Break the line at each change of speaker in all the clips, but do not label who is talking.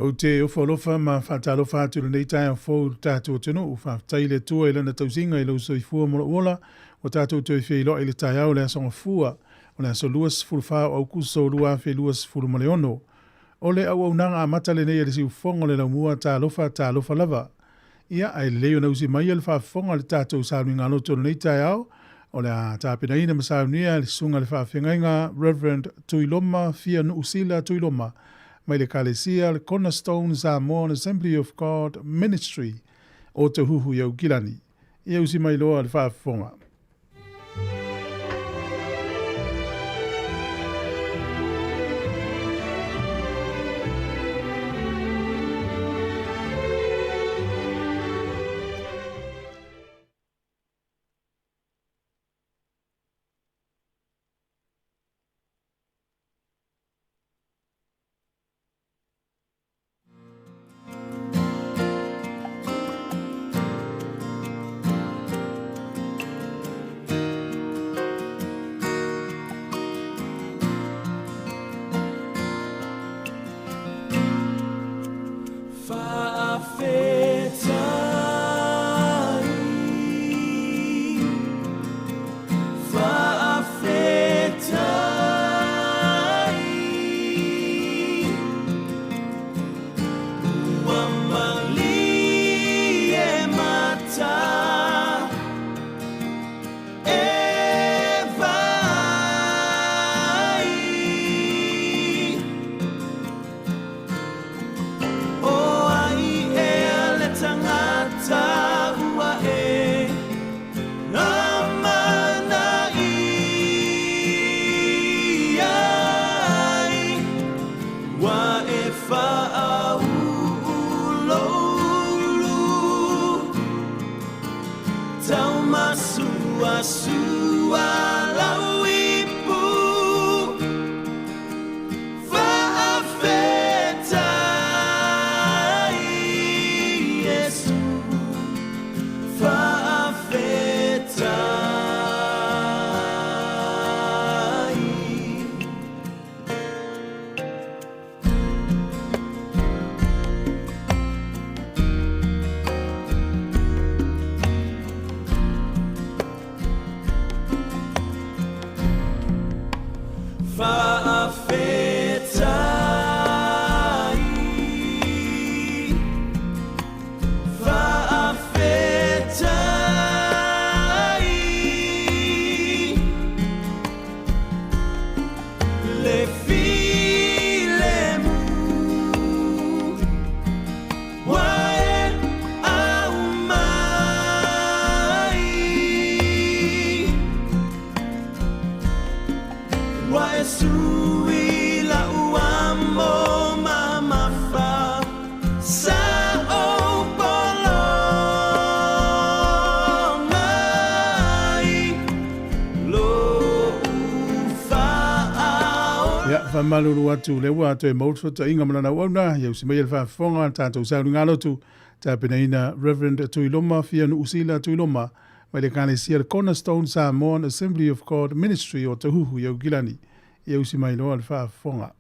O te ofolofa ma whatalofa atu nei tai o fōu tātou tino o whaftai le tua i lana tausinga i lau soifua mola ola o tātou tui whi lo i le tai au le asonga fua o le aso luas fulfa au kuso lua whi luas fulu maleono. O le au nanga a mata le nei le si ufonga le laumua tālofa lava. Ia ai leo na usi mai le whafonga le tātou sānui ngā loto nei tai au o le a tāpina ina masaunia le sunga le whawhengainga Reverend Tuiloma Fia Nuusila Tuiloma mai le kalesia le Cornerstone Sāmoa Assembly of God Ministry o te huhu iau kilani. Ia usi mai loa le whaafonga. Malulu atu le ua atu e mautu ta inga malana wauna iau si mai le whaafonga tātou sauri ngā lotu tāpina ina Reverend Tuiloma Fia Nuusila Tuiloma mai le kānesia le Cornerstone Sāmoa Assembly of God Ministry o te huhu iau gilani iau si mai loa le whaafonga.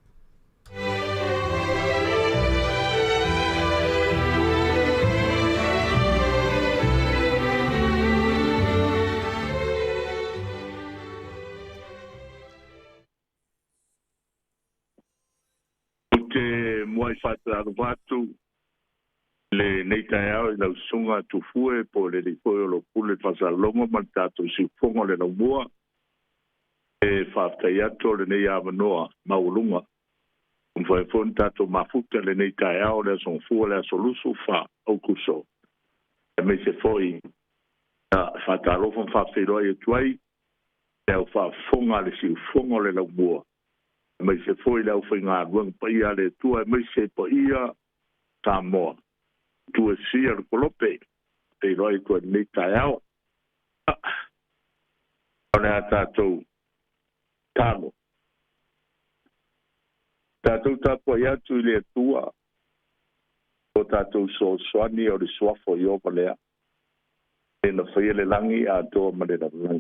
Moi fata watu le neita au la sunga tu fue por le koe lo pule fasa longo mantato si fongo le mua e fata yato le nei avanoa maulunga un foi fontato mafuta le neita au le son fu le solusu fa au kuso e me se foi fata lo fon fa fero e tuai e fa fonga le si fongo le mua mai se foi la foi ngā ruang pa ia le tua mai se pa ia Sāmoa tua sia le kolope te roi ko nei tai au ona tātou tāno tātou tāpua ia tu le tua o tātou so soani o le soafo i opa lea e na whaia le langi a toa ma le langi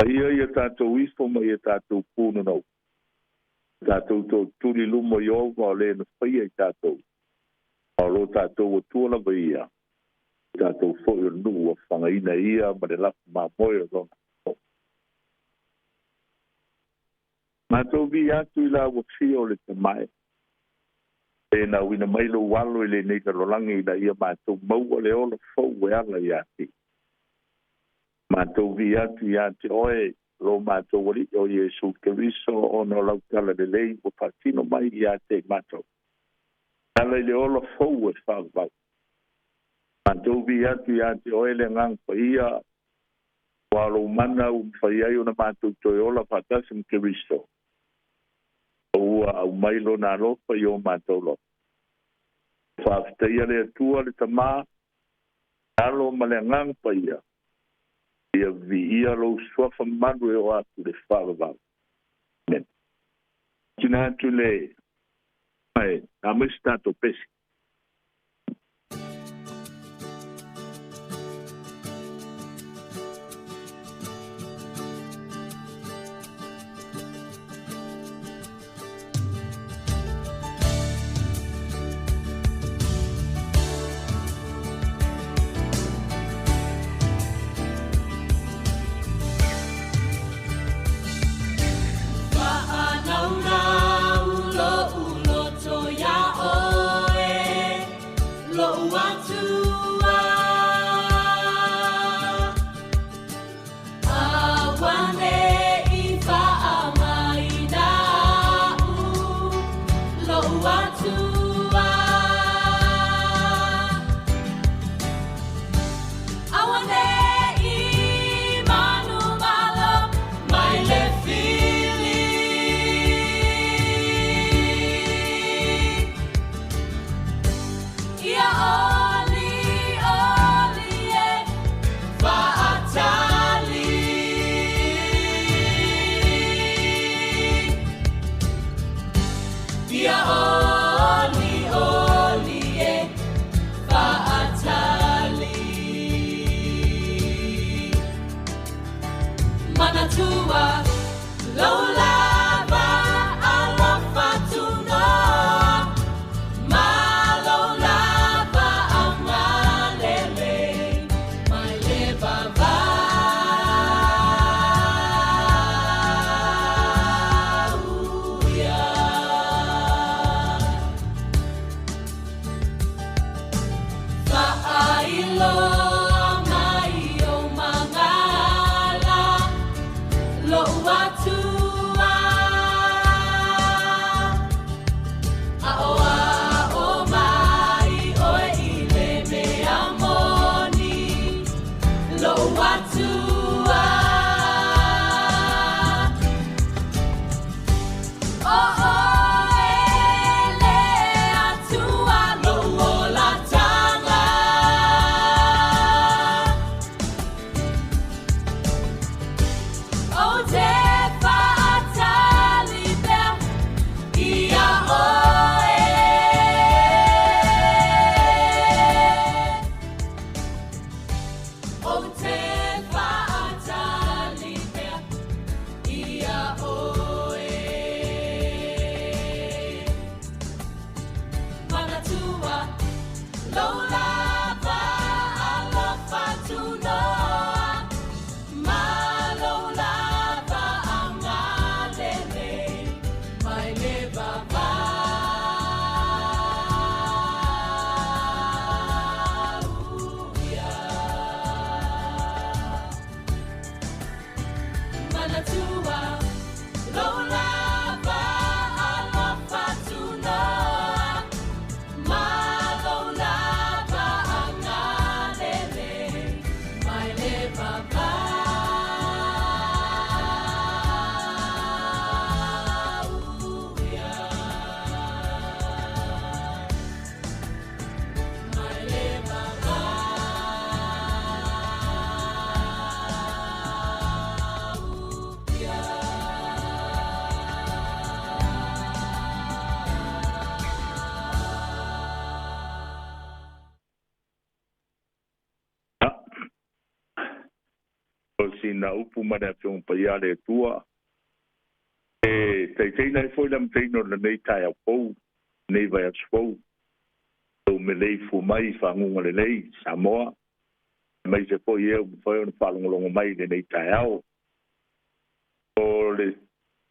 ia ia tātou ifo ma ia tātou pūnu nau. Tātou tō tūri lumo i oga o le na whaia I tātou. O lo tātou o tūla wa ia. Tātou fōi o nuu o whangaina ia ma le lafu mā moe o tōna. Mātou vi atu I la wa fia o le te mai. E na wina mailo walo I le nei ka rolangi I la ia mātou maua le ola fau e ala I ati. Mātou vi atu I ati oe lo mātou wali o Yesu Keriso o no lau tala le lei o patino mai I ate mātou. Ala I le ola fau e whāwau. Mātou vi atu I ati oe le ngang pa ia walo mana whai ai o na mātou toi ola patasim Keriso. Ua au mailo nā lopa I o mātou lo. Whāwhtaia le atua le tamā alo ma le ngang pa ia. Ia vi ia lo swafa manu e o atu le whāwau. Amen. Tina atu le ai, a mistato pesi. Na upu ma da fiong pa ia le tua Tei nei foi lam tei no nei tai au pou, nei vai atu pou. O me lei fu mai whangunga le lei, Sāmoa. Mai se foi eu, foi on whalongolongo mai le nei tai au. O le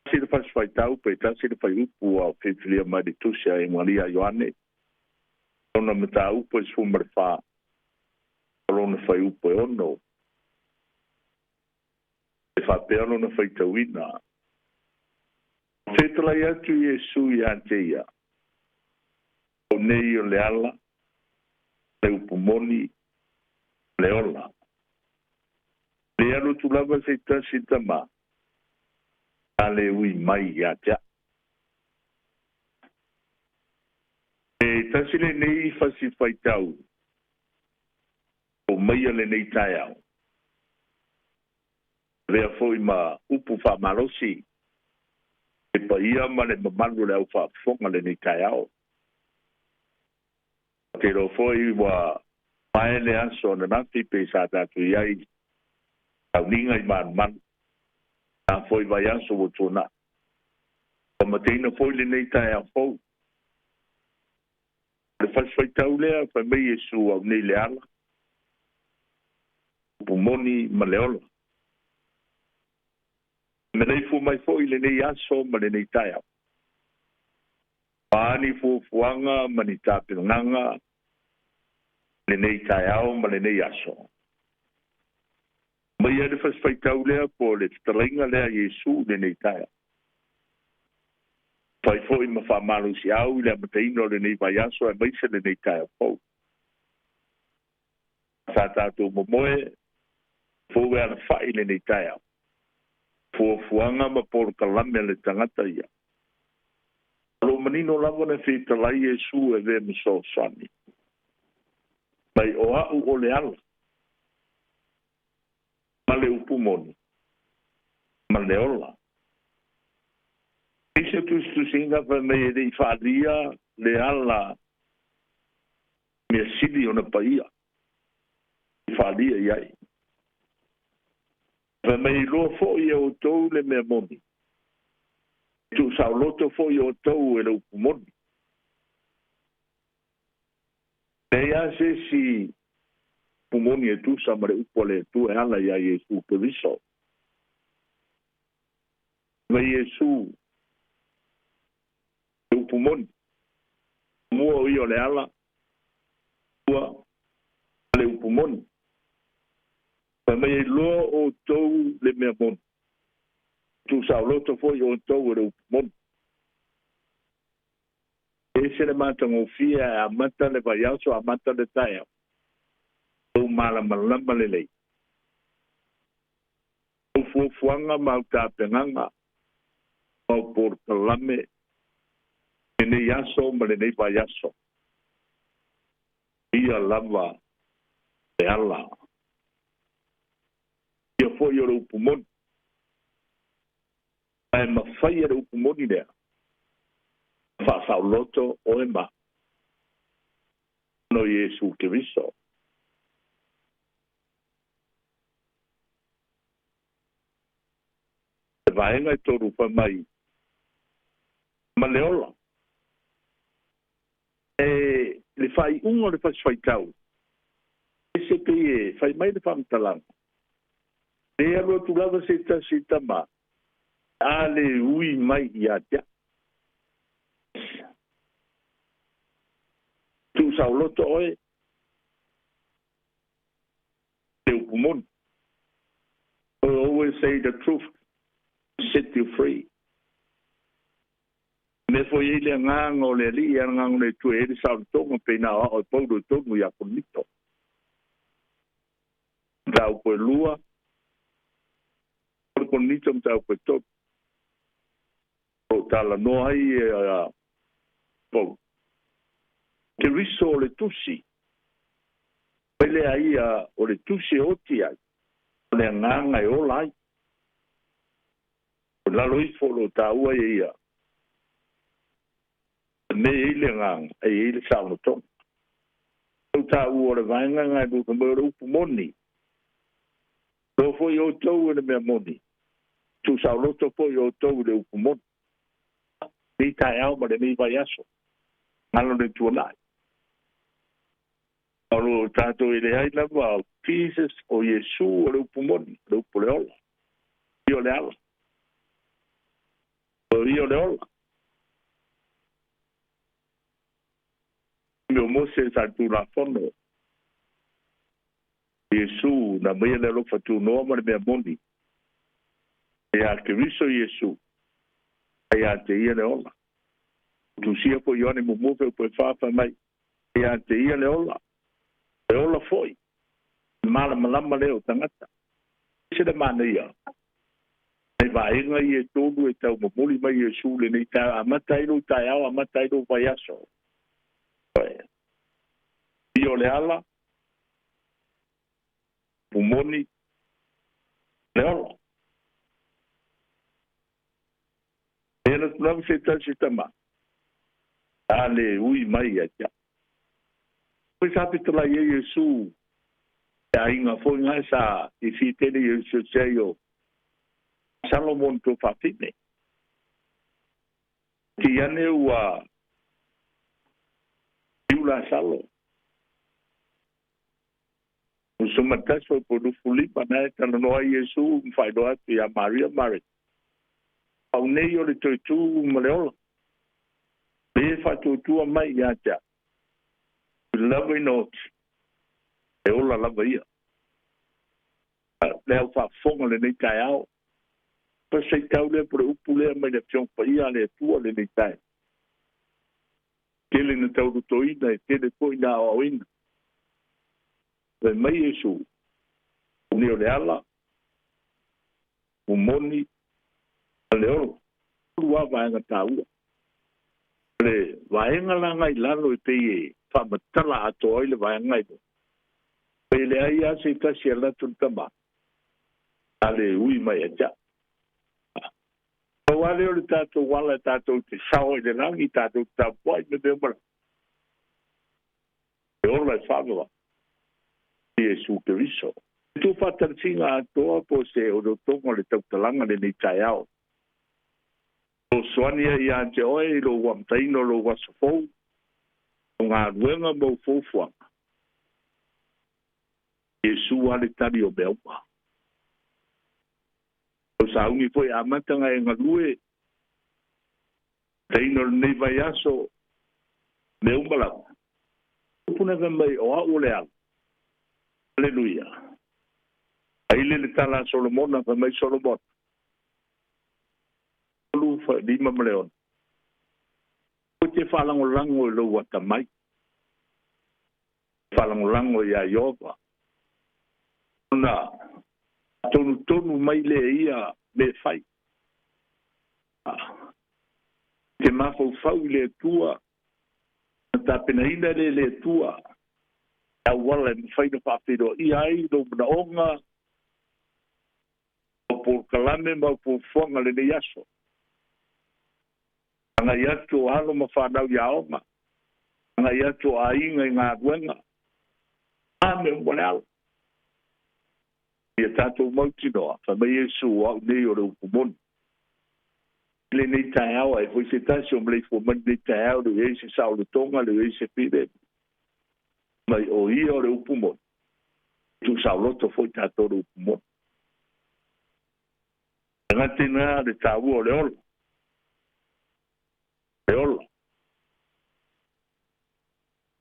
tasi le whai tau, pe tasi le whai upu au whiwhilia mai le tusia e Maria Ioane. Ona me tā upu e sumare wha. Olona whai upu e ono. E whapeano na whai tauina. Whetalai atu Iesu I Anteia. O nei o le ala, le upumoni, le ola. Le alo tu lava se tasi tama. Ale ui mai I Atea. E tasi le nei fasi whaitau. O mai le nei tai au. Vea foi ma upu wha malosi. E pa ia ma le mamalu le au whaafonga le nei tai au. Te ro foi wa mai le aso na nati pe sa tatu iai. Tau ninga I man. Na foi vai aso o tona. O mateina foi le nei tai au fau. Le fai tau lea fa mei Iesu au nei le ala. Pumoni ma le ola. Me nei fu mai foi le nei aso ma le nei tai au. Pani fuanga ma ni tapinanga. Le nei tai au ma le nei aso. Mai ade fai tau lea po le talinga lea Iesu le nei tai au. Fai foi ma fa malu si au le mateino le nei vai aso e mai se le nei tai au fau. Sa tatu momoe fo ala fai le nei tai au. Fuanga ma por kalame le tangata ia. Alo manino lava na whitalai Iesu e ve miso sani. Mai o au o le ala. Ma le upumoni. Ma le ola. Ise tu singa pa me e dei whaalia le ala mea sili o na paia. Whaalia iai. Pa me I loa fo I o tou le mea moni. Tu sao loto fo I o tou e le upumoni. Pea se si upumoni e tu sa mare upole tu e ala ia Iesu pe viso. Me Iesu e upumoni. Mua o I o le ala. Mua le upumoni. Pa me loa o tou le mea moni. Tu sao loto fo I o tou e le upumoni. Ese le matango fia a mata le vaiaso a mata le taia. O malama le lei. O fuanga mau tāpenganga. Mau portalame. E ne yaso ma le nei vaiaso. Ia lava le ala. Ia fo I o le upumoni. Ai mawhai e le upumoni lea. Whaasau loto o e ma. No Iesu ke viso. E vaenga I toru pa mai. Ma le ola. E le whai ungo le whai tau. E se pe e whai mai le whamtalanga. E alo tu lava se tama. Ale ui mai I Atea. Tu sao loto oe. Te upumon. I always say the truth. Set you free. Me foi ele ngango le li ngango le tu ele sao tonga pe na o paudo tongo ya bonito. Dau po lua. Por bonito dau po to. O tala no ai po. Ke riso le tusi. Pele ai o le tusi oti ai. Le nganga e o lai. La loi folo ta ua ia. Me ile ngang e ile sao to. O ta ua le vanga ngai bu ko mo upumoni. Do foi o to e me moni. Tu sauloto po yo tau le upumon. Ni tai au ma le ni vai aso. Ngalo le tuanai. Alo tato i le hai lava o Jesus o Yesu o le upumoni, le upuleola. Io le ala. O io le ola. Mio mose sa tu la fono. Yesu na mea le lofa tu noa ma le mea moni. E a ke riso Yesu. E a te ia le ola. Tu sia po ione mo mofe o poe whawha mai. E a te ia le ola. E ola foi. Mala malama leo tangata. Se le mana ia. E vaenga i e tonu e tau mamuli mai Yesu le nei tau amatairo tai au amatairo vai aso. Io le ala. Pumoni. Le ola. E na tulang se tal se tama. Ale ui mai a tia. Poi sapi tala ye Yesu. A inga foi ngai sa i fi tele Yesu seyo. Salomon to fatine. Ki ane ua iula salo. Usumatas foi por fulipa na tala noa Yesu mfai doa ti a Maria Mari. Au nei o le toitu maleola. Me fa toitu a mai ia tia. Love not. E ola lava ia. Leo fa fonga le nei tai au. Pa sei tau le por upule mai le fiong pa ia le tua le nei tai. Kele na tau ruto ina e tele ko ina o ina. Le mai Yesu. Unio le ala. Umoni. Le oro. Ua vaenga taua. Le vaenga langa i lalo e peye. Fa matala ato oi le vaenga i. Pe le ai a se kasi ala tuntama. Ale ui mai a ja. Wale o le tātou wala tātou te sao i le rangi tātou tāpuai me te umara. E ola e whāgawa. Yesu Keriso. Tu whatarsinga atoa po se o do tonga le tautalanga le ni tai au. O soania i ante oe lo wamtaino lo wasafou. O ngā ruenga mo fōfuanga. Yesu ale tari o meuma. O saungi foi amatanga e ngalue. Teino nei vai aso. Meumala. Puna mai o au le al. Aleluia. Aile le tala Solomona fa mai Solomon. Lu fa lima maleon. O te falango lango lo watamai. Falango lango ya Yova. Na tonu mai le ia le fai. Te mafo fau le tua. Ta pena ina le tua. A wala me fai no papido. I ai no na onga. O por kalame ma por fonga le yaso. Anga yato alo ma whanau ya onga. Anga yato a inga i ngā ruenga. Ame mwanau. Ia tātou mauti noa, wha mai Yesu au nei o reu kumon. Le nei tai au, e fwoi se tasi o mlei fwo mani nei tai au, le se sao le tonga, le se pide. Mai o ia o reu kumon. Tu sao loto fwoi tātou reu kumon. Ngate ngā le tāu o le olo. Le olo.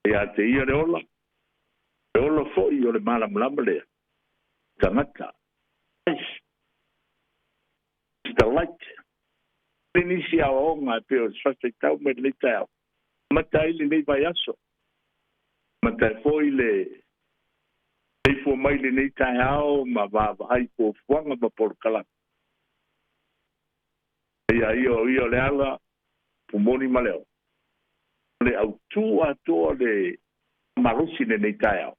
E a te ia le ola. Le olo fwoi o le malamlama lea. Tangata. It's the light. Inisi a onga pe o sase tau me le tau. Matai le nei vai aso. Matai foi le fo mai le nei tau ma va vai po fuanga ma por kala. Ia io le ala pumoni maleo. Le au tu a to le marusi le nei tau.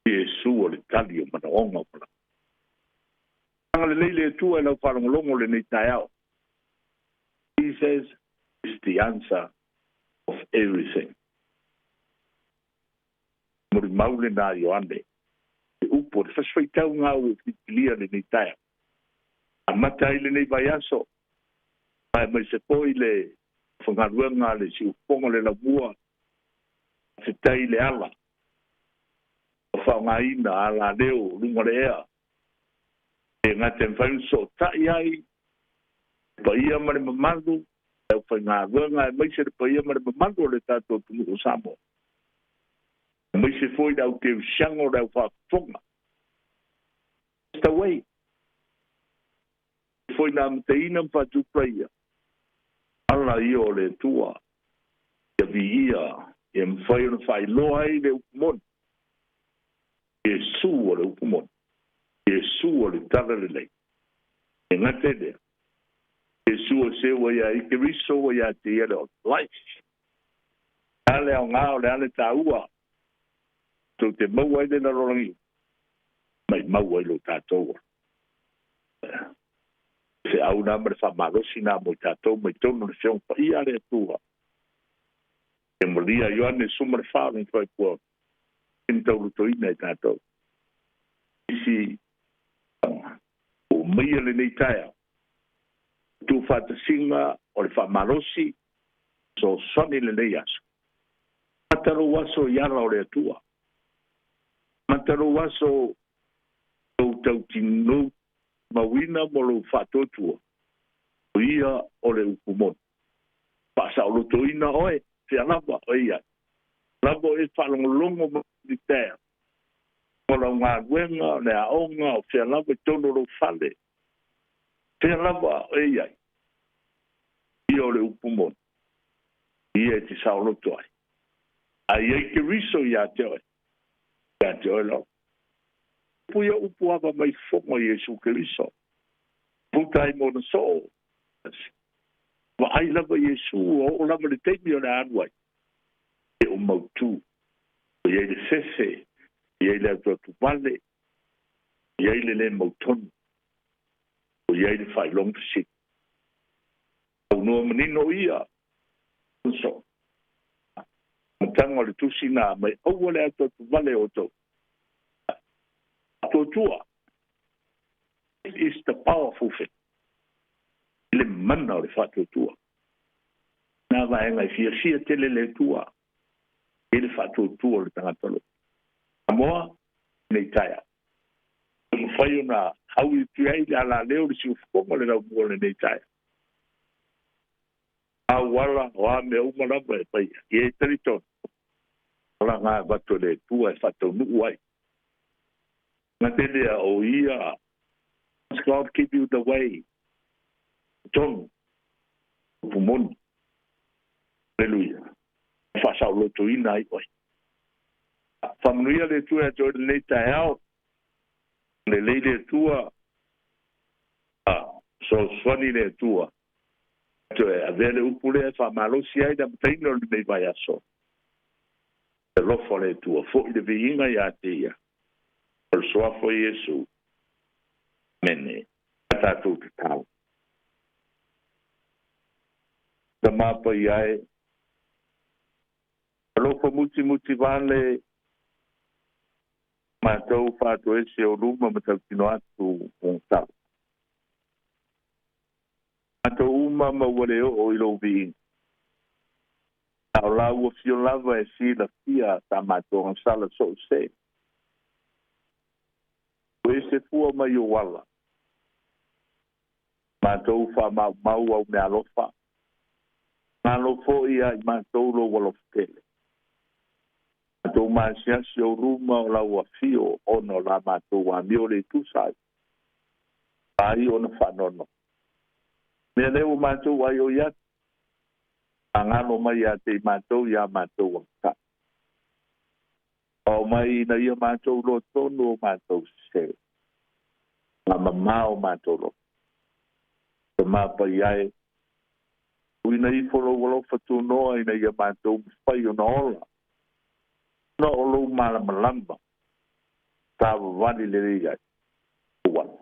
Yesu o le tali o mana onga o mana. Anga le leile tua e lau whalongolongo le nei tai au. Jesus is the answer of everything. Mori maule nā i o ande. E upo, le faswai tau ngā o whitilia le nei tai au. Amata i le nei vai aso. Mai se poi le whangaruanga le si uponga le la mua. Se tai le ala. O whaungaina ala leo lunga le ea. E ngate mwhaunso tai ai. Pa ia mare mamandu. E whangaruanga e mai se pa ia mare mamandu le tato tungu o Sāmoa. Mai se foi da o te usiango da o whafonga. It's the way. Foi na mteina mpatu praia. Ala ia o le tua. Ia vi ia. Ia mwhai ona whai loa i le upumon. Iesu o le upumon. Iesu o le tala le lei. E ngate lea. Iesu o se wa ia ike riso wa ia te ia le o life. Ale au ngā o le ale tā ua. Tau te maua i le na rorangi. Mai maua i lo tātou. Se au nā mare whamarosi nā mo tātou mai tono le whiong pa ia le tua. E moria Ioane sumare whāring whai kua. Kintau ruto ina i tātou. Isi o meia le nei taia. Tu whātasinga o le whamarosi so soni le nei aso. Mataro waso iara o le atua. Mataro waso tau tino mawina mo lo whatotua. Ia o le upumon. Pasa o lo toina oe, te alapa o ia. Labo e whalongolongo mo di tea. Mo la ngā wenga, le aonga, o te alapa tono lo whale. Te alapa o ia. Ia o le upumon. Ia te saolo toai. Ai eike riso ia te oe. Ia te oe lau. Puia upu ava mai fongo Iesu Keriso. Putai mo na so. Wa ai lava Iesu o lava le teimi o le anuai. E o mautu. O iei le fefe. Iei le atu vale. Iei le mautonu. O iei le whailong fisi. Au noa manino ia. So. Matanga le tusina mai au le atu vale o tau. Totua. It is the powerful thing. Le mana o le whatotua. Nā vaenga i fia tele le tua. E le whatotua le tangatalo. Sāmoa, nei taia. Whai ona haui tuai le ala leo le si ufukonga le rau mua le nei taia. A wala o a me umarama e pai. I e tariton. Ola ngā vato le tua e whatau nuu ai. Matelia o ia. God give you the way. John. Pumon. Hallelujah. Fasau loto ina i oi. Familia le tua e joe le ta hao. Le leile tua. So swani le tua. Joe avele upule e fa malosi ai da mtaino le mei vai aso. E lofo le tua. Fo i le viinga i ate ia. Por suafo Iesu. Mene. Tātou te tau. Ta mapa i ai. Aloko muti vale. Mātou whātou ese o ruma matau tino atu o tau. Mātou uma mawale o ilo vi. Tau lau o fio lava e si la fia ta mātou ang sala so se. O ese fua mai o wala. Mātou wha mau au me alofa. Ngā lofo ia i mātou lo walofkele. Mātou māsiasi o ruma o lau a fio ono la mātou a mio le tūsai. Ai ona whanono. Mea leo mātou ai o iat. Angano mai a te mātou ia mātou a ka. O mai na ia mātou lo tono o mātou se. Ngā mamao mātou lo. Te māpa iai. Ui na i wholo walo whatu noa i na ia mātou whai o na ola. Na olo malama. Tāwa wani le iai. Uwana.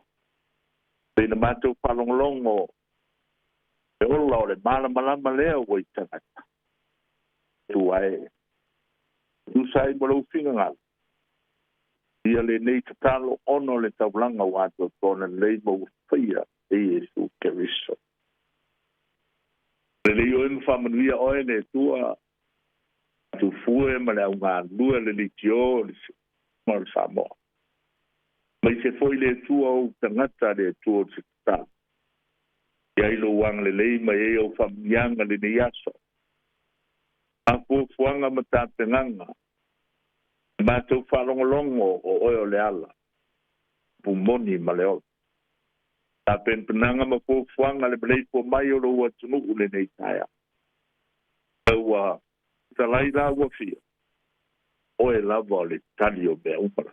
Pena mātou whalongolongo. E ola o le malama lea o i tangata. Tu ae. Tu sai mo lau whinga ngā. Ia le nei tatalo ono le taulanga wātou tōna lei mo whaia. e Yesu Keriso. Le yo en familia oe le tua tu fue ma le unga lua le litio mal Sāmoa. Mai se foi le tua o tangata le tua se ta. Ia ilo wang le lei mai e o familianga le ni aso. Aku fuanga mata tenganga. Ma tu falongolongo o oe o le ala. Pumoni ma le o. A pen penanga ma po fuanga le blei po mai o lo watunu ule nei taia. Ewa talai la wa fia. O e lava le tali o bea umara.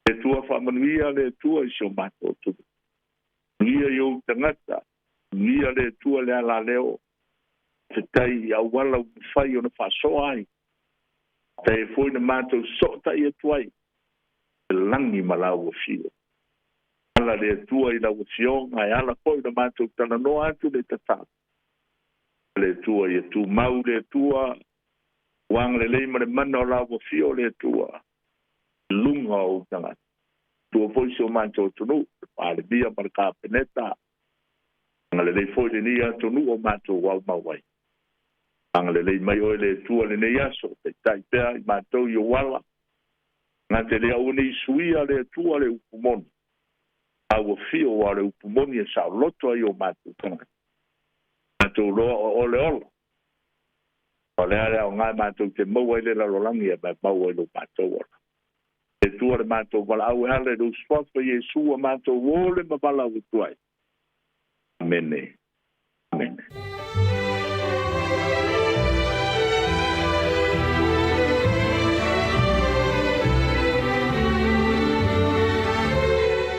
Le tua whamanuia le tua i sio mato tu. Nuia i tangata. Nuia le tua le ala leo. Te tai a wala whai o na whasoa ai. Te e fwoi na mato so tai e tuai. Te langi malau o fia. Ala le tua i lau fionga e ala poi na mātou tana no atu le tata. Le tua i tu mau le tua wang le leima le mana o lau fio le tua lunga o tanga. Tua poi si o mātou tunu pāle bia marka peneta. Anga le lei foi le nia tunu o mātou wau mawai. Anga le lei mai o le tua le nei aso te tai pea i mātou i o wala. Ngā te lea uni suia le tua le upumoni. Awa fio wa le upumoni e sa loto ai o mātou tanga. Mātou loa o ole ola. O le are o ngai mātou te maua i le lalolangi e mai maua i lo mātou ola. E tua le mātou wala au e hale do swafa Yesu a mātou ole ma wala u tuai. Amene. Amene.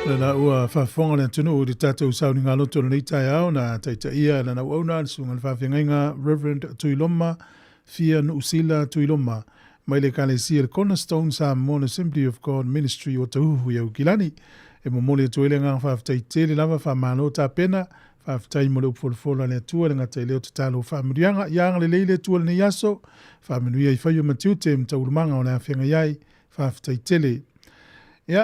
Lana ua whawhonga le tunu o di tātou sauni ngā loto nei tai au na taita ia lana ua una sunga le whawhengainga Reverend Tuiloma, Fia Nuusila Tuiloma, mai le kalesia le Cornerstone Sāmoa Assembly of God Ministry o Tauhu i au Kilani, e mo mole tuele ngā whawhtai tele lava whamano tā pena, whawhtai mo le upolofola le atua le ngata i leo te talo whamirianga, ianga le leile tua le nei aso, whaminuia i whaio matiute mtaurumanga o le awhenga iai, whawhtai tele. Ia,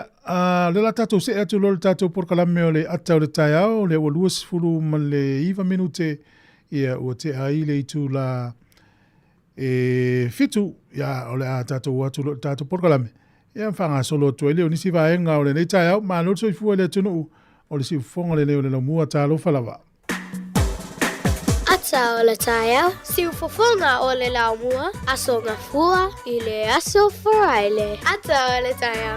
le la tatou se atu lo le tatou porkalame o le ata o le tai au, le ua luas fulu ma le iwa minute, ia ua te ai le itu la fitu, ia o le a tatou atu lo le tatou porkalame. Ia mwhanga solo atu e leo nisi vaenga o le nei tai au, ma lo so i fua le tunu o le si ufonga le leo le laumua talo falawa.
Ata o le taia, si ufofonga o le laumua, aso ngafua i le aso faraile. Ata o le taia.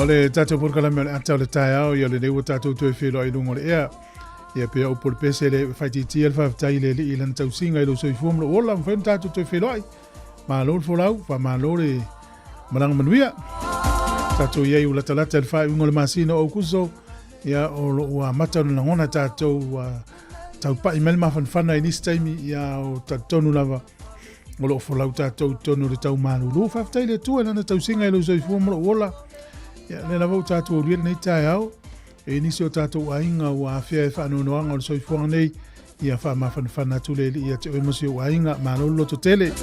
Le tatou porkalame le ata o le tai au ia le leua tatou tue whilo i lungo le ea. Ia pia upo le pese le whaititi al whawtai le li ilan tausinga i lo soifua mlo ola mwhen tatou tue whilo ai. Ma lo le folau, wha ma lo le malanga manuia. Tatou iei u latalata le whai ungo le masina o kuso. Ia o lo ua mata na ngona tatou tau pa i mele mawhanwhana i nisi taimi ia o tatonu lava. O lo folau tatou tonu le tau manu. Lo whawtai le tua lana tausinga i lo soifua mlo ola. Ia le lava o tātou o nei tai au, e nisi o tātou ainga o a whia e whaanonoanga o le soifuanga nei, ia wha mawhanwhana tule li ia te oemosi o ainga malolo to tele.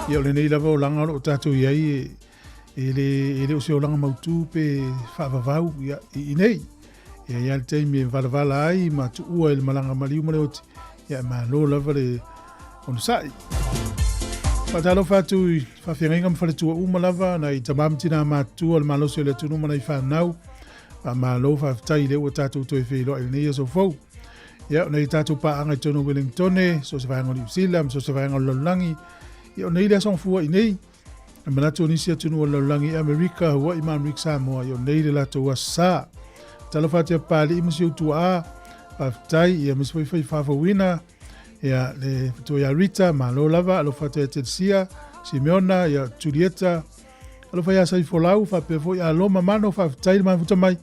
Ia o le nei lava o langa o tātou iai, e le o se o langa mautu pe whaavavau i nei. Ia le teimi e valavala ai, ma tu ua e le malanga maliu male oti, ia malolo lava le onusai. Patalo fatu fa fianga mwhaletua uma lava na i tamamtina matua le malose le tunu mana i whanau Ma lo fa tai le o tātou toi whi lo nei so fau. Ia nei tātou pa anga tono Wellington so se whainga New Zealand, so se whainga Lolangi. Ia nei le song fua i nei. Manato nisi atunu o Lolangi Amerika, Hawaii ma Amerika Sāmoa. Ia nei le lato wa sa. Talo fatia pali i masi utu a. Tai ia masi whai whawina. Ia le to ia Rita ma lo lava alo fatia Tetsia, Simeona ia Julieta. Alo fai asai folau fa pe foi alo mamano fa tai ma futa mai.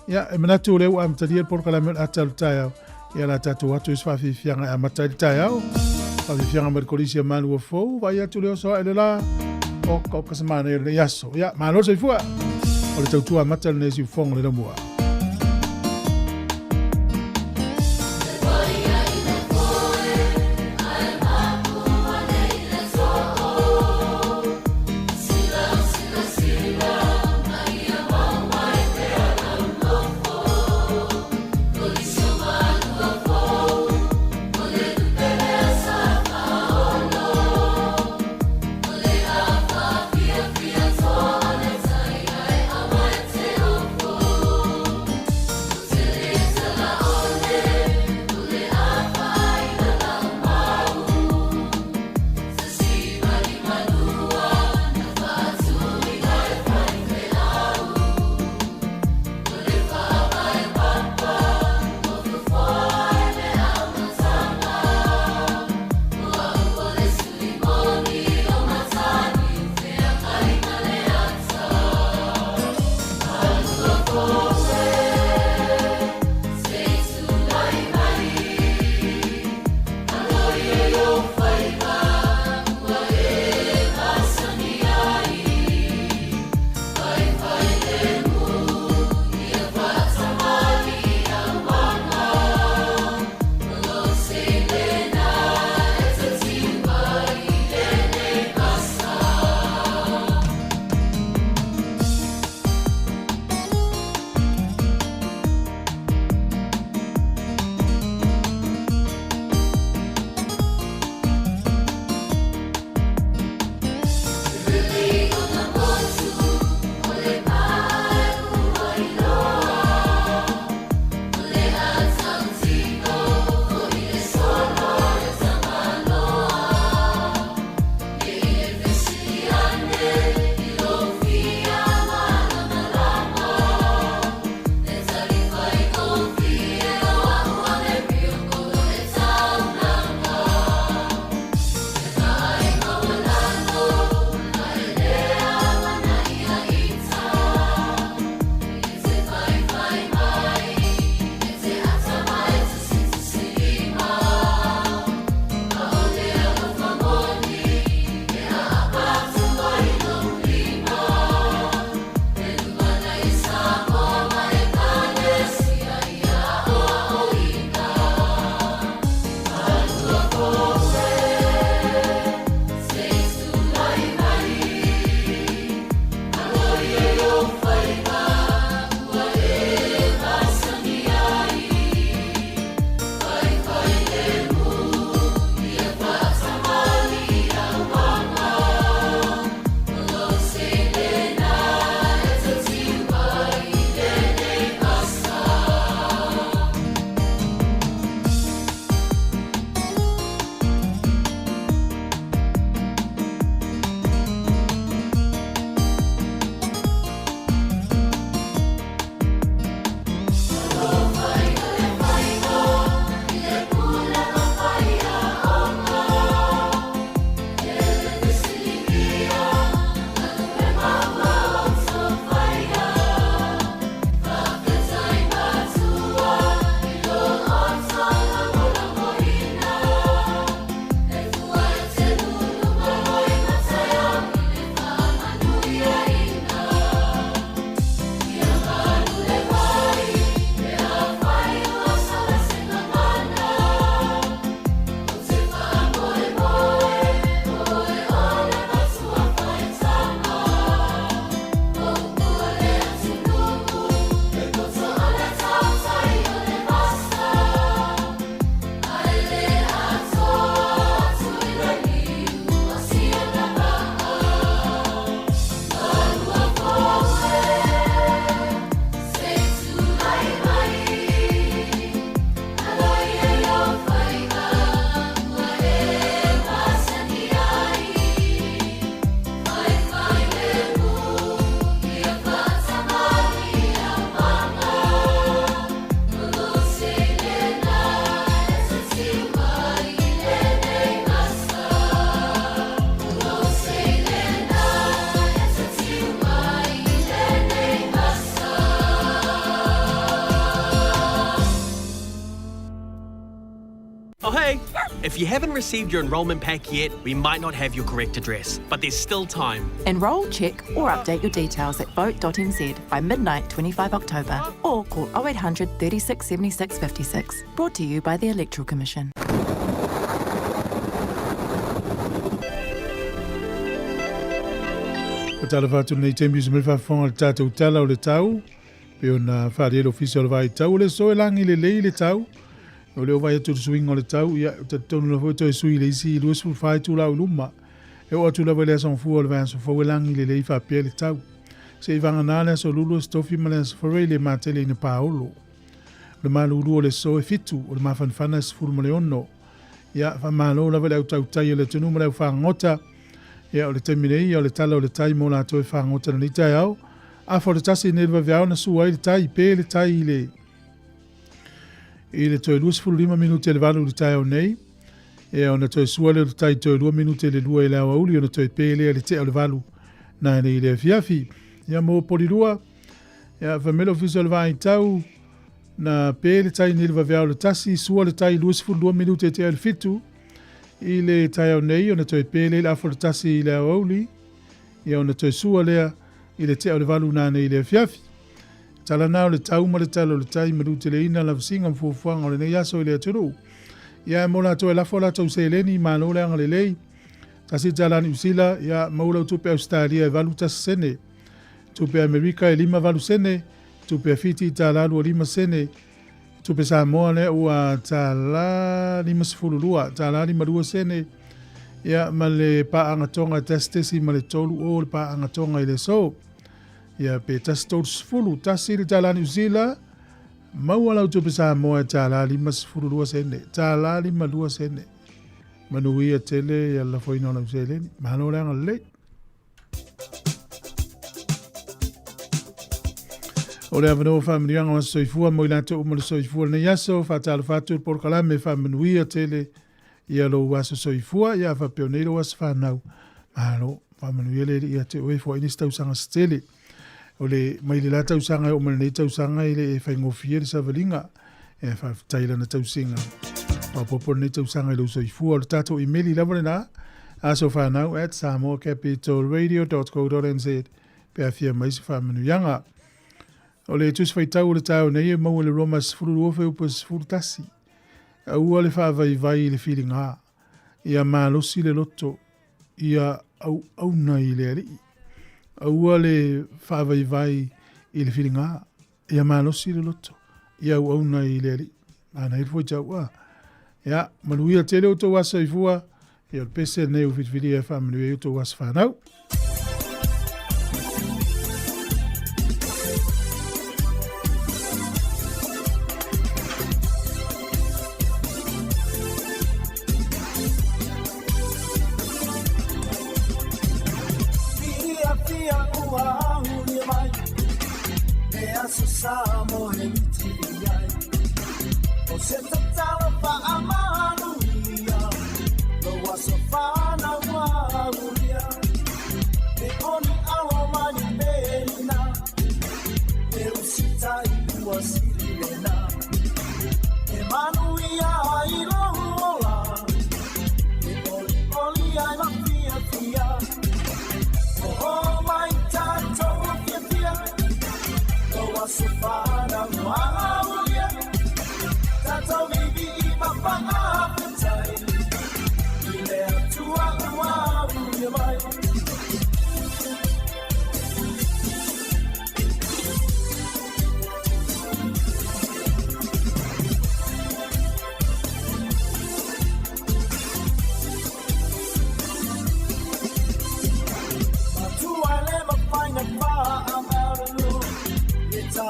Ia e manatu le am tadia por kala men atal tai. Ia la tatu watu is fa fi fianga a matai tai au. Fa fi fianga mer kolisia manu fo vai atu le so ele la. O ko kasemana ele yaso. Ia ma lo sai fua. O le tautua matal ne si fong le moa.
If you haven't received your enrolment pack yet, we might not have your correct address, but there's still time.
Enrol, check or update your details at vote.nz by midnight 25 October or call 0800 36 76 56. Brought to you by the Electoral Commission.
O tala whātu nei te muse me whawhonga le tātou tala o le tau. Pe o na whaare ofisi o le vai tau. O le soe langi le lei le tau. O le o vai atu swing o le tau. Ia te tonu na foto e sui le isi. Luas fu whai tu lau luma. E o atu la wale asong fu o le vai aso whawe langi le lei whapea le tau. Se i vanga nā le aso lulu stofi ma le aso whare le mātele i na pāolo. Le malulu o le soe fitu. O le mawhanwhana se furu ma le ono. Ia whamalo la wale au tau tai o le tunu ma le au whangota. Ia o le teminei, o le tala o le tai mo la toi whangota na ni tai au. A fo le tasi ne lwa viao na sua i le tai, pe le tai i le toi luas fulu 5 minute le valu le tai au nei. Ia o na toi sua le tai toi 2 minute le lua i le au auli, o na toi pe le te au le valu na nei le fiafi. Ia mo porirua, ia whamelo fiso le vai tau, na pe le tai ne lwa viao le tasi, sua le tai luas fulu 2 minute te au le fitu. I le tai au nei, o na toi pele le afo le tasi i le au auli, ia o na toi sua lea i le te au le valu nā nei le fiafi. Tala nao le tau ma le talo le tai maru te le ina la visinga mfuafuanga o le nei aso i le aturu. Ia mo la toi lafo la tau se leni ma lo le anga le lei. Tasi talani usila, ia maula tupe Australia e valu tasi sene. Tupe Amerika e 5 valu sene, tupe Fiti talalu o 5 sene, tupe Sāmoa le ua tala 5 tala 5 sene. Ia ma le paangatonga testesi ma le tolu o le paangatonga i le so. Ia pe tasi tolu sifulu, tasi le tala New Zealand, maua lau tupe Sāmoa tala 5 sene, tala 5 sene. Manuia tele ia la foina lau seleni, mahalo le anga le. O le avano whamirianga wa soifua mo ilato umo le soifua na yaso whatala whatu por kalame whamanuia tele ia lo waso soifua ia whapionero was whanau mahalo whamanuia le ia te oe fwa inis tausanga stele o le maile la tausanga o mele tausanga ile e whaingofia le savalinga e whaftaila na tausinga whapopor ne tausanga ilo soifua o le tato imeli lavare na aso whanau at samoacapitalradio.co.nz pe afia maisi whamanuianga. O le tus fai tau le tau nei e mau le romas furu ofe upas furu tasi. A ua le whaavai vai le whiringa. Ia mālosi le loto. Ia au nei le ari. A ua le whaavai vai i le whiringa. Ia mālosi le loto. Ia au nei le ari. Ana i fwoi tau a. Ia manuia tele o tō wasa i fua. Ia le pese nei u whitwhiri e whamanuia i tō wasa whanau.
Sāmoa he miti ai. O se tatala whaamanuia, lo aso whanauanuia. Me oni alo mani pēna, e usitai ua sirilena. E manuia ai lohola, e oli ai mawhia fia. O mai tātou fia fia, so far I'm wow, yeah. That's how we be my appetite. We there to wow, you might.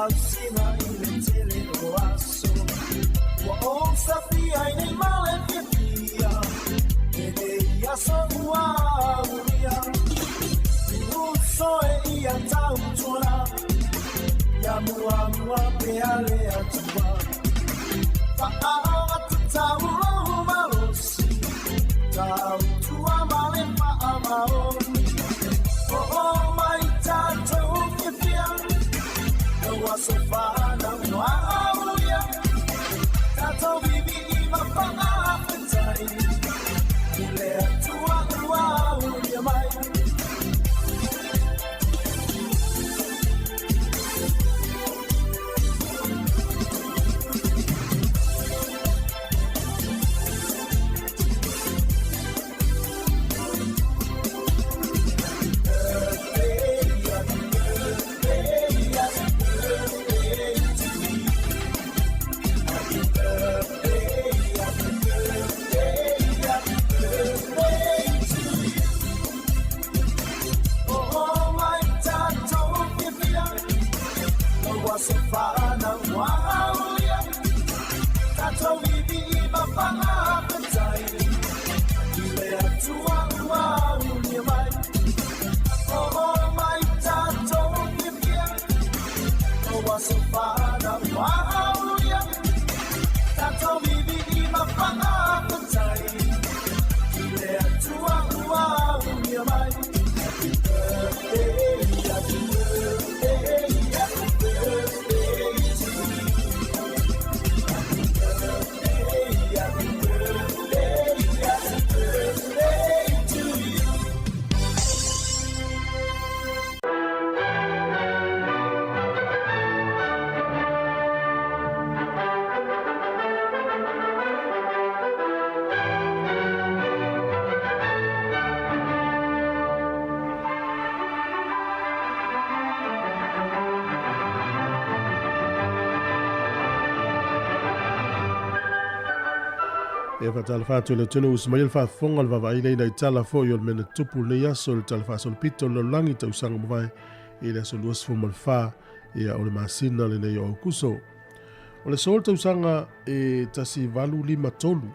Sina ile tele oaso wa onsa pia ine male pia ene ya so wa uria uso e ia tau tona ya mua pe ale atua fa awa tau lo malosi tau tua male fa amaoni oh my tato pia so far now no hallelujah that's how we be my appetite
E fatala fatu le tunu usmail fa fonga le vava ile i tala fo yo mena tupu le yaso le tala fa sol pito le langi tau sanga mawai i le so luas fumal fa ia o le masina le nei o kuso. O le sol tau sanga e tasi valu lima tolu.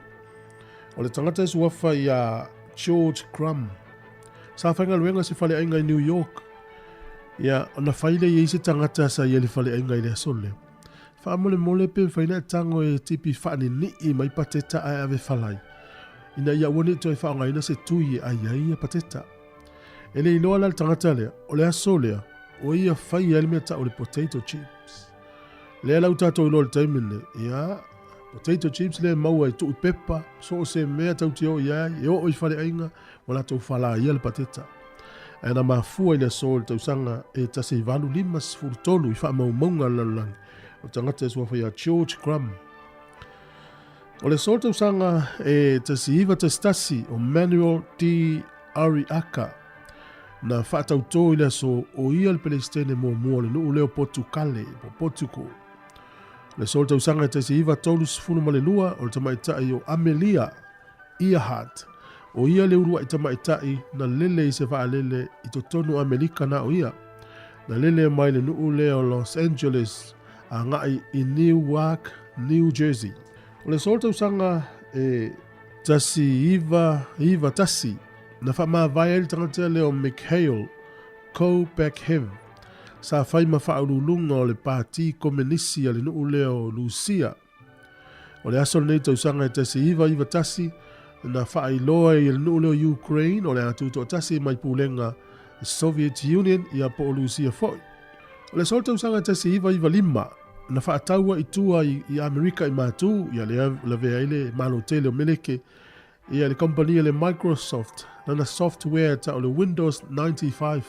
O le tangata esu wafa ia George Crumb. Sa whainga luenga se fale ainga i New York. Ia ona whaile i se tangata sa ia le fale ainga i le asole. Wha mole pe whaina tango e tipi whaani ni i mai pateta ai ave whalai. Ina ia wani toi whaonga ina se tui ai ai a pateta. E le inoa la tangata lea, o le aso lea, o ia whai elmea ta o le potato chips. Lea lau tato ilo le taimine, ia potato chips lea maua i tuu pepa, so o se mea tau tio ia, e o i whale ainga, o la tau whala ia le pateta. E na mafua i le aso le tausanga e ta se valu limas furtolu i wha maumaunga lalangi. O tangata e suafa ia George Crumb. O le sol tausanga e tasiiva tastasi o Manuel D. Ariaka na whaatauto i le so o ia le Palestine mua le nuu leo Portukale po Portugal. Le sol tausanga e tasiiva tolus funu malelua o le tamaitai o Amelia Earhart o ia le urua i tamaitai na lele i se lele i totonu Amerika na o ia. Na lele mai le nuu leo Los Angeles a ngai i Newark, New Jersey. O le sol tausanga e tasi iwa tasi na wha vai ele tangata leo Mikhail Kobachev sa whai ma whaurulunga o le pāti komenisi a le nuu leo Lucia. O le aso nei tausanga e tasi iwa tasi na wha iloa i le nuu leo Ukraine o le atuto tasi mai pulenga Soviet Union i a po o Lucia foi. O le sol tausanga e tasi iwa lima na whaataua i tua i Amerika i mātū, ia le vea ile malo tele o meleke, ia le kompania le Microsoft, nana software ta o le Windows 95.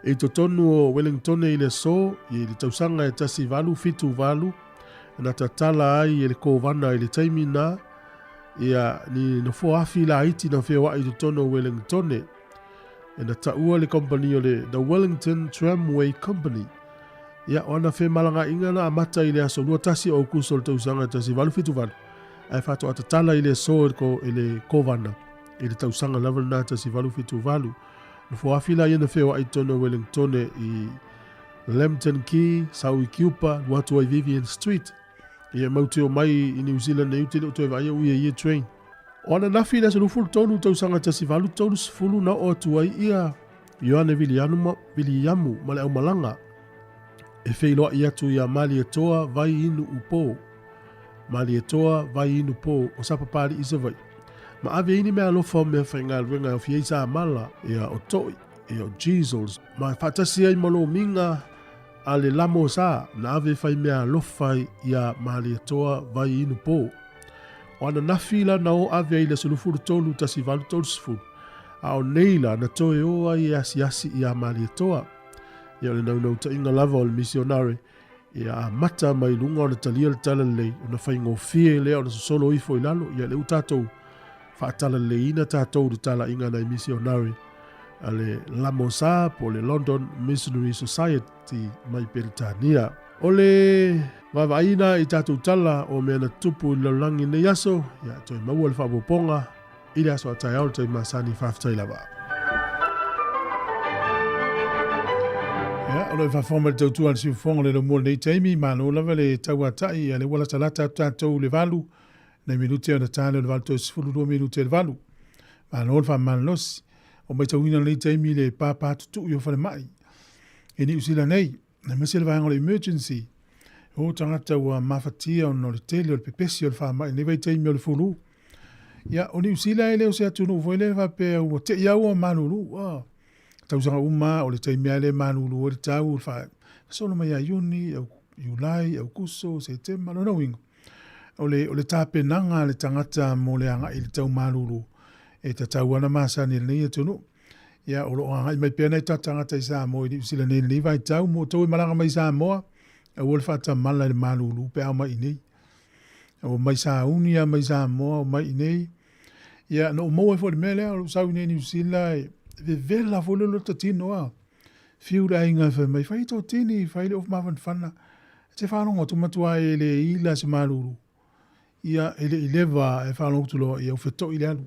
E to tonu o Wellington i le so, i le tausanga e tasi valu, fitu valu, na tatala ai i le kovana i le taimina, ia ni no foafi la iti na whea i to tonu o Wellington. E na taua le kompania le The Wellington Tramway Company. Ia ona fe malanga inga na amata i le aso lua tasi o kuso le tausanga tasi valu fitu valu. Ai fato atatala i le so ko i le kovana. I le tausanga level na tasi valu fitu valu. Nufo afila i na feo i tono Wellington i Lambton Key, Saui Kiupa, watu ai Vivian Street. Ia mauti o mai i New Zealand na utile uto e vai uia i train. Ona nafi na se lufulu tonu tausanga tasi valu tonu sifulu na o tuai ia. Ioane Viliamu male au malanga. E wheiloa i atu ia mali e toa vai inu upo. Mali e toa vai inu po o sapapari isa vai. Ma ave ini mea lofa mea whainga ruenga o fieisa mala ia o toi, ia o Jesus. Ma whatasi ai malo minga a le lamo sa na ave whai mea lofa ia mali e toa vai inu po. O ana nafila na o ave ai le sulufuru tolu tasi valu tolu sifuru. A o neila na toe oa i asi ia mali e toa. Ia le nau ta inga lava o le misionare ia a mata mai lunga o le talia le tala lei o na whaingo fie lea o na solo ifo i lalo ia le utatou whaatala le ina tātou le tala inga nei misionare a le Lamosa po le London Missionary Society mai Peritania. O le wawaina i tātou tala o mea na tupu i laulangi ne yaso ia toi maua le whapoponga i le aso a tai au le tai masani whaftai lava. Ya, o le whawhoma le tautua le siufonga le lomo nei taimi, mano lava le tauatai, le wala talata tātou le valu, nei minute o na tāne o le valu tau sifuru 2 minute le valu. Mano le whamanosi, o mai tauina nei taimi le pāpā tutu i o whale mai. E ni usila nei, na mese le vahanga le emergency, o tangata ua mawhatia o no le tele o le pepesi o le whamai, nei vai taimi o le fulu. Ya, o ni usila e leo se atu no voile whapea ua te iau o manuru, tausanga uma o le taimea le manulu o le tau fa solo mai a Juni au Julai au kuso September no wingo o le tapenanga le tangata mo le anga i le tau manulu e ta tau ana masa ni le tonu ya o lo anga mai pena ta tangata i Sāmoa i sila nei le vai tau mo to malanga mai Sāmoa o le fata mala le manulu pe au mai nei o mai Saunia mai Sāmoa mai nei ya no mo fo le mele o sau nei ni sila ve vela vole lo tatino a fiura inga fa mai fai to tini fai le of ma van fana te fa no to matua ele ila se maluru ia ile va e fa tulo ia feto ile alu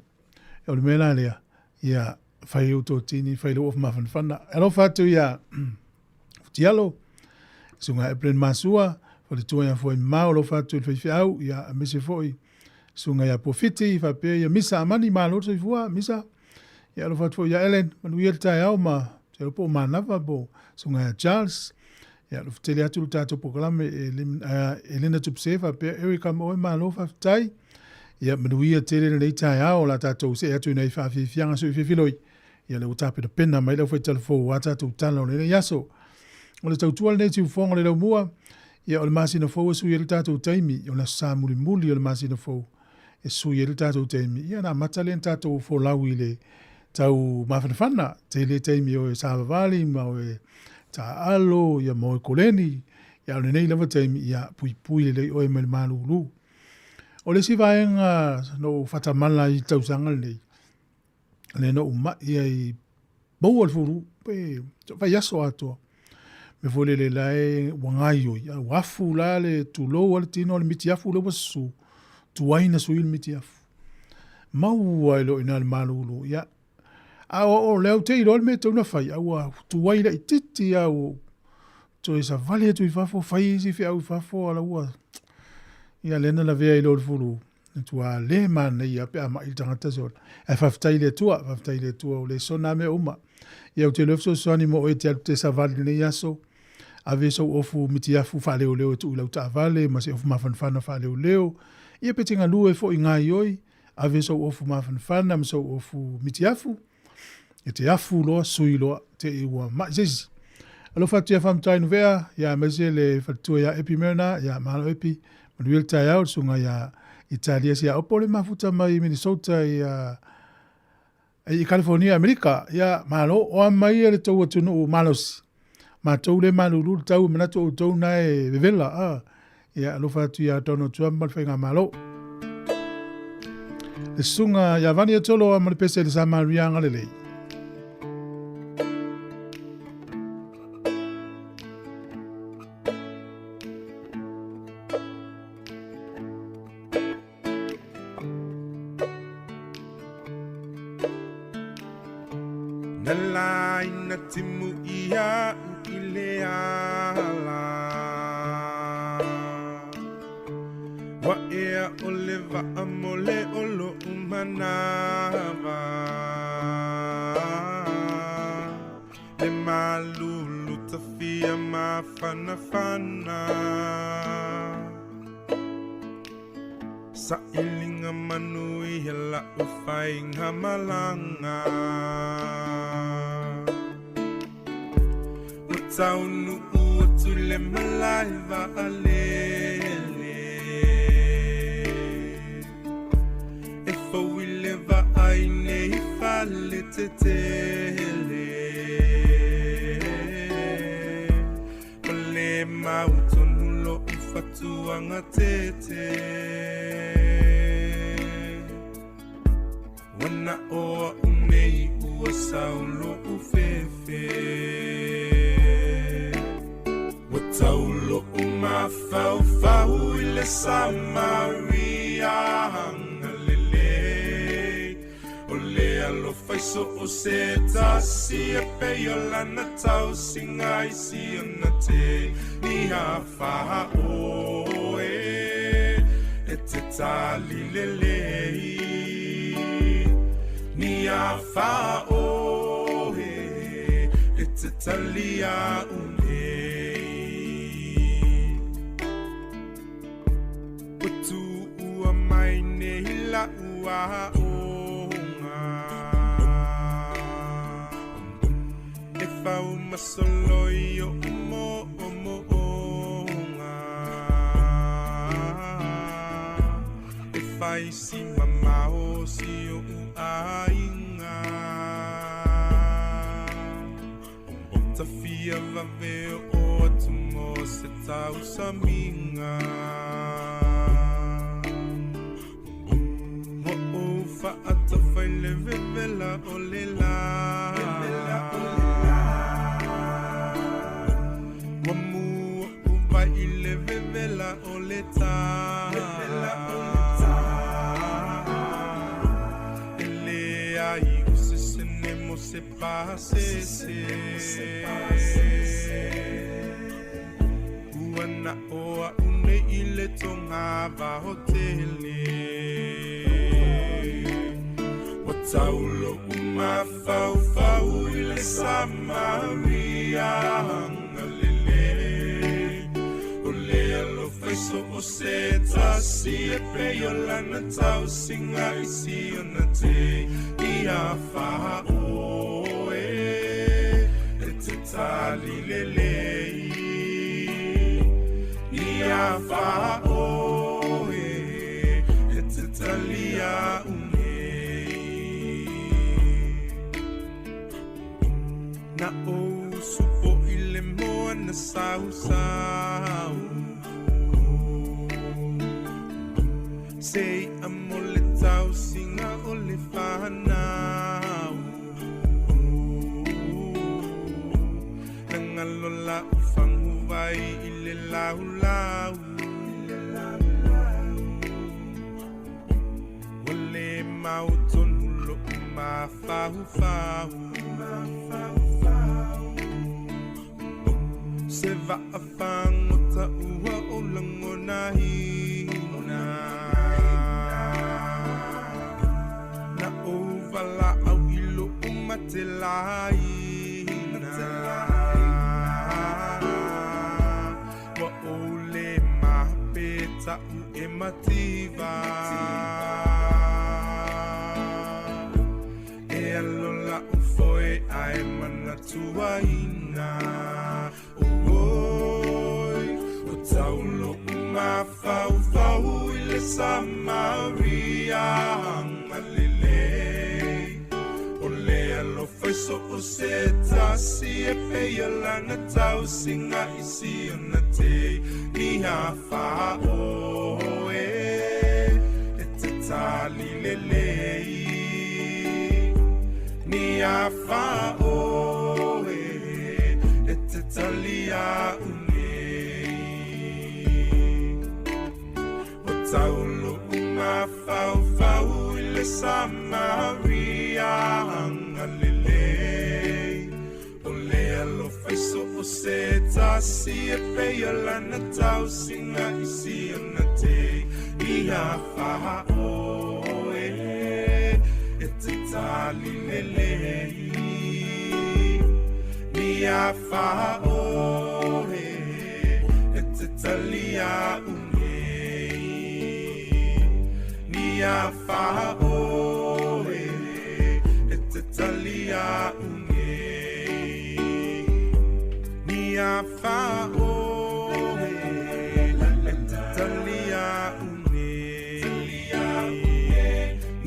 e le mena lea ia fai o tini fai lo of mafan fana elo fatu ia tialo sunga e plen masua o le tua ia foi mau lo fatu le fai au ia a mese foi sunga ia profiti fa pe ia misa amani malo so fua misa ia lo fatu ia Ellen manu ia tai au ma te po manava bo sunga ia Charles ia lo tele atu tato programa Elena Tupsefa pe Erika mo malo fa tai ia manu ia tele le tai au la tato se atu nei fa fi fianga so fi filoi ia le utape de pena mai le foi telefo wata tu talo le yaso o le tautua le tu fonga le mua ia o le masina fo su ia le tatou taimi o le sa muli o le masina fo e su ia le tatou taimi ia na matale tatou fo lawi le tau mafana te le taimi o e sa vali ma o e ta alo ia mo koleni ia le nei lava taimi ia pui le o e malulu o le sivaenga no fatamala i tausanga le no uma ia i bou al furu pe fa yaso ato me vole le lai wangaio ia wafu la le tulo al tino le mitiafu le wasu tuaina suil mitiafu mau ai lo ina malulu ia o leo te i me tona fai au tuaina i titi au to isa vale tu i fafo fai si fi au fafo ala ua ia lena la vea i lo furu tua le mana ia pe ama i tangata so e faftai le tua o le sona me uma ia o te lefso soni mo e te savali ne yaso ave so ofu mitiafu fa leo tu lau ta vale ma se ofu mafanfana fa leo ia pe tinga lue fo inga ioi ave so ofu mafanfana ma so ofu mitiafu e te afu lo sui lo te iwa ma zezi alo fatu ia famtai no vea ia mese le fatu ia epimerna ia malo epi manuel tayao sunga ia Italia sia opole mafuta mai Minnesota ia i California Amerika ia malo o mai le tau tunu malos ma tau le malulu tau mena tau na e vela ia lo fatu ia tono Trump mal fenga malo le sunga ia vani tolo mal pese le Samaria ngalele
Nalaina timu ia ileala Wa ea oleva amole olo umanava Le malulu tafia mafana fana Sa ilinga manui hela ufainga malanga Taunu utu le malaiva alele E fawile va aine I fale tetele Ole mautonu lo ufatuanga tete Wana oa umei ua saulo ufefe Taulo uma fau ile Samaria hangalele Ole alo faiso o se tasi e peyola na tau singa isi ona te Ni hafa oe e te tali lele Ni hafa oe e te tali a la ua onga E fau masolo yo mo onga E fai si mamao si o ainga Tafia vave o atumo se tau saminga Fa ata fai le vela olela Wamu uba ile vela oleta pasese Uana oa une ile tonga va hotele Wataulo uma fau fau ile Samaria Hangalele Olea lo faiso o se tasi e pe lana tau singa isi ona te Ia fa oe e te tali lelei Ia fa oe e te talia Na o supo ile moa na sau sau Sei amole tau singa o le whanau Nangalola o whangu vai ile lau lau Wale mau tonu lo ma fahu fahu Se va a whangota ua o langona hina Na o wala au ilo o matelaina Wa o le mapeta u e mativa E alola u foe ai mana tuaina Taulo uma fau fau ile Samaria Hangalele Olea lo faiso o se tasi e pe lana tau singa isi ona te Ia fa oe e te tali lelei Ia fa oe e te talia Taulo uma fau fau ile Samaria Hangalele Olea lo faiso o se tasi e pe lana tau singa isi ona te Ia fa oe e te tali lelei Ia fa oe e te talia Ia fa oe e te talia Ia fa oe e te talia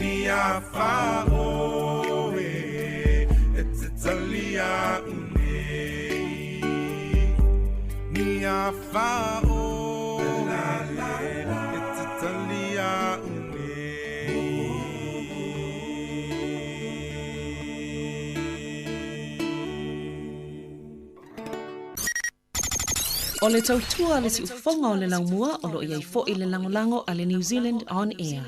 Ia fa oe e te talia Ia fa oe e te talia
O le tautua le si ufonga o le laumua o lo iai fo i le langolango a le New Zealand On Air.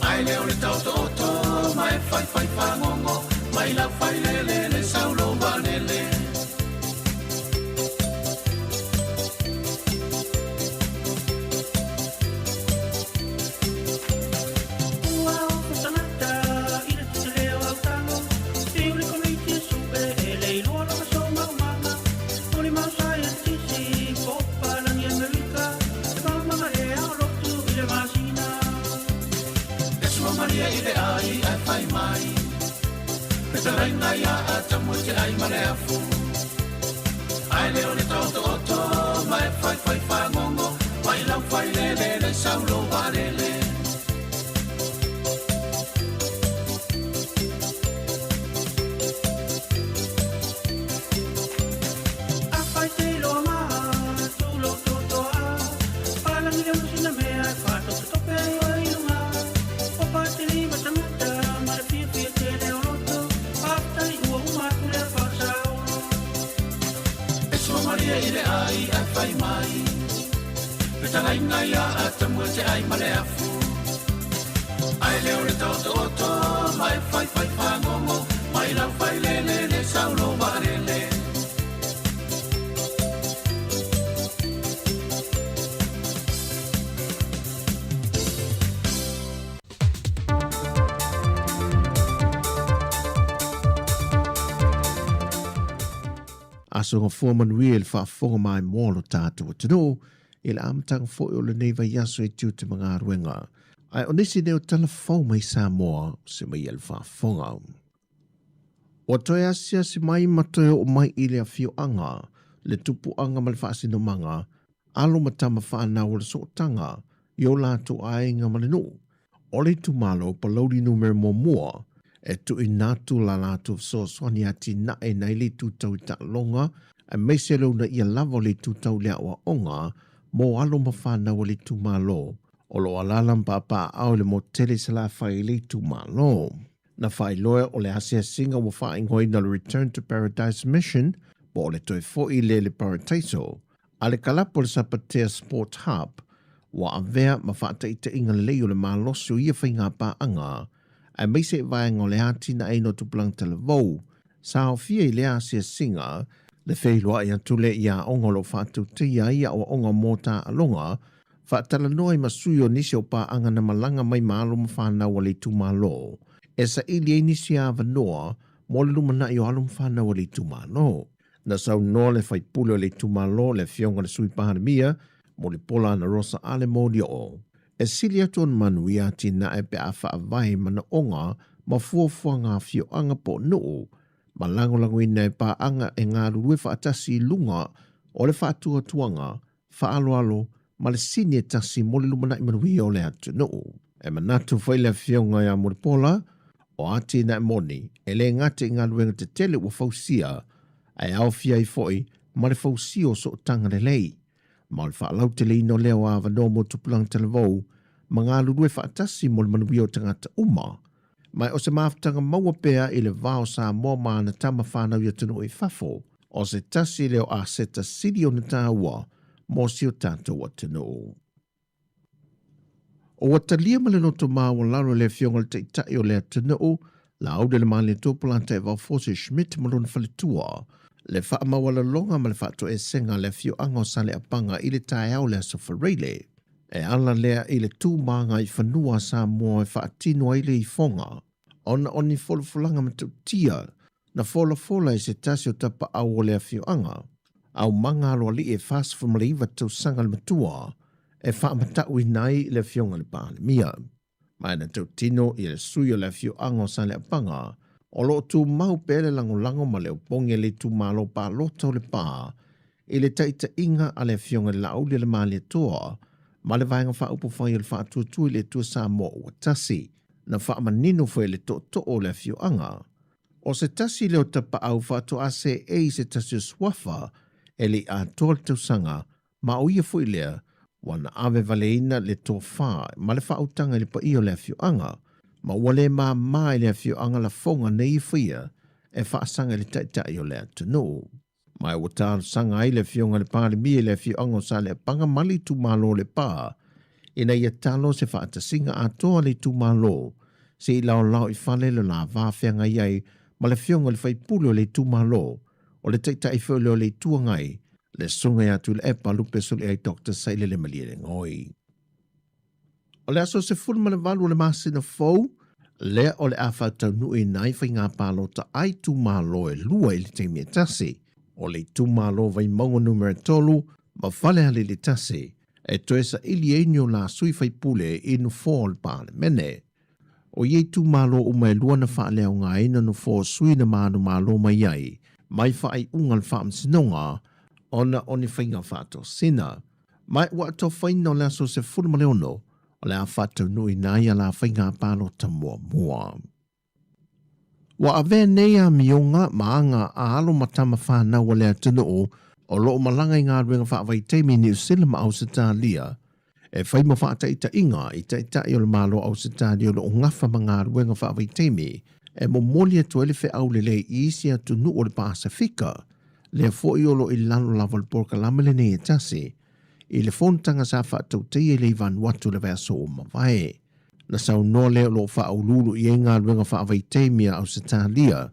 Ai leo le tau to mai fai ngongo mai la fai le saulo vanele. Raina ya atamu te ai maleafu ai leo le toto oto mai fai ngongo mai lau fai le saulo varele a fai te lo ma tu lo toto a pala mi le musina me ai fa to pe ai lunga o pa te li matamata ma fi te le Maria ile ai fai mai Petala ina ya atamu te ai maleafu Ai leo le toto oto mai fai ngongo mai la fai le saulo varele
Asonga fuamanuia le whaafonga mai mōlo tātua tino, i le amtang fo o le neiva yaso e tiu te mga aruenga. Ai onisi neo telefon mai Sāmoa se mai e le whaafonga. O toi asia se mai matoe o mai i le afio anga, le tupu anga ma le whaasino manga, alo matama whaanau le sootanga, i o lātu ainga ma le nu. O le tu malo pa lauri numero mo mua, e tu i nātu la lātu so swani ati na e nei li tu tau ta longa, e meise lau na ia lava li tu tau lea wa onga, mo alo mawhana wa li tu malo, o lo alalam papa au le mo tele se la whai li tu malo. Na whai loe o le asia singa wa whai ngoi na le Return to Paradise Mission, po le toi fo i le Parataiso, a le kalapo le Sapatea Sport Hub, wa avea ma whaata i te inga leo le maloso ia whainga pa anga, ai meise vai ngole ati na eino tupulang tala vau, sao fia i lea sia singa, le wheilua ia tule ia ongolo whātu te ia o onga mōta alonga, whaatala noi masuyo nisi o pā anga na malanga mai maalo mawhana wali tu malo. E sa ili e nisi a vanoa, mo le lumana i o alo mawhana wali tu malo. Na sau noa le whai pule o le tu malo le fionga le sui pāna mia, mo le pola na rosa ale mōdia o. E sili aton manui ati na e pe a whaavai mana onga ma fuafua ngā fio anga po nuu, ma langolango ina e pā anga e ngā rurue whaatasi lunga o le whaatua tuanga, whaaloalo, ma le sini e tasi mo le lumana i manui o le atu nuu. E manatu whaile fionga ia moripola, o ati na e moni, e le ngate i ngā ruenga te tele ua fausia, e au fia i foi, ma le fausio so tanga le lei. Ma le whaalau te leino leo a wano mo tupulang televou, ma ngā lurue whaatasi mo le manuia o tangata uma. Mai o se maafutanga maua pea i le vao Sāmoa maana tama whanau ia tunu i whafo, o se tasi leo a seta siri o na tāua, mo si o tātou a tunu. O watalia ma le noto maa o laro le fionga le teitai o le tunu, la aude le maa le tōpulanta e Valfose Schmidt malona whalitua, le wha mawala longa ma le whaato e senga le fio ango sa le apanga i le tae au le asofareile. E ala lea i le tū maanga i whanua Sāmoa e whaatino i le i fonga. Ona oni folofulanga ma tia, na fola i se tasi o tapa au o le fio anga. Au manga alo ali e fast from le iwa tau sanga le matua, e wha matau i nai le fionga le pāne mia. Mai na tau tino i le sui o le fio ango sa le apanga, o lo tu mau pele lango ma leo ponge le tu malo pa loto le pa, i le taita inga a le fionga le lau le mali toa, ma le vaenga wha upo whai le wha tu le tu Sāmoa ua tasi, na wha manino whai le to o le fio anga. O se tasi leo tapa au wha to ase e se tasi swafa, e le a tō le tausanga, ma o ia fui lea, wana ave valeina le tō wha, ma le wha utanga le pa io le fio anga, ma wale ma mai le fio anga la fonga nei fia e whaasanga le taitai o le atunu. Mai wata sanga ai le fionga le pāle mie le fio anga sa le panga mali tu malo le pā. Ina ia talo se whaatasinga atoa le tu malo, se i lao i whale le la vāwhianga iai ma le fionga le faipule o le tūmalo, o le teitai whiole o le tuangai, le sunga atu le epa lupe soli ai Dr. Saile le malia le ngoi. O le aso se fulma le valu le masina fau, lea o le awhatau nui nai whai ngā pālo ta ai tūmalo e lua i le teimia tasi, o le tūmalo vai maunga numera tolu, ma whale hali le tasi, e toesa ili einio la sui faipule inu fōl pāle mene. O iei tūmalo o mai lua na whaaleo ngā ina no fō sui na mānu mālo mai ai, mai whaai ungal whaam sinonga, ona oni whainga whāto sina. Mai ua to whaino le aso se fulma leono, o le a whātau nui nai a la whainga pālo ta mua mua. Wa ave nea mionga maanga a alo matama whānau o le atunu o loo malanga i ngā ruenga whaavai teimi New Zealand ma Ausitalia, e whai mo whaata i ta inga i ta i o le malo Ausitalia o lo ngafa ma ngā ruenga whaavai teimi, e mo molia tuele whi au le i isi atunu o le Pasifika, le fo i olo i lalo lava le porka lamele ne e tasi, i le fontanga sa whaatau te i le iwan watu le vea o mawai. Na sau no leo lo wha au lulu i ngā ruenga whaavai teimia Ausitalia,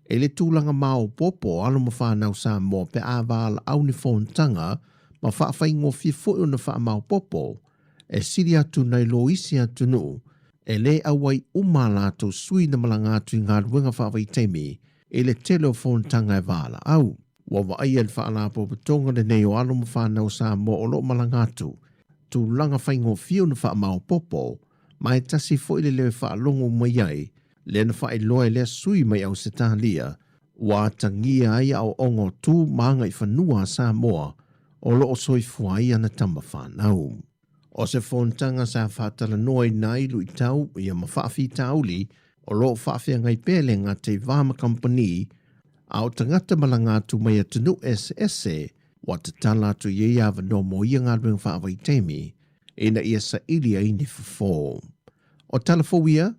e le tūlanga mao popo alo ma whanau Sāmoa pe āwala au ni fontanga, ma whaafai ngō fifo o na wha mao popo, e siri atu nei lo isi atu nu, e le awai umalato sui na malanga atu i ngā ruenga whaavai teimi, e le telefontanga e wala au. Wawa ai al whaalapo patonga le nei o alo ma whanau Sāmoa o lo malangatu, tu langa whaingo fio na wha mao popo, mai tasi fo ile lewe whaalongo mai ai, le na whae loe le sui mai au Setalia, wa tangia ai au ongo tu maanga i whanua Sāmoa, o lo o soi fuai ana tamba whanau. O se fontanga sa whatala noe nai lui tau, ia ma whaafi tauli, o lo whaafia ngai pele ngā te Vama Company, au tangata malanga tu mai atunu SS, wa te tala tu ye awa no mo ia ngā ruenga whaavai teimi, ina ia sa ilia ini fo. O talafowia,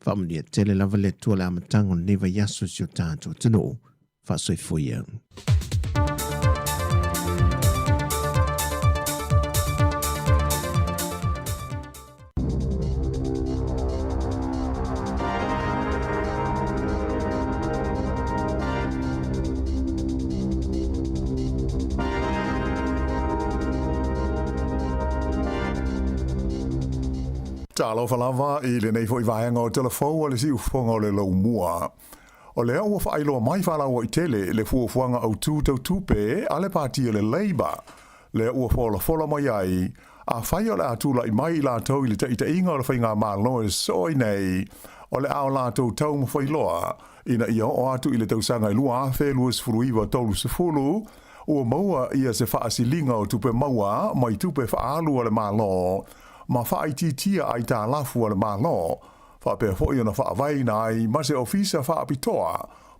whaamania tele lava le tua le amatango neva yaso si o tātou tino, whaasoi fuia.
Talo falava i le nei foi vaenga o telefou o le si ufonga o le lau mua. O le au fa ailo mai fala o i tele le fuafuanga au tu tau tupe a le pati o le Labour. Le ua fola mai ai a whai o le atula i mai la tau i le ta inga o le whainga malo e soi nei o le au la tau ma whai loa ina ia o atu i le tau sanga i lua awhe luas furuiwa tolu se fulu ua maua ia se whaasilinga o tupe maua mai tupe whaalu o le malo ma whaai titia ai tā lafu ala mālo, whapea fwoi ona whaavai na ai mase ofisa whaapitoa,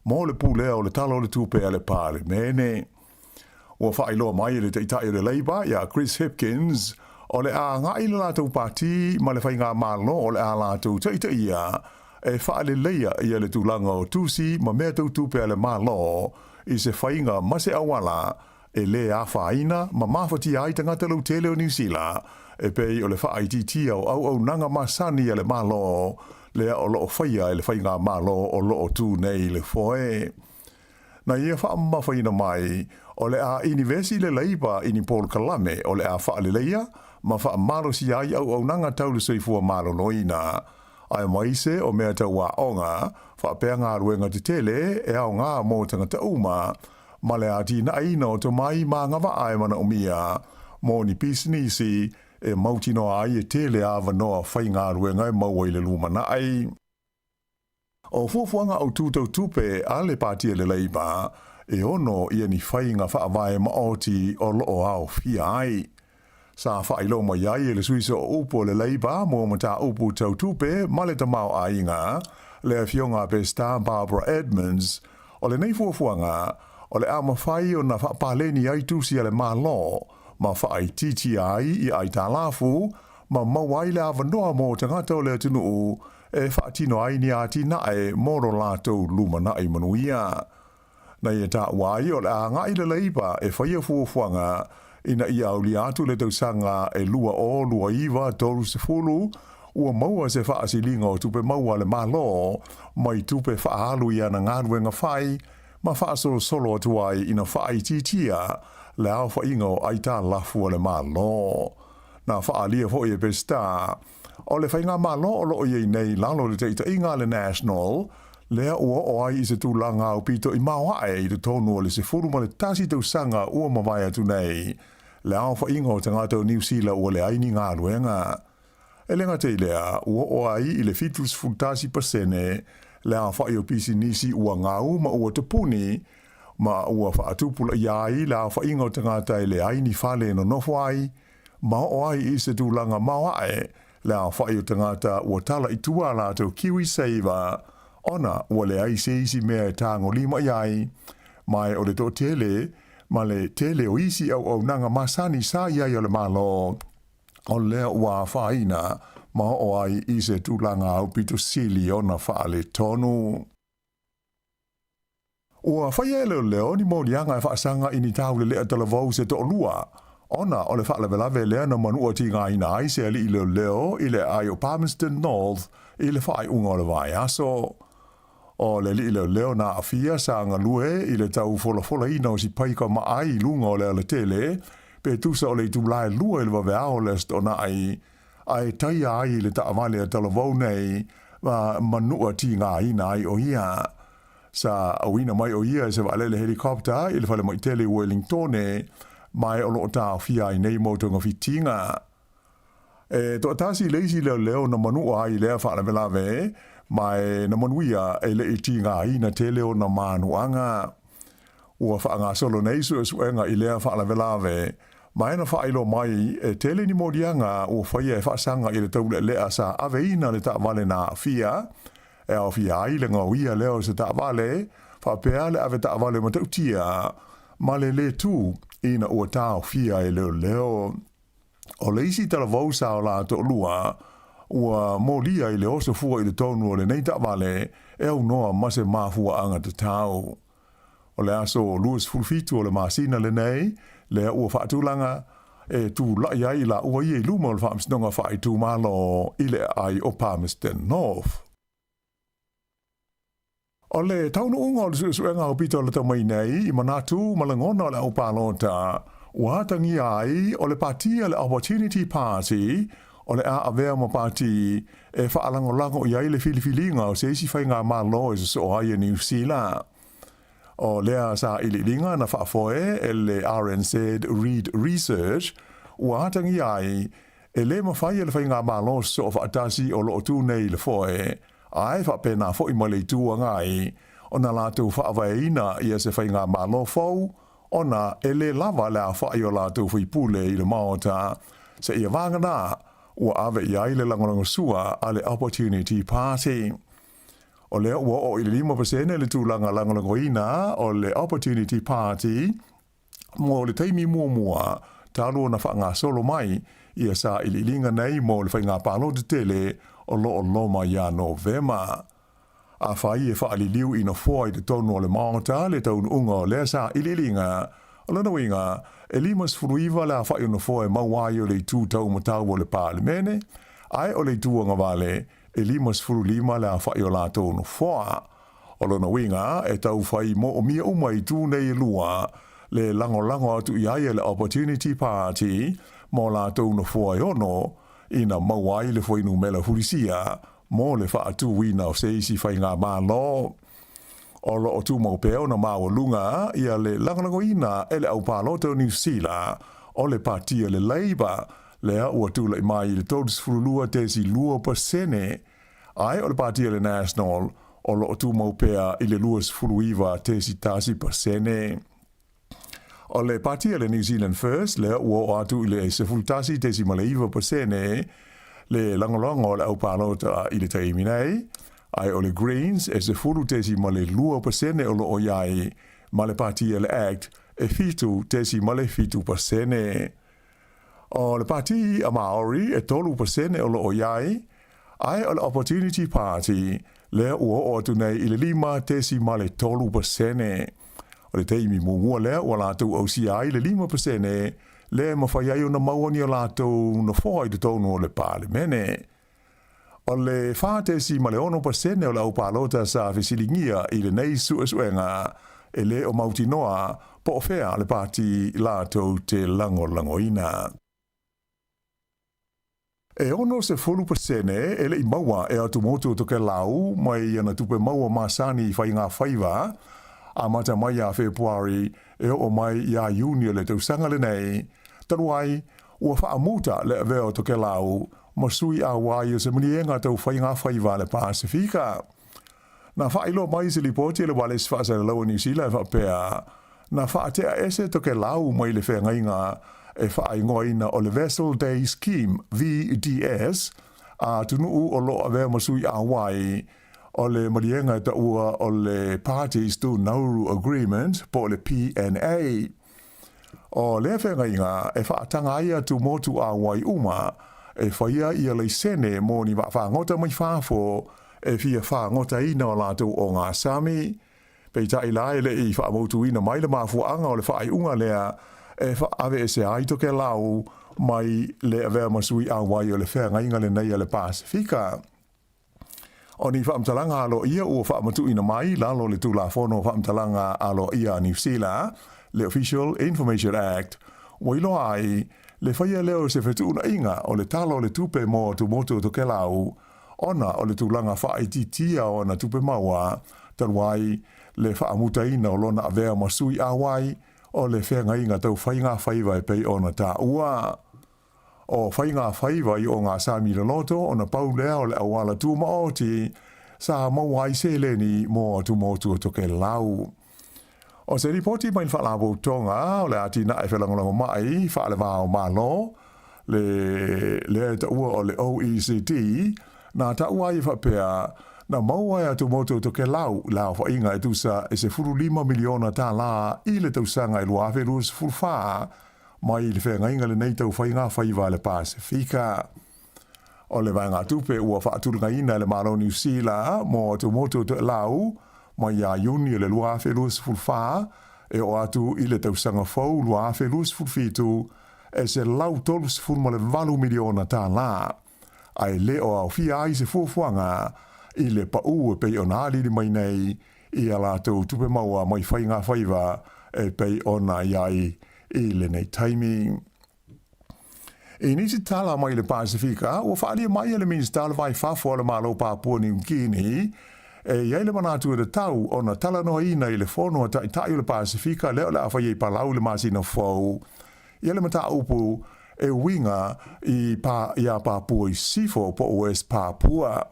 mō le pūlea o le talo le tūpe ale pāle mene. Ua whaai loa mai le teitai le Labour, ia Chris Hipkins, o le a ngai le lātou pāti, ma le whainga mālo o le a lātou teitai ia, e whaale leia ia le tūlanga o tūsi, ma mea tau tūpe ale mālo, i se whainga mase awala, e le a whaina, ma mawhati ai tangata lau tele o New Zealand, e pei o le whaiti au nanga masani le malo, le o loo whaia le whainga malo o loo tū nei le foe. Na ia wha whaina mai, o le a University le Labour ini Paul Kalame o le a whaale leia, ma wha malo si ai au nanga tau le soifua malo noina. Ai maise o mea tau wa onga, wha pea ngā ruenga te tele e au ngā mō tangata uma, ma le a tina aina o to mai ma ngawa ai mana umia, mō ni pisnisi, e mautino ai e tele awa noa whai ngā ruenga e maua i le lumana ai. O fuafuanga au tūtau tupe a le pātia le Labour, e ono ia ni whai ngā whaavae maoti o loo au fia ai. Sa whai lo mai ai e le suisa o upo le Labour mō mata upu tau tupe ma le tamau a inga, le fionga pe Star Barbara Edmonds, o le nei fuafuanga, o le ama whai o na whapaleni ai tūsi a le mālo, ma whaai titi ai i ai tā lafu, ma mawai le awa noa mō tangata o le atunu e whaatino ai ni ati nae moro lātou lumana i manuia. Na ia tā wai o le a ngai le Labour e whaia fuafuanga ina ia au li atu le tausanga e lua o lua iwa toru se fulu, ua maua se whaasilinga o tupe maua le malo, mai tupe whaalu ia na ngāruenga whai, ma whaasolo solo atuai ina whai titia, le au whainga o aita lafu le malo. Na whaalia fo e pesta, o le whainga malo o loo iei nei lalo le teita inga le national, lea ua o ai i se tūlanga o pito i mawae i te tonu o le se furu ma le tasi tau sanga ua mawai atu nei, le au whainga o tangata o New Zealand ua le aini ngā ruenga. E lenga te lea, ua o ai i le fitus fultasi pasene, le au whai o pisi nisi ua ngau ma ua te puni, ma ua whaatupula iai le au whainga o tangata i le aini whale no nofwai, ma o ai i se tūlanga mawae, le au whai o tangata ua tala i tua la tau kiwi saver, ona ua le ai se isi mea e tāngo lima iai, mai o le tō tele, ma le tele o isi au nanga masani sa iai o le malo, o lea ua whaina, ma o ai i se tūlanga au pito sili ona whaale tonu. Ua whaia leo ni mōrianga e whaasanga ini tāu le lea talavau se tō lua, ona o le whaalawelawe lea na manua ti ngā ina ai se ali i leo i le ai o Palmerston North i le whaai unga o le vai aso. O le li leo na afia sa ngā lue i le tau fola ina o si paika ma ai lunga o le tele, pe tusa o le tūlae lua i le wawe ao le stona ai tai ai le taamale a talavau nei manua ti ngā ina ai o ia. Sa awina mai o ia se waalele helikopter i le whale mai tele Wellington mai o loo tā fia i nei mautonga fitinga. To atasi leisi leo na manua ai lea whaala velawe, mai na manuia e le iti ngā ina tele o na manuanga. Ua whaanga solo nei suenga i lea whaala velawe, mai na whailo mai e tele ni morianga ua whaia e whaasanga i le taule lea sa aveina le ta vale na fia, e au fia ai le ngauia leo se ta vale, whapea le ave ta vale matautia, ma le tu ina ua tau fia e leo. O leisi tala vausa o la to lua, ua molia i le oso fua i le tonu o le nei ta vale, e au noa mase mafua anga te tau. O le aso luas fulfitu o le masina le nei, le ua whaatulanga, e tu lai ai la ua i luma o le whaamsinonga whai tu malo i le ai o Palmerston North. O le taunu unga o le suenga o pito le tamai nei, i manatu malangona o le au palota, ua hatangi ai o le patia le Opportunity Party, o le a avea ma party e whaalangolango i ai le filifilinga o se isi whai ngā malo e so ai e New Zealand. O lea sa ililinga na whaafoe e le RNZ Read Research, ua hatangi ai e le mawhai e le whai ngā malo so o whaatasi o loo tū nei le foe, ai whapena fo i male tua ngai, o na lātou whaavaina i a se whai ngā malo fau, ona e le lava le a whai o lātou whipule i le maota, se ia wangana, ua ave i ai le langolango sua a le Opportunity Party. O lea ua o i le 5% le tūlanga langolango ina o le Opportunity Party, mo le teimi mua, tālua na whaanga solo mai, ia sa i linga nei mo le whai ngā palo te tele, o lo loma ia Novema. A whai e whaaliliu ina fua i te tonu o le maota, le taunu unga o lea sa ililinga, o lana winga, e limas furuiva le a whai una fua e mawai o le tū tau matau o le pālemene, ai o le tūanga vale, e limas furu lima le a whai o la tonu fua. O lana winga, e tau whai mo o mia umai tū nei lua, le lango atu i ai le Opportunity Party, mo la tonu fua i ono, ina mawai le whainu mela hurisia, mo le whaatu wina o se isi whai ngā mālo. O lo o tū mau peo na māua lunga, ia le langalango ina e le au pāloto New Zealand, o le patia le Labour, lea ua tūla i mai le tōdus furulua tesi lua pasene, ai o le patia le National, o lo o tū mau pea i le luas furuiva tesi tasi pasene. O le patia le New Zealand First, lea ua o atu i le se fultasi tesi maleiva pasene, le langolongo le au pālota i le taimi nei, ai o le Greens e se furu tesi male lua pasene o lo o iai, ma le patia le Act e fitu tesi male fitu pasene. O le pati a Maori e tolu pasene o lo o iai, ai o le Opportunity Party, lea ua o atu nei i le 5 tesi male tolu pasene. O le teimi mungua lea ua lātou au si ai le 5%, le mawhai ai o na mauani o lātou na whai te tonu o le pālemene. O le whātesi ma le 1% o lau pālota sa whisilingia i le nei suenga e le o mautinoa po o whea le pāti lātou te langoina. E ono se 4% e le i maua e atu motu toke lau mai ana tupe maua masani i whai ngā whaiva a mata mai a Februari e o mai i a Juni le tausanga le nei taruai ua whaamuta le aveo toke lau masui a wai o se manienga tau whai ngā whaiva le Pasifika. Na whailo mai se lipoti le wale se whaasa le lau New Zealand whapea na whaatea ese toke lau mai le whengainga e whaingoina o le Vessel Day Scheme, VDS, a tunuu o loa vea masui a wai o le marienga ta ua o le Parties to Nauru Agreement po le PNA. O le whengainga e whaatanga ia tu motu a wai uma e whaia ia le sene mo ni whangota mai whafo e fia whangota ina o lātou o ngā Sami. Peita i lae le i whaamotu ina mai le mafuanga o le whaiunga lea e whaave e se aito ke lau mai le avea masui a wai o le whengainga le nei a le Pasifika. O ni whaamtalanga alo ia ua whaamatu ina mai lalo le tūlafono whaamtalanga alo ia New Zealand le Official Information Act wailo ai le whaia leo se whetuna inga o le talo le tupe mo tu motu to ke lau ona o le tūlanga whaititia o na tupe maua taruai le whaamuta ina o lona avea masui a wai o le whengainga tau whainga whaiva e pei ona tā ua. O whainga whaiva i o ngā Sami le loto o na pau lea o le awala tū maoti sa mawai se leni mo tu motu o toke lau. O se ripoti mai whalabo tonga o le ati na e whalangolango mai whaale wao malo le ta ua o le OECD na ta ua i whapea na maua e atu motu toke lau whainga e tusa e se 45 miliona tā la i le tausanga i luawe rus fulfaa mai le whengainga le nei tau whainga whaiva le Pasifika. O le vanga tupe ua whaaturunga ina le malo New Zealand mo atu motu toke lau mai a Juni le luawe rus fulfaa e o atu i le tausanga fau luawe rus fulfitu e se lau tolus fulma le 4 miliona tā la. Ai le o au fia ai se fuafuanga i le pau e pei ona aliri mai nei i a lātou tupe maua mai whainga whaiva e pei ona iai i le nei taimi. E nisi tala mai le Pasifika, ua whaalia mai ele minsi tala vai whafo le malo Papua New Guinea, e iai le manatu e le tau ona tala noa ina i le whono a tai le Pasifika leo le awhai e palau le masina fau. Ia le mata upu e winga i a Papua i sifo po West Papua.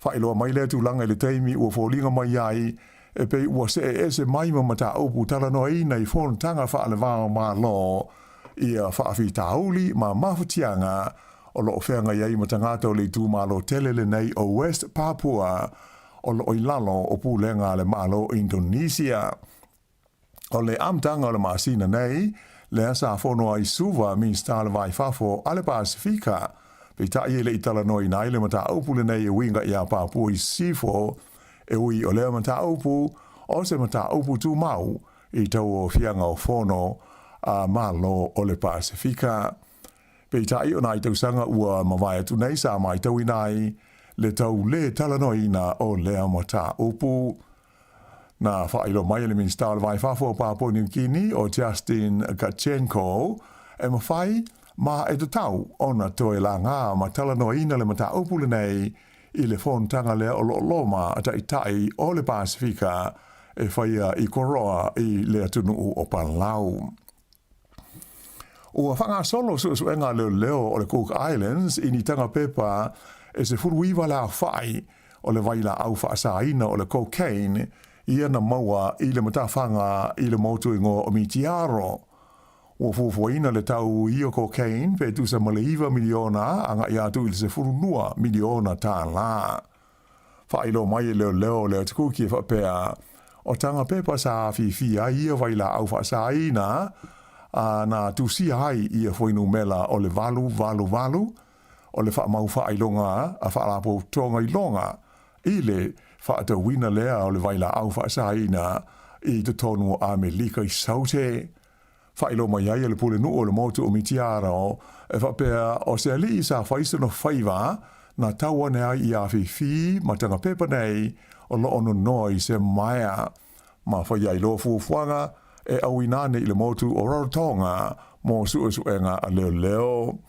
Whailoa mai le tūlanga i le teimi ua fōlinga mai ai e pei ua se e se mai mata upu tala noa ina i whontanga whaale wāo mā lo ia whaafi tauli ma mawhutianga o lo whenga iai matangata o le tū malo telele nei o West Papua o lo ilalo o pūlenga le malo Indonesia. O le amtanga o le masina nei le asa whonoa i suva min stale vai whafo ale Pasifika pei tai le itala noi nai le mata upu le nei e winga i a Papua i sifo e ui o lea mata upu o se mata upu tu mau i tau o fianga o whono a malo o le Pasifika. Pei tai o nai tau sanga ua mawai atu nei sa mai tau inai le tau le tala noi na o lea mata upu. Na whailo mai le minister vai whafo Papua New Guinea o Justin Kachenko e mawhai ma e te tau ona toe la ngā ma tala noa ina le mata upu le nei i le whontanga lea o lo loma a tai o le Pasifika e whaia i koroa i le atunu o Palau. Ua whanga solo suenga leo o le Cook Islands i ni tanga pepa e se furuiwa la whai o le waila au whaasaina o le cocaine ia na maua i le matawhanga i le motu ingo o Mitiaro. Ua fufuaina le tau i o cocaine pe tu sa maleiva miliona anga i atu i le se furunua miliona tā la. Whailo mai leo te kuki e whapea o tanga pepa sa fia ia waila au whaasaina na tusia hai i a whainu mela o le valu o le whaamau whaailonga a whaalapo tonga i longa i le whaata wina lea o le waila au whaasaina i te tonu a Melika i saute. Whailo mai ai le pule nuu o le motu o Mitiaro e whapea o se ali i sa whaisano whaiva na taua ne ai I a fi ma tanga pepa nei o lo ono noi se maia ma whai ai lo fuafuanga e au inane I le motu o Rarotonga mo suenga a leo.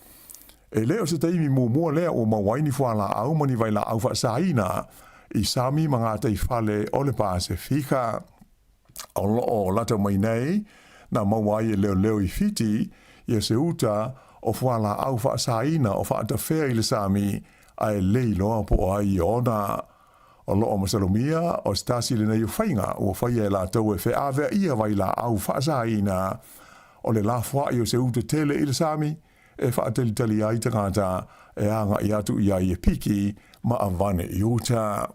E leo se taimi mua lea o mawaini fuala au mani vai la au whaasaina I sami mga tei fale o le Pasifika. O loo lata mai nei na mawai e leo I fiti ia se uta o fuala au whaasaina o whaatawhea I le sami ai leilo po ai ona. O loo masalomia o stasi le nei whainga o whaia la tau e whaavea ia vai la au whaasaina o le la whaia o se uta tele I le sami e whaatalitali ai tangata e anga I atu I ai e piki ma avane I uta.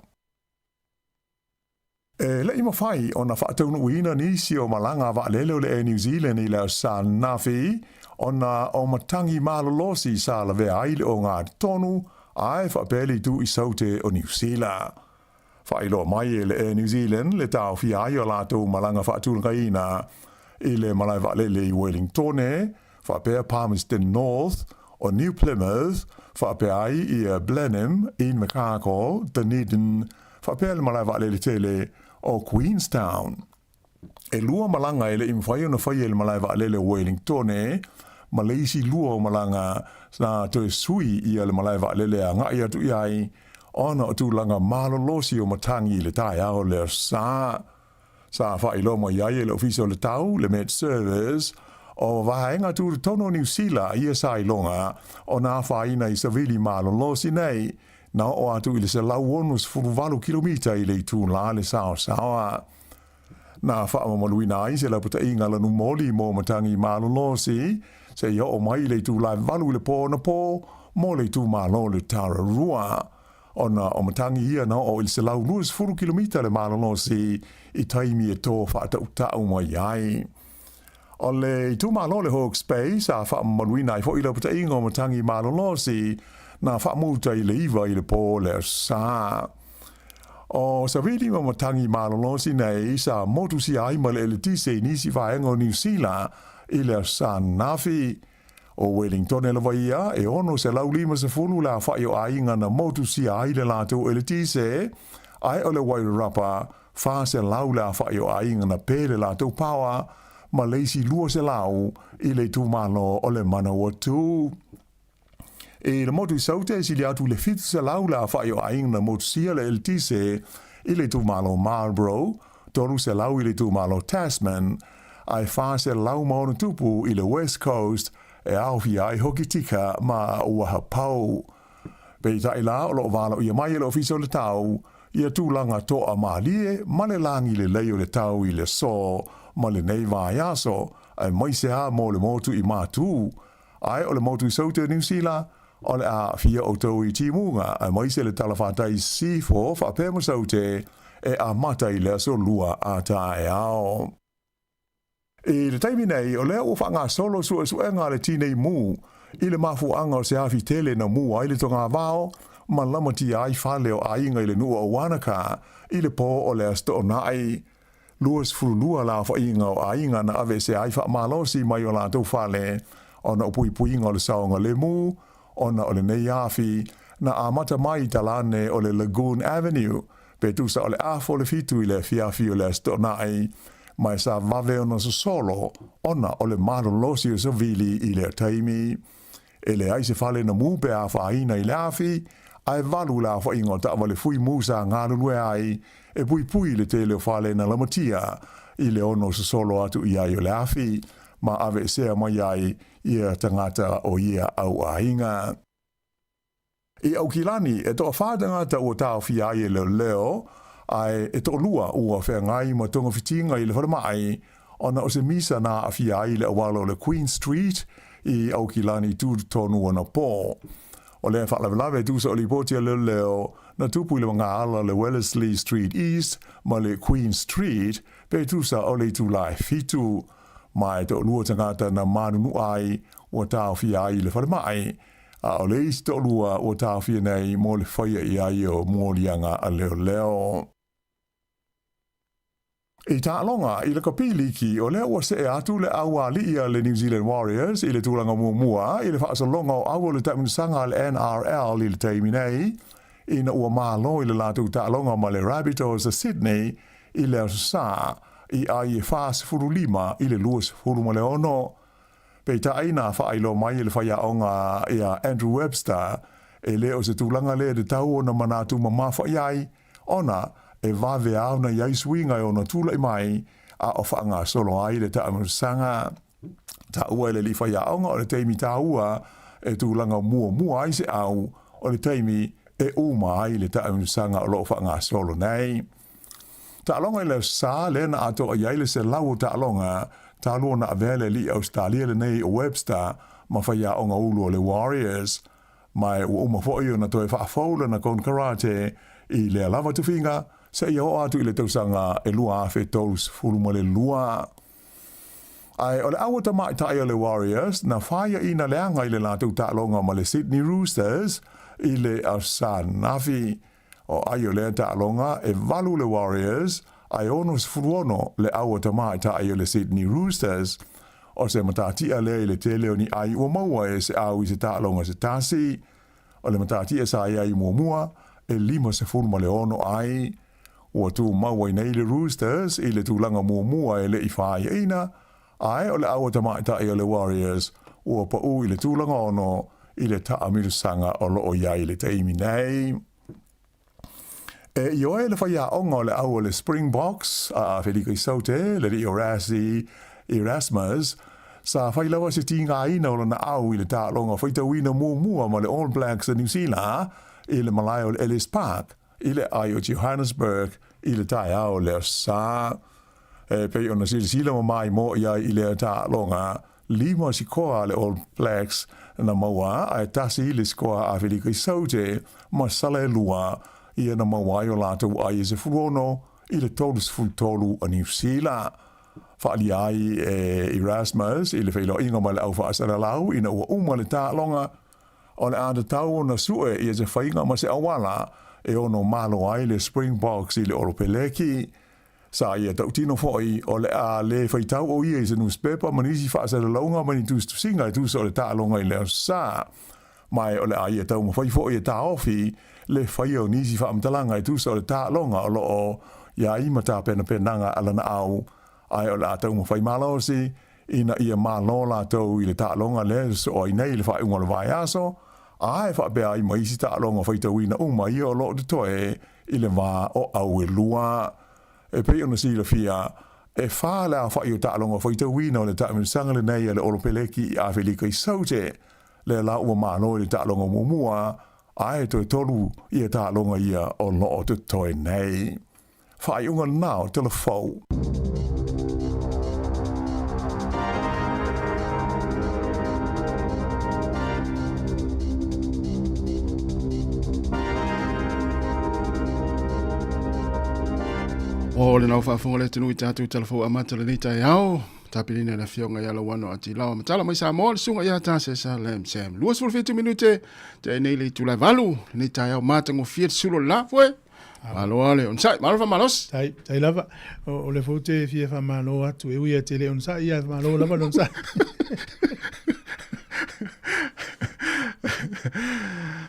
E le ima whai o na whaataunu uina nisi o malanga wa lele o le e New Zealand I leo sa nafi o na o matangi malolosi sa la vea aile o ngā tonu ai whaapeli tu I saute o New Zealand. Whailo mai e le e New Zealand le tau fi ai o lato malanga whaatulunga ina I le malai wa lele I Wellingtone, whaapea Palmerston North o New Plymouth, whaapea ai I Blenheim, in Macacol, Dunedin, whaapea le malai wa lele tele o Queenstown. E lua malanga ele I mwhai o na whai ele malai wa lele Wellingtone, Malaysi lua o malanga na te sui I le malai wa lele a ngai atu iai, ona o tūlanga malolosi o matangi le tai ao le sa. Sa whailo mo iai le ofiso le tau, le Met Service, o wahaenga tūru tono New Zealand ia sa ilonga, o nā whaina I savili malolosi nei, na o atu I le se lau onus 4 kilomita I le tūn la le Sāmoa. Na whaamamaluina ai se la puta inga lanu moli mo matangi malolosi, se ia o mai le tū lai valu le pō na pō, mo le tū malo le Tararua. Ona o matangi ia na o il se lau nuas 4 kilomita le malolosi I taimi e tō whaatautau mai ai. O le tū malo le Hawke's Bay sa whaamamaluina I fo I la puta inga o matangi malolosi, na whaamuta I le iwa I le pō le sa. O sa ridi ma matangi malolosi nei sa motusi ai ma le tise nisi whaenga o New Zealand I le sa nafi. O Wellington e la waia e ono se lau 50 la whai o ainga na motusi ai le lato e le tise, ai o le Wairarapa wha se lau la whai o ainga na pele lato pawa, ma leisi lua se lau I le tūmalo o le mana watu. E le motu saute si le atu le fitu se lau la whai o ainga na motusia le tise I le tūmalo Marlborough, toru se lau I le tūmalo Tasman, ai wha se lau maona tupu I le West Coast, e auhi ai hoki tika ma uaha pau. Pei tai la o lo wala o ia mai le ofiso le tau, ia tūlanga toa maalie, ma le langi le leo le tau I le so, ma le nei vāiaso, ai mai se a mo le motu I mātū. Ai o le motu I saute New Zealand, o le a fia o tau I timunga, ai mai se le talawhatai sifo, whapema saute, e a matai le so lua a tae ao. E le taimi nei, o lea ufa ngā solo suenga le tinei mū, I le mafuanga o se afi tele na mū ai le tonga vāo, ma lamati ai whale o ainga I le nua o wanaka, I le pō o le asto o nai. Luas furulua la whainga o ainga na ave se ai wha malosi mai o la tau whale, o na upui puinga o le saonga le mū, o na o le nei afi, na amata mai talane o le Lagoon Avenue, pe tusa o le afo le fitu I le fiafi o le asto o nai, mai sa vave ona sa solo, ona o le malolosi o sa vili I le taimi. E le ai se fale na mūpe a whaina I le afi, ai valu la whainga o tawa le fui mūsa ngā nunue ai, e pui le te leo fale na lamatia, I le ono sa solo atu I ai o le afi, ma ave sea mai ai ia tangata o ia au ainga. I au kilani, e toa whātangata o tau fi ai e leo, ai e to lua ua whea ngai ma tonga fitinga I le wharamai, ona o se misa na a fia ai le awalo le Queen Street I au kilani tūru tonu ana pō. O lea whaalawe tūsa o li pōtia leo na tupu I le mga ala le Wellesley Street East ma le Queen Street pe tūsa o le tūlai fitu. Mai to lua tangata na manunu ai o tau fia ai le wharamai, a o le isi to lua o tau fia nei mo le whaia I ai o mōlianga a leo. I ta'alonga i le kapili ki o lea ua se e atu le aua li ia le New Zealand Warriors i le tūlanga mua i le whaasalonga o aua le taunsanga le NRL i le teimi nei i na ua mālo i le lātou ta'alonga ma le Rabbitohs a Sydney i le Sā i ai e whaas furu lima i le luas furu ma le ono. Pei ta aina whaailo mai i le whaiaonga ia Andrew Webster e le o se tūlanga le de tau o na manatu ma mawha iai ona e vave au na iai swinga o na tula i mai a o whaanga solo ai le ta amusanga ta ua le li whaiaonga o le teimi ta ua e tūlanga mua ai se au o le teimi e uma ai le ta amusanga o lo whaanga solo nei. Ta alonga i le Sā le na ato a iai le se lau ta alonga ta lua na avele li Australia le nei o Webster ma whaiaonga ulu o le Warriors mai ua uma fo i o na toe whaafaula na kon karate i le lava tuwhinga se ia o atu i le tausanga e lua awhe tous furuma le lua. Ai o le awa ta mai tai o le Warriors na whaia ina leanga i le lātou ta'alonga ma le Sydney Roosters i le Ausanafi o ai o le ta'alonga e valu le Warriors ai ono sfuruono le awa ta mai tai o le Sydney Roosters o se matatia le i le tele o ni ai ua maua e se au i se ta'alonga se tasi o le matatia sa ai mua e lima se furuma le ono ai ua tu maua i nei le Roosters i le tūlanga mua e le i whaai eina ai o le awa ta mai tai o le Warriors ua pa u i le tūlanga ono i le taamilusanga o loo iai le teimi nei. E i oe le whaiaonga o le awa le Springboks a Federico Isote le ri Erasmus sa whailawa se tinga ina o na au i le tālonga whaitawina mua ma le All Blacks a New Zealand i le Malaya o le Ellis Park i le ai o Johannesburg i le tai au le Sā. E pei ona sila mai mo ia i le tālonga lima sikoa le All Blacks na maua ai tasi i le sikoa a Federico Isote ma sala e lua ia na maua i o lātou ai e se furono i le tolus fultolu a New Zealand. Whaali ai Erasmus i le whailo inga ma le au whaasara lau ina ua uma le tālonga o le āta tau na sue i e se whainga ma se awala e ono malo ai le Springboks i le Oropeleki. Sa ia tautino foi o le a le whaitau o ia i se newspaper manisi whaasara launga mani tūstu singa i tūsa o le tālonga i le Sā. Mai o le a ia tau ma whai foi e tā ofi le whai o nisi whaamtalanga i tūsa o le tālonga o lo o ia ima tā pena penanga ala na au. Ai o le a tau ma whai malosi ina ia malo la tau i le tālonga le so o i nei le whai unga le vai aso. Ai wha bea i maisi tālonga whaitau ina uma i o lo de toe i le wā o au e lua. E pei ona sila fia e wha lea whai o tālonga whaitau ina o le tāminsanga le nei a le Oropeleki i a Federico Isote le la ua malo i le tālonga mua ai toi tolu i e tālonga ia o lo o te toe nei. Whai unga nao telefou.
O le nau whaafonga le tunu i tātou telefou amata le nita e au. Tapirina na fionga ia la wano ati lawa matala mai Sāmoa le sunga ia tāse sa lem sem. Luas fulfitu minute te nei le tulai valu. Nita e au matango fiat sulo la fwe. Malo ale on sai malo fa malos.
Tai lava o le fote fia fa malo atu e uia te le on sai ia malo lava on sai.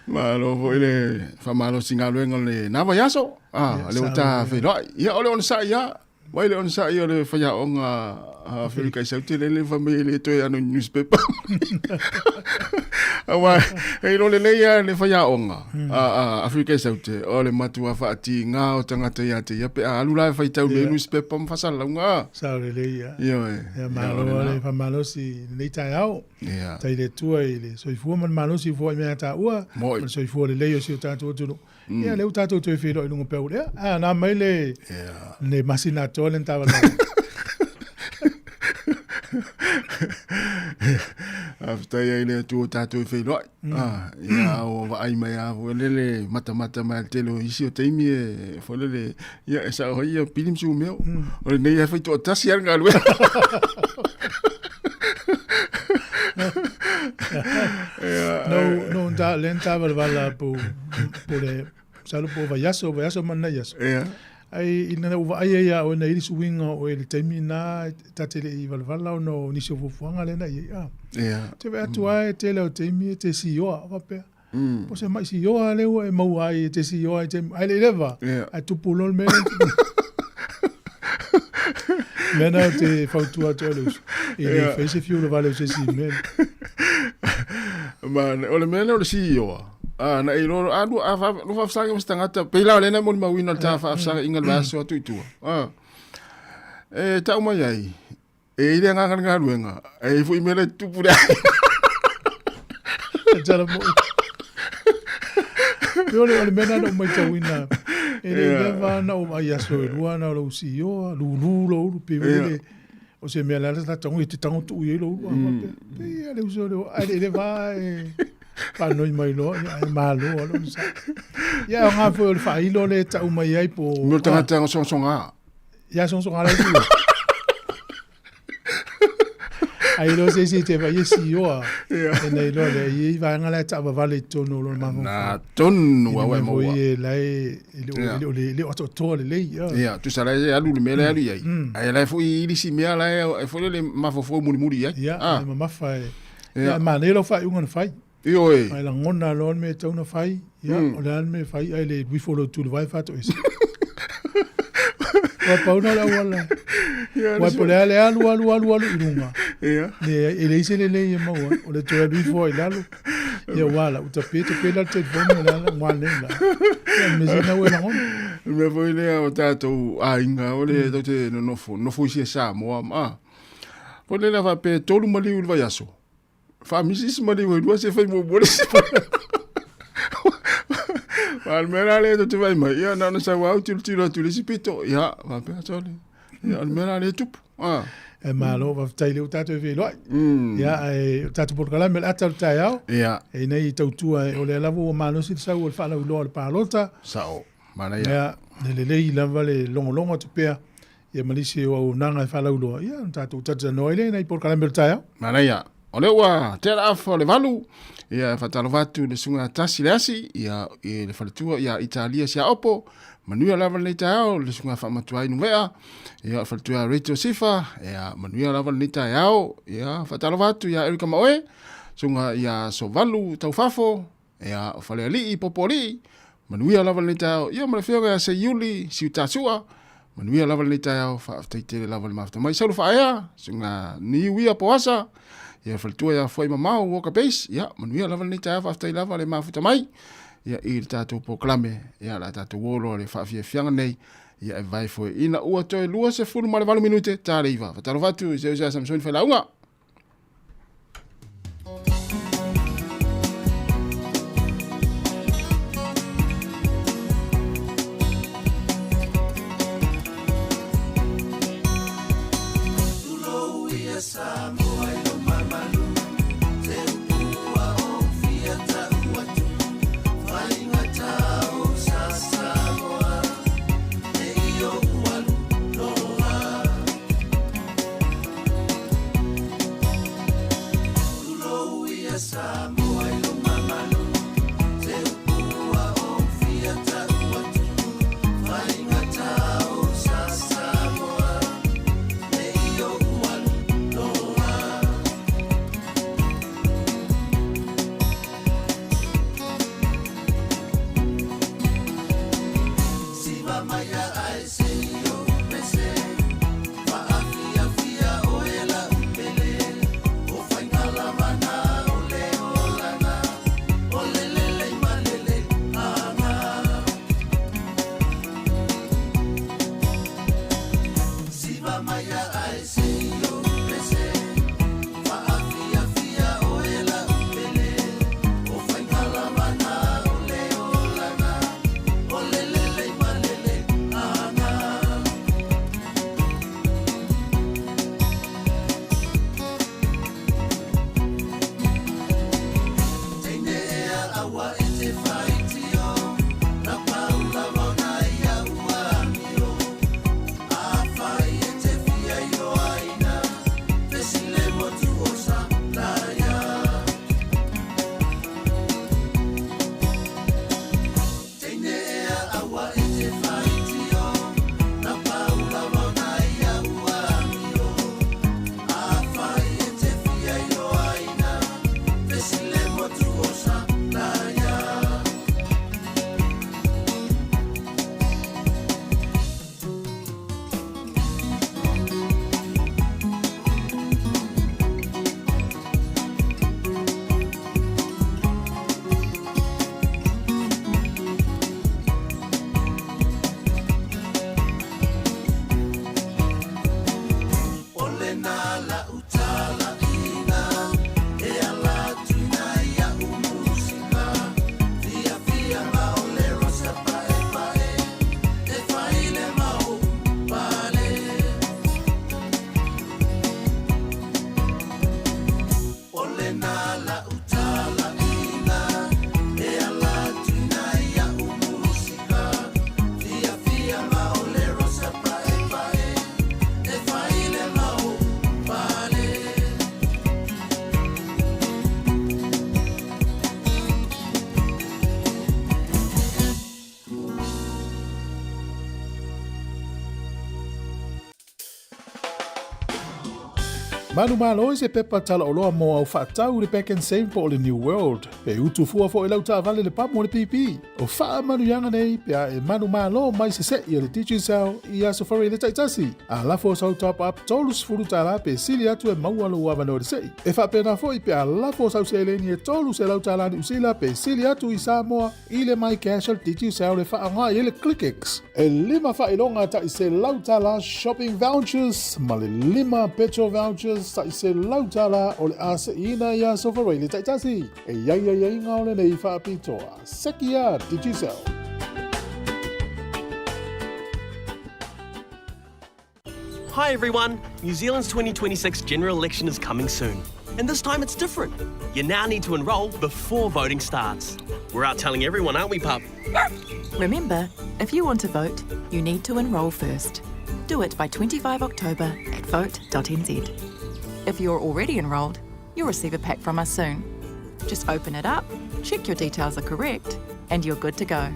Malo foi le fa malo singa luenga le nava yaso. Le uta fe no ia ole on sai ia. Wai le on sai ia le fa ya onga Federico Isote le famille le toi anu newspaper. Awa e lo le leia le fa ya onga. Federico Isote o le matua fa ati nga o tangata ia te ia pe alu la fa tau le newspaper fa sala nga.
Sa le leia.
Ia
malo le fa malo si le tai au.
Ia.
Tai le tua ile so i fu man malo si fu me ata ua. So i fu le leio si ta tu tu. Ia le uta tu tu fe lo lungo pe o le. Na mai le. Ia. Le masina tolen tava.
After ia ile tu tatu fe lo. Ia o ai mai a le mata mai telo isi o teimi e fo le ia esa o ia pilim su meu. O le nei fa to tasi ar ngalu.
No da lenta vala po le salo po vayaso manna yaso. ai ina uva ai ia o na ili suinga o ele taimi na tatele I valvala no ni se fuanga le na ia. Te ve atu ai te le taimi te si yo va pe. Po se mai si yo ale o e mau ai te si yo ai te ai le leva. Ai tu pulo me. Mena te fautua te olus. E fez fiu le vale se si me.
Man, o le mena o le si yo. Na I loro adu lo fa sanga mstangata pela le na mo ma wina ta fa sanga ingal vaso tu tu ta uma yai ile nga luenga fu imele tu pura
jara mo yo le mena no mai ta wina ele leva na o mai aso luana lo si yo lu pe ele o se me la ta tongi te tango tu ye lo pe ale uso le ale va pa no mai lo ai malo lo sa ya nga fo fa ilo le ta umai ai po
mo tanga tanga songa
ya songa la tu ai lo se te va yesi yo e nei lo le I va nga la ta va vale tono lo ma
na tonu wa mo
ye lai le o le
ya tu sa la ya lu me la ya ai la fo I si me la e fo le ma fo muri
ya ma fa ya ma ne lo fa un fa
Io e.
Ai la ngona lon me tauna fai. Ya, o le me fai ai le we follow to the wifi to is. Wa pauna la wala. Wa pole ale alu inunga.
Ya.
Ne ele ise le mo o le to we fo ilalu. Ya wala utapete pela te bomo la ngwane la. Ya me zina we la ngona.
Me foi le o tato ainga o le to te no fo isi Sāmoa ma. O le la va pe tolu mali u va yaso. Famisi mali we do se fai mo bole. Almera le to te vai mai ya na sa wa tu le sipito ya va pe sole. Ya almera le tup.
E malo va taile o tato ve lo. Ya e tato por kala mel atal tayao.
Ya.
E nei tautua o le lavo o malo si sa o fa la lo pa lota.
Sao. Mana ya.
Ya le lava le longo te pe. Ya malisi o nanga fa la lo. Ya tato no ile nei por kala mel tayao.
Mana ya. Ole wa te la fo le valu. Ia fatalo vatu le sunga tasi lasi ia le faletua ia Italia sia opo manuia lava le tao le sunga fa matuai nuea ia faletua Rachel Sifa ia manuia lava le tao ia fatalo vatu ia Erika Maoe sunga ia sovalu taufafo ia fale ali popoli manuia lava le tao ia mala fioga se Yuli siutasua manuia lava le tao fa taite lava le mafta mai salu fa ia sunga ni wia poasa ia faltua ia foi mamau woka base ia manuia lava ni tafa after lava le mafuta mai ia il tato proclame ia la tato wolo le fa fianga nei ia e vai foi ina ua toe lua se fulu male valu minute tare iva fatalo vatu se usa Samson felaunga
Manu malo se pepa tala o loa mo au whaatau le back and save po le New World. Pe utu fua fo e lau ta vale le pamo le pipi. O wha manu yanga nei, pe a e manu malo mai se i le teaching sao i aso whare le taitasi. A lafo sau top up tolus furu tala pe sili atu e maua lo ua vano le sei. E wha pena fo i pe a lafo sau se le ni e tolus e lau tala ni usila pe sili atu i Sāmoa i le mai casual teaching sao le wha anga i le ClickX. E lima wha ilonga ta i se lau tala shopping vouchers, ma le lima petrol vouchers sa i se lautala o le asa ina ia sofarei le taitasi. E iai ngā ole nei whaapitoa. Sekia, did you sell?
Hi everyone! New Zealand's 2026 general election is coming soon. And this time it's different. You now need to enrol before voting starts. We're out telling everyone, aren't we, pup?
Remember, if you want to vote, you need to enrol first. Do it by 25 October at vote.nz. If you're already enrolled, you'll receive a pack from us soon. Just open it up, check your details are correct, and you're good to go.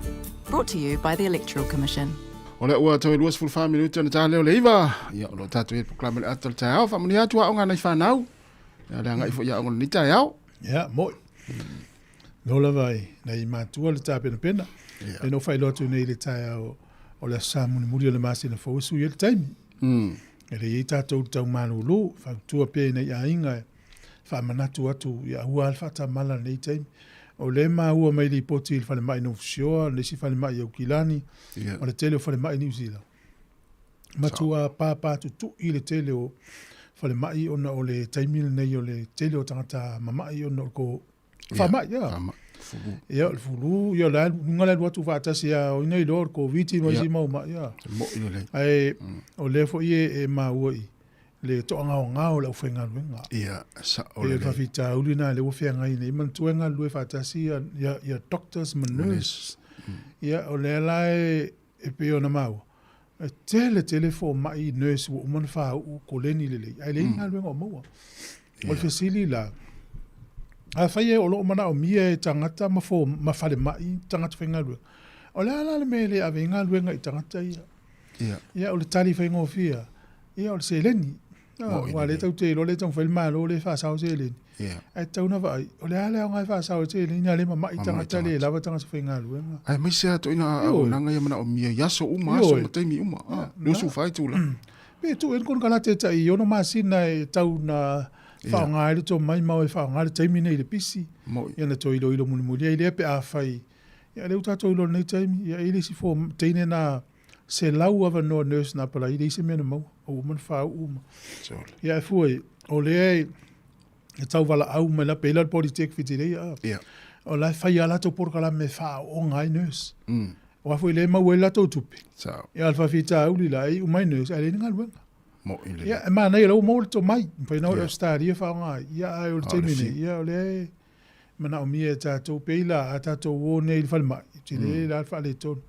Brought to you by the Electoral Commission.
O le ua tau luas fulfa minuta na tāleo le iwa. Ia o lo tatu e proklama le atal tai au. Whamuni atu au ngā nei whanau. Ia le anga ifo ia o ni tai au.
Ia, moi. Nola vai, nei mātua le tāpena pena. E no whai lotu nei le tai au o le Sāmuni muri o le māsi na fawusu i le taimi. E le i tātou tau manu lo, whautua pē nei a inga e whamanatu atu i a hua alfa ta mala nei taimi. O le ma hua mai li poti il whale mai no fsioa, le si whale mai au kilani, o le tele o whale mai ni usila. Matua pāpā tu i le tele o whale mai ona o le taimile nei o le tele o tangata mamai ona o ko whamai, ia. Ia, le fulu, ia la ngala watu whaatasi a o inai lor ko viti mai si mau ma, ia. Ai, o le fo ie e ma ua i. Le toanga o ngao le uwhenga luenga.
Ia, sa o le.
E whawhita ulina le uwhenga ine. Iman tuenga lue whaatasi ia doctors ma nurse. Ia, o le alae e peo na mau. E tele fo mai nurse wa umana wha u koleni lele. Ai le inga luenga o maua. O le whesili la. A whaia o loo mana o mia e tangata ma whale mai tangata whenga luenga. O le ala le mele a venga luenga i tangata ia. Ia, o le tali whenga o fia. Ia, o le seleni. Wa le tau te lo le tau whaile maa lo le whaasau seleni. Ai tau na vai. O le ala o ngai whaasau seleni. Ina le ma mai tangata le lava tangata whenga luenga.
Ai, mai sea to ina au nanga ia mana o mia yaso uma, aso ma teimi uma. Lusu whai tūla.
Pe tu en kon kala te tai, ono masina e tau na whaongaere tō mai mau e whaongaere taimi nei le pisi. Ia na tō ilo muni. Ia le pe a whai. Ia le uta tō ilo nei taimi. Ia ile si fō teine na se lau ava noa nurse na pala. Ile ise mena mau. O uman whao uma. Ia e fuai. O le e tau wala au mai la pela pori tek fiti rei. O la whai ala tō porkala me whao o ngai nurse. O a fuai le mau e la tō tupi. Ia alfa fita au li la e umai nurse. Ia le ninga luenga. Ia, e mana ia lau maule tō mai. Pai nau e stari e whaonga. Ia ai o le teimine. Ia o le mana o mia e tātou peila a tātou o nei le whale mai. Tine la whale tōnu.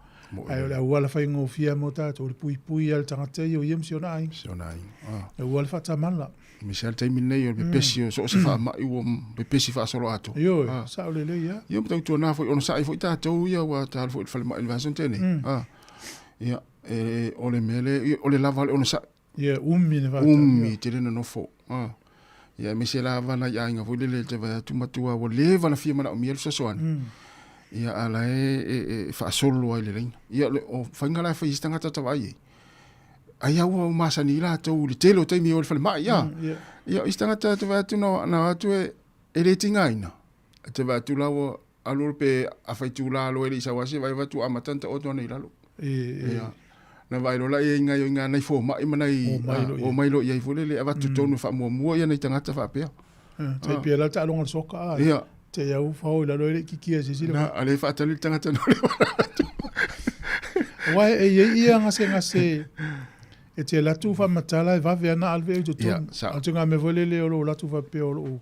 Ai o le awala whai ngofia mo tātou. Le pui al tangata i o iam sionai. E uale whatamala.
Misal teimine nei o le pepesi o so se wha mai o pepesi wha solo ato.
Io, sa o le le ia.
Ia mtau tō nā fwoi ono sa i fwoi tātou ia wa tāle fwoi le whale mai le vason tēne. Ia, o le mele, o le lava ono sa
Ia, umi ne whata.
Umi, te rena no fo. Ia, me se la vana ia inga fwile le te vai tumatua o le vana fia mana o mielu sa soan. Ia, ala e whaasolo ai le reina. Ia, o whaingala e whaistanga tatawa ai. Ai au au masani la tau le telo taimi o le whale mai, ia. Ia, istanga tatawa atu na atu e le tinga ina. Te vai atu lawa alur pe a whaitu la alo e le isa wasi, vai watu amatanta o tona i lalo. Ia. Na vai rola e inga nei fo mai manai o mailo ia fo le avatu tonu fa mo ia nei tangata fa pea.
Te pia la ta longa soka.
Ia.
Te ia fa o la le kikia se sile.
Na ale fa tali tangata no le.
Wai e ia ngase e te la tu fa matala e va ve na alve to tu. Atu nga me volele o la tu fa pe o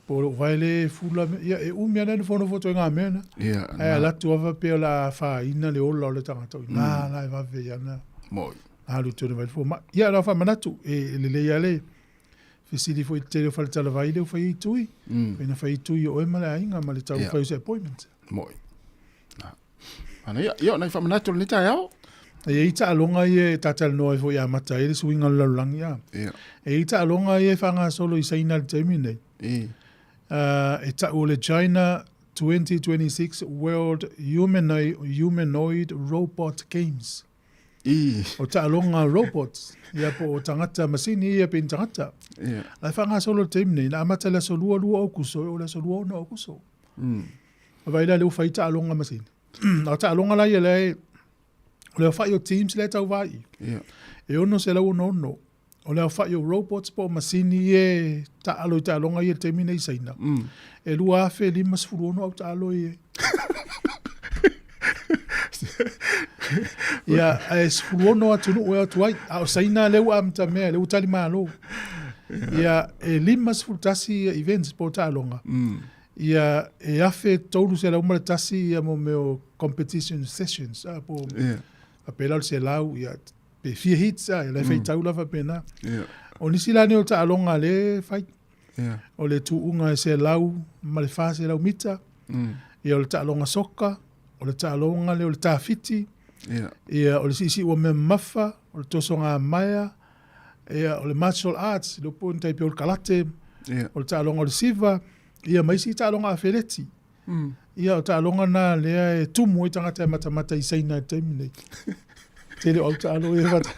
por vai le fula ia e mia na fono foto nga mena.
Ia.
Ai la tu va pe la fa ina le o le tangata. Na va ve ia na.
Moi.
Alu tu vai fo ma ia la fa manatu e le ia le fisili foi te fa tala vai le foi tui. Pena foi tui o e mala inga ma le tau foi se appointment.
Moi. Ana ia na fa manatu ni tai au.
E ita alonga ye tatal no fo ya mata e swinga lalang ya. E ita alonga ye fanga solo i saina terminate. E ta ole China 2026 World Humanoid Robot Games. O ta alonga robots ya po tangata masini ya pin tangata. La fanga solo terminate na mata la solo lua okuso o la solo no okuso. Vai la le fa ita alonga masini. O ta alonga la ye le o leo whai o teams le tau vai. E ono se lau no. O leo whai o robots po masini e ta alo i ta alonga i e temine i saina. E lua afe lima sifuru ono au ta alo i e. Ia, e sifuru ono atunu ue atu ai. A o saina leu amta mea, leu tali maa lo. Ia, e lima sifuru tasi events po ta alonga. Ia, e afe touru se lau mara tasi ia mo meo competition sessions. Po... a pela se lau ia pe fie hits a le fai tau lava pena o nisi la ne o ta alonga le fai o le tu unga se lau ma le fa se lau mita ia o le ta alonga soka o le ta alonga le o le ta fiti ia o le sisi o me mafa o le tosonga maya ia o le martial arts le po ntai pe o le kalate o le ta alonga o le siva ia mai si ta alonga a feleti ia o ta alonga na lea e tumu i tangata e mata i saina e taimine. Tele o ta alo e wata.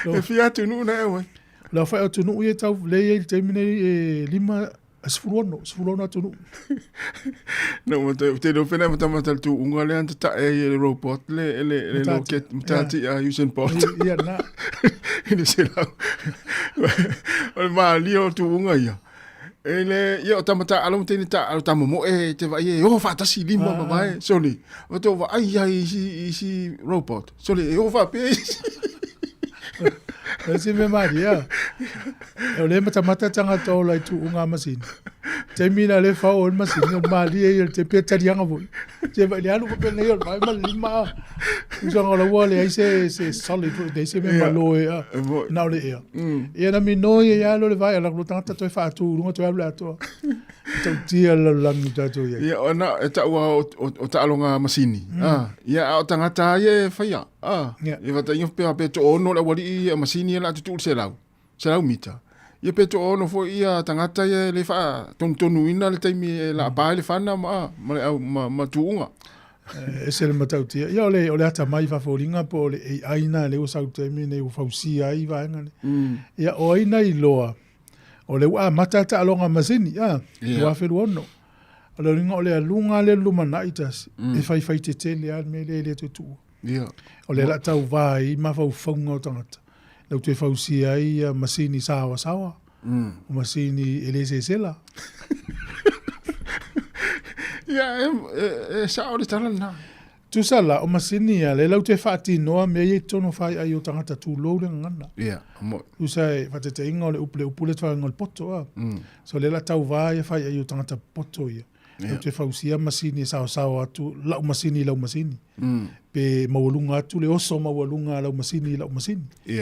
E fia tunu na e wai.
La whai o tunu i e tau lea i taimine e lima sifurono tunu.
No, te no pena mata tu unga le anta ta e robot le loket mtati a Usain Bolt.
Ia na.
Ini se lau. O ma lio tu unga ia. Ele ia o tamata alo teni ta alo tamomo e te vai e o fatasi lima mai soli o to va ai si robot soli e o va pe
Ese me maria o le mata tanga to lai tu unga masin termina le fa o masin o maria e te pe tarianga vo te vai le alu pe nei o mai mal lima usa ngala wale ai se solid de se me malo e na le e na mi no e ya lo le vai la tanga to fa tu lunga to abla to tia la langi tato ia.
Ia ona e ta o ta alonga masini. Ia o tangata ia faia. Ia vata ia pe to ono la wali ia masini la tu se lau. Se lau mita. Ia pe to ono fo ia tangata ia le fa tonu ina le taimi la pa le fana ma tuunga.
E se le matautia. Ia ole ata mai fa folinga po le aina le o sau taimi ne o fausia ai va ngale. Ia o aina i loa. O le ua matata alonga masini, ua whelu ono. O le ringa o le alunga le lumanaitas, e fai te tele al me le tutu. O le la tau vai, ma fau faunga o tangata. Lau te fau si ai masini sawa. O masini elese sela.
Ia, e sa o le tala na.
Tu sala, o masini le lau te whaati noa me e tono whai ai o tangata tū lou le ngana.
Ia, mo.
Tu sai, whate te inga o le upule tawai ngol poto. So le la tau vai e whai ai o tangata poto ia. Lau te whausia masini sawa atu, lau masini. Pe maulunga atu le oso maulunga lau masini.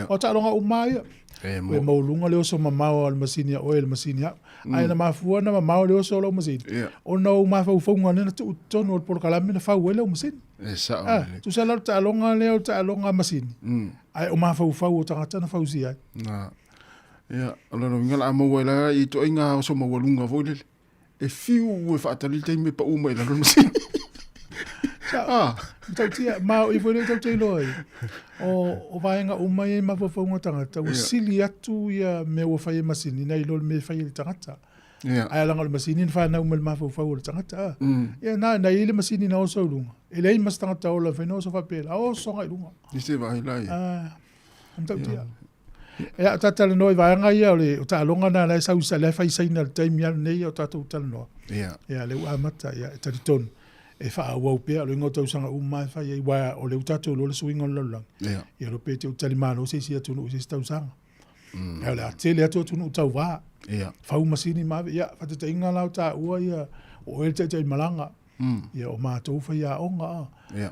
O ta alonga umaia. Pe maulunga le oso mamao al masini o el masini hau. Ai na mafua na mamao le oso lau masini. O na umafau faunga nena tu tono o polokalame na fau e lau masini. Tu sa lau ta alonga masini. Ai o mafau o tangata na fau si ai.
Ia, alona ngala amau e la i to inga oso maulunga voile. E fiu e whaatali te me pa uma i la masini.
Tautia, mao i fwere tautia loi. O vaenga umai e mawawhaunga tangata. O sili atu ia me o whae masini na i lol me whae tangata. Ai langa le masini na whanau me mawawhau le tangata. Ia na i le masini na oso lunga. E lei mas tangata o la whaino oso whapela. O songa i lunga.
Nise vahe lai.
Tautia. Ea tatala noi vaenga ia o ta alonga na lai sau sa le whai saina le taimi ala nei o tatou tala noa. Ia le ua mata ia e taritonu. E wha wau pea, lo ingo tau sanga umai whai e wai o le utatou lo le suinga o laulang. Ia lo pe te utali mano se si atunu se tau sanga. Ia le atele atu atunu utau waa. Whau masini mawe, ia whate te inga lau ta ua ia o el te malanga. Ia o mātou whai ia onga.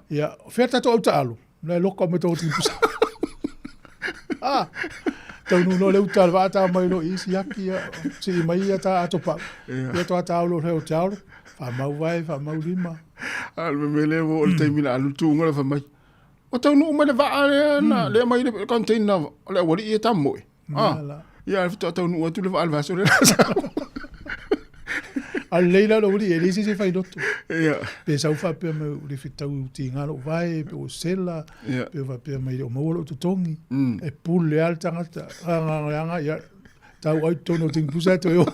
Ia whea tato au ta alu. Lai loko me tau tipusa. Taunu no leu tal vata mai no isi yaki si mai ata atopa. Ia to ata lo reo tau. Fa mau vai, fa mau lima.
Al me le vo le temina alu tu ngala fa mai. O taunu me le va na le mai le container le wali ia tammo. Ia fito taunu o tu le va al va so le.
Al leila lo uri ele si fai dotto. Ia. Pe sa fa pe me le fitau ti ngalo vai pe o sela. Pe va pe mai o mo lo tongi. E pulle al tangata. Nga ia. Tau ai tono ting pusa to yo.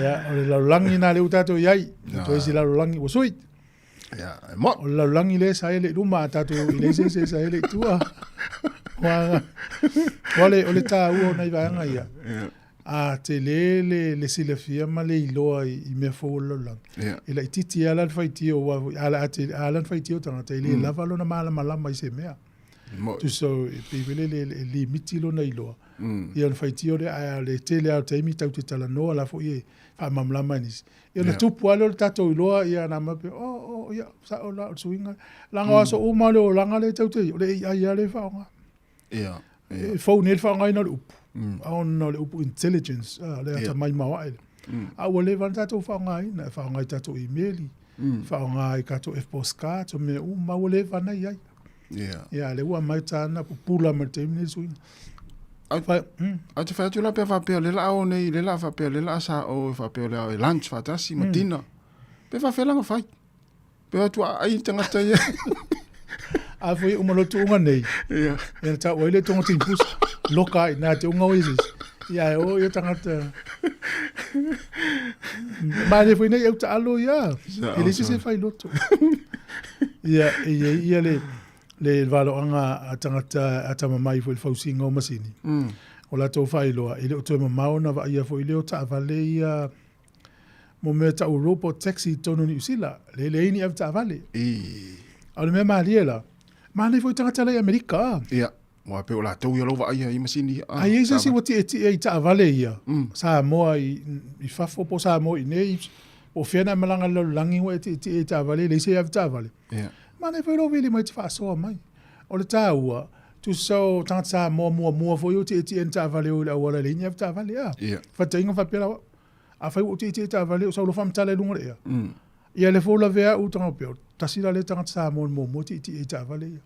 Ya, o le langi na le utato iai. To isi la langi o sui.
Ya, mo.
O la langi le sa ele ruma tato ile se sa ele tua. Wale o le ta uo na iwa nga ia. A te le sile fia ma le iloa I mea fo lo lang. Ila I titi ala fai tio wa ala fai tio tanga te le lava lo na mala malama I se mea. Tu so pe vele le miti lo na iloa. Ia fai tio le tele au te mi tau te tala no ala fo ie fa mamlama nis. Ia na tupu alo tato iloa ia na mape ia sa o la suinga. Langa waso o ma le o langa le tau te le ia le fa nga. Ia. Fo ne fa nga ina le upu. On le upu intelligence le ata mai mawa ele. A wale van tato fa nga ina fa nga tato emaili. Fa nga kato postcard to me ma wale van na ia. Ia le ua mai tana pula ma te mi suinga. A te whai tula pe whapea le la o nei, le la whapea le la sa o whapea le au e lunch whatasi, ma dina. Pe whapea langa whai. Pe watua ai tangata ia. A whai umalotu unga nei. Ia ta waile tonga timpus. Loka I nā te unga oisis. Ia o ia tangata. Mane whai nei au ta alo ia. Ele si se whai loto. Ia le valo anga tangata atamamai fo il fausinga o masini. O la tō whailoa, ele o tō mamao na wa ia fo ile o ta avale ia mo mea ta o robot taxi tono ni usila. Le ini av ta avale. Au le mea maaliela. Mane fo I tangata lai Amerika. Ia. Wa pe o la tō ia lova ia I masini. Ai eisa si wati e ta avale ia. Sāmoa I fafo po Sāmoa I nei. O whiana malanga lo langi wa e ta avale. Le se av ta avale. Ia. Mane fo lo vili mai te whaasoa mai. O le tāua, tu so tangata mua fo yo te en ta vale o le awala le inya ta vale a. Fata inga whapela wa. A whai o te ta vale o saulo whamtale lunga le ea. Ia le fo la vea u tanga peo. Tasira le tangata mua te ta vale ia.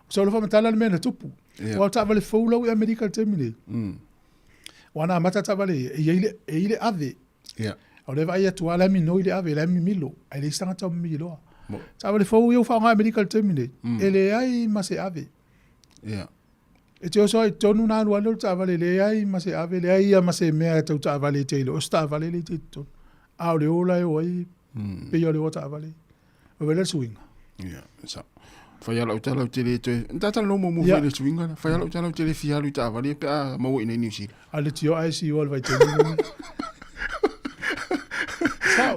O saulo whamtale le mena tupu. Wa ta vale fo la u Amerika temine. Wana mata ta vale e ile ave. O le vai atu ala mi no ile ave, la mi milo. Ai le tangata milo. Ta vale fo yo fa nga medical terminate ele ai ma se ave e te oso ai tonu na walo ta vale le ai ma se ave le ai ma se me ta vale te lo sta vale le te ton a le ola e oi pe yo le ta vale o vele swing sa fa ya la utala te te ta no mo vele swing fa ya la utala te fia lu ta vale pe a mo ina ni si ale ti yo ai si yo vai te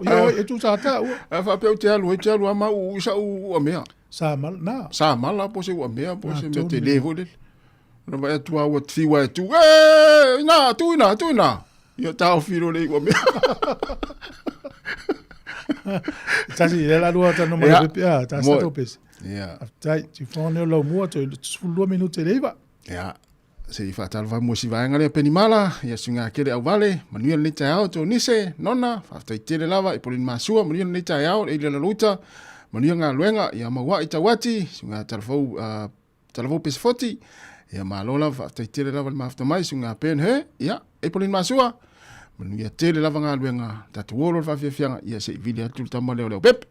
Yo e tu sa ta a fa pe te alu ama u sa u a mea sa mal la po se u a mea po se me te levo le no vai tu a o ti wa tu na tu na yo ta o filo le u a mea ta si le la lua ta no mai pe a ta sa to pes tai ti fone lo mo to fu 2 minuti leva se I fatal va mo si va ngale penimala ia sunga kele au vale manuia le tau to nise nona fa tai tele lava I polin masua manuia le tau e le luta manuia nga luenga ia mawa I tawati sunga talvo pes 40 ia malola fa tai tele lava ma after mai sunga pen he ia e polin masua manuia tele lava nga luenga tatu wolo fa fianga ia se video tu tamo le pep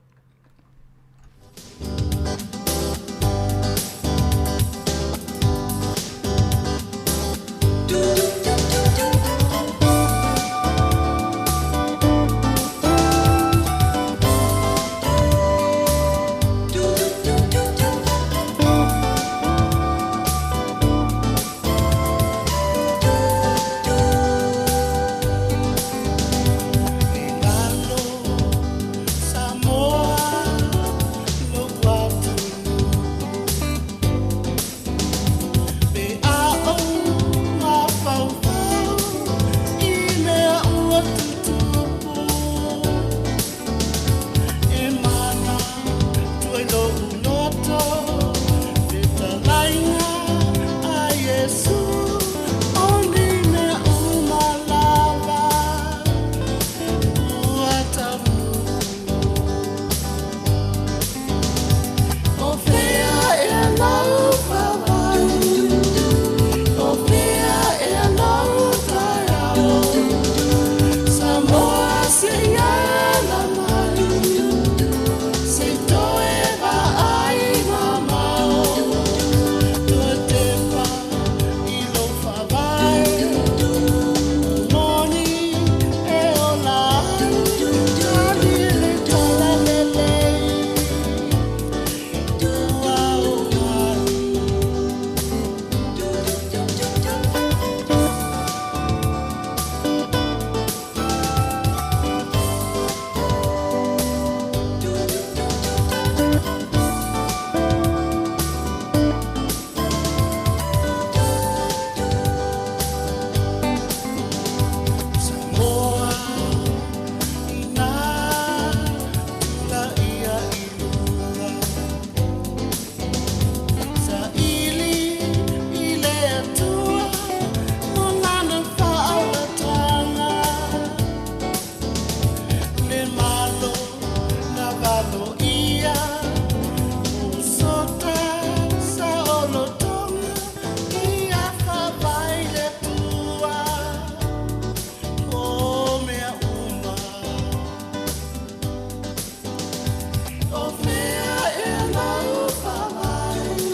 Sāmoa,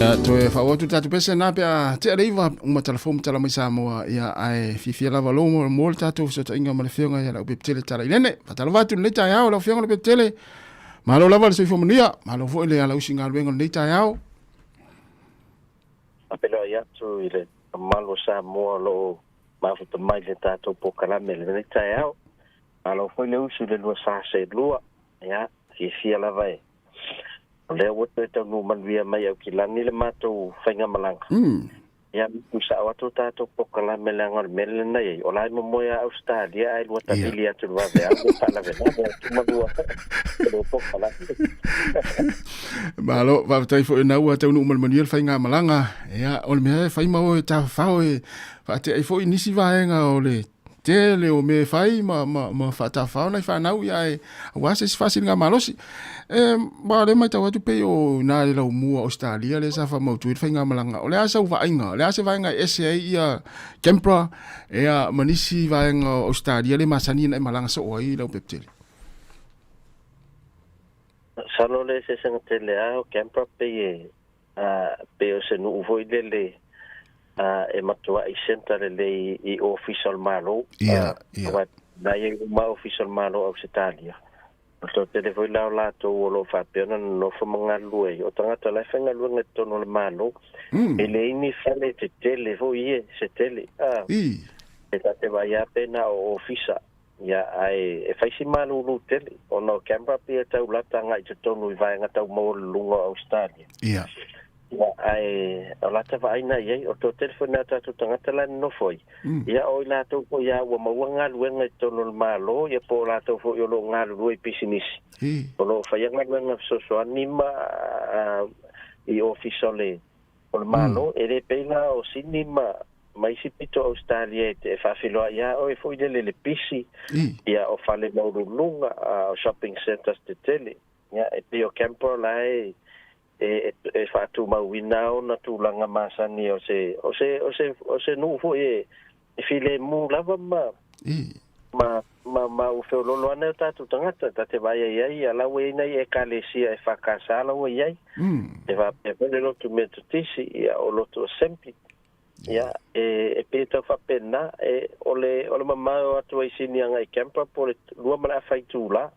Toe whaotu tatu pese nā pia te areiwa uma telefon tala mai Sāmoa ia ai fifia lava lomo mo le tatu so ta inga ma le whionga ia lau peptele tala inene patala watu le tai au lau whionga le peptele malo lava le soifo mania malo fo ile ala usinga luenga le tai au
apelo ia tu ile malo Sāmoa lo mafuta mai le tatu po kalame le tai au malo fo ile usu le lua sa se lua ia fifia lava e le wote te no manvia mai au kilani le mato fainga malanga ya tu sa watu tato pokala melanga mele nei ola mo moya Australia ai wata bilia tu va ver pa la ver tu madua lo pokala
malo va tai fo na wa te no manvia fainga malanga ya ol me fai mau ta fao e fa te fo inisi vaenga ole tele o me fai ma fata fao na fa nau ya e wa se fácil nga malosi ba le mai tawa tu pe o na le lo mu Australia le sa fa mo tu fa nga malanga o le asa va inga le asa va nga SA ia Canberra ia manisi va nga Australia le masani na malanga so oi lo peptele
salo le se sanga tele a Canberra pe o se no vo ile e matua I center le I official malo na ye ma official malo Australia to te voi la to lo fa pena no fo manga lue o tanga la fenga lue to no le malo ele ini fale te tele vo ye se tele e te va ya pena o official ya ai e faisi malo lu tele o no Canberra pe ta la tanga I to no vai nga ta mo lungo Australia ai ala te vai na ye o to telefona ta to tanga tala no foi ya o la to ko ya wa mawanga luenga to no malo ya po la to fo yo lo ngal lu business o lo fa yang luenga so anima I official o malo e le pena o sinima mai si pito Australia te fa filo ya o foi le pisi ya o fa le no lunga shopping centers te tele ya e pe o camper lai e fa tu ma winao na tu langa masani o se no fo e file mu lava ma o fe lo ana ta tu tanga ta te vai ai ala we na e kalesia e fa kasala we ai e va pe lo tu meto tisi ya o lo to sempi ya e pe to fa pena e ole mama o tu ai sini anga I camper por lua mala fai tu la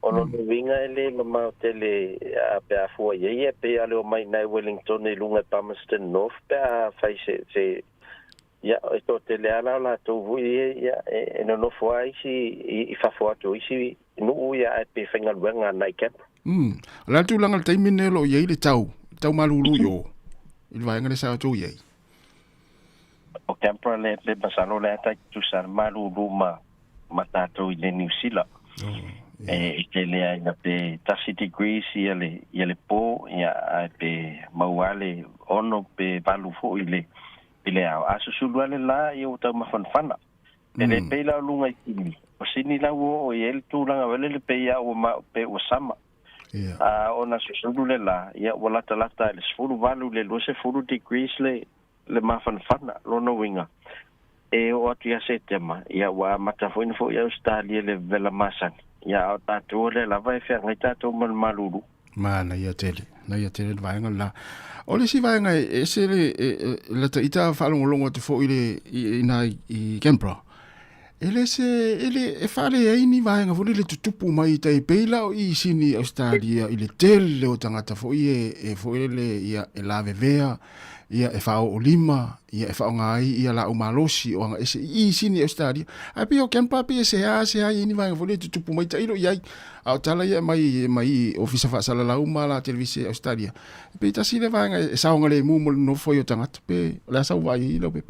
o no vinga ele mama tele a pe a fo ye pe ale o mai na Wellington e lunga Palmerston North pe a fai se ya esto tele ala la to vui ya e no fo ai si I fa fo to si no ya pe fenga luenga na camp
la tu langa te minelo ye le tau malulu yo il va ngale sa to ye
o camper le basalo le ta tu sa malulu ma ta to I New Zealand e tele ai na pe 30 degrees ia le po ia pe mauale ono pe valu fo ile au aso sulua le la ia uta mafanfana ele pe la lunga I o sini la o ele tu langa vele le pe ia o ma pe o sama ona sulu le la ia wala talata le sfulu valu le lo se fulu degrees le mafanfana lo no winga e o atia se tema ia wa mata fo info ia Australia le vela masani ya ta to le la vai fer ngita to mal malulu
mana ya tele vai ngala ole si vai ngai ese le ta ita fa longo te fo ile ina I Canberra ele e fale ai ni vai nga fo le tutupu mai tai peila I sini Australia ile tele o tangata fo e fo ile ia e la vevea ia e fa o lima ia e fa ngai ia la o malosi o nga ese I sini Australia a pe o Canberra pe se a ni vai nga fo le tutupu mai tai lo ia au tala ia mai ofisa fa sala la uma la televisi Australia pe ta sile vai nga sa nga le mu no fo yo tangata pe la sa vai lo pe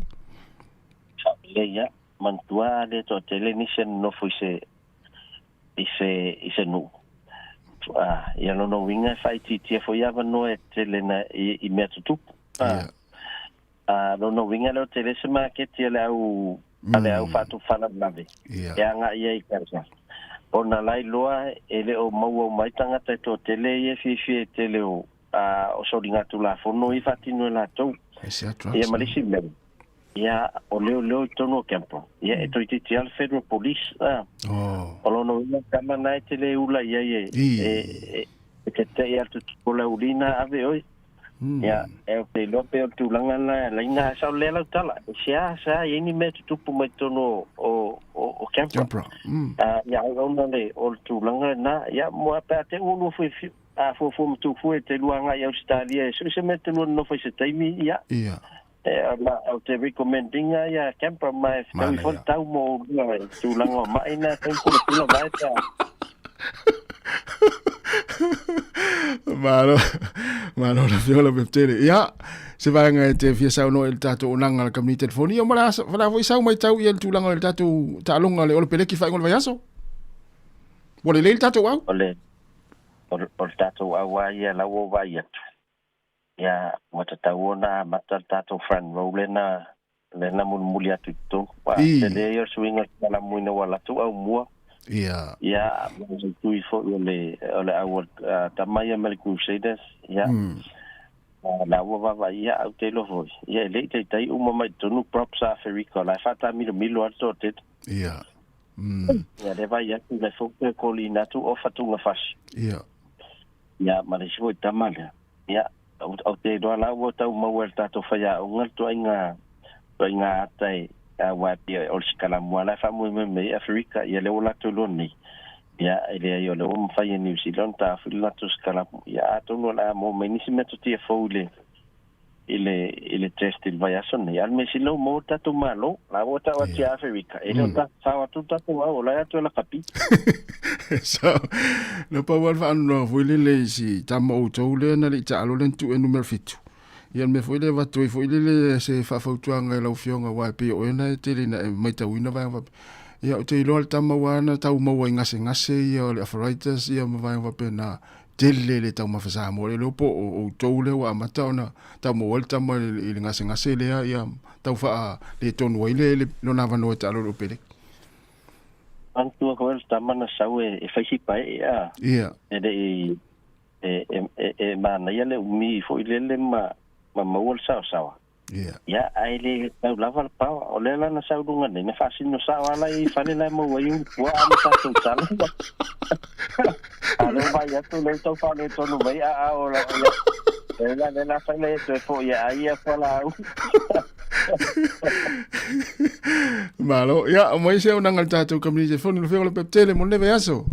le ya mantua de to tele ni se no fo se no ia no winga fai ti fo ya no e tele na I me tutupu no winga lo tele se market le au fatu fana blave ya nga ia I karsa ona lai loa ele o mau mai tanga to tele ye fi tele o so ringa tu la fono I fati no la to ia malisi me ia o leo tono campo ia e to iti al federal police o lo no kama tele ula ia e te ia tu kola urina ave oi Ya, te lope o tūlanga la inga sau lela tala. Sa ini me tupu mai tono o Campra. Ya, ona le o tūlanga na, ya, mua pēr te unu fui fu mtu fui te luanga i Australia. Se me te luana no fai se taimi, ya.
Ia.
Au te recommending ya Campra mai tau i fol tau mo tūlanga mai na tempo le pula mai ta.
Malo la fiola peptele. Ya, se vai ngai te fia sau no el tato unanga la kamni telefoni. O mala foi sau mai tau i el tulanga el tato talonga le ole peleki fai ngol vayaso. Wole le el tato au?
Ole. Ol tato au ya la wo vai ya. Ya, wata tau na mata tato front row le na mulmulia tutu. Wa te le yo swinga la muina wala tu au mua.
Yeah.
Ya, tu ifo ole awal tamaya Mel Crusaders. Ya. La wa va ya au te lo foi. Ya le te tai uma mai tonu props Africa. La fata milo alto te.
Yeah.
Ya le vai ya le fo pe colina tu ofa tu ngafas.
Yeah.
Ya, ma le foi tamale. Ya, au te do la wa tau ma welta to fa ya ngal to inga tai wa pia ol skala mo la fa mo me Africa ya le ola to loni ya ele yo le fa ya New Zealand ta fi la to skala ya to no la mo me ni se meto ti foule ile test il va ya son ya me si lo mo ta to malo la bota wa ti Africa ele ta fa wa tu ta to wa la ya to la kapi
so no pa wa fa no foule le si ta mo to le na le ta lo len tu e numero fitu. Ia me foi le vatu foi le se fa fautuanga e lau fionga wa pe o na te le na mai tau ina vai va ia te lo alta mawana tau mawa ngase ia le arthritis ia ma vai va pe na te le tau ma fa Sāmoa le po o tau le wa mata ona tau mo alta ma le ngase le ia tau fa le tonu ile no na va no ta lo pele
antu ko el tamana sau e fa si pai ia
ia
e mana ia le umi foi le mawal sawa. Ya aile tau lava pa o le la na sau dunga ne fa sin no sawa la I fa le la mo wa yu wa am sa tu sala. Alo va ya tu le to fa le to no vai a o la la fa le to fo ya ai fa la.
Malo ya mo se una ngal tatu kamni je fo no fe le peptele mo le veaso.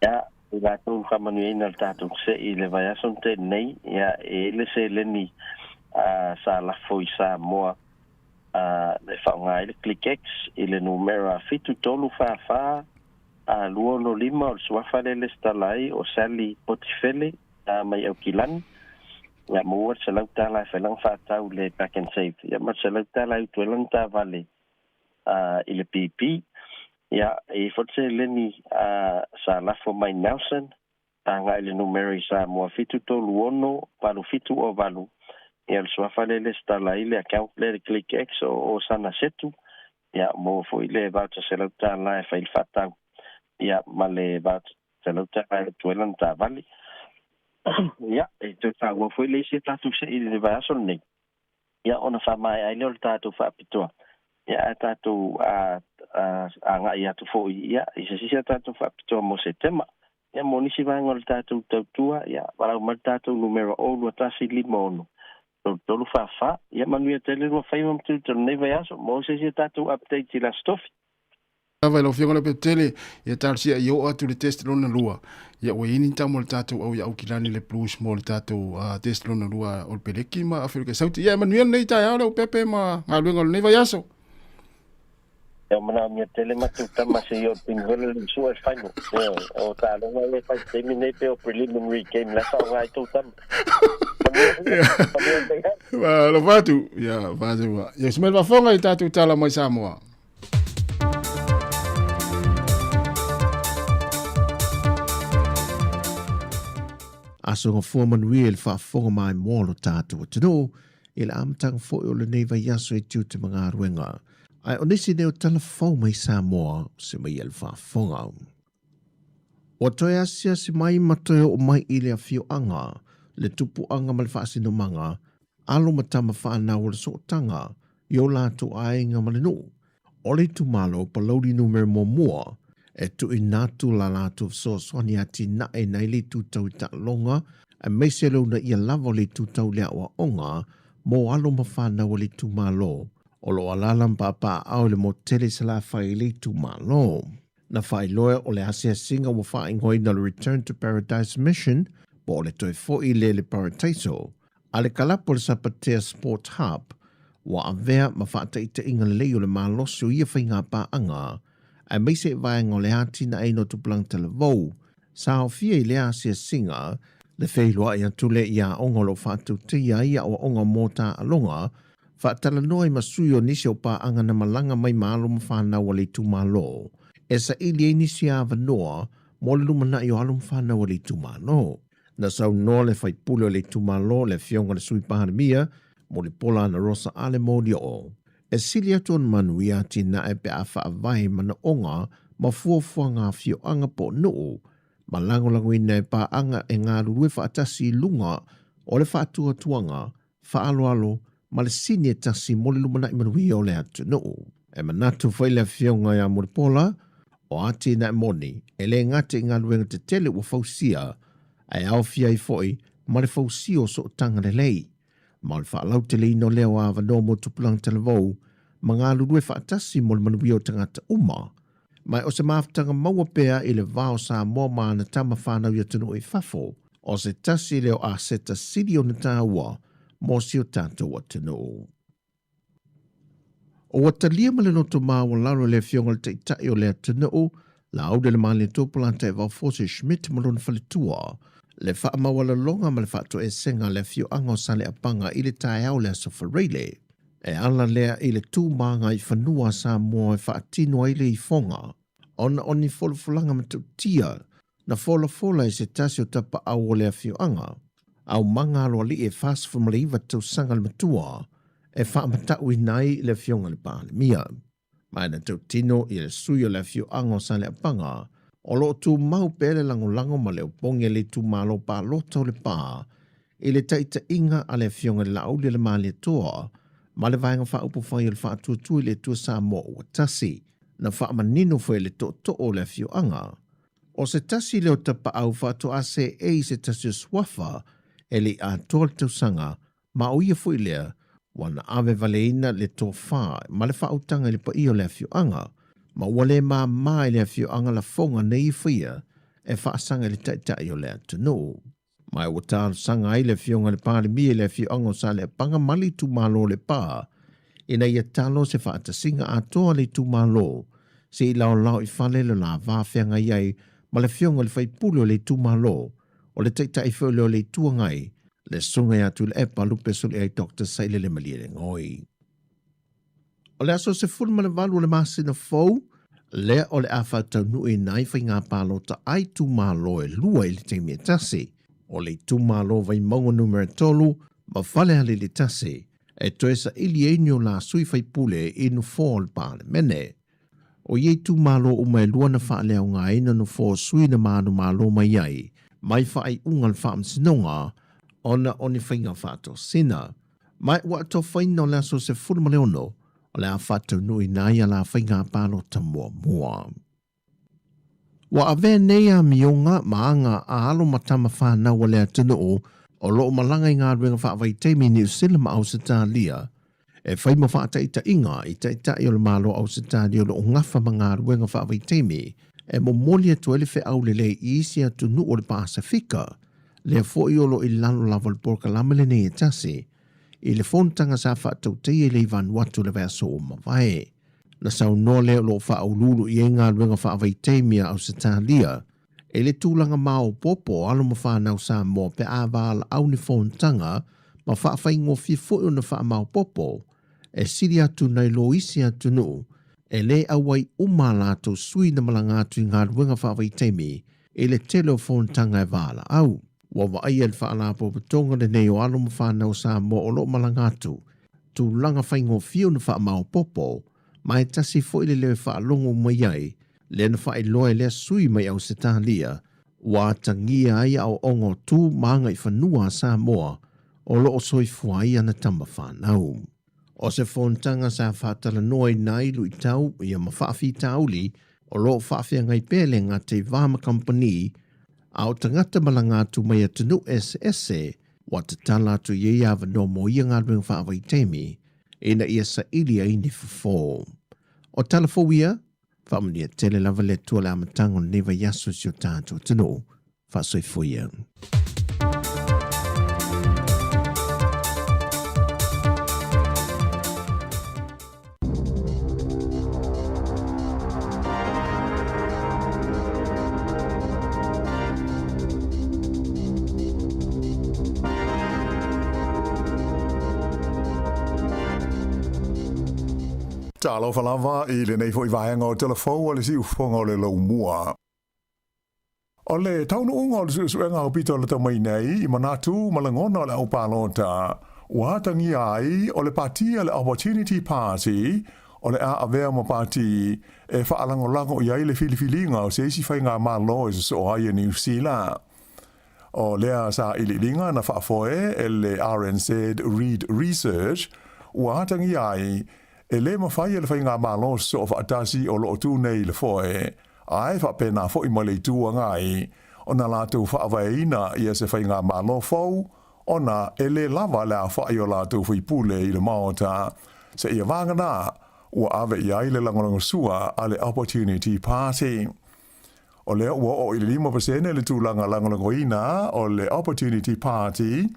Ya la tu kamanuina tatu se I le vai aso te nei ya ele se le ni sa la foi Sāmoa le whaunga ele ClickX ele numero fitu tolu fa luono lima o suafa le stalai o sali potifele mai au kilani ya mua se lau tala whelang whaatau le back and save ya ma se lau tala u tuelang ta vale ile PP ya e fotse le ni sa lafo mai Nelson tanga ele numero Sāmoa fitu tolu ono palu fitu o valu ya le suafa le stala ile account le ClickX o sana setu ya mo fo ile voucher se lau tala e fail fatau ya male voucher se lau tala tuelang ta vale ya e te taua foi le se tatu se ile va son nei ya ona fa mai ai le tatu fa pitoa ya tatu nga ya tu foi ya i se tatu fa pitoa mo se tema ya mo ni si va ngol tatu tua ya para mal tatu numero o lo tasi limono tolu fa ya manu tele no fa yom tu nei va so mo se tatu update la stuff
vai lo fiona pe tele ia tarsia io atu le test lona lua ia o ini tamo tatu au ia ukilani le plus mo tatu test lona lua o peleki ma Afrika Sauti ia manuel nei ta ia o pepe ma ngaluenga nei vai aso
ya mana mi tele ma tu tama se yo pinvele so es final o ta lo vai fa terminate pe o preliminary game la sa vai tu tam
lo vatu ia vatu ia smel va fonga tatu tala mai Sāmoa.
Aso ngā fua manuia le whaafonga mai mōlo tātua tino, i le amtang fo o le neiva yaso e tiu te mga aruenga. Ai onesi neo talafau mai Sāmoa se mai e le whaafonga. O toi asia se mai matoe o mai i le afio anga, le tupu anga ma le whaasino manga, alo matama whaanau le sootanga, i o lātu aenga ma le nu. O le tu malo pa laudi numero mo mua, e tu i nātu la lātu so swani ati na e nei li tu tau ta longa, A meise na ia lava le tūtau lea wa onga, mo alo mawhana le tūmalo, o lo alalam papa au le mo tele sala whai le tūmalo. Na whai loe o le asea singa wa whai ngoi na le Return to Paradise Mission, po le toi fo'i le Parataiso, a le kalapo le Sapatea Sport Hub, wa avea ma whaataita inga leo le maloso ia whainga pa anga, a meise vai ngole hati na eino tupulang tala vau, sa o fia i le asea singa, le wheiloa ia tule ia onga lo whaatu tia ia o onga mōta alonga, whaatala noa i masui o nisi o pa anga na malanga mai maalo mawhanau le tūmalo. E sa ili e nisi a vanoa, mo le lumana i o alo mawhanau le tūmalo. Na sau noa le whaipule le tūmalo le fionga le sui paharamia, mo le pola na rosa ale mōdia o. E sili aton manui ati na e pe a whaavai mana onga ma fuafua ngā fio anga po noo, ma langolango ina e pa anga e ngā rurue whaatasi lunga o le whaatua tuanga, whaaloalo, ma le sini e tasi mo le lumana i manui o le atu noo. E manatu whaile fionga ia mo le pola, o ati na e moni, e le ngate i ngā ruenga te tele ua fausia, ai au fia i foi, ma le fausio so tanga le lei. Ma le whaalau te leino leo a wano mo tupulang televou, ma ngā lurue whaatasi mo le manuio tangata uma. Mai o se maafutanga maua pea i le vao Sāmoa ma na tama whanau ia tunu i fafo, o se tasi leo a seta siri o na tāua, mo si o tātou atinu. O watalia ma le noto maa wa laro le fionga le teitai o le atinu, la aude le maa le tōpulanta e Valfose Schmidt ma lona whalitua, le wha mawala longa ma le whaato e senga le fio anga o sale apanga i le tae au le asofareile. E ala lea i le tū maanga i whanua Sāmoa e whaatino i le i fonga. Ona oni folofulanga ma tia, na fola i se tasi o tapa au o le fio anga. Au manga alo li e fast from le iwa tau sanga le matua, e whaamatau i nai le fionga le pāle mia. Mai na tau tino i le sui o le fio anga o sale apanga, o lo tu mau pele lango ma le uponge le tu malo pa loto le pa, i le taita inga a le fionga le lauli le mali toa, ma le vaenga wha upo whai le wha tuatui le tua Sāmoa ua tasi, na wha manino whai le to o le fio anga. O se tasi leo tapa au wha to ase e se tasi o swafa, e le a toa le tausanga, ma o ia fwoi lea, wana ave valeina le to wha, ma le wha utanga le pa io le fio anga, ma wale ma mai le fio anga la fonga nei fia e wha sanga le taitai o le atunu. Mai wata sanga i le fionga le pāle mie le fio anga o sa le panga mali tu malo le pā. Ina ia talo se wha atasinga atoa le tu malo, se i lao i whale le la vāwhianga iai ma le fionga le whaipule o le tu malo, o le taitai whiole o le tuangai, le sunga i atu le epa lupe suli ai Dr. Saile le malia le ngoi. O le aso se fulma le valu le masina fau, lea o le awhatau nui nai whai ngā pālota ai tu malo e lua i le teimia tasi, o le tu malo vai maunga numera tolu, ma whale hali le tasi, e toesa ili einio la sui whai pule inu fōl pāle mene. O iei tu malo umai lua na whaale au ngā ina no fō sui na mānu malo mai ai, mai whaai ungal whaam sinonga, ona oni whainga whaato sina. Mai ua to whaino le aso se fulma leono, o le a whātau nui nai a la whainga pālota mua. Wa ave nei a mionga maanga a alo matama whanau o le atunu o loo malanga i ngā ruenga whaavai teimi New Zealand ma Ausitalia, e whai ma whaataita inga i taitai o le malo Ausitalia o lo ngafa ma ngā ruenga whaavai teimi, e mo molia tuele whi au le i isi atunu o le Pasifika, le fōi o lo i lalo lava le porka lamele nei e tasi, i le fontanga sa whaatau tei e le Vanuatu le vaso o mawai. Na sau no leo lo wha au lulu i ngā ruenga wha avai teimia au Satalia, e le tūlanga mao popo alo ma whanau Sāmoa pe āwala au ni fontanga, ma wha awhai ngō fifo o na wha mao popo, e siri atu nei lo isi atu nu, e le awai umalato sui na malanga atu i ngā ruenga wha avai teimi, e le telo fontanga e wala au. Wa ai el whaala po patonga le nei o alo ma whanau Sāmoa o lo malangatu, tu langa whaingo fio na wha mao popo, mai tasi fo ile le whaalongo mai ai, le na wha loe le sui mai au Satalia, wa tangia ai au ongo tu maanga i whanua Sāmoa, o lo o soi fuai ana tamba whanau. O se fontanga sa whaatala noe nai lui tau, ia ma whaafi tauli, o lo whaafia ngai pele ngā te Vama Company, Au tangata malanga tu mai atunu SSE, wa te tala tu ye ava no mo ia ngā ruenga whaavai teimi, e na ia sa ili a ini fufo. O talafowia, whaamania tele lava le tua le amatango neva yaso si o tātou tunu, whaasoifuia.
Talo falava I le nei foi vaenga o telefou o le si ufonga o le lau mua. O le taunu unga o le suenga o pito le tamai nei I manatu malangona o le au palota. Watangi ai o le patia le Opportunity Party o le a avea ma party e whaalangolango I ai le filifilinga o se isi whainga malo e so ai New Zealand. O lea sa ililinga na whaafoe e le RNZ Read Research watangi ai e le mawhai e le whainga malo so o whaatasi o lo tu nei le foe, ai whapena fo I male tua ngai, o na lātou whaawaina I se whainga malo fau, o na e le lava le a whai o lātou whipule I le maota, se ia wangana, ua ave I ai le langolango sua a le Opportunity Party. O le ua o I le 5% le tūlanga langolango ina o le Opportunity Party,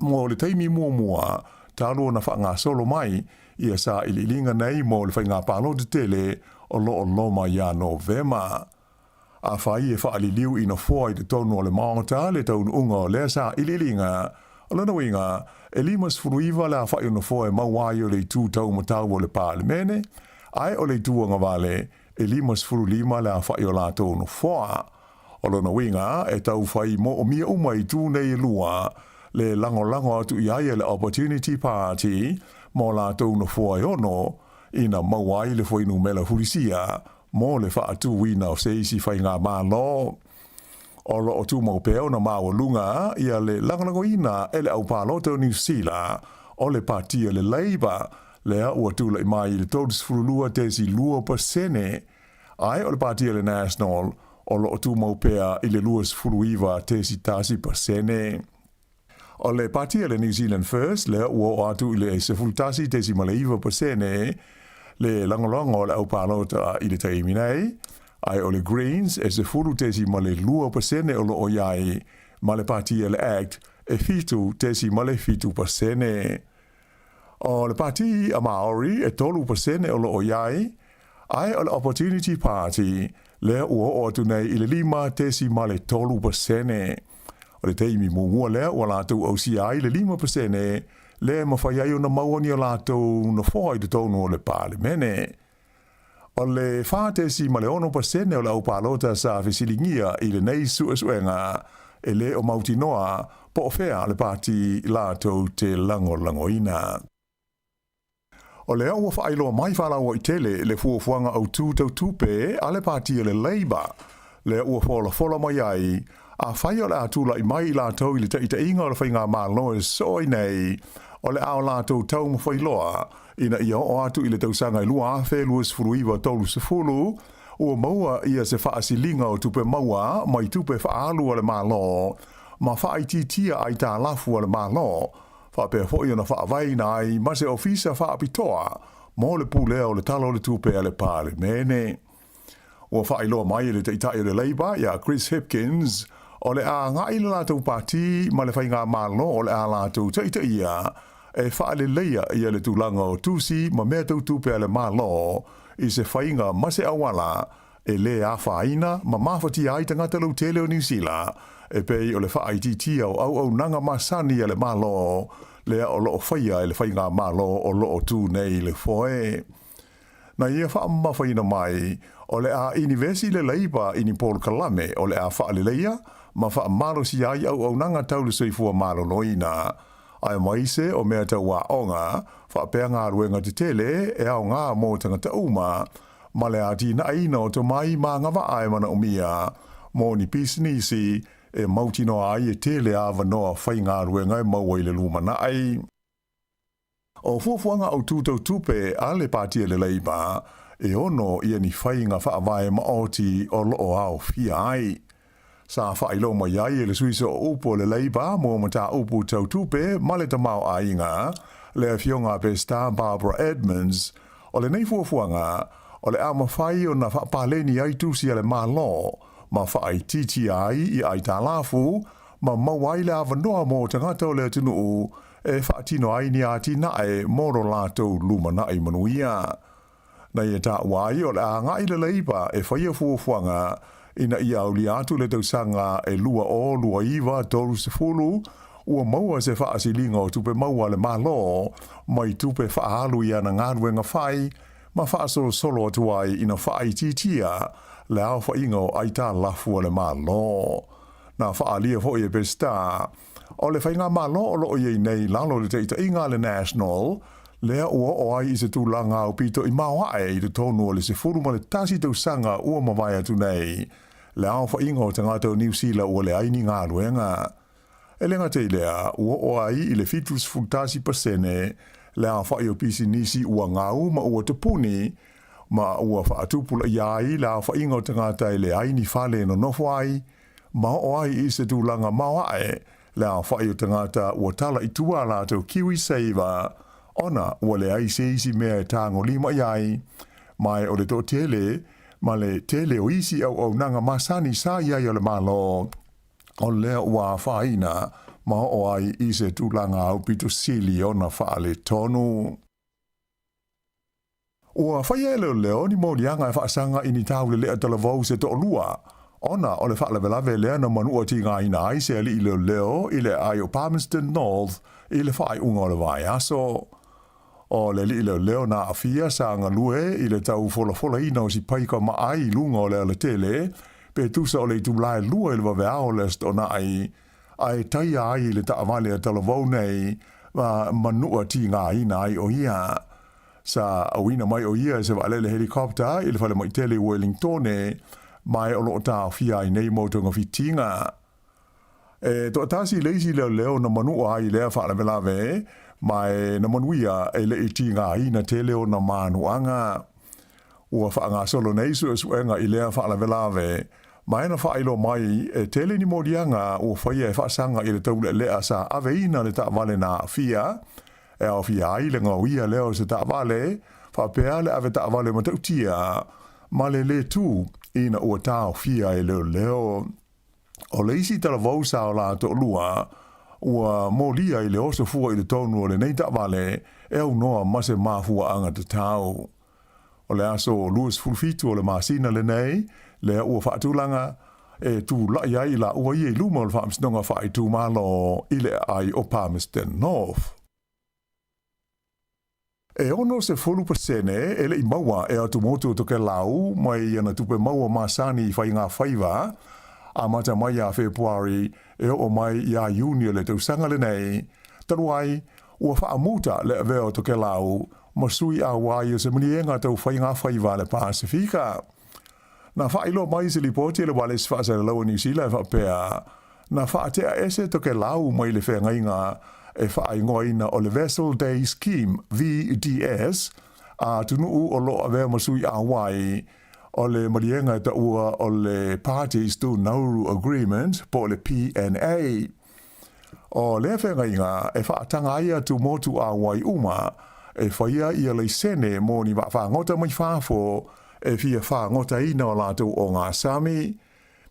mo le teimi mua, tālua na whaanga solo mai, ia sa ililinga nei mo le whainga palo te tele o loma ia Novema. A whai e whaaliliu ina fua I te tonu o le maota le taunu unga o le sa ililinga. O lana winga, e limas furuiva le a whai una fua e mawai o le tū tau matau o le pālemene, ai o le tūanga vale, e limas furu lima le a whai o la tonu fua. O lana winga, e tau whai mo o mia umai tū nei lua, le lango atu I ai le Opportunity Party, mo la tau na fua ono, ina mawai le fua inu mela hulisia, mo le wha atu wina o se isi whai ngā mālo. O lo o tu mau peo na māua lunga, ia le langalango ina e le au pāloto New Zealand, o le patia le Labour, lea ua tula I mai le todus furulua tesi 2%, ai o le patia le National, o lo o tu mau pea I le luas furuiva tesi 10%. O le patia le New Zealand First, le ua o atu I le se fultasi tesi malaiva pasene, le langolongo le au palota I le taiminei, ai o le Greens e se fulu tesi male lua pasene o lo o iai, ma le patia le Act e fitu tesi male fitu pasene. O le pati a Maori e tolu pasene o lo o iai, ai o le Opportunity Party, le ua o atu nei I le 5 tesi male tolu pasene. O le teimi mungua lea ua lātou au si ai le 5%, le mawhai ai o na mauani o lātou na whai te tonu o le pālemene. O le whātesi ma le 1% o le au pālota sa whisilingia I le nei suenga, e le o mauti noa po o whea le pāti lātou te langolangoina. O le au whailoa mai whalaua I tele le fuafuanga au tūtau tupe a le pāti le Labour, le ua fola mai ai, a whai o le atula I mai la tau I le ta inga o le whainga mālo e soi nei, o le ao la tau tau mawhailoa, ina ia o atu I le tausanga I lua awhe luas furuiva tolu se fulu, ua maua ia se whaasilinga o tupe maua, mai tupe whaalu o le mālo, ma whaititia ai tā lafu o le mālo, whapea fo na whaavai na ai mase ofisa whaapitoa, mo le pulea o le talo le tupe a le pāle mene. Ua whailoa mai le teitai le Labour, ia Chris Hipkins, o le a ngai le lātou pāti ma le whainga mālo o le a lātou teita ia e whaale leia ia le tūlanga o tūsi ma mea tau tūpea le mālo I se whainga mase awala e le a whaina ma mawhati ai tangata lau tele o New Zealand e pei o le whaititia o au nanga masani a le mālo lea o loo whaia e le whainga mālo o loo tū nei le foe. Na ia whaamawhaina mai o le a University le Labour I ni Paul Kalame o le a whaale leia ma wha malo si ai au nanga tau le soifua malo loina. Ai maise o mea tau wa onga, wha pea ngā ruenga te tele e au ngā mō tangata uma, ma le ati na aina o to mai ma ngawa ai mana umia, mō ni pisinisi e mautino ai e tele awa noa whai ngā ruenga e maua I le lumana ai. O fuafuanga au tūtau tupe a le pātia le Labour, e ono ia ni whai ngā whaavae maoti o loo au fia ai. Sa whailo mai ai le suiso upo le leiba mo mata upo tau tupe ma le tamau a inga le fionga pe Star Barbara Edmonds o le nei fuafuanga o le ama whai o na whapaleni ai tusi ale malo ma whai titi ai i ai talafu ma mawai le avanoa mo tangata o le tunu e whaatino ai ni ati nae moro lato luma nae manuia. Na ia ta wai o le a ngai le leiba e whaia fuafuanga ina ia uli atu le tausanga e lua o lua iwa toru se fulu ua maua se whaasilinga o tupe maua le malo mai tupe whaalu ia na ngāruenga whai ma whaasolo solo atu ai ina whai titia le au whainga o aita lafu le malo. Na whaalia fo ia pesta o le whainga malo o loo iei nei lalo le teita inga le national lea ua o ai i se tūlanga o pito i maua e i te tonu o le se furu ma le tasi tausanga ua mawai atu nei le au whainga o tangata o New Zealand ua le aini ngā ruenga. E lenga te lea, ua o ai i le fitus fultasi pasene, le au whai o pisi nisi ua ngau ma ua te puni, ma ua whaatupula iai le au whainga o tangata i le aini whale no nofwai, ma o ai i se tūlanga mawae, le au whai o tangata ua tala i tua la tau kiwi saver, ona ua le ai se isi mea e tango lima iai, mai o le to tele, ma le tele o isi au nanga masani sa iai o le malo, o lea ua whaina, ma o ai i se tūlanga au pito sili o na whaale tonu. Ua whaia leo ni mōrianga e whaasanga ini tau le lea talavau se to lua, ona o le whaalavelave lea na manua ti ngā ina ai se ali i leo i le ai o Palmerston North i le whaai unga o le vai aso. O le li leo na afia sa ngā lue i le tau fola ina o si paika ma ai lunga o le tele, pe tusa o le tūlae lua i le wawea o le stona ai tai ai le taamale a talavau nei manua ti ngā ina ai o ia. Sa awina mai o ia se waalele helikopter i le whale mai tele Wellington mai o loo tā fia i nei mautonga fitinga. E to atasi leisi leo na manua ai lea whaala velave, mai na manuia e le iti ngā ina tele o na manuanga. Ua whaanga solo nei suenga i lea whaala velave, mai na whailo mai e tele ni morianga ua whaia e whaasanga i le taule lea sa aveina le ta vale na fia, e au fia ai le ngauia leo se ta vale, whapea le ave ta vale matautia, ma le tu ina ua tau fia e leo. O leisi tala vausa o la to lua, ua molia i le oso fua i le tonu o le nei ta vale, e au noa mase mafua anga te tau. O le aso luas fulfitu o le masina le nei, le ua whaatulanga, e tu lai ai la ua i luma o le whaamsnonga whai tu malo i le ai o Palmerston North. E ono se fulu pasene, ele i maua e atu motu toke lau, mai ana tupe maua masani i whai ngā whaiva, a mata mai a Februari e o mai i a Juni le tausanga le nei, taruai ua whaamuta le aveo toke lau, masui a wai o se manienga tau whai ngā whaiva le Pasifika. Na whailo mai se lipoti le wale se whaasa le lau New Zealand whapea, na whaatea ese toke lau mai le whengainga e whaingoina o le Vessel Day Scheme, VDS, a tunuu o lo avea masui a wai, o le marienga ta ua o le Parties to Nauru Agreement po le PNA. O le whengainga e whaatanga ia tu motu a wai uma e whaia ia le sene mō ni whaangota mai whaafo e fia whaangota ina o lātou o ngā Sami.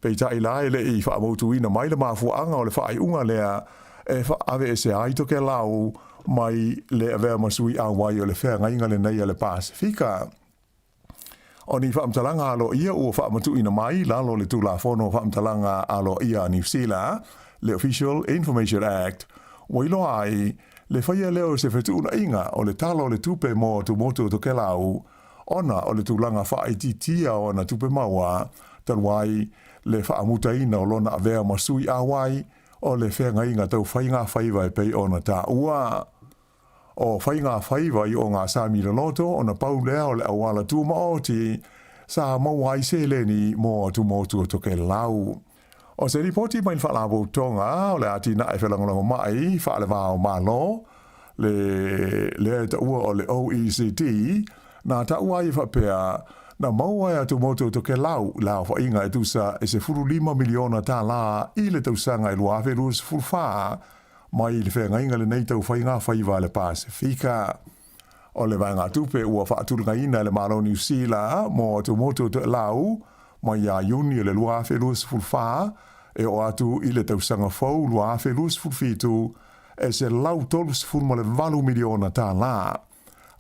Pei tai lai le i whaamotu ina mai le mafuanga o le whaaiunga lea e whaave e se aitoke lau mai le avea masui a wai o le whengainga le nei a le Pasifika. O ni whaamtalanga alo ia ua whaamatu ina mai, lalo le tūla whono whaamtalanga alo ia New Zealand, le Official Information Act, wailo ai, le whaia leo se whetuna inga o le talo le tupe mo tu motu to ke lau, ona o le tūlanga whaititia o na tupe maua, tanwai le whaamuta ina o lona avea masui a wai, o le whenga inga tau whainga whaiva e pei ona tā ua. O whainga whaiva i o ngā Sāmi Loto o na pau lea o le awala tū maoti sa mawai se leni mō tu motu o toke lau. O se ripoti mai whalabo tonga o le ati na e whalangolango mai whaale wāo malo le ta ua o le OECD na ta ua i whapea Na maua ya tu moto to ke lau fa inga e tusa e se 5 miliona tā la i le tausanga i luafe lus fulfa mai le whenga inga le nei tau whainga whaiva le Pasifika. O le vanga tupe ua whaatulunga ina le malo New Zealand mo tu moto to lau mai a Juni le luafe lus fulfa e o atu i le tausanga fau luafe lus fulfitu e se lau tolus fulma le 4 miliona tā la.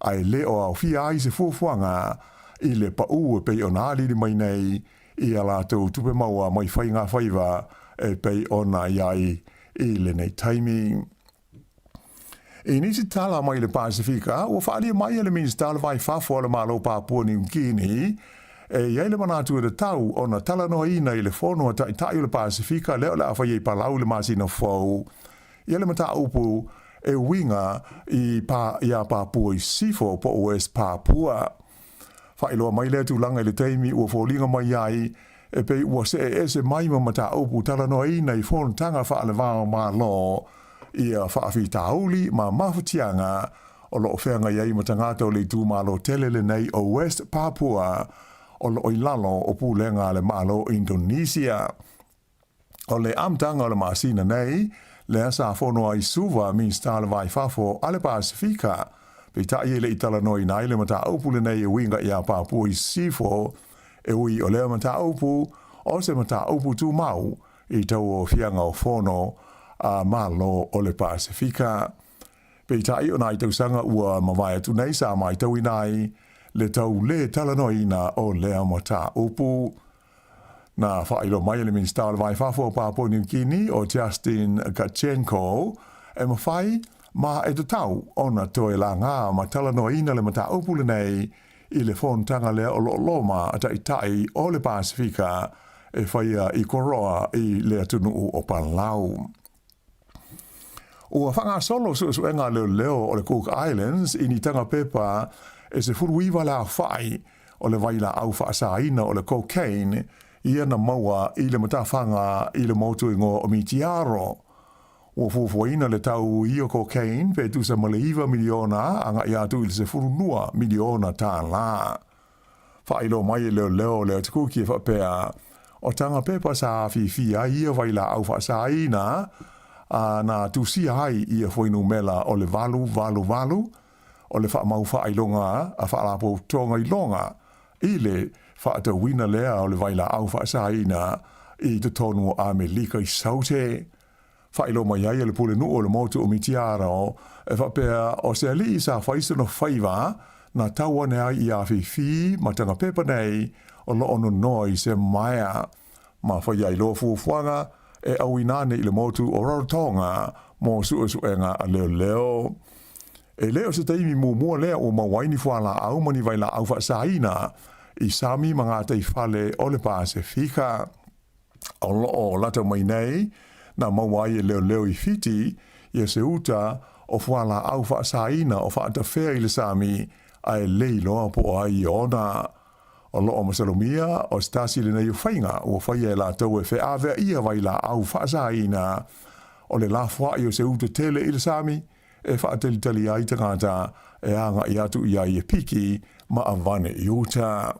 Ai le o au fia ai se fuafuanga i le pa ua pei o nā liri mai nei i a lātou tupe maua mai whainga whaiva e pei o nā iai i le nei taimi. I nisi tala mai le Pasifika, ua whaalia mai le minister vai whafo le malo Papua New Guinea e iai le manatu e le tau o na tala noa ina i le whono a tai le Pasifika leo le awhai e palau le masina whau. Ia le mata upu e winga i a Papua i sifo po West Papua. Whailoa mai le tūlanga i le teimi ua fōlinga mai ai e pei ua se mai mata upu tala noa ina i whontanga whaale wāo mā lo i a whaafi tāuli ma mawhatianga o lo whenga iai matangata le tū malo telele nei o West Papua o lo ilalo o pūlenga le malo Indonesia. O le amtanga o le masina nei le asa whonoa i suwa min stale vai whafo ale Pasifika pe tai le itala noi nai le mata upu le nei e winga i a Papua i sifo e ui o le mata upu o se mata upu tu mau i tau o fianga o fono a malo o le Pasifika. Pe tai o nai tau sanga ua mawai tu nei sa mai tau i nai le tau le tala noi na o le mata upu. Na whailo mai le minister vai whafo Papua New Guinea o Justin Gachenko e mawhai ma e te tau ona toe la ngā ma tala no ina le mata upule nei i le whontanga lea o loma a tai o le Pasifika e whaia i koroa i le atunu o Palau. Ua whanga solo suenga leo o le Cook Islands i ni tanga pepa e se furuiwa la whai o le waila au whaasaina o le cocaine ia na maua i le matawhanga i le motu ingo o mitiaro. Ua fuafuaina le tau i o cocaine pe tu sa maleiva miliona anga i atu i se furunua miliona tā la. Whailo mai leo le tukuki e whapea o tanga pepa sa fifia i a waila au whaasaina na tu si hai i a whainu mela o le valu o le whaamau whailonga a whaalapo tonga i longa i le whaata wina lea o le waila au whaasaina i te tonu o Amerika i saute. Whailo mai ai le pule nu o le motu o mitiaro e whapea o se ali i sa whaisano whaiva na tawane ai i a whiwhi ma tanga pepa nei o lo ono noi se maia. Ma whai lo fuafuanga e au inane i le motu o Rarotonga mo suenga a leo. E leo se taimi mua lea o mawaini fuala au mani waila au whaasaina i sami mga tei whale o le Pasifika. O loo lata mai nei na mawai e leo i fiti i se uta o fuala au whaasaina o whaata whea i le sami ai leilo po ai ona. O loo masalomia o stasi le nei whainga o whaia e la tau e wheawea ia waila au whaasaina o le la fwa i o se uta tele i le sami e whaatalitali ai tangata e anga i atu i ai e piki ma avane i uta.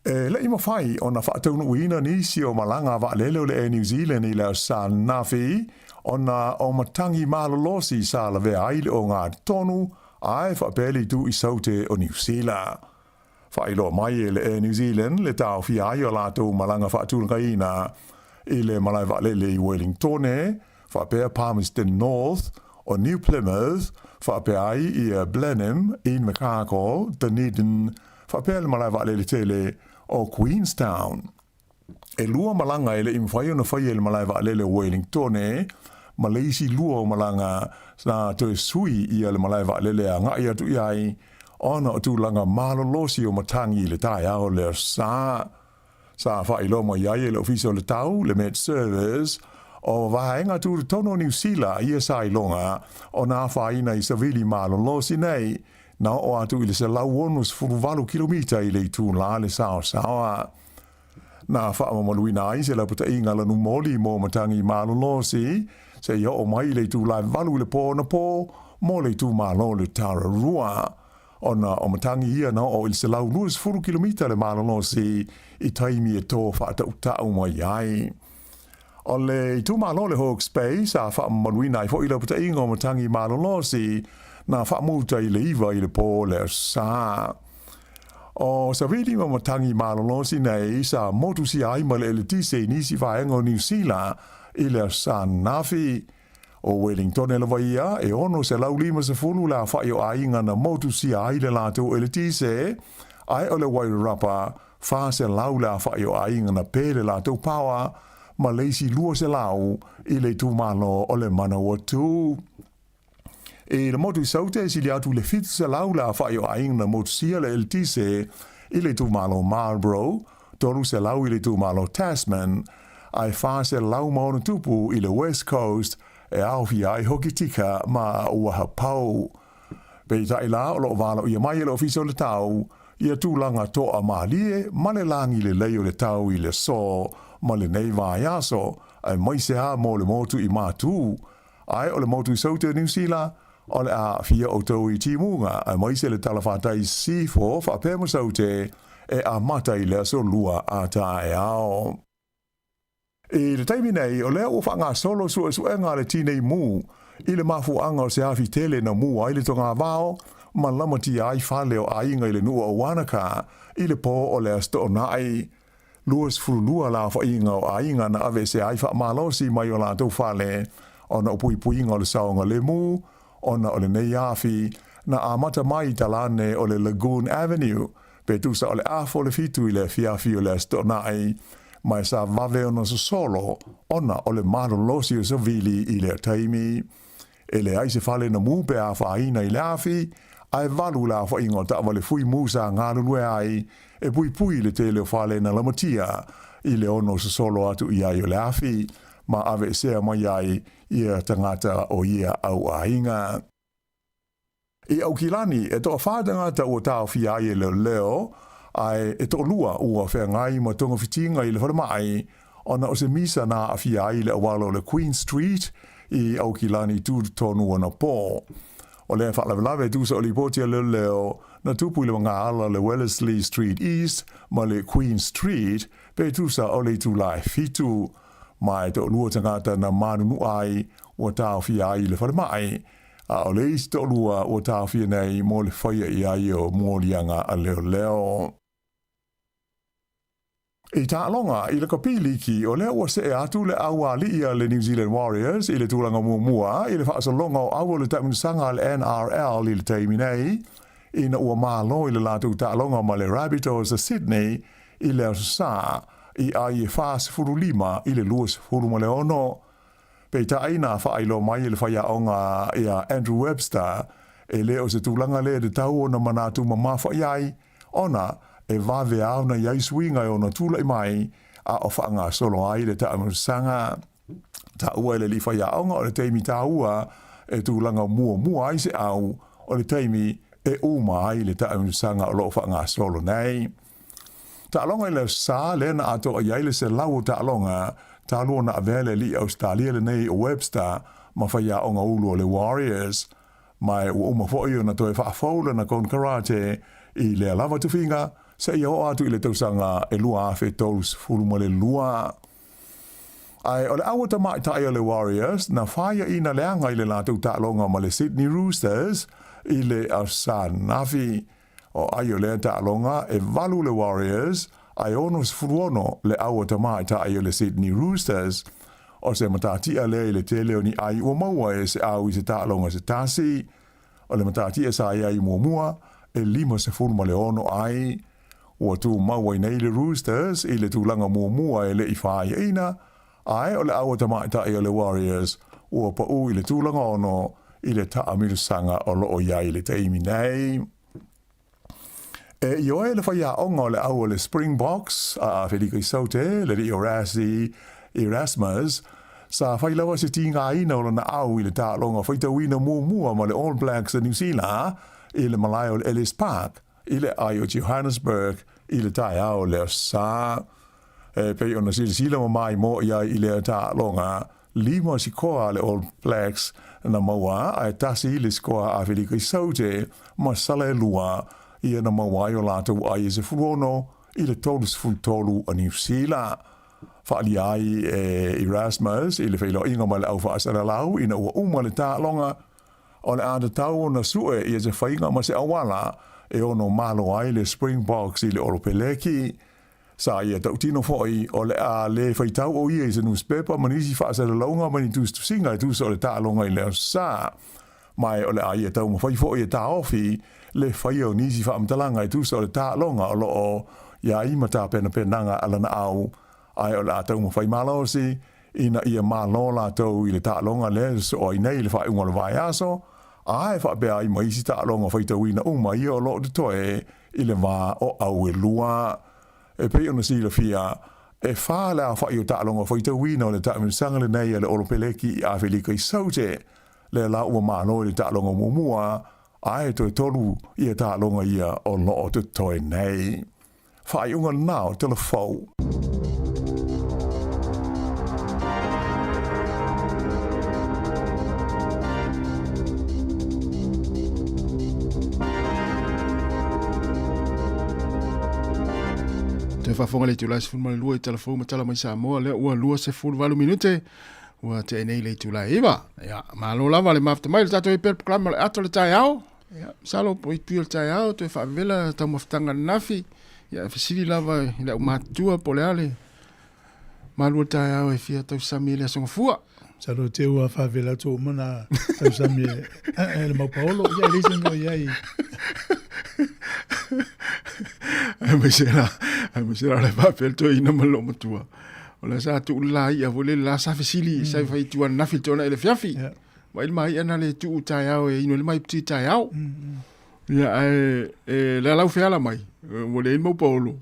E le ima whai o na whaataunu uina nisi o malanga wa leleo le e New Zealand i leo sa nafi o na o matangi malolosi sa la vea aile o ngā tonu ai whapeli tu i saute o New Zealand. Whailo mai e le e New Zealand le tau fi ai o lato malanga whaatulunga ina i le malai wa lele i Wellington whapea Palmerston North o New Plymouth whapea ai i Blenheim i Macacao, Dunedin whapea le malai wa lele tele o Queenstown. E lua malanga ele imwhai o na whai ele malai wa lele Wellington Malaysi lua o malanga na toe sui i le malai wa lele a ngai atu iai ona o tūlanga malolosi o matangi le tai ao le sa whailo mo iai le ofisa o le tau le Met Service o wahaenga tūru tono New Zealand ia sa ilonga o nā whaina i savili malolosi nei na o atu i le se lau onus 4 kilomita i le tū la le sao. Na whaamamaluina ai se laputa inga lanu moli mo matangi malolosi se ia o mai le tū la valu le pō na pō mo le tū malo le Tararua. ona o matangi ia na o il se lau luas furu kilomita le malolo si I taimi e tō whaatau mai ai. O le tu malo le Hawke's Bay sa wha manuina I fo I la puta ingo matangi malolo si na wha muta I le iwa I le pō le sa. O sa vidi ma matangi malolo si nei sa motu si ai ma le tise nisi whaengo New Zealand I le sa nafi. O Wellington e lawa ia e ono se lau lima se funu la wha o ainga na motu si ai le lato e le tise ai o le Wairarapa wha se lau la wha o ainga na pere lato pawa ma leisi lua se lau I le tu malo o le mana watu. E le motu saute si le atu le fitu se lau la wha o ainga na motu sia le el tise I le tu malo Marlborough, tolu se lau I le tu malo Tasman, ai wha se lau maona tupu I le West Coast e awhi ai hoki tika ma uaha pau. Pei tai la o lo wala o ia mai le ofiso le tau, ia tūlanga toa maalie, ma le langi le leo le tau I le so, ma le nei vai aso, ai mai se ha mo le motu I mātū. Ai o le motu I saute New Zealand, o le a fia o tau I timunga, ai mai se le talawhatai sifo, wha pēma saute, e a matai le so lua a tae ao. E le taimi nei, o lea o whanga solo suenga le tinei mū, I le mafu anga o se afi tele na mū ai le tonga vao, ma lamati ai whale o ainga I le nua o wanaka, I le pō o le asto o nai. Luas furulua la wha inga o ainga na ave se ai wha malosi mai o la tau whale, o na upui puinga o le saonga le mū, o na o le nei afi, na amata mai talane o le Lagoon Avenue, pe tusa o le afo le fitu I le fiafi o le asto o nai, mai sa vave ona so solo, ona o le malolosi o so vili I le taimi. E le aise fale na mū pe a whaina I le afi, ai valu la wha ingo ta wale fui mūsa ngā lulue ai, e pui le te leo fale na lamatia, I le ono so solo atu I ai o le afi, ma ave sea mai ai ia tangata o ia au ainga. I au kilani, e toa whātangata o tau fi ai e leo, ai e to lua ua whea ngai ma tonga fitinga I le wharamai, ona o se misa na a fia ai le awalo le Queen Street I au kilani tu tonu ana pō. O le whaalawe tu sa o li potia leo na tupu I le mga ala le Wellesley Street East ma le Queen Street pe tu sa o le tu lai fitu. Mai to lua tangata na manunu ai o tau fia ai le wharamai. A o le isi to lua o tau fia nei mo le whaia I ai o mōlianga a leo. I tālonga I le kapili ki o lea ua se e atu le aua li ia le New Zealand Warriors I le tūlanga mua I le whaasalonga o aua le taimunusanga le NRL I le teimi nei I na ua mālo I le lātou tālonga ma le Rabbitohs a Sydney I le Ausa I ai e whaas furu lima I le luas furu ma le ono. Pei ta aina whaailo mai I le whaiaonga ia Andrew Webster e le o se tūlanga le de tau o na manatu ma mawha iai ona e vave au na iai suinga o na tula I mai a o whaanga solo ai le taamusanga. Ta ua le li whaiaonga o le teimi ta ua e tūlanga mua ai se au o le teimi e uma ai le taamusanga o lo whaanga solo nei. Ta alonga I le sa le na ato a iai le se lau ta alonga ta lua na avele li Australia le nei o Webster ma whaiaonga ulu o le Warriors. Mai ua uma fōi o na toe whaafoula na kon karate I le lava tuwhinga se ia o atu I le tausanga e lua awhi tous fuluma le lua. Ai o le awa tamai tai o le Warriors na whaia ina leanga I le lātou tālonga ma le Sydney Roosters I le Ausa Nafi. O ai o le tālonga e valu le Warriors ai ono sfuruono le awa tamai tai o le Sydney Roosters. O se matatia le I le teleo ni ai ua maua e se au I se tālonga se tasi. O le matatia sa ai mua e lima se fuluma le ono ai. Ua tu maua I nei le Roosters I le tūlanga mua e le I whaia ina. Ai o le awa tamai tai o le Warriors ua pau I le tūlanga ono I le taamilusanga o loo iai le teimi nei. E ioe le whaia onga o le awa le Springboks a Federico Saute le Rio Erasmus sa whailawa se tinga ina o na au I le tālonga whaitawina mua ma le All Blacks a New Zealand I le Malai o le Ellis Park I le ai o Johannesburg I le tai au le sa. E pei ona sila ma mai mo ia I le tālonga lima si koa le All Blacks na maua ai tasi le skoa Afrika i saute ma sale lua ia na maua i o lātou ai se furono i le tolu se fultolu a New Zealand. Whaali ai Erasmus i le whailo inga ma le au whaasara lau ina ua uma le tālonga o le āta tau na sue i se whainga ma se awala e ono malo ai le Springboks i le Oropeleki. Sa ia tau tino foi o le a le whaitau o ia i se newspaper manisi whaasara launga mani tūs tusinga i tūs o le tālonga i le sa. Mai o le a ia tau ma whai foi e tā ofi le whai o nisi whaamtalanga i tūs o le tālonga o lo o ia ima tā pena penanga alana au ai o le a tau ma whai malosi ina ia malo la tau i le tālonga le so o i nei le whai unga le vai aso ai wha bea i maisi tālonga whai tau ina uma ia o lo de toe i le wā o au e lua. E pei ona si la fia e wha la whai o tālonga whai tau ina o le tāminsanga le nei le Oropeleki i Awhelika i saute le la ua malo i le tālonga mumua ai toi tolu i e tālonga ia o lo o te toe nei. Whai unga nao te la fau.
Te whafonga le tūlai se fulma le lua i telefou ma tala mai Sāmoa le ua lua se fulvalu minute ua te enei le tūlai iwa. Ia, malo lava le mafta mai le tato i per proklama le ato le tai au. Ia, salo po i pio le tai au, te whaavela tau maftanga nafi. Ia, fasili lava i le umatua po le ale. Malua tai au e fia tau sami le asonga fua.
Salo te ua whaavela tō mana tau sami e le maupaolo. Ia, reisen no iai.
Ai mai sera le papel to ina malo matua. O le sa tu la ia vole la sa fasili sa fai tu na filtona ele fiafi. Mai mai ana le tu tai au e ino le mai pti tai au. Ia e la lau fela mai. Vole mo polo.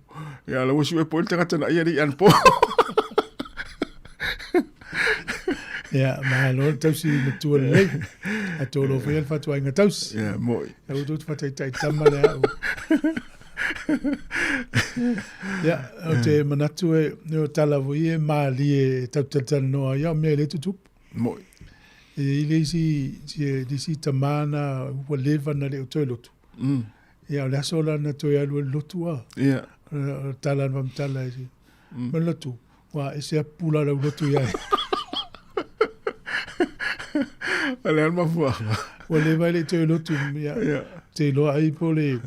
Ia la wosu e pol tanga na ia ri an po.
Ia ma lo tausi le tu le. A tolo fel fatu ainga taus.
Ia moi.
E o tu fatai tai tama le au. Ia, o te manatu e o talavu i e maali e tautatan noa ia mea le tutup.
Moi.
E ile isi tamana ua lewa na le o toi lotu. Ia o le asola na toi alu e lotu a.
Ia.
O tala na mamtala e si. Ma lotu. Wa e se apula la lotu ia.
Ale alma fua.
Ua lewa le toi lotu. Ia. Te loa ai po le...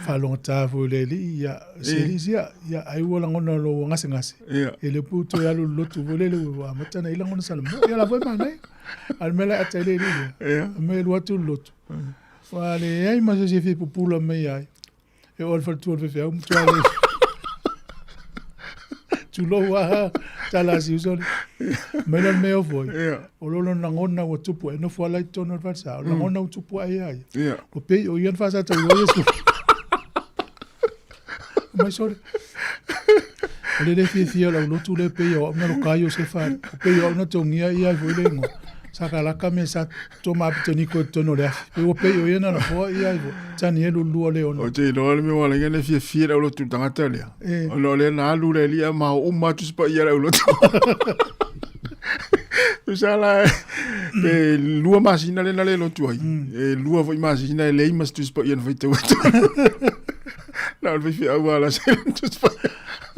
Falonga tāfu le li, ia serisia, ia ai ua langona lo ngase. E le puto ia lo lotu vole le ua matana i langona sana. Ia la voi manai. Al mele ata le li. Me lo atu lotu. Wa le ai masa se fi pupula me ai. E ol fal tu ol fe au mutua le. Tu lo wa tala si usoni. Me lo me o voi. O lo langona wa tupu e no fo lai tono fa sa. Langona tupu ai. O pe o ian fa sa to yesu. Mai sore. Le fia la lotu le pe o na lo kaio se fa. Pe o na tongia ia vo le ngo. Saka la kame sa toma pitoni ko tono le. Pe o pe o ia na fo ia vo. Tani elu lu le ono.
O te no le me wala ngene fia la lotu tanga tele. O lo le na lu le lia ma o ma tu spa ia la lotu. Tu sala pe lua masina le na le lotu ai. E lua vo masina le mas tu spa ia na vite. Não, ele vai agora ser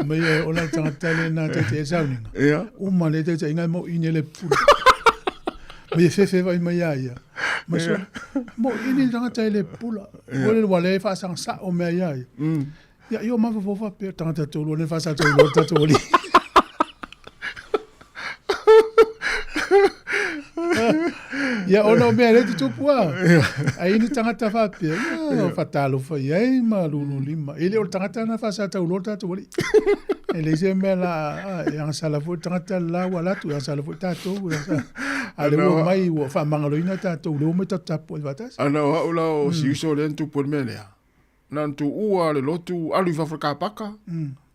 mas é olha tanga tele na te exauninga. Uma le te inga mo inele pura. Mas fe vai mai ia. Mas mo inele tanga tele pula. Ole wale fa sang sa o me ia. Ya yo ma fo fa pe tanga te lo le fa sa te lo te oli. Ya ono me le tu pua. Ai ni tangata fa pe. Ya fatalo fa ai ma lulu lima. Ele o tangata na fa sa ta lo ta wali. Ele se me la yang sala fo tangata la wala tu yang sala fo ta to. Ale wo mai wo fa mangalo ina ta to lo me ta po vatas.
Ana wa ula o si so le tu por me le. Nan tu ua le lotu alu fa ka paka.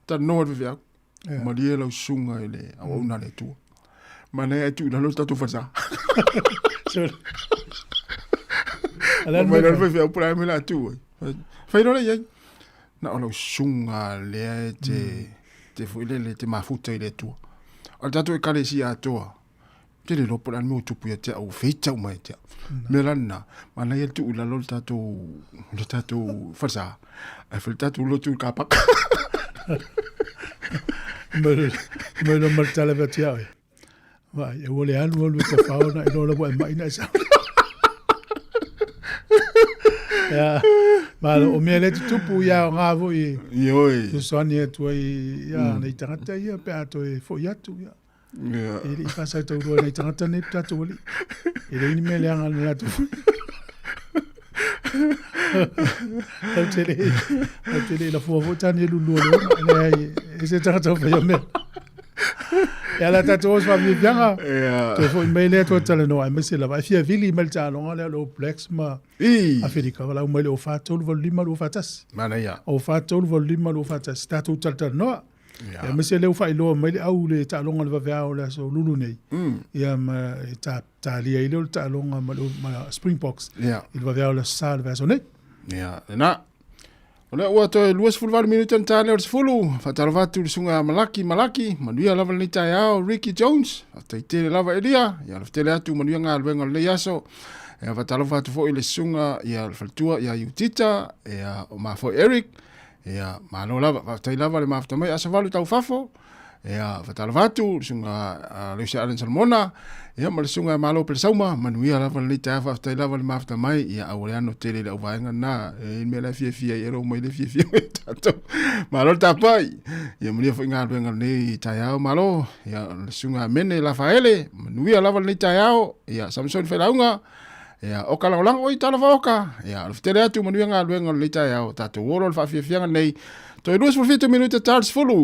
Ta no ve. Ma dia lo sunga ele. Au na le tu. Mana e tu na lo tatu fasa. Ala me na fe o pra me la tu. Fai no le na o sunga le te foi le te mafuta ile tu. Al tatu e kale si a toa. te le lopo lan mo tupu ya te au feita mai te melana mana ia tu la lo tato farsa ai fel tato lo tu kapak
Melo martala vetia. Vai, eu olhei anu te fauna e no la mai na sa. Ya, malo o mele tupu ya ngavo i.
Yoi.
Tu sonia tu ya nei tangata ia pe ato e fo ya tu ya. Ele passa to ro nei tangata nei tatu oli. Ele ni mele anga na tu. Tele la fo tani lu lu nei ese tangata fa yo me. Ja, la tatu os va mi bianga. Tu fo mele to tele no ai mesela va fia vili melta longa le lo plex ma. Afrika wala o mele o fa tolu volume lo fatas.
Mana ya.
O fa tolu volume lo fatas tatu tata no. Ya mesele o fa ilo mele au le ta longa le va o la so lulu nei. Ya ma ta li ilo ta longa ma springboks. Il va o la sal va so nei.
Ya, na. Ona ua to luas fulval minuto tale o fulu fatalvatu sunga malaki manuia lava ni tai ao Ricky Jones ataitele lava elia ya tele atu manuia nga alwenga le yaso e fatalvatu fo ile sunga ya faltua ya Utita ya o ma fo Eric ya malo lava tai lava le mafta mai asavalu tau fafo ya fatalvatu sunga Lucia Allen Salmona ya mal sunga malo pelsauma manuia lava le tai tai lava le mafta mai ya aureano tele le vaenga na me la fia ero mai le fia tato malo tapai ya mulia fo nga benga nei tai ao malo ya sunga mene la faele manuia lava le tai ao ya Samson Felaunga ya o kala lang oi tala voka ya tele atu manuia nga benga le tai ao tato woro fa fia nei to 2 minutos tards fulu.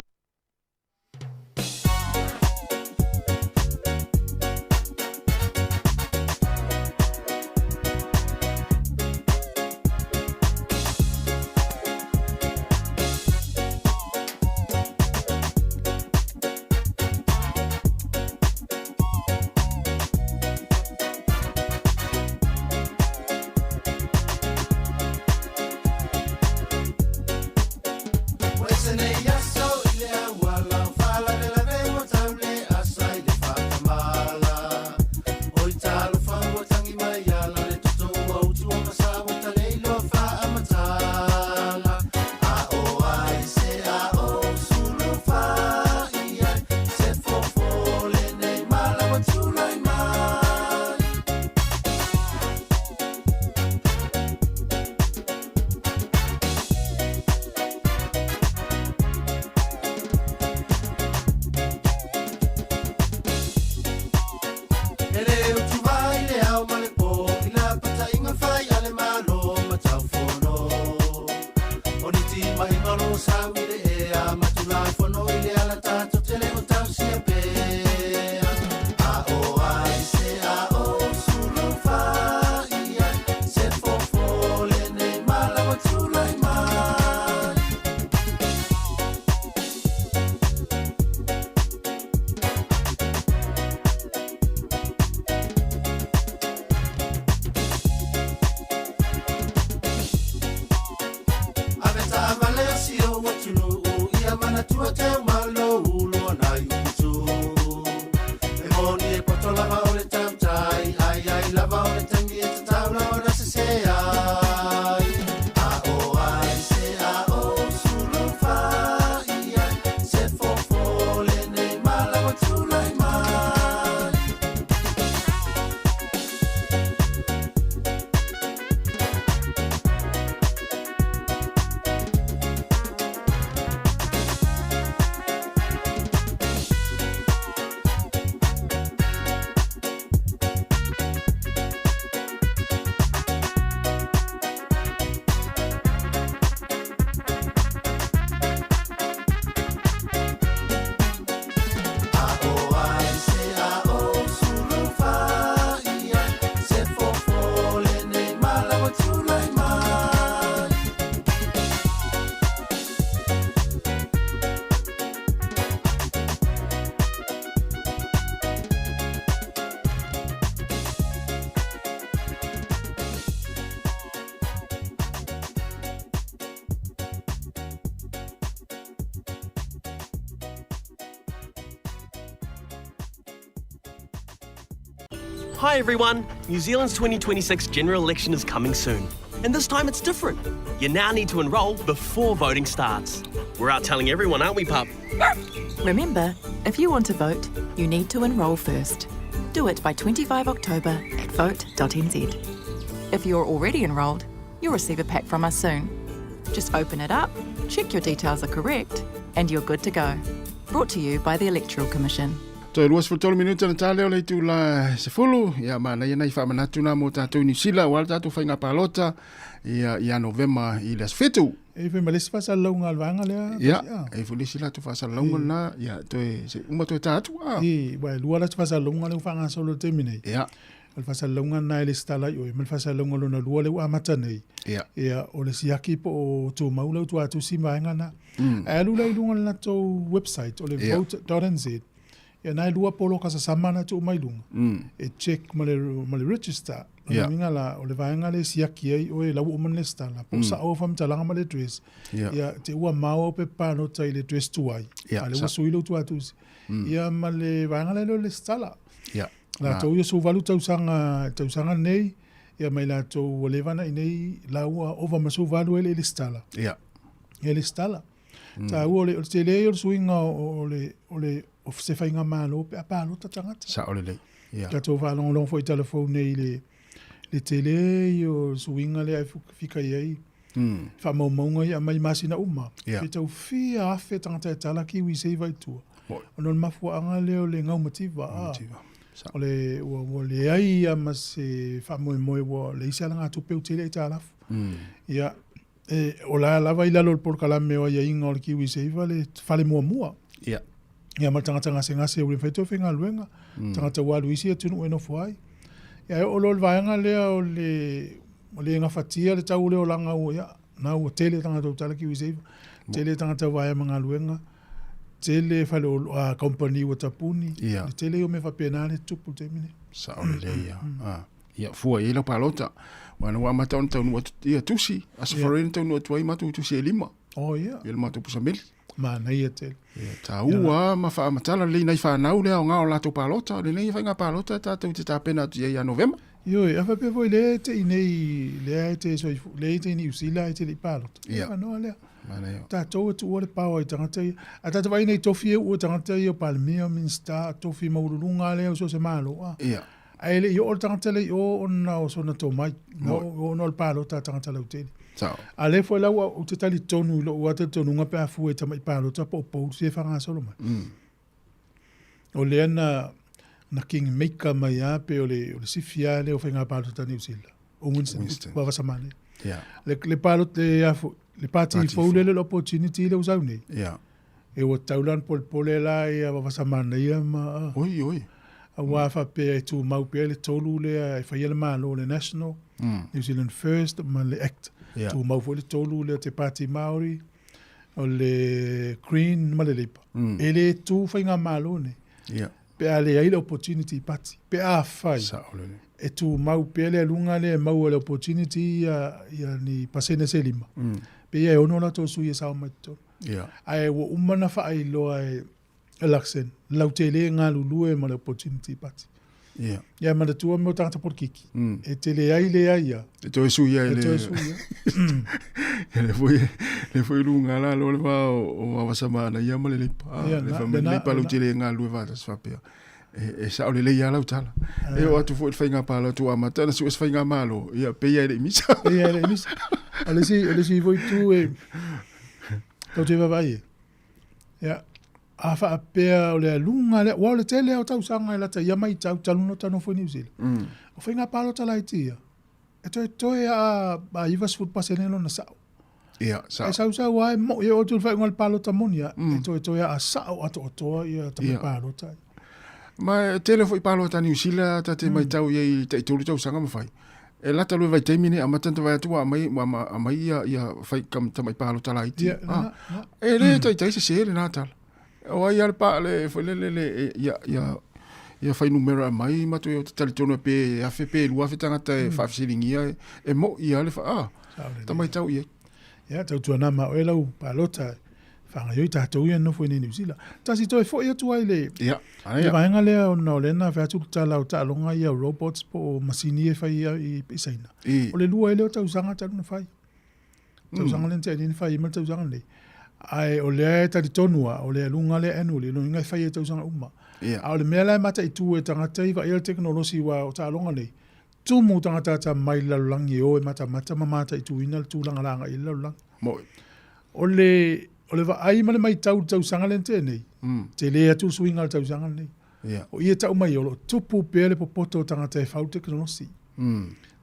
Hi everyone, New Zealand's 2026 general election is coming soon. And this time it's different. You now need to enrol before voting starts. We're out telling everyone, aren't we, pup?
Remember, if you want to vote, you need to enrol first. Do it by 25 October at vote.nz. If you're already enrolled, you'll receive a pack from us soon. Just open it up, check your details are correct, and you're good to go. Brought to you by the Electoral Commission.
Toi luas futolo minuta na tale o le tu la se fulu ia mana ia nei fa manatu na mo tatu ni sila wal tatu fa nga palota ia November i les fitu
e fe malesi fa sa longa alvanga le
ia e fuli sila tu fa sa longa na ia toi se uma toi tatu
e ba luala tu fa sa longa le fa nga solo termine
ia
al fa sa longa na le stala yo mal fa sa longa lo na luale wa mata nei ia o le siaki po tu maula tu atu si manga na e lula lunga na to website o le vote.nz. Ya nai lua polo kasa samana tu mailunga. E check male register. Na minga la o le vaenga le siaki ai o e lau o man le stala. Po sa o fam talanga male dress. Ya te ua mau pe pano tai le dress tuai. Ale ua suilo tu atusi. Ya male vaenga le stala. La tau ia su valu tausanga nei. Ya mai la tau o levana i nei la ua ova masu valu ele le stala. Ele stala. Ta ua o le te le o suinga o le o se fai ngā mālo pe apalo ta tangata.
Sa ole lei.
Ka tō whālong long fo i telefone nei le tele i o suinga le ai whika iei. Wha maunga i a mai masina uma. Pe tau whia awhe tangata e tala ki ui sei vai tua. O non mafua anga leo le ngau mativa. O le ai a mas e wha moe wa le isa langa tupeu tele i tālafu. Ia o la lava i lalo por kalame o ia inga o le ki ui sei vai le whale mua. Ia ma tangata ngase ule whaito whenga luenga. Tangata walu isi e tunu eno fuai. Ia o lol vaenga lea o le nga fatia le tau leo langa o ia. Na o tele tangata o tala ki wiseiva. Tele tangata vae mga luenga. Tele whale o company o tapuni. Tele o me whapenane tupu te mine.
Sa ole lea. Ia fua i lau palota. Wana wa mata on taunu ia tusi. Asa wharene taunu atuai matu tusi e lima.
Ia.
Ia matu pusa mili.
Mana ia tele.
Ta ua ma fa matala le nei fa nau le o ngao la to palota le nei fa nga palota ta te tapena tu ia November.
Yo e fa pe foi le te nei le te so le te ni usila te le palota. Ia no le.
Mana yo.
Ta to tu o le pau i tangata. Ata te vai nei tofi o tangata i o palmea minsta tofi maurulunga le o so se malo.
Ia.
Ai le yo o tangata le o na o so na to mai. No no le palota tangata le te.
Sao.
Ale foi la o te tali tonu lo o te tonu nga pe afu e tamai palo ta po se fanga solo mai. O le na king maker mai a pe o le sifia le o fenga palo ta New Zealand. O Winston wa samale. Le palo te afu le party fo le opportunity le usauni. E o taulan pole la e wa samana ia ma.
Oi.
A wa fa pe tu mau pe le tolu le e fa yele malo le national. New Zealand first ma le act. Tu mau fo le tolu le te party Maori o le Green ma le lipa. E le tu whainga malo ne. Pe a le aile opportunity party. Pe a whai. E tu mau pe le lunga le mau le opportunity ia ni pasene se lima. Pe ia ono la to sui e sao mai to. Ai wo umana whai loa e elaksen. Lau te le ngā lulue ma le opportunity party. Ia mana tua mo tangata por kiki. E te le ai ia.
E to esu ia ele. Le foi lunga la lo le va o avasama na ia male lipa. Le family lipa lo tele nga lu va tas fapea. E sa ole le ia la utala. E o atu foi fainga pala tu amata na su fainga malo. Ia pe ia le misa.
Ia le misa. Ale si foi tu e to te va vai. Ia a fa pea o le lunga le wa le tele o tau sanga la ta ia mai tau taluno tano foi New Zealand. O fainga palo tala itia. E toi a iwa sfut pasenelo na sao.
Sao.
E sao wai mo e o tu fai ngal palo tamonia. E toi a sao ato toa ia ta palo tai.
Ma tele foi palo ta New Zealand ta te mai tau ia te tulu tau sanga mafai. E lata lu vai te mine a matanta vai atua mai ia fai kam ta mai palo tala itia. E le tai se na tala. O ai al pa le foi le ia fai numero mai matu o tali tono pe AFP lua fitanga te fa fisilingia e mo ia le fa ta mai tau ia
tau tu na ma o lau palota Whanga yoi tātou ia nofo ni New Zealand. Tasi toi fo ia tuai le.
Ia.
Le vaenga lea o na lena whea tuku tā lau tā longa ia robots po masini e whai ia I pisaina. O le lua ele o tausanga talu na whai. Tausanga le te ni whai ima tausanga le. Ai o le tari tonua, o le lunga le anu le lunga whai e tausanga uma. A o le mea lai mata I tu e tangata iwa ia teknolosi wa o tā longa le. Tumu tangata ta mai lalulangi o e mata mamata I tu ina le tūlanga langa I lalulangi.
Moi.
O le va ai male mai tausanga le te nei. Te le atu suinga le tausanga nei. O ia tau mai o lo tupu pele po poto tangata e whau teknolosi.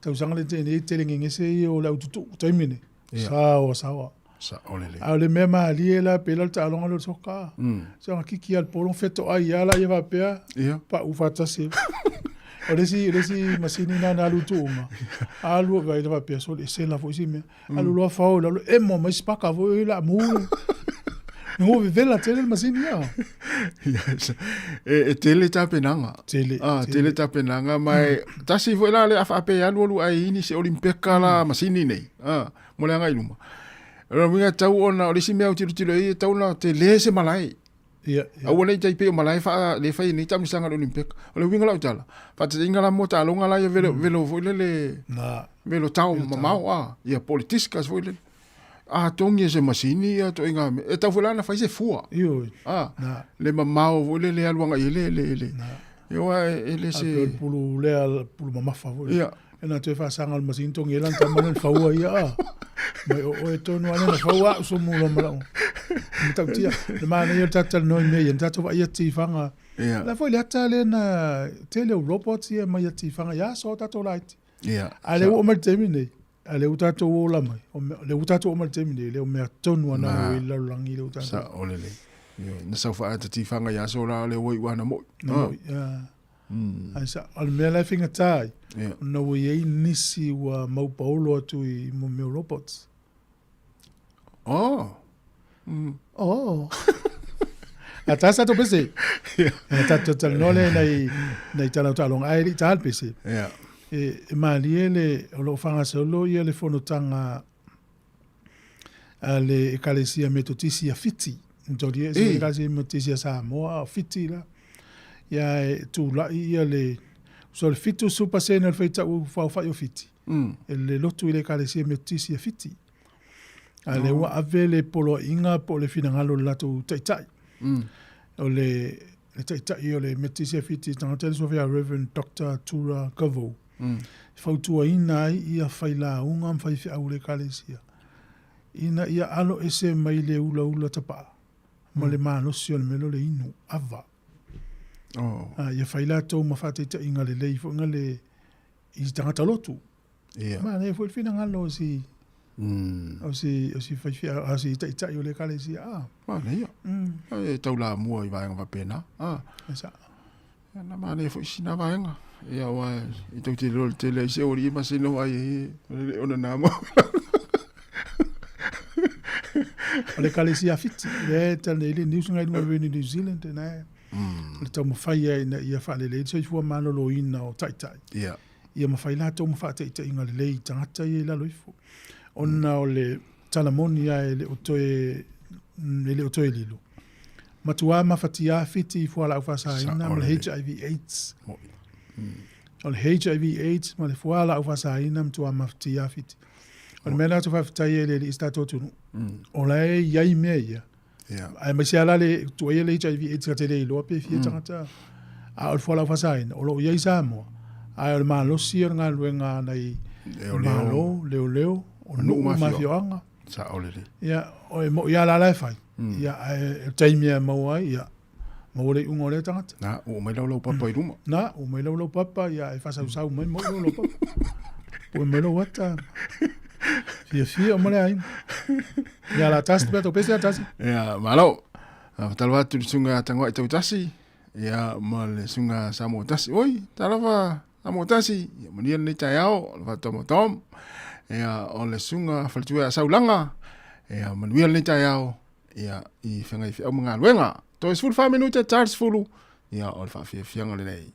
Tausanga le te nei te le ngengese I o lau tutu taimine. Sawa.
Sa olele.
A le mea maa liela pela le ta'alonga le soka. So nga kiki al polong feto ai ala ia va pea. Pa ufata se. O lesi masini na lutu uma. Alu vai va pea so le se la fo sime. Alu lo fa o lo emo mai spaka vo la mu. No vivela tele masini ya.
E tele tapenanga. Tele tapenanga mai tasi vo la le afa pe alu ai ini se olimpeka la masini nei. Mo le ngai luma. Ora minga tau ona o lisi mea o tiro I tau na te le se malai. Au ona I taipe o malai fa le fai ni tam sanga olimpek. O le winga la utala. Fa te inga la mota longa la velo voile le. Velo tau mamau ia politiskas voile. Tongi se masini ia to inga e tau voila na fai se fua. Le mamau voile le aluanga le. Yo ele se
pulu mamafa voile. Ena te fa sanga al masini tongi elan tamana faua ia. Mai o e tonu ana na faua so mulo mala. Mita tia, le mana ia tata no me ia tata va ia tifanga. La foi le tale na tele robots ia mai ia tifanga ia so tata light. Ale o mal termine. Ale o tata o la mai. Le o tata o mal termine le o me tonu ana o la langi le o tata.
Sa olele. Na sa fa ata tifanga ia so la le o wana mo.
Aisa al me la finga tai. No ye nisi wa mau paulo atu I mo me robots. Atasa to pese. Tato tal nole nei tala talong ai tal pese. E maliele o lo fanga solo ia le fonotanga ale ekalesia metotisia fiti. Ntori e ekalesia metotisia Sāmoa fiti la. Ia tu la ia le so le fitu super senior feita u fa o fiti. Le lotu ile kalesia metotisia fiti. Ale wa avele polo inga po le finangalo lato taitai. O le taitai o le metotisia fiti tangata Sofia Reverend Dr. Tura Kavo. Fautua ina ia faila unga mfai fi au le kalesia. Ina ia alo ese mai le ula tapa. Ma le mano si le melo le inu ava. Ia faila tau mafate ta inga le leifo inga le I tangata lotu. Ma ne fo fina ngalo si o si fai fia si tai o le kalesia.
Ma ne ia. E tau la mua I vaenga va pena.
Esa.
Na ma ne fo sina vaenga. Ia wa I tau te rol tele se ori ma se no ai ona na mo.
O le kalesia fiti. Le tale le news ngai no New Zealand na. Le tau mawhai ia whaalele. So I fua manolo ina o taitai. Ia mawhai la tau mawhai taitai inga le lei tangata I la loifo. Ona o le talamoni ia le otoe lilo. Matua mawhatia fiti I fua la ufasa ina ma le HIV AIDS. O le HIV AIDS ma le fua la ufasa ina matua mawhatia fiti. O le mena tu whawhitai le istato tunu. O le iai mea ia. Ai mai sia le tu ia le HIV AIDS ka tele lo pe fia tangata. A o fola fasaina o lo ia Sāmoa. Ai o malo si nga luenga nei leo o no mafioanga.
Sa olele.
Ia o mo ia la fai. Ia e taimia mo ai ia. Mo le ungo le tangata.
Na o mai lo papa I ruma.
Na o mai lo papa ia e fasa usau mai mo lo papa. O mai lo wata. Fia mo le ai. Ia la tasi beto pese tasi.
Ia malo. Talwa tu sunga tangwa I tau tasi. Ia ma le sunga Sāmoa tasi. Oi, talawa Sāmoa tasi. Ia mania ni tai au, va tom. Ia o le sunga faltua saulanga. Ia manuia ni tai au. Ia I whenga I whiau mga luenga. To is full 5 minutes charge fulu. Ia o le whawhia whianga le nei.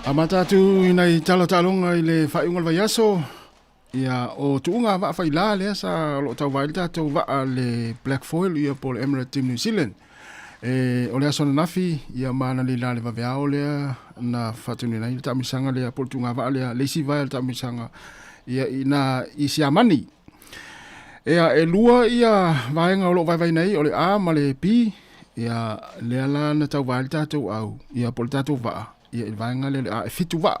Amatatu inai talo-talonga i le whaiunga le vaiaso. Ia o tuunga wa whaila lea sa lo tau waili tātou wa le Black Foil ia po le Emirate Team New Zealand. O lea sona nafi ia maana le la le waweao lea na whatuni nai le tamisanga lea po le tuunga wa lea leisi vai le tamisanga ia ina i siamani. Ia e lua ia vaenga o lo vai nei o le A ma le P ia lea la na tau waili tātou au ia po le tātou wa ia i vaenga le A e fitu wa.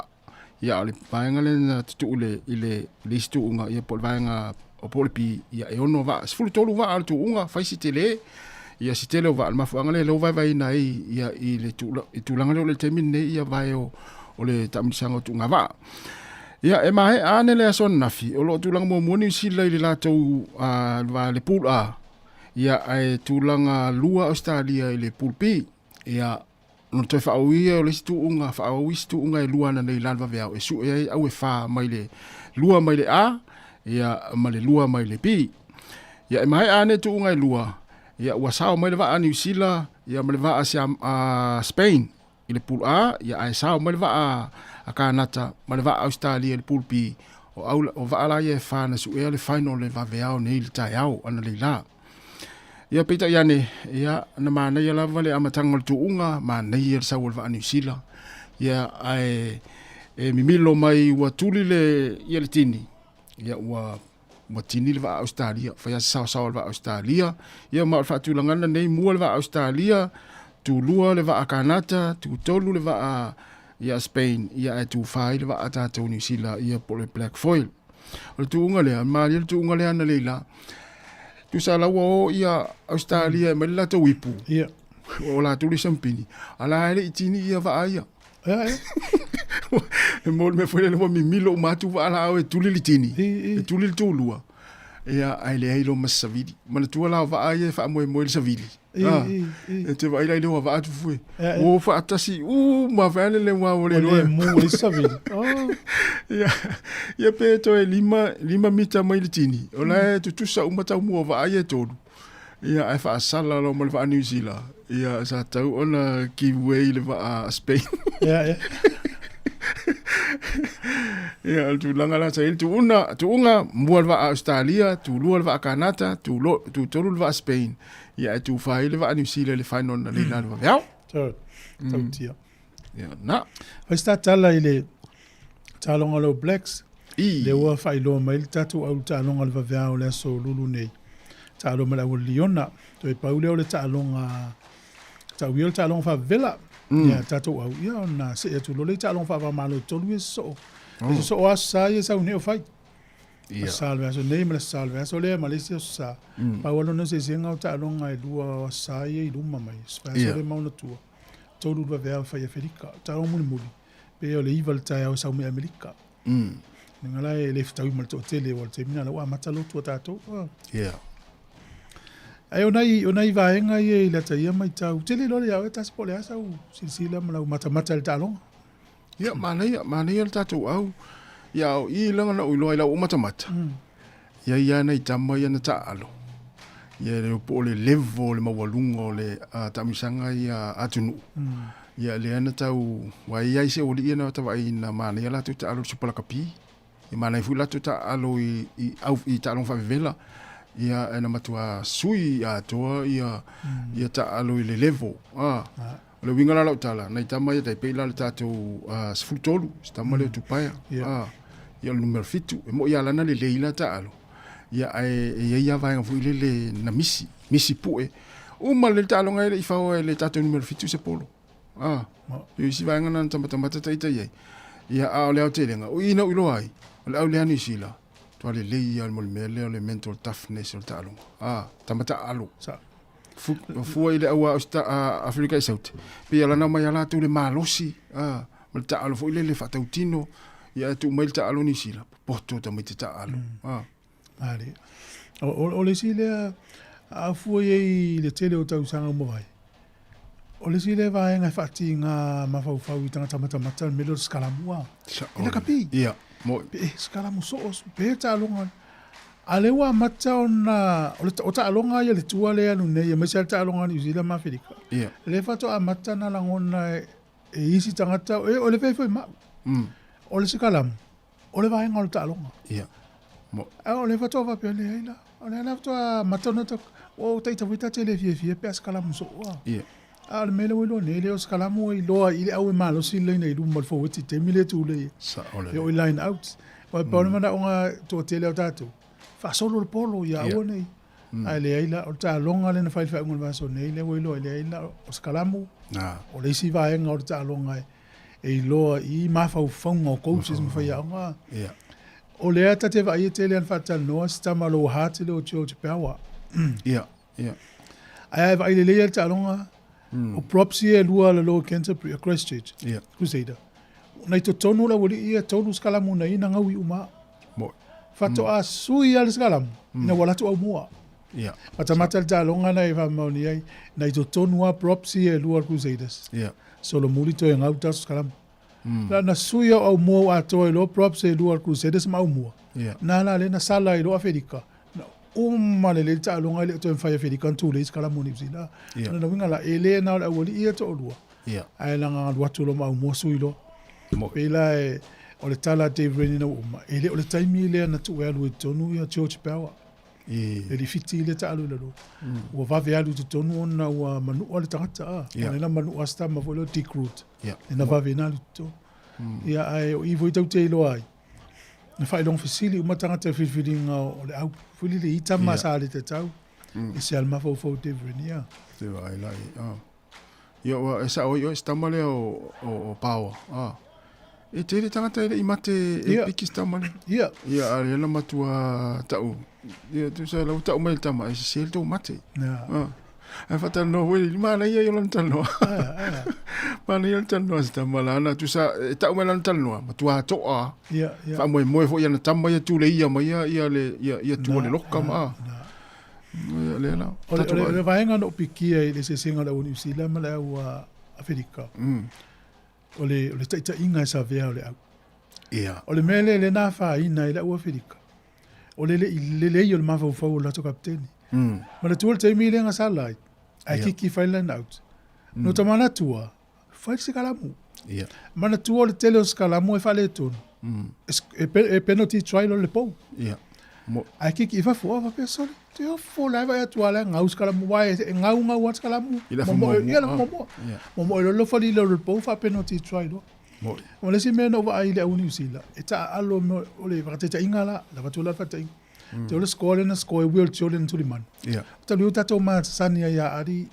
Ia le vaenga le na tutu le le stuunga ia po vaenga o po le pi ia e ono va sfulu tolu va al tuunga faisi tele ia si tele va al mafuanga le lo vai nai ia i le tulanga le temin nei ia vai o le tamisanga tuunga va ia e mai ane le son nafi o lo tulanga mo moni si le la tu va le pool a ia ai tulanga lua Australia i le pool pi ia no te whaauia o le stuunga, whaauia stuunga e luana nei lanwa veao e su e au e wha mai le lua mai le A, ia ma le lua mai le B. Ia e mai ane tuunga e lua, ia ua sao mai le waa New Zealand, ia ma le waa a Spain, i le pool A, ia ai sao mai le waa a Kanata, ma le waa Australia i le pool B, o waa la ia e wha na su e le final le wa veao nei le tai au, ana le la. Ia pita iane, ia na mana ia lava le amatanga le tuunga, mana ia le saua le waa New Zealand. Ia ai mimilo mai ua tuli le ia le tini. Ia ua tini le waa Australia, whaia sao le waa Australia. Ia maa le whaatulangana nei mua le waa Australia, tu lua le waa Kanata, tu tolu le waa ia Spain, ia e tu whai le waa tātou New Zealand, ia po le Black Foil. O le tuunga lea, maa le tuunga lea na leila. Tu sa la wo ia Australia me la to wipu.
Ia.
O la tu li sampini. Ala ele itini ia va aia.
Ia.
E mo me foi le mo mi milo matu va ala o tu li tini. E tu li tu lua. Ia ele ai lo masavidi. Mana tu ala va aia fa mo le savidi. E te va ile le va atu foi. O fa atasi ma va le wa o le
mo le savidi.
Ia pe to e lima mita mai le tini. O la tu sa umata mo va aia todo. Ia ai fa sala lo mo va New Zealand. Ia sa tau ona kiwi le va Spain.
Ia.
Ia tu langa la sai tu unga mo va Australia, tu lu va Kanata, tu tolu va Spain. Ia tu fai le va New Zealand le final na le la va veao.
Tau tia.
Ia na.
Vai sta tala ile talonga lo Blacks. Le ua fai lo mai tatu au talonga le veao le so lulu nei. Talo mala o Liona. To e paule o le talonga. Tau il talonga fa vela. Ia tatu au ia na se tu lo le talonga fa malo tolu so. So asa ia sa uneo fai. Ia salve so nei mala salve so le Malaysia sa. Pa wala no se singa o talonga e dua sa ia i luma mai. Spesiale mauna tua. Tolu va veao fai e Felika. Talonga muli. Pe o le iva le tai au sa umi Amerika. Ngala e le fitau mal to tele wal te mina la wa matalo tu tato. Ai onai vaenga i le tai mai tau tele lo ya ta spole asa u silsila mala mata le talonga.
Ia, mana ia tātou au. Ia o I langa na uiloa ila o matamata. Ia nei tama ia na taalo. Ia le po le level le mawalunga o le tamisanga ia atunu. Ia le ana tau wai ai se o li na tawa ina mana ia la tu taalo supala kapi. Ia mana fu la tu taalo I taalo fa vela. Ia ena matua sui toa ia taalo le level. Le winga la tala na tama ia tai pela le tatou sfutolu stama le tupaya. Ia le numero fitu mo ia lana le leila taalo. Ia ia vai fu le na misi pue. Uma le taalo ngai le fa le tatou numero fitu se polo. Yo si vai ngana tamata taita ia. Ia le autelenga. O ina ulo ai. Le au le ani sila. To le leia mo le mental toughness o taalo. Tamata alo. Fu ile awa Afrika South. Pia lana mai ala tu le malosi. Mal taalo fu ile le fatautino. Ia tu mai taalo ni sila. Poto ta mai taalo.
Ale. O le sile a fu ye le tele o tau sanga mo vai. O le sile vai nga fati nga mafau I tanga tamata melo skalamua. Ina kapi.
Ia. Mo
skalamu so pe taalo ale wa mata ona o taalo ia le tua le anu nei e mesa taalo ni zila mafrika.
Ia.
Le fato a mata na langona isi tangata o le foi ma. O le skalamu. O le vai nga o taalo.
Ia.
O le fato va pe le ila. O le fato a mata na to o taita vita tele fie pe skalamu so wa.
Ia.
Al mele welo ne le skalamu I lo ile au malo si le nei dum fo witi te mile tu le.
Sa ole.
Yo line out. Wa pa mana onga to tele o tatu. Fa solo le polo ya o nei. Ai le ila o ta longa le na fai ngol va so nei le welo le ila o skalamu. O le si va en o ta longa e lo I ma fa fonga coaches mo fa ya nga.
Ia.
O le ata te va I tele an fata no sta malo hat le o cho te pawa.
Ia.
Ai va ile le ta longa. O propsi e lua le lo Canterbury a Christchurch.
Ia.
Crusader. Nei to tonu la woli ia tonu skalamu nei na ngawi uma.
Mo.
Fato a sui al skalamu. Na wala tu au mua.
Ia.
Matamata ta longa nei va mauni ai nei to tonu a propsi e lua Crusaders.
Ia.
So lo muri to ngau ta skalamu. La na sui au mua a to lo propsi e lua Crusaders ma au mua.
Ia.
Na le na sala I lo Afrika. Uma le ta longa le to fa Afrika tu le skalamu ni zila. Na winga la ele na la woli ia to lua.
Ia.
Ai langa watu lo ma mua sui lo.
Mo.
Pela o le tala te vreni na uma. Ele o le taimi le na tu alu tonu ia church power. Ele fiti le ta alu lo. O va ve alu tonu ona o manu o le tangata. Ona manu asta ma volo decruit. E na va ve na to. Ia ai o I voi tau te lo ai. Na fai long fasili uma tangata filinga o le au fili le ita ma sa le te tau. E se alma fo te vreni ia.
Te vai lai. Yo esa o yo stamale o power. E te re tangata I mate e piki stamale.
Ia.
Ia ale na matua tau. Ia tu sa lau tau mai tama e se tau mate. E fata no we mana ia yo lan tano. Mana ia tano stamala na tu sa tau mai lan tano matua to a.
Ia.
Fa mo fo ia na tama ia tu le ia mai ia le tu le lokka ma. Le la.
O le vaenga no piki e le se singa la New Zealand ma le au Afrika. O le taita inga sa vea o le au.
Ia.
O le mele le na fa ina I le au Afrika. O le o le mafa ufau o lato kapteni. Ma le tuol te mile nga salai. Ai kiki failan out. No tamana tua. Fai se kalamu.
Ia.
Ma na tua o le tele o skalamu e fale tonu. E penalty trial o le pou.
Ia.
Ai kiki ifa fua va pe soli. Te o fo la va tu ala ngau skalamu wa e ngau wat skalamu. Mo lo fali lo pou fa penalty trial. Mo le si meno va ai le uni usila. E ta alo o le va te ingala, la va tu la fa te. Te o le score na score will children to the man.
Ia.
Ta lu tato ma sania ya ari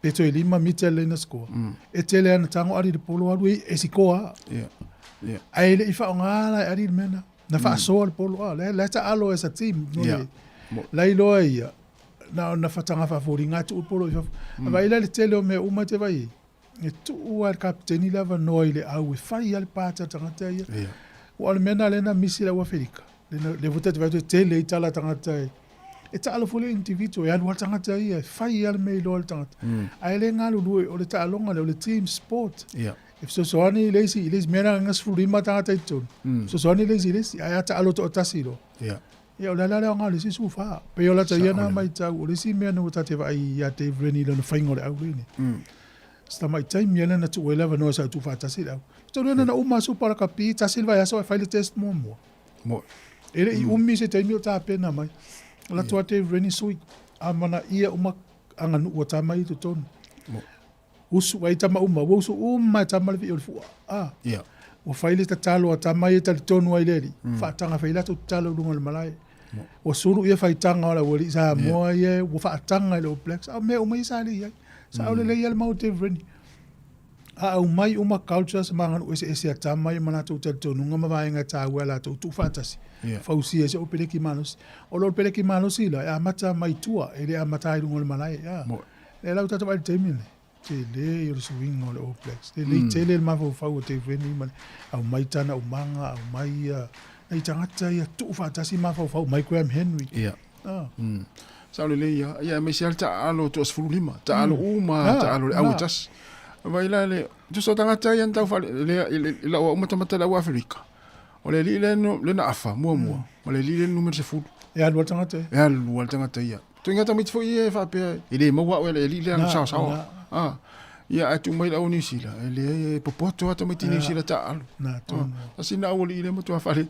peto e lima mitele na score. E tele na tango ari de polo aru e sikoa.
Ia.
Ai le ifa ngala ari mena. Na fa so al polo le ta alo esa team no le. Lai lo ia. Na fa tanga fa fori ngatu polo ifa. Vai le tele o me uma te vai. E tu o kapteni lava noi le au e fai al pata tangata ia. O al mena le na misi la Afrika. Le votet vai tele itala tangata. E ta alo fole individual ya wal tangata ia fai al me lo tangata. Ai le ngalu o le ta longa le team sport.
Ia.
if soani lesi mena ngas fulima tanga taitun soani lesi ai ata alo to tasiro ia o lala nga lesi sufa pe ola ta yana mai tau lesi mena o tate vai ia te vreni le faingo le au ni sta mai tai mena na tu wela no sa tu fa tasira to na uma su para kapi tasilva ya so fa le test mo ele I umi se te mi o ta pena mai la tu ate vreni sui amana ia uma anganu o ta mai to ton usu wai tama uma usu tama le fi fu o faile ta talo tama ia ta tonu ai leri fa tanga faila to talo lunga le malai o suru ia fai tanga la wori Sāmoa ia o fa tanga le complex a me o mai sa le sa o le ia le mau te vreni a o mai uma cultures mangan o ese tama ia mana to tonu ngama vai nga ta wela to tu fatasi fa usi ese o peleki manos o lo peleki manos ila a mata mai tua ele a mata lunga le malai le lau tata vai temine le yo swing o le oplex le tele ma fa te veni man au mai tana o manga au mai ai tangata ia tu fa tasi ma fa mai Graham Henry
sa le ia me sia ta alo to sfulima ta alo uma ta alo au tas vai le tu so tangata ia tau fa le la o mata la Afrika o le no le na afa mo o le numero se fu
ia lo tangata
ia tu ngata mit fo ia fa pe ile mo wa le na sa ia atu mai la New Zealand ele popoto ata mai New Zealand ta alu
na to
asina o ile mo to fa le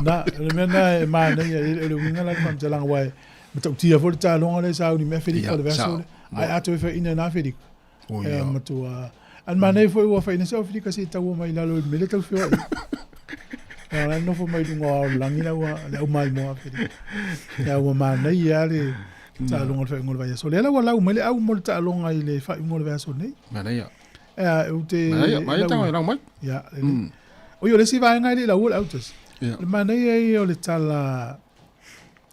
na le mena ma na ele winga la mam jalang wai mo tia fo ta longa le sa uni me fedi ko le verso ai atu fa ina na fedi mo to an manai fo wa fa ina sa fedi ka se ta wo mai la lo me le ta fo ya no fo mai dunga langina wa la mai mo fedi ya wa manai ya le ta longa fa ngol vai so le la wala umele au mo ta longa ile fa ngol vai so nei
mana ya
u te
mai ta la mai
ya o yo le si vai ngai la wala autos le mana ya o le tala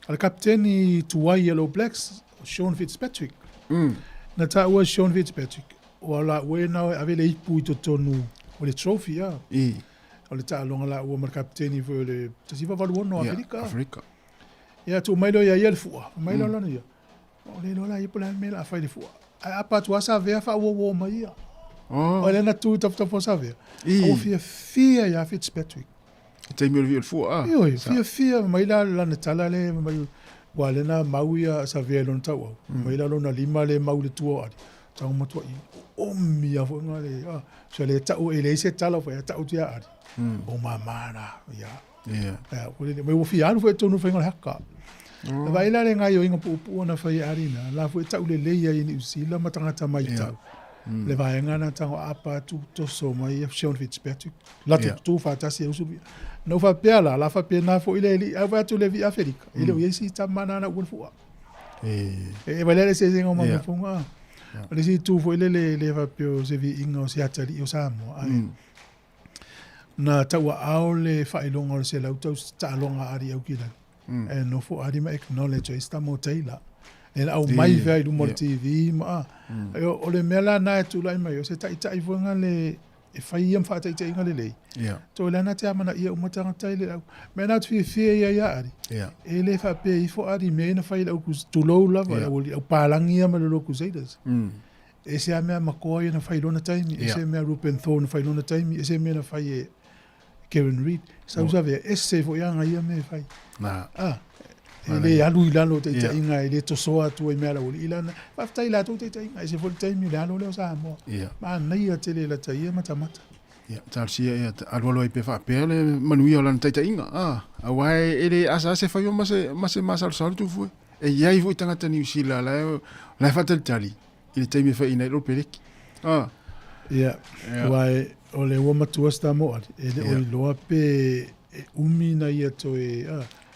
al kapteni tuai Yellow Blacks Sean Fitzpatrick na ta was Sean Fitzpatrick wala we na ave le ipu to tonu o le trophy ya o le ta longa la o mar kapteni vo le tasi va valu no Afrika ya tu mai lo ya yel fu mai lo no ya o le lola i pula me la fa le fu a pa tu sa ve fa wo mai ya o le na tu top sa ve o fia ya Fitzpatrick
te mi le fu
yo fia mai la na tala le mai wale na mau ya sa ve lo ta wa mai la lo na lima le mau le tu ari ta mo tu o mi ya fo ngale so le ta o ele se tala fo ya ta o tu ya ari o mamana ya o le mai wo fia no fo tu no fo ngale hakka vai la nga yo inga pu na fa arina la fu ta ule le ya ni usila matanga ta mai ta le vai nga na ta apa tu to so mai Sean Fitzpatrick la tu fa ta se usu no fa pela la fa pena fo ile ava tu le vi Afrika ile o yesi ta mana na fu vai le se zinga ma fu nga le si tu fo ile le va pio se vi inga se atali o Sāmoa na ta wa aule fa ilonga se la tu ta longa ari au kila no fo ari ma acknowledge esta mo taila el au mai vai du mo TV ma o le mela na tu lai mai se ta ita i vonga le e fai am fa ta ita ngale le to le na ta mana ia o mata taile me na tu fi ya ari ele fa pe i fo ari me na fai la ku tu lo la o palangia ma lo ku seidas ese a me ma ko na fai lona time ese me Ruben Thorne fai lona time ese me na fai Kevin Reed sa usave esse fo ia ia me fai ele alu ilalo te inga ele to soa tu e mera uli ilana fa tai la tu te inga ese fo te mi lalo le Sāmoa ma nei a tele la tai mata
tal sia ia alolo i pe fa pe le manui ola te inga a wai ele asa se fa yo ma sal tu fu e ia i fu tanga New Zealand la fa tel tali ele te mi fa ina lo peleki
wai ole wo matua sta mo ele o lo pe umi na ia to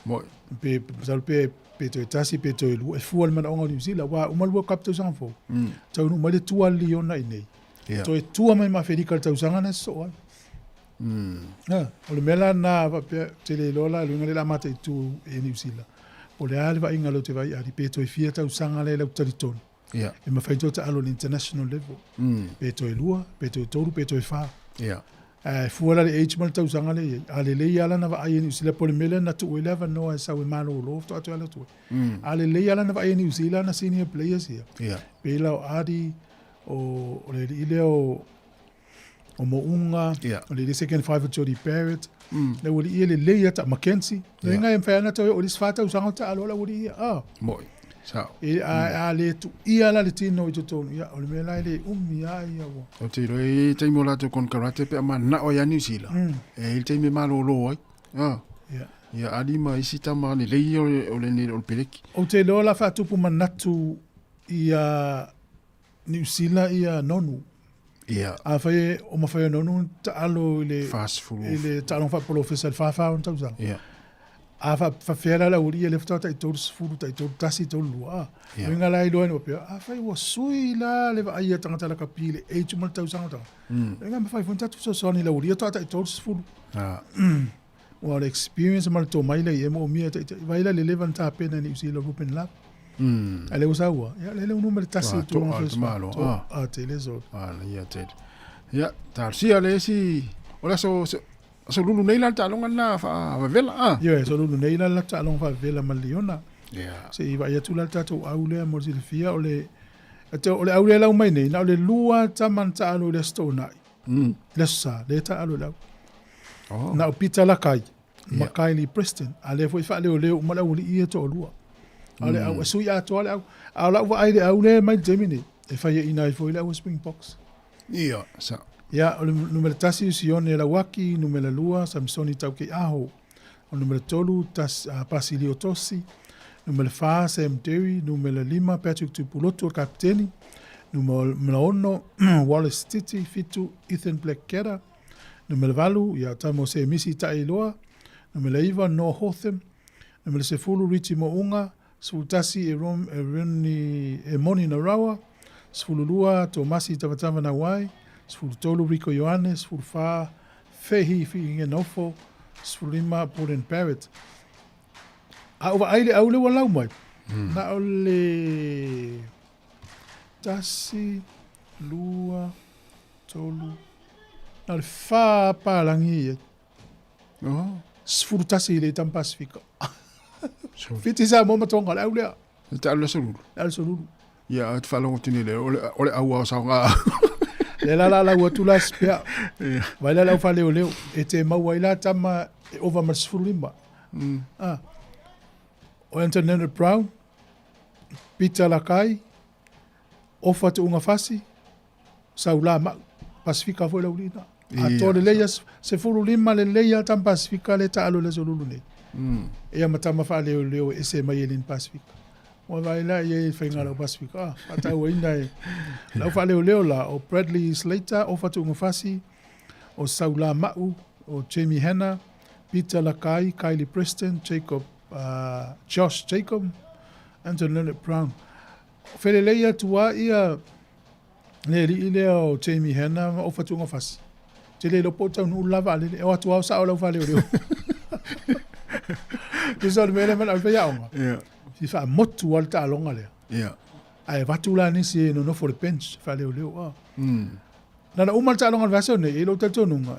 mo
pe sal pe to tasi pe to lu e fu al man on New Zealand wa o mal wo kapto san fo tau no male tu al li ona nei to e tu mai ma fedi kal tau sanga na so o le mela na va pe tele lola lu ngale la mata tu e New Zealand o le ale va inga lo te vai ari pe to e fia tau sanga le taliton e ma fai to ta alo international level pe to e lua pe to e toru pe to e fa fuala le age mal tau sanga le ale le ala na va ai New Zealand por mele na tu 11 no sa we malo lo to atu ala tu ale le ala na va ai New Zealand na senior players here pe la adi o le ile o o mounga, o le second five o Jody Barrett, le wuri ia le leia ta Mackenzie, le ngai mwhana tau o le sfata usanga ta alola wuri ia,
Moi, sao.
A le tu ia la le tino i tutonu, ia, o le mea lai le ia wo.
O te roi, te imo lato kon karate pe ama na o ya New Zealand. Il te me malo lo ai. Ia alima isi tama ni lei o le ni o peleki.
O te loa la whatupu manatu ia New Zealand ia nonu. A whae o mawhae nonu ta alo i
fast food.
I le ta along whapolo official whawhau on tausang. A whawhera la uri e le whatau tai tōru sifuru tai tōru tasi tōru lua. Winga la i loa ni wapea. A whae wa sui la le wa aia tangata la kapi le e tumal tausang tanga. Winga mawhae funtatu so soni la uri e tai tōru sifuru. Wa le experience mal to mai le emo mia tai vai la le levan ta pena ni usi lo rupen la. Ale usawa. Ya le un numero tasi to
malo.
Te le zo.
Ya te. Ya tar si ale si ola so lulu nei la talonga na fa vela.
Ya so lulu nei la talonga fa vela maliona. Se iba ya tu la tato aule mo si fia ole ole aule la mai nei na ole lua taman ta alo le stona. Lesa le ta alo la. Na o pita la kai. Makaili Preston. Ale foi fa le mala uli ia to lua. Ale au sui a to ale au la wa ai au le mai Gemini. E fa ia ina foi la Springboks.
Ia sa.
Ya o numero tasi sione la waki numero lua Samsoni tauke aho. O numero tolu tas Pasilio Tosi. Numero 5 Sam Terry, numero 5 Patrick Tupuloto kapteni. Numero 1 Wallace Titi fitu Ethan Blackketter. Numero 4 ya tamo se misi tailoa. Numero 9 No Hotham. Numero 10 Richie Mounga. Sultasi e Moni Narawa. Sfululua Tomasi Tavatava Nawai. Sfulutolu Rico Ioannes. Sfulfa Fehi Fiinge Nofo. Sfulima Poden Parrot. Aua aile aule walau mai. Na ole tasi lua tolu. Na le fa palangi. Sfulu tasi le tam Pasifika. Fiti sa mo matonga la aule.
Ta ala solulu.
Ala solulu.
Ya at falongo tini le ole aua saunga.
Le la watula spia. Vai la fa leo e te mawaila tama over mas sfulima. O Antonella Brown, Peter Lakai, ofa te unga fasi, saula ma Pasifika foi la ulina. A tole leia se fulu lima le leia tam Pasifika le ta alo le solulu ne. E matama fa leo e se mai elin Pasifika. O vai la e fainga la Pasifika. Ata o inda e. La fa leo la o Bradley Slater, ofa te unga fasi, o saula mau, o Jamie Hanna, Peter Lakai, Kylie Preston, Jacob Josh Jacob, Antonella Brown. Feleleia tua ia le o Jamie Hanna o fatunga fasi. Te le lo pota no lava le o tua sa o lo fale o. Kiso le mele mana fa yaonga. Si fa motu alta longa le. Ai vatula ni si no for the bench fale o. Na umal ta longa vaso ne ilo tato nunga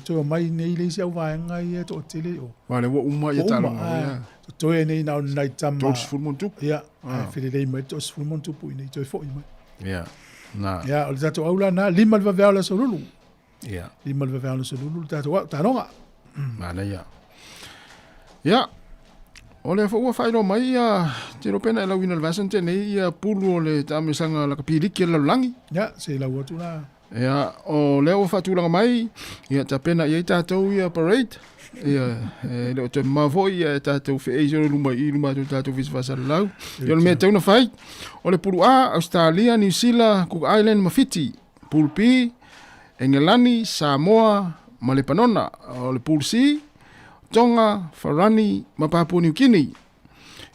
to mai nei le sia wa ngai to tele o
vale wo uma ya ta longa
to nei na nai tama
to sfulmontu
ya fili le mai to sfulmontu pu nei to fo mai
ya
o tato aula na lima va vela solulu
ya
lima va vela solulu tato ta longa
mana ya ole fo wa failo mai ya te ro pena la winal vaso te nei ya pulu le tamisanga la kapiliki la langi
ya se la wotula
ya o leo fatulanga mai ia tapena ia tatou ia parade ia le te mavo ia tatou fe e jolo lumai luma tatou visvasa lau ia me tau na fai o le pulu a Australia New Zealand Cook Island Mafiti pulu P Engelani Samoa Malepanona o le pulu C Tonga Farani ma Papua New Guinea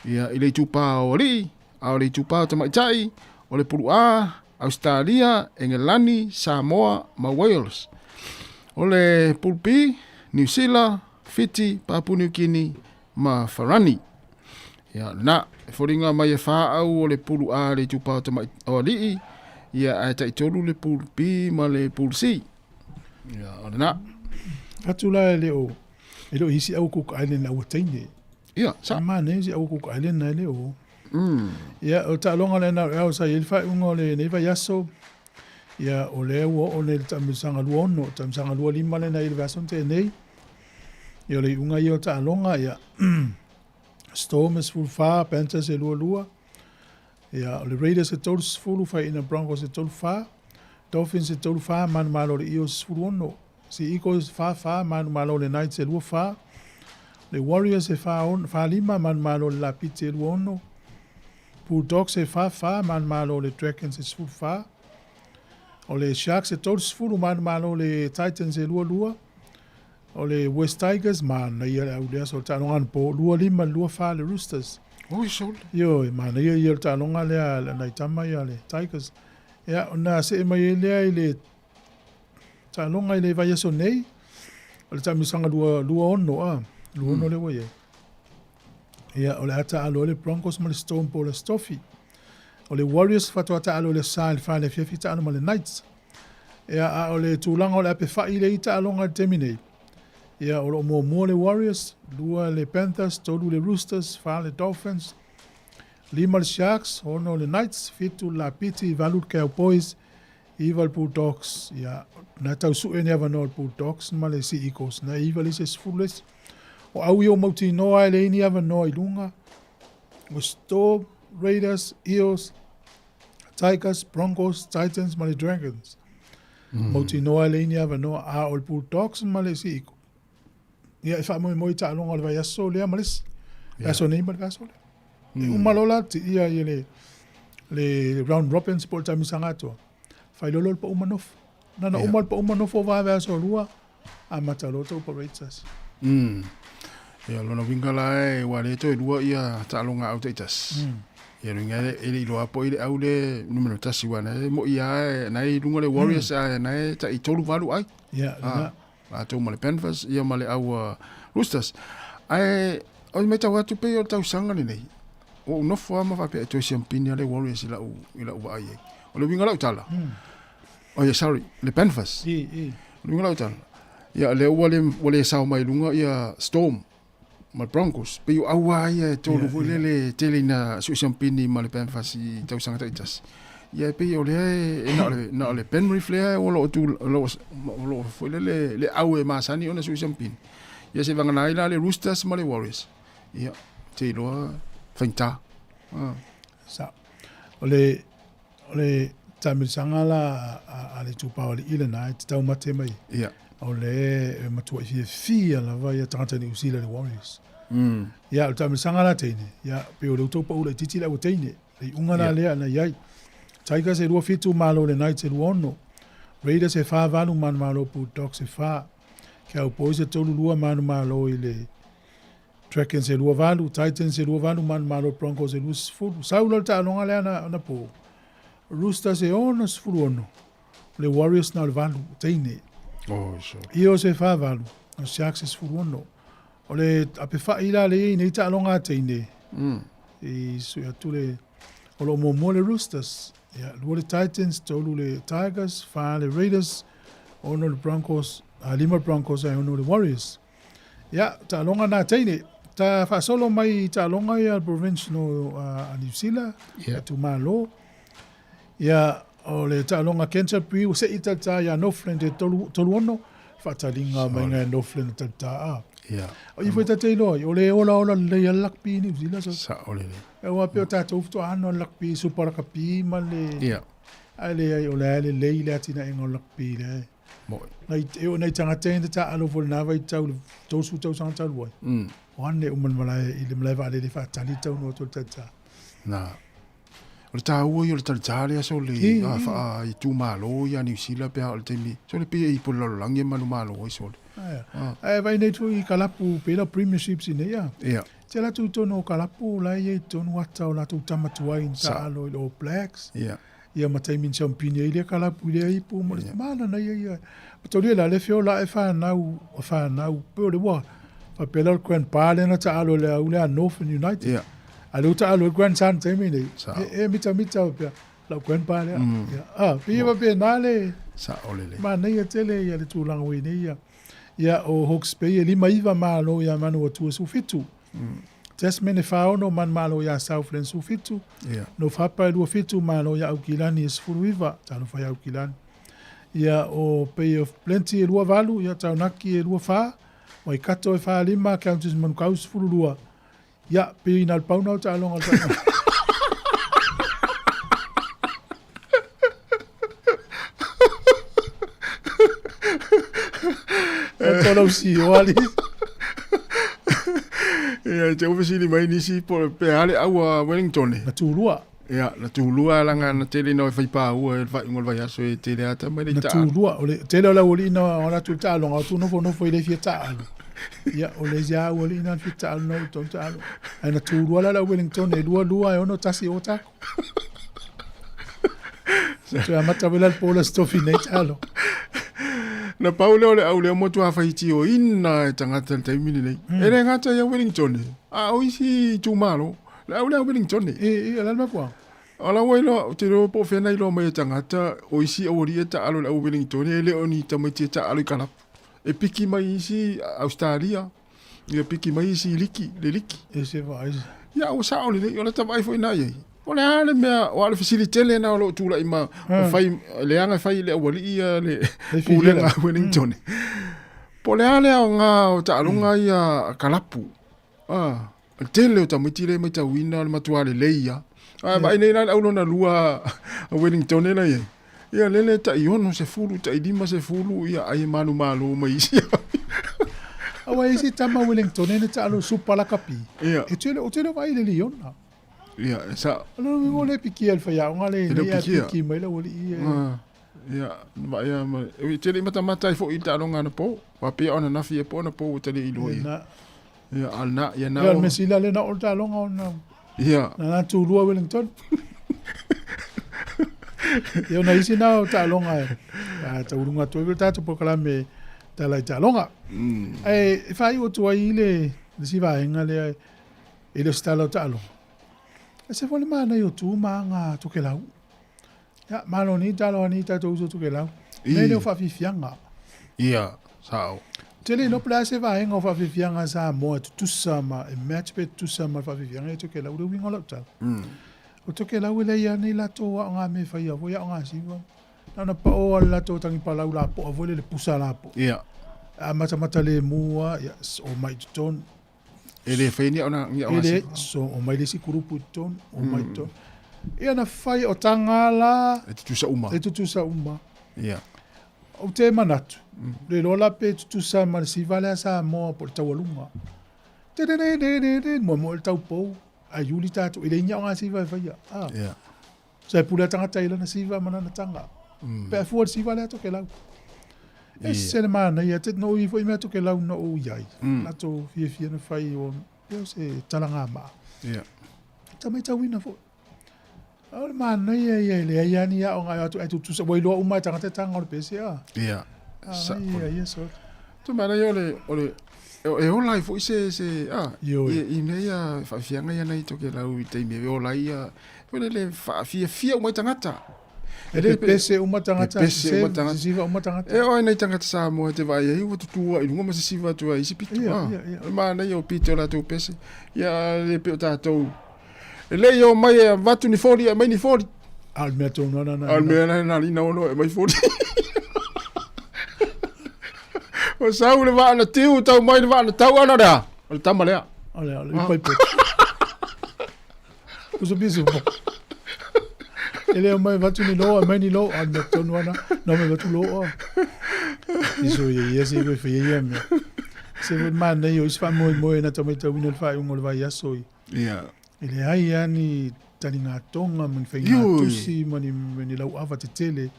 ia ile tupa o li a le tupa tamaitai o le pulu a Australia, Engelani, Samoa, ma Wales. Ole Pulpi, New Zealand, Fiji, Papua New Guinea, ma Farani. Ya na, foringa mai fa au ole pulu a le tupa tama o li. Ya ai tai tolu le Pulpi ma le Pulsi. Ya na.
Atula le o. Elo hisi au Cook Island au taine.
Ya,
sa mane si au Cook Island na le o. Ya o ta longa le na o sa il fa ungo le ne va yaso Ia o le o le tamisanga lua ono, tamisanga lua lima le na ilvason te nei. Ia le unga i o ta alonga ia Storm is full far, Panthers e lua. Ia le Raiders e tolu sfulu fai ina Broncos e tolu far. Dolphins e tolu far, manu malo le Eagles sfulu ono. Si Eagles far, manu malo le Knights e lua far. Le Warriors e far lima, manu malo le Lapiti e lua ono. Bulldogs e far, manu malo le Dragons e sfulu far. O le Sharks e tolu sfulu, manu malo le Titans e lua. O le West Tigers, mana ia le aulea so talonga po lua lima lua fa le Roosters.
Oi sol.
Yo, mana ia le talonga le nai tama ia le Tigers. Ia ona se mai le talonga le vai so nei. O le tamisanga lua ono lua ono le wae. Ia o le ata alo le Broncos ma le Storm po le Stoffy. O le Warriors fatu ata alo le Sa le fa le fifita ano ma le Knights. Ia o le tulanga o le ape fa ile ita alonga terminate. Ia o mo le Warriors, lua le Panthers, tolu le Roosters, fa le Dolphins, lima le Sharks, ono le Knights, fitu la Piti, valu Cowboys, iwa le Bulldogs. Ia na tau su e never know le Bulldogs, ma le Sea Eagles, na iwa le se sfules. O au o mauti noa le ini ever know i lunga. O Storm, Raiders, Eagles, Tigers, Broncos, Titans, ma le Dragons. Mauti noa le ini ever know a o le Bulldogs, ma le Sea Eagles. Ia e wha moi ta alonga le vai aso lea malis. Aso nei ma le aso le. Umalola ti ia le round robin sport tamisanga atua. Whai lolo pa umanof. Nana umal pa umanof o vai aso lua. A mataloto operators.
Ia lona wingala e wale to lua ia ta alonga au teitas. Ia ringa ele loa po ile au le numero tasi wana. Mo ia nai lunga le Warriors a nai ta i tolu valu ai.
Ia,
Ato male Panthers, ia male au Roosters. Ai, o me tau atu pe o tau sanga ni nei. O unofo ama whape e toi siampini ale Warriors ila u ai. O le winga lau tala. O ia, sorry, le Panthers. Le winga lau tala. Ia, le wale sao mai lunga, ia Storm, ma Broncos. Pe o awa ia tolu le tele na su siampini ma le Panthers i tau sanga taitas. Ia pe o le na le Penrith le o lo tu lo foi le au e masani ona su champin. Ia se vanga naila le Roosters ma le Warriors. Ia te lo fenta.
Sa o le tamisanga la ale tu pa o le ile na te tau mate mai.
Ia
o le matua fia la vai tangata ni usila le Warriors. Ia o tamisanga la teine. Ia pe o le utopa ula titi la o teine. Le ungana lea na iai. Tigers e lua fitu malo le Knights e lua ono. Raiders e wha vanu manu malo Bulldogs e wha. Cowboys e tolu lua manu malo i le Dragons e lua valu. Titans e lua valu manu malo Broncos e lua sifuru. Saula ta alonga lea na po. Roosters e ono sifuru ono. Le Warriors na le valu teine. Eagles e wha valu. O Sharks e sifuru ono. O le ape wha ila le nei ta alonga teine. I sui atu le o lo mo le Roosters. Ja, lua le Titans, tolu le Tigers, wha le Raiders, ono le Broncos, lima Broncos e ono le Warriors. Ja, ta alonga nā teine. Ta whaasolo mai ta alonga ia provincial a New Zealand, tu malo. Ja, o le ta alonga Canterbury, o se ita ta ia Northland e tolu ono, whaatalinga mai ngai Northland ta ta a. O i fweta te iloi, o le ola le ia lakpi New Zealand.
Sa ole le.
E wa pe o tātou fito ano lakpi suparaka pi ma le ale ai o le le atina ingo lakpi le nei tanga tenda ta alo vol na vai tau tau su tau sang tau wai wane uman malai i le malai vale le fa tali tau no to tata
na o le tau o le tali so le fa i tu malo ya New Zealand pe o temi so le pe i po lo langi manu malo o so
ai vai nei tu i kalapu pe la premierships i nei ya te la tu tono kalapu la ye tono wata o la tu tamatua in ta alo i All Blacks. Ia matai min champini ile kalapu ile i pu mo mana na ia. Patori la le fio la e fa nau pe le wa. Fa pela Grand Pale na ta alo le ule a Northern United. Alo ta alo Grand San termine. E mita pe la Grand Pale. Pia pe nale.
Sa olele.
Mana ia tele ia le tu langwe ne ia. Ia o Hawke's Bay lima iva malo ia manu o tu su fitu. Tasman e whaono man malo ia Southland su fitu. No whapa e lua fitu malo ia Aukilani e sifuru iwa. Tano whai Aukilani. Ia o Pay of Plenty e lua valu, ia taunaki e lua wha, o i kato e wha lima, Countess Manukau sifuru lua. Ia, pe ina alpauna o ta alonga o ta. E tolau si o ali.
Ia, te ofisili mai nisi po pe ale aua Wellington.
Na tūlua.
Ia, na tūlua langa na tele no e whaipā ua e whai ngol vai aso e tele ata mai
na tūlua. Tele o la uli na o la tu ta alonga o tu nofo i le fia ta alu. Ia, o le zia uli na fia ta alu no ton ta alu. Ai na tūlua la Wellington e lua e ono tasi o tako. So a mata wela pola stofi nei ta alu.
Na paule ole au leo motu hawhaiti o ina e tangata le taimini nei. E re ngata ia Wellington. A oisi tūmaro. Le au leo Wellington.
E alalma kua.
Ala wailo te ro po fena ilo mai tangata oisi ori e ta alo le au Wellington. E le oni tamaiti e ta alo i kalap. E piki mai isi Australia. Ia piki mai isi liki. Le liki.
E se vai.
Ia o sa oli nei. Ola tawai fo ina iei. O le ale mea, o ale fasilitele na o lo tūla ima, o fai, le anga fai le awali ia le pule ngā Wellington. Po le ale au ngā o ta alunga ia kalapu. Tele o ta mitire mai ta wina, le matua le leia. Ba ina ina au lona lua Wellington ena ia. Ia lele ta iono se fulu, ta idima se fulu, ia ai manu malo mai isi.
Awa isi tama Wellington ena ta alo supala kapi.
Ia.
E tele vai le liona.
Ia, sa.
Alo ngo le piki al fa ya ngale le piki mai la woli ia.
Ia, ba ia ma e tele mata fo ita longa na po. Wa pe ona na fie po na po tele i lo ia. Ia, alna ia na.
Ia mesila le na olta longa ona.
Ia.
Na tu lua Wellington. Ia na isi na ta longa. Ta urunga to ta to po kala me ta la ta longa. Ai fa i o tu ai le si va ngale e le stalo ta longa. Se fole mana yo tu manga to ke lau. Ya malo ni talo ni ta to to ke lau. Me le fa fianga.
Ia, sao.
Tele no place va en fa fianga Sāmoa tu sama e match pe tu sama fa fianga to ke lau de winga lau ta. O to ke lau le ya ni la to nga me fa ya vo ya nga si vo. Na pa o la to tangi pa lau la po vo le pusa la po.
Ia.
A mata le mua ya o mai ton.
Ele feni ona ngia ona.
Ele so o mai lesi kurupu ton o mai ton. Ia na fai o tangala.
E tutusa uma.
E tutusa uma.
Ia.
O te manatu. Le lola pe tutusa ma si vale a Sāmoa por tawalunga. Te mo tau pou. A yuli tatu. Ele inga nga si vai vai.
Ia.
Sa pula tangata ila na si vai mana na tanga. Pe a fuor si vale a toke lau. E se le mana ia te no i foi me toke lau no o iai. Na to fie na fai o eu se talanga ma.
Ia.
Tamai tawina fo. Ole mana ia le ia ni ia o nga atu tu sa boilo uma tanga te tanga o pese a.
Ia.
Ia so.
Tu mana yo ole e o lai fo se i me ia fa fianga ia nei toke lau i te me o lai ia. Le fa fie o mai tangata.
Ele pese uma tangata se siva uma tangata.
E o nei tangata Sāmoa te vai ai o tutua i lunga ma se siva tu ai si pitu. Ma nei o pito la tu pese. Ia le pe tatou. Ele yo mai vatu ni foli mai ni foli.
Al me to no.
Al me na lina ono mai foli. O sau le va na tiu tau mai le va na tau ana da. O tama lea.
Ole pai pe. Uso bisu. Ele mai vatu ni loa, mai ni loa, anda tonu ana, no me vatu loa. Iso ia se ko fe ia me. Se vo man nei o isfa mo na tama ta wina fa un ol vai aso.
Ia.
Ele ai ani tani nga tonga mun fe nga tusi mani lau ava te tele.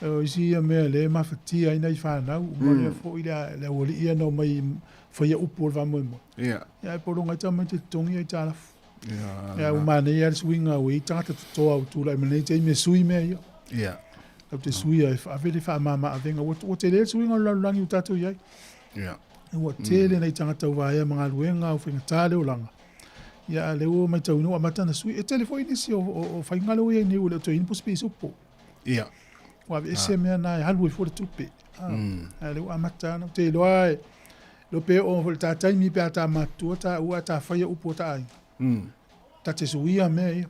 O isi ia me le ma fatia ina I fa na u mo fo ila le oli ia no mai fo ia upol va mo.
Ia.
Ia por nga tama te tongi ia tala. Ja, o mane ia swinga o I tata to au tu la mane te me sui me ia.
Ia.
Au te sui a vele fa mama avenga o te le swinga la langi tatu ia.
Ia.
O te le nei tanga tau vai mga luenga o finga tale o langa. Ia le o mai tau no amata na sui e telefone si o fainga lo ia ni o le to in pos piso po.
Ia.
Wa ese me na halu e for tupe. Le o amata no te lo ai. Lo pe o volta tai mi pe ata matu ta o ata fa ia upo ta ai. Ta te suia me.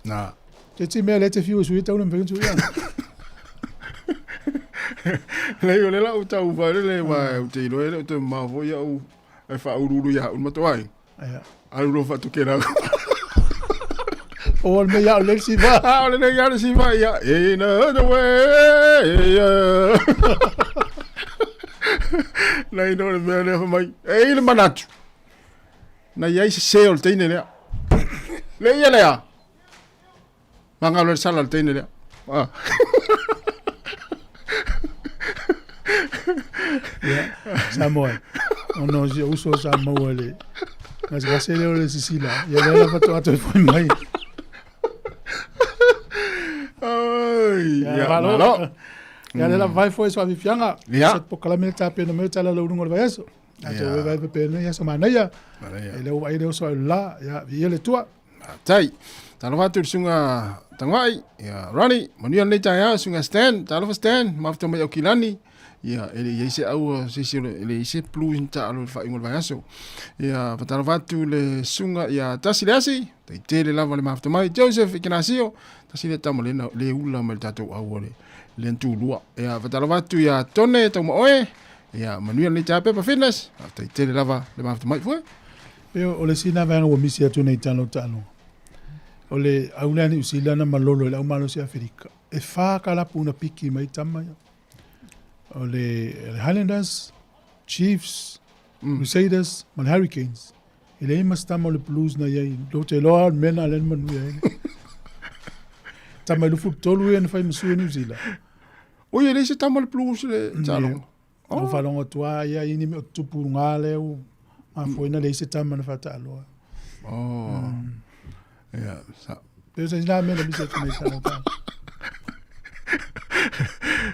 Na.
Te me le te fiu suia tau na me suia.
Le o le la o tau vai le vai o te roe le o te mavo ia o e wha ururu ia un matoai. Aruro wha tukera.
O me ia o le si va.
O le ia le si va ia. In another way. Nei no le mea le mai. E le manatu. Na ia se se o teine lea. Le ia lea. Manga le sala o teine lea. Ah.
Sāmoa. Ono si uso Sāmoa le. Mas gase le o le Sicila. Ia le la pato ato foi mai.
Ai,
ya malo. Ya le la vai foi so avifianga. Se pokala me tape no me tala lo rungo vai eso. Ato vai pe ne ya so mana ya. Ele o vai le so la ya ia le tua.
Tai. Talo watu sunga tangwai. Ya Ronnie, monian le tai sunga stand, talo stand, mafto mai o kilani. Ya, ele ise au se ele ise plus inta alo fa ingol vai aso. Ya, talo watu le sunga ya tasilasi. Tai tele lava le mafto mai Joseph Ignasio. Tasile tamo le ula mal tato au le ntulua. Ya, talo watu ya tone tamo oe. Ya, manuel le tape pa fitness. Tai tele lava le mafto mai foi.
Yo ole sina vanga o misi atu nei tano. Ole aulani usilana malolo le umalo si Afrika. E fa kala puna piki mai tamaya. Ole Highlanders, Chiefs, Crusaders, man Hurricanes. Ele mas tamo le Blues na yai. Do te loa mena len manu yai. Tamo le futolo e na fai musu New Zealand.
O ele se tamo le Blues le talo.
O falongo tua ia ini me tupu ngale o ma foi na le se tamo na fatalo.
Oh. Ja, sa.
Dus is daar meer dan bezit mee kan.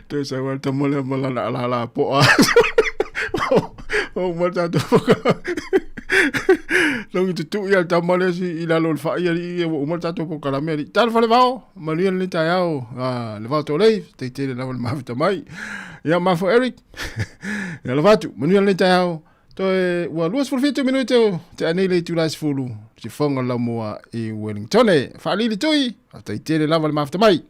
Dus hij wordt te moeilijk maar la po. Oh, maar dat Long tu ya tamale si ila lol fa ya i o mal tato po kala meri. Tal fa le vao, Marian le tayao, le vao to le, te la ma vita mai. Ya ma fo Eric. Ya le vatu, Marian le tayao. To wa luas por 20 minutos te anele tu las fulu. Si fonga la moa e Wellington e fa li tui, te tele la ma vita mai.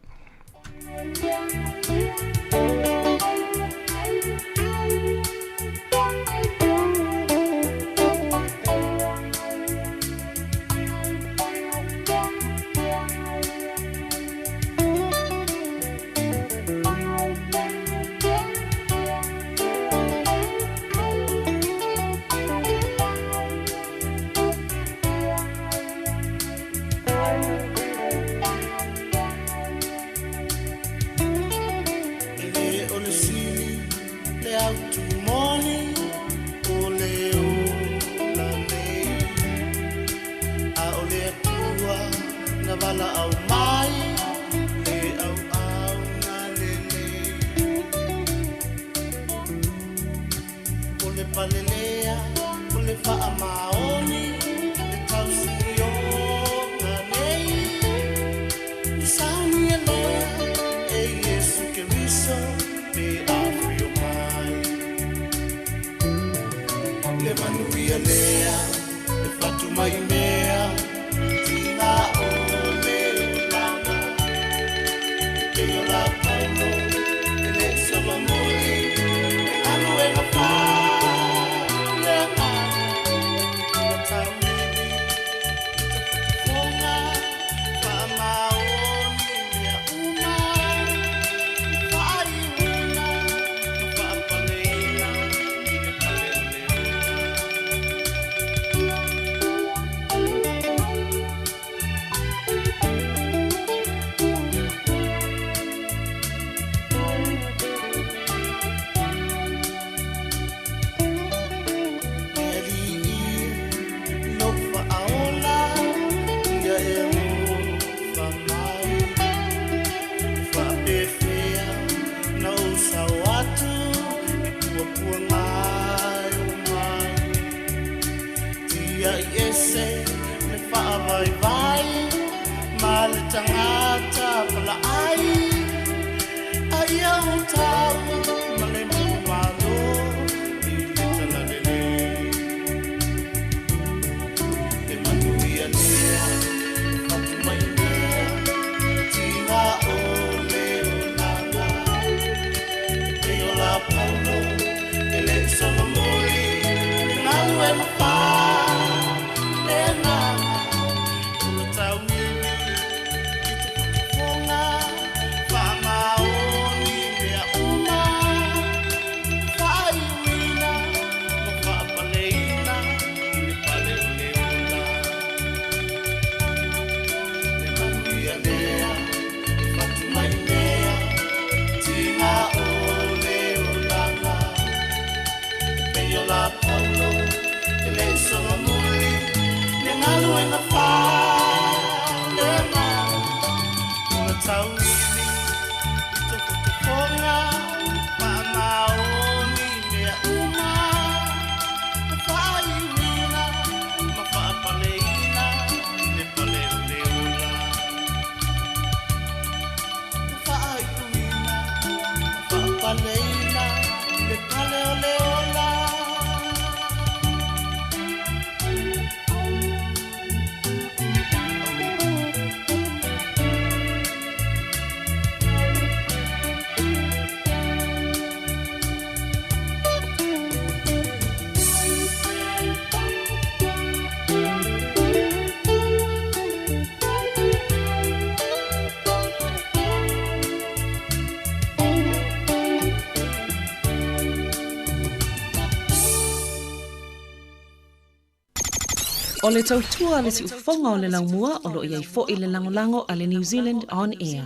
O le tautua le si ufonga o le laumua o lo iai fo i le langolango a le New Zealand On Air.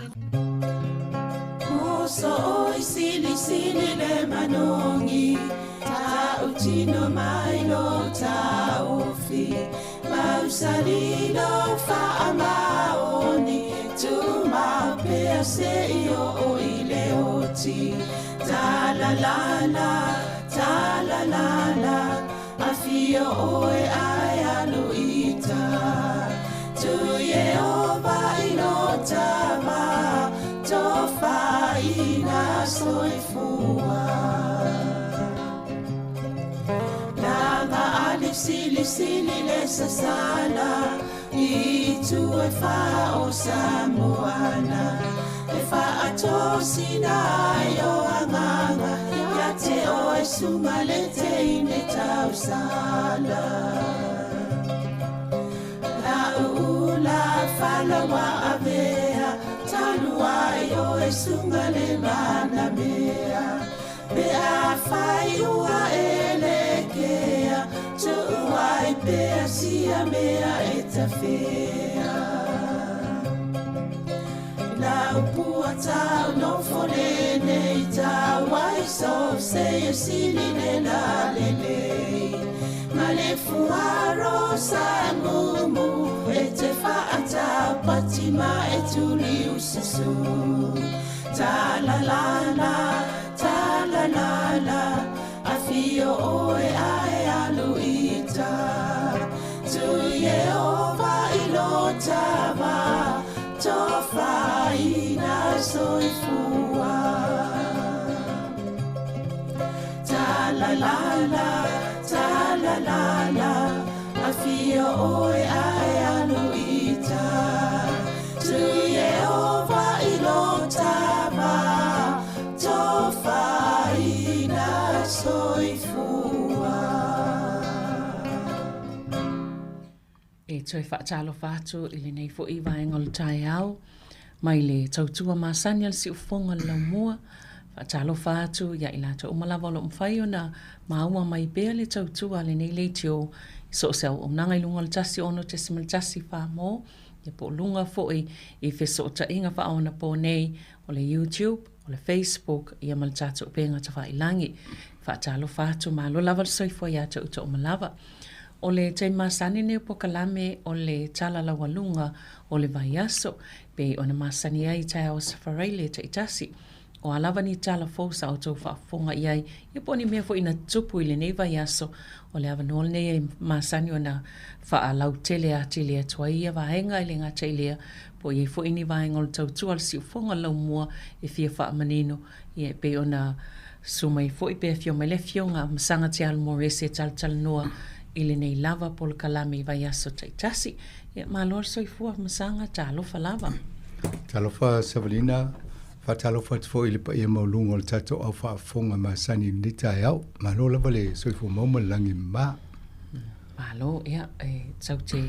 Moso o i sili sili le manongi, ta utino mai lo ta ofi, mausalino fa amaoni, tu ma pea se io o i le oti, ta la la, afio o e ai aluita, tu Yehova inotama, tofa ina soifua. Lama alif sili le sasala, itu e fa o Sāmoana, e fa atosina o anganga, ya te o e sumalete ine tau sala. La ula fala wa avea, talua o e sumale mana mea, be a fai ua elekea, tu uai pea sia mea e tafea. La upua tau no fore nei tau ai so se e sili ne la lelei, ma le fuaro sa mumu e te faata patima e tuli ususu. Ta la la, afio oe ai aluita, tu Yehova ilotava, tofa ina soifua. Ta la la, afio oe ai aluita, tu Yehova ilotava, tofa ina soifua.
E toi whaatalo whātu i le nei fo i vaenga le tai au, mai le tautua māsani al si ufonga le laumua, whaatalo whātu ia i lata umalawa lo mwhai o na maua mai bea le tautua le nei le tio, so se au nanga i lunga le tasi ono te simal tasi whāmo, ia po lunga fo i wheso o ta inga wha aona po nei o le YouTube, o le Facebook, ia mal tatu upenga ta wha ilangi, whaatalo whātu ma lo lava le soifua ia ta uta umalawa. O le te masani ne po kalame o le tala la walunga o le vaiaso pe ona masani ai tai o safarai le te itasi o alawa ni tala fosa o tau whaafonga iai i poni mea fo ina tupu i le nei vaiaso o le avanol nei masani o na wha lau tele ati lea tua ia vahenga i le ngata i lea po i fo ini vahenga o le tau tua le si ufonga lau mua e fia wha manino i pe ona sumai fo i pe fio mai le fionga masanga te almorese tal noa ile nei lava pol kalame vai aso taitasi ia malor soifua masanga talofa lava
talofa Savalina talofa fo ile pa ia maulunga le tato au fa fonga masani nita yau malor lava le soifua maumalangi ma
Malo, ia, tau te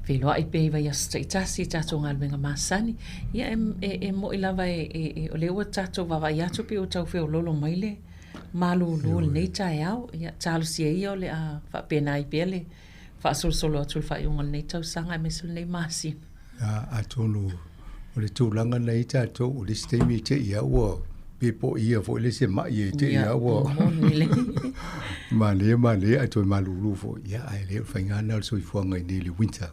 wheloa I pei vai as taitasi tātou ngā luenga māsani. Ia e mo I lava o le ua tātou wawa I atu pe o tau wheo lolo maile. Malu lua nei tai au. Ia tālu sia ia o le a whapena I pia le whaasolo atu le whaiunga nei tau sanga me sul nei māsi.
A tonu o le tūlanga nei tātou o le stemi te ia ua pepo ia fo le se mai te ia ua. Mane a toi malulu fo ia ai le whaingana o soi fuanga I nei le winter.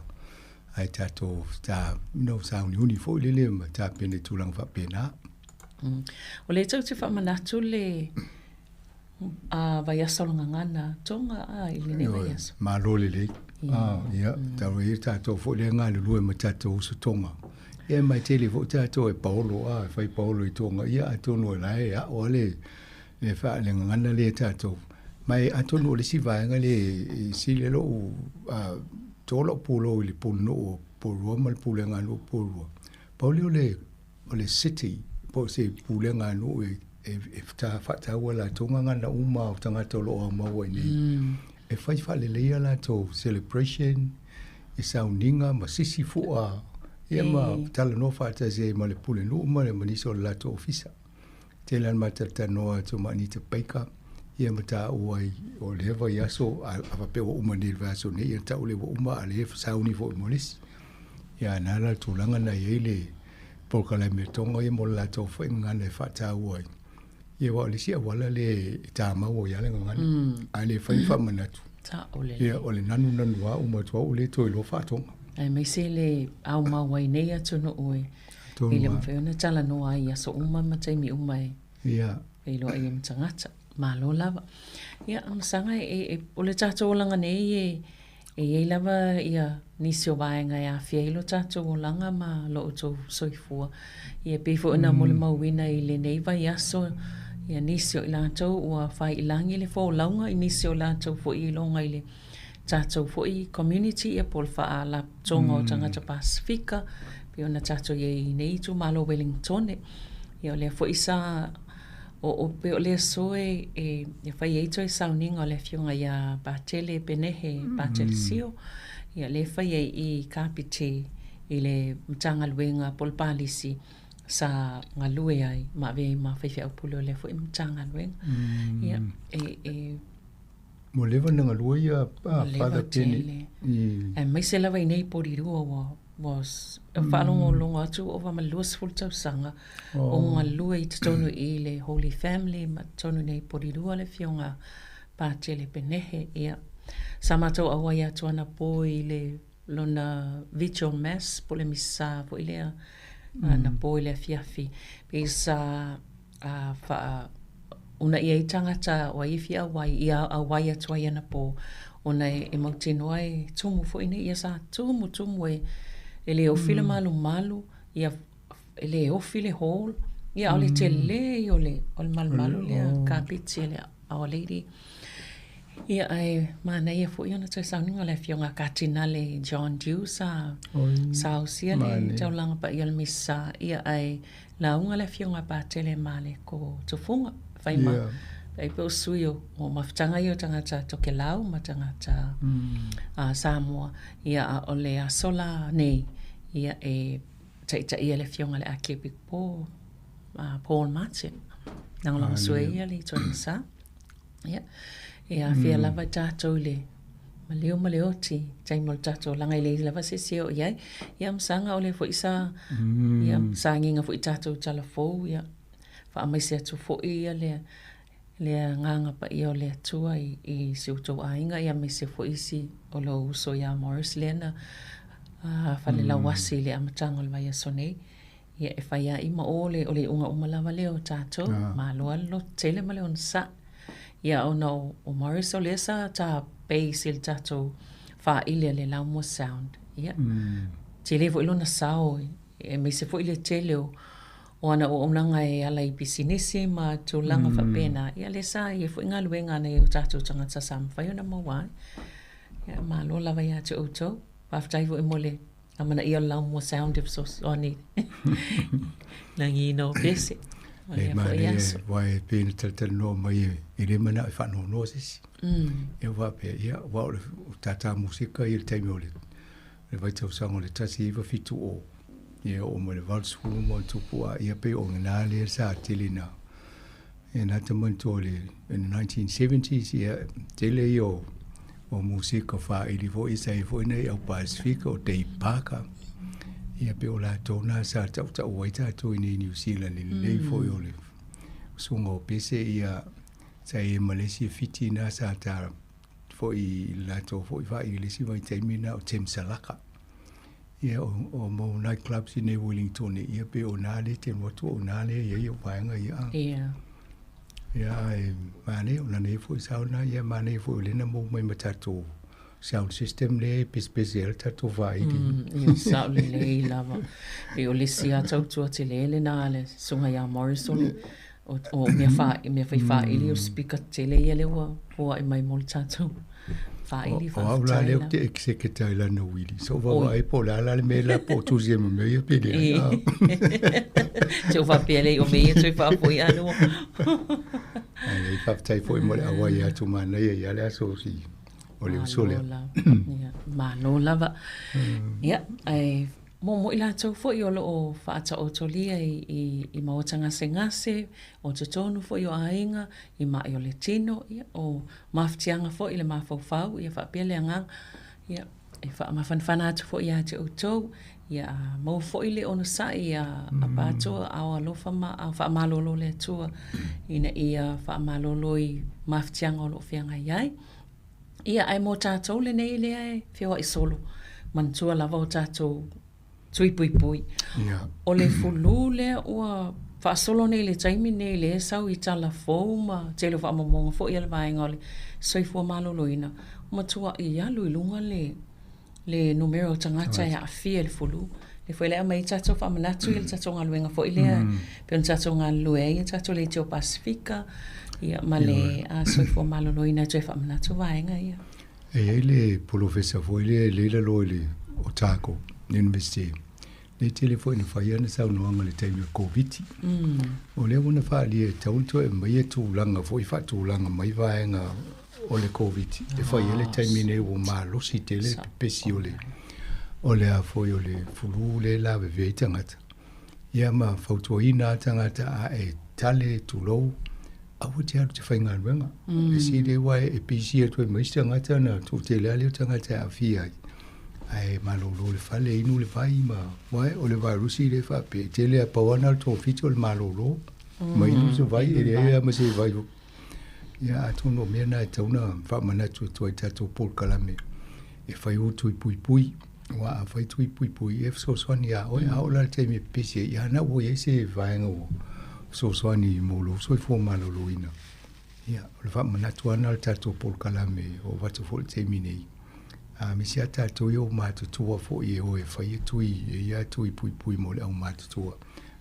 Ai tātou tā sa uni fo le ma tā pene tūlanga whapena.
O le tau te whamanatu le vai asalonga ngana tonga I le ne vai aso.
Malo le. Ia, tau e tātou fo le ngā le lue ma tātou usu tonga. Ia mai tele fo tātou e paolo, fai paolo I tonga. Ia atonu e lai, o le wha le ngana le tātou. Mai atonu le si vaenga le si le lo tolo pulo I le puno o pulua ma le pule ngā no pulua. Pauli o le city, po se pule ngā no e ta whatau la tonga ngana uma o tangata lo o maua nei. E fai le leia la to celebration, e sauninga ma sisi fua. Ia ma tala no whata se ma le pule no ma le maniso la to ofisa. Te lan matata noa to ma ni te peika. Ia ma ta uai o le hewa iaso a wapea o uma ni vaso nei. Ia ta ule wa uma a le hewa sauni fo imolis. Ia nala tūlanga na iele polka lai me tonga ia mo la to whainga ngana e whata uai. Ia wa alisia wala le tā mau o iale ngana. A le whaifa manatu.
Ta ole.
Ia o le nanu a umatua o le toi lo whatonga.
Ai mai se le au mawai nei atu no oe. I le mwhewna tala no ai aso uma matai mi umai.
Ia.
E lo ai mtangata. Malo lava. Ia amsanga o le tātou langa nei e lava ia nisi o vaenga ia whiailo tātou o langa ma lo o tō soifua. Ia pefo ina mole mauina I le nei vai aso. Ia nisi o ilatou ua whai ilangi le fo launga I nisi o latou fo I longa I le tātou fo I community ia pol wha la tonga o tangata Pasifika. Pe ona tātou I nei tu malo Wellington. Ia o lea fo I sa o pe o lea soe e whai eito I sauninga o lea fionga ia Batele Penehe, Batele Sio. Ia le whai I kapite I le mtanga luenga pol palisi. Sa ngalue ai ma ve ma whaiwhi au pule o le fo I mtanga luenga. Ia
mo lewa na ngalue ia whada tene.
E mai se lawa I nei porirua was whalongo longa atu o wa maluas full tau sanga. O ngalue I tonu I le Holy Family ma tonu nei porirua le fionga Batele Penehe. Ia sa matou awai atu ana po I le lona vigil mass po le misa po I lea na po le fiafi pesa fa una ia tangata wa ifia wa ia awai atu ia na po ona e mautino ai tumu fo ina ia sa tumu e ele o file malu ia ele o file hall ia ole tele ole malu le kapiti le Our Lady ia ai mana ia fo ia tau sauninga le fionga katina le John Dew sa usia le tau langa pa ia misa ia ai launga le fionga pa tele male ko tufunga faima ai pe suio o maftanga ia tangata tokelau ma tangata Sāmoa ia o le sola nei ia e taita ia le fionga le akepik po Paul Martin nang sue ia le tonsa ia ia fia lava tātou le maleo ti tai mo tātou langa I le lava se seo ia ia msanga o le fo isa ia sanginga fo I tātou talafou ia fa mai se atu fo ia le nganga pa ia o le atua I se utou ainga ia mai se fo isi o lo uso ia Morris Lena fa le lawasi le amatanga le vai sonei ia e faia I ma o le unga umalawa leo tātou ma loa lo tele ma leo nsa ia o no o Morris o lesa ta basil tato fa ile le Laumua Sound ia te le vo ilona sao e me se fo ile tele o ana o onanga e ala I bisinisi ma to langa fa pena ia lesa ia fo inga luenga nei o tato tangata sam fa ona mawa ia ma lo lava ia te auto pa ftai vo mole amana ia Laumua Sound if so oni nangi no bese
Le mane vai pena tal no mai ele mana fa no sisi. E va pe ia va o tata musika il time ole. Le vai tau sango le tasi va fitu o. Ia o mo le vals fu mo tupua ia pe o ngana le sa tilina. E na te mantole in the 1970s ia tele o musika fa ili vo isa i vo nei au Pacifica o Dave Parker. Ia pe o la tona sa tau waita to in New Zealand in nei fo o le sunga o pese ia sa e Malaysia fitina sa ta fo i la to fo i fa i le si vai taimina o Temsalaka. Ia o mo night clubs in Wellington ia pe o nale te moto o nale ia o paanga ia.
Ia.
Ia e mane o nane fo i sauna ia mane fo i lena mo mai matato. Sound system le special tato vai
ia sound le lava e o le sia tau te le na le sunga ya Morrison o me fa ili o speaker tele ia le o ai mai mol tato fa ili fa
o la le te executive la no wili so va ai po la le me la po tu je me ia pede
tu va pele o me tu fa po ia no
ai fa tai fo mo la wa ya tu mana ia le so si ole usole
ia malo lava ia ai mo ila tau fo i olo o faata o tolia i maotanga sengase o totonu fo i o ainga i ma i o le tino ia o maftianga fo i le mafaufau ia whapele angang ia e wha atu fo i a te utou ia mau fo i le ono sa i a pato au alofa au wha malolo le atua ina ia wha malolo i maftianga o lo fianga iai ia ai mo tātou le nei le ai whiawa i solo mantua lava o tātou tui pui pui. O le fulu le ua whaasolo nei le taimi nei le sau i tala fōu ma te le whaamomonga fo i ala vaenga le soifua maloloina. Matua i alu i lunga le numero tangata e a fia le fulu. Le fo i lea mai tātou whaamanatu i le tātou ngā luenga fo i lea. Pion tātou ngā lue i tātou le teo Pasifika. Ia ma le a soifua maloloina tue whaamanatu vaenga ia.
E le professor fo i le lo le o tāko. University. Le telefone fai ana sa no anga le taimi COVID. O le ona fa le taunto e mai tu langa foi fa tu langa mai vaenga o le COVID. Le fai le taimi ne o malo si tele pesiole. O le a foi o le fulu le la ve tangata. Ia ma fauto ina tangata a e tale tu lo. A o te atu te fai ngā ruenga. E si le wai e pisi e tu e mai tangata na tu te le aleo tangata a fiai. Ai malolo le fale inu le vai ma vai o le virusi le fa pe tele a pawana to fito le malolo mai nu so vai e ma se vai ya tu no me na tauna fa mana tu tato pol kalame e fai o tu pui wa fai tu pui e so sonia o ya o la te me pese ya na o e se vai ngo so soni molo so fo malolo ina ya le fa mana tu ana tato pol kalame o va tu fo te minei mi sia tātou o mātutua fo i o e whai tui e ia tui pui mo le au mātutua.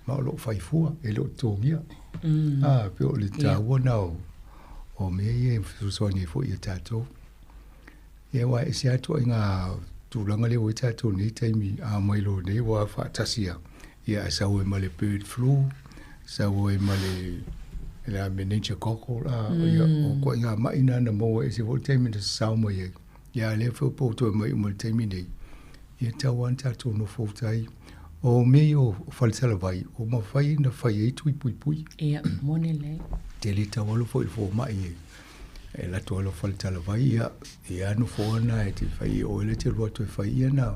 Ma o lo whai fua e lo tōngia. Pe o le tāua nao o mea i e susoni fo i a tātou. E wa e sia tua i ngā tūlanga leo i tātou nei taimi a mailo nei wa whaatasia. Ia e sau e ma le bird flu, sau e ma le la meningococcal o ko ngā maina na mo e se vol taimi na Sāmoa i ia le fo poto mai mo taimi nei ia tawan tato no fotai o me o falsala vai o ma fai na fai e tui pui
ia moni le
te le tawalo fo mai e la tolo falsala vai ia no fo na e te fai o le te roto fai ia na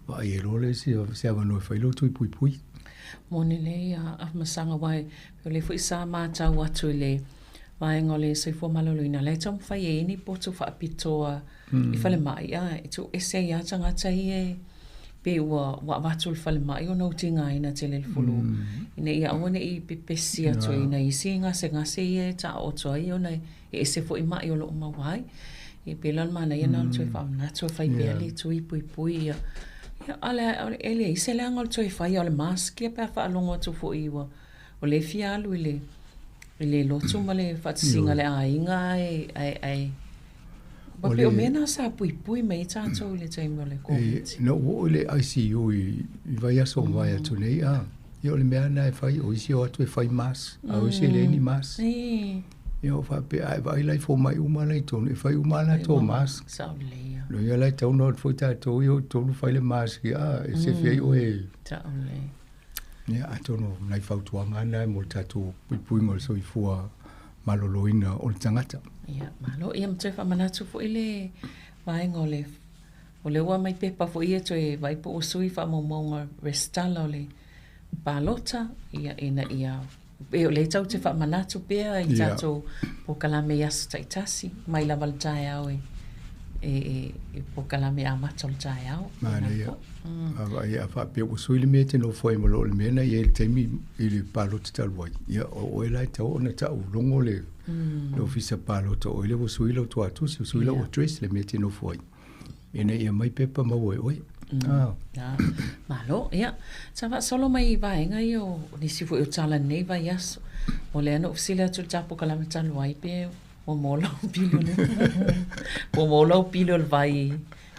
vai e role se ava no fai lo tui pui
moni le ia a masanga vai le fo isa ma tau atu le vai ngole se fo maloloina le tam fai e ni poto fa pitoa I fale mai e tu ese ia tangata i pe wa vatul fale mai o no tinga ina te le fulu ina ia ona I pepesi atu ina I singa se ngase e ta o to i ona ese fo I mai o lo mawai e pelan mana ia na tu fa na tu fai bele tu I pui ia ala ele ese le angol tu fai o le mask ia pa fa longo tu fo I wa o le fialu ile lo tu male fa singa le ainga ai Ba pe o mena sa pui mai tātou le taimi o le COVID.
No, o le ICU I vai aso vai atu nei Ia o le mea na e whai o isi o atu e whai mas. A o isi le ni mas. Ia o whape ai vai lai fo mai uma lai tonu. E whai uma lai tō mas.
Sao lea.
Lo ia lai tau no fo tātou i o tonu whai le mas ki a e se whiai o e.
Sao lea.
Ia a tono nai whautuanga ana e mo tātou pui mo le soi fua maloloina o le tangata.
Ia, malo. Ia mtoi whamanatu fo ile vaenga o le ua mai pepa fo ia toi vai po o sui whamaunga restala o le palota. Ia ina ia. E o le tau te whamanatu pia i tātou po kalame yasu taitasi. Mai lava le tae au e po kalame amata o le tae au.
Mana ia. Ia whapea o sui le mea te no fwai malo le mea na ia le teimi i le palota talwai. Ia o e lai tau ona tau longo le ofisa palota o ele o sui lau tua tusi o sui lau o dress le mea te no fwai. Ina ia mai pepa mau oi.
Malo, ia. Sa va solo mai vaenga i o nisi fu o tala nei vai aso. O le ana ofisile atu tapo kalame talwai pe o mola o pilo ne. O mola o pilo le vai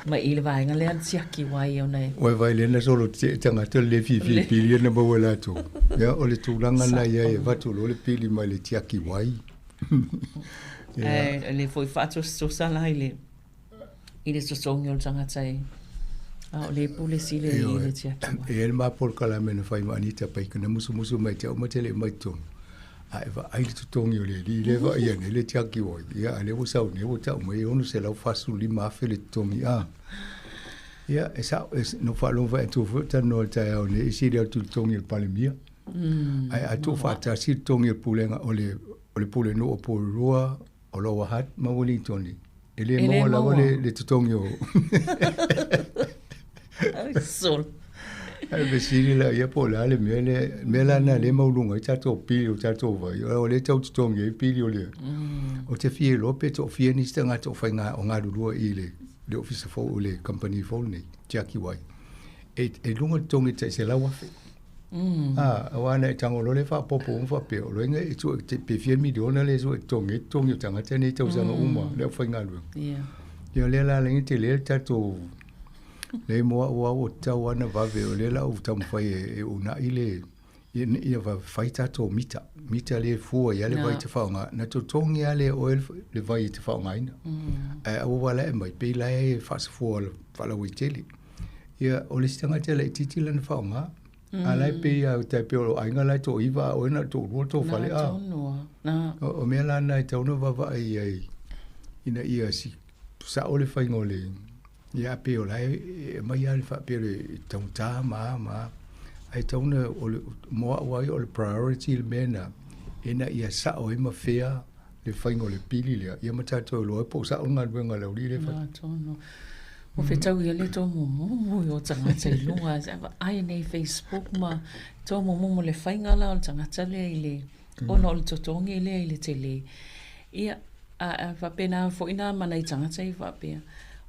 mai ile vaenga le ansiaki wai o nei.
O vai le na solo tangata le fifi pili na mau la tu. Ia o le tūlanga na ia e vatu lo le pili mai le tiaki wai.
Le foi fatu so sala ile. Ile so songol tangata e. O le pule sile ile tiaki wai.
E el ma por kalame na fai manita pai kana musu mai te o matele mai tu. Ai va ai tu tongi o le li le va ia ne le tiaki wai. Ia ale o sau ne o tau mai onu se lau fasu li ma fe le tongi a. Ia e sa no fa lo va tu ta no ta o ne isi le tu tongi el palemia. Ai a tu fa ta si tongi el pulenga o le pule no o pulua o lo hat ma woli toni. Ele mo la wole le tu tongi o.
Sol.
Ai vesiri la ia po la le mela na le maulunga i tato pili o tato vai o le tau tongi i pili o le o te fie lope to fie ni stanga to fai nga o nga lua i le office fo o le company fo ni tiaki wai e lunga tongi te se lawa fe wana e tango lo le fa popo un fa pe o le nga e tu te pe fie miliona le so tongi tanga tene tau sanga uma le fai nga lua ia le la le te le tato le moa o tau ana vave o le la o tau fai e una ile ia va fai tato mita le fua ia le vai te whaonga na to tongi ale o le vai te whaonga ina o wala e mai pe la e fasa fua wala ui tele ia o le stanga tele i titi lana whaonga a lai pe ia o tai pe o ainga lai to iwa o ina to rua to whale a o mea lana i tauna vava ai ina ia si sa o le whai ngole ia pe o lai mai ale fa pe le tauta ma ai tauna o le moa wai o le priority le mena ina ia sa o ima fea le whaingo le pili lea ia matato lo e po sa o ngā ruenga lau li le wha
o whetau ia le tō momo o tangata i lunga ai nei Facebook ma tō momo le whainga la o le tangata le i le ona o le totongi le i le te le ia a whapena fo ina mana i tangata i whapea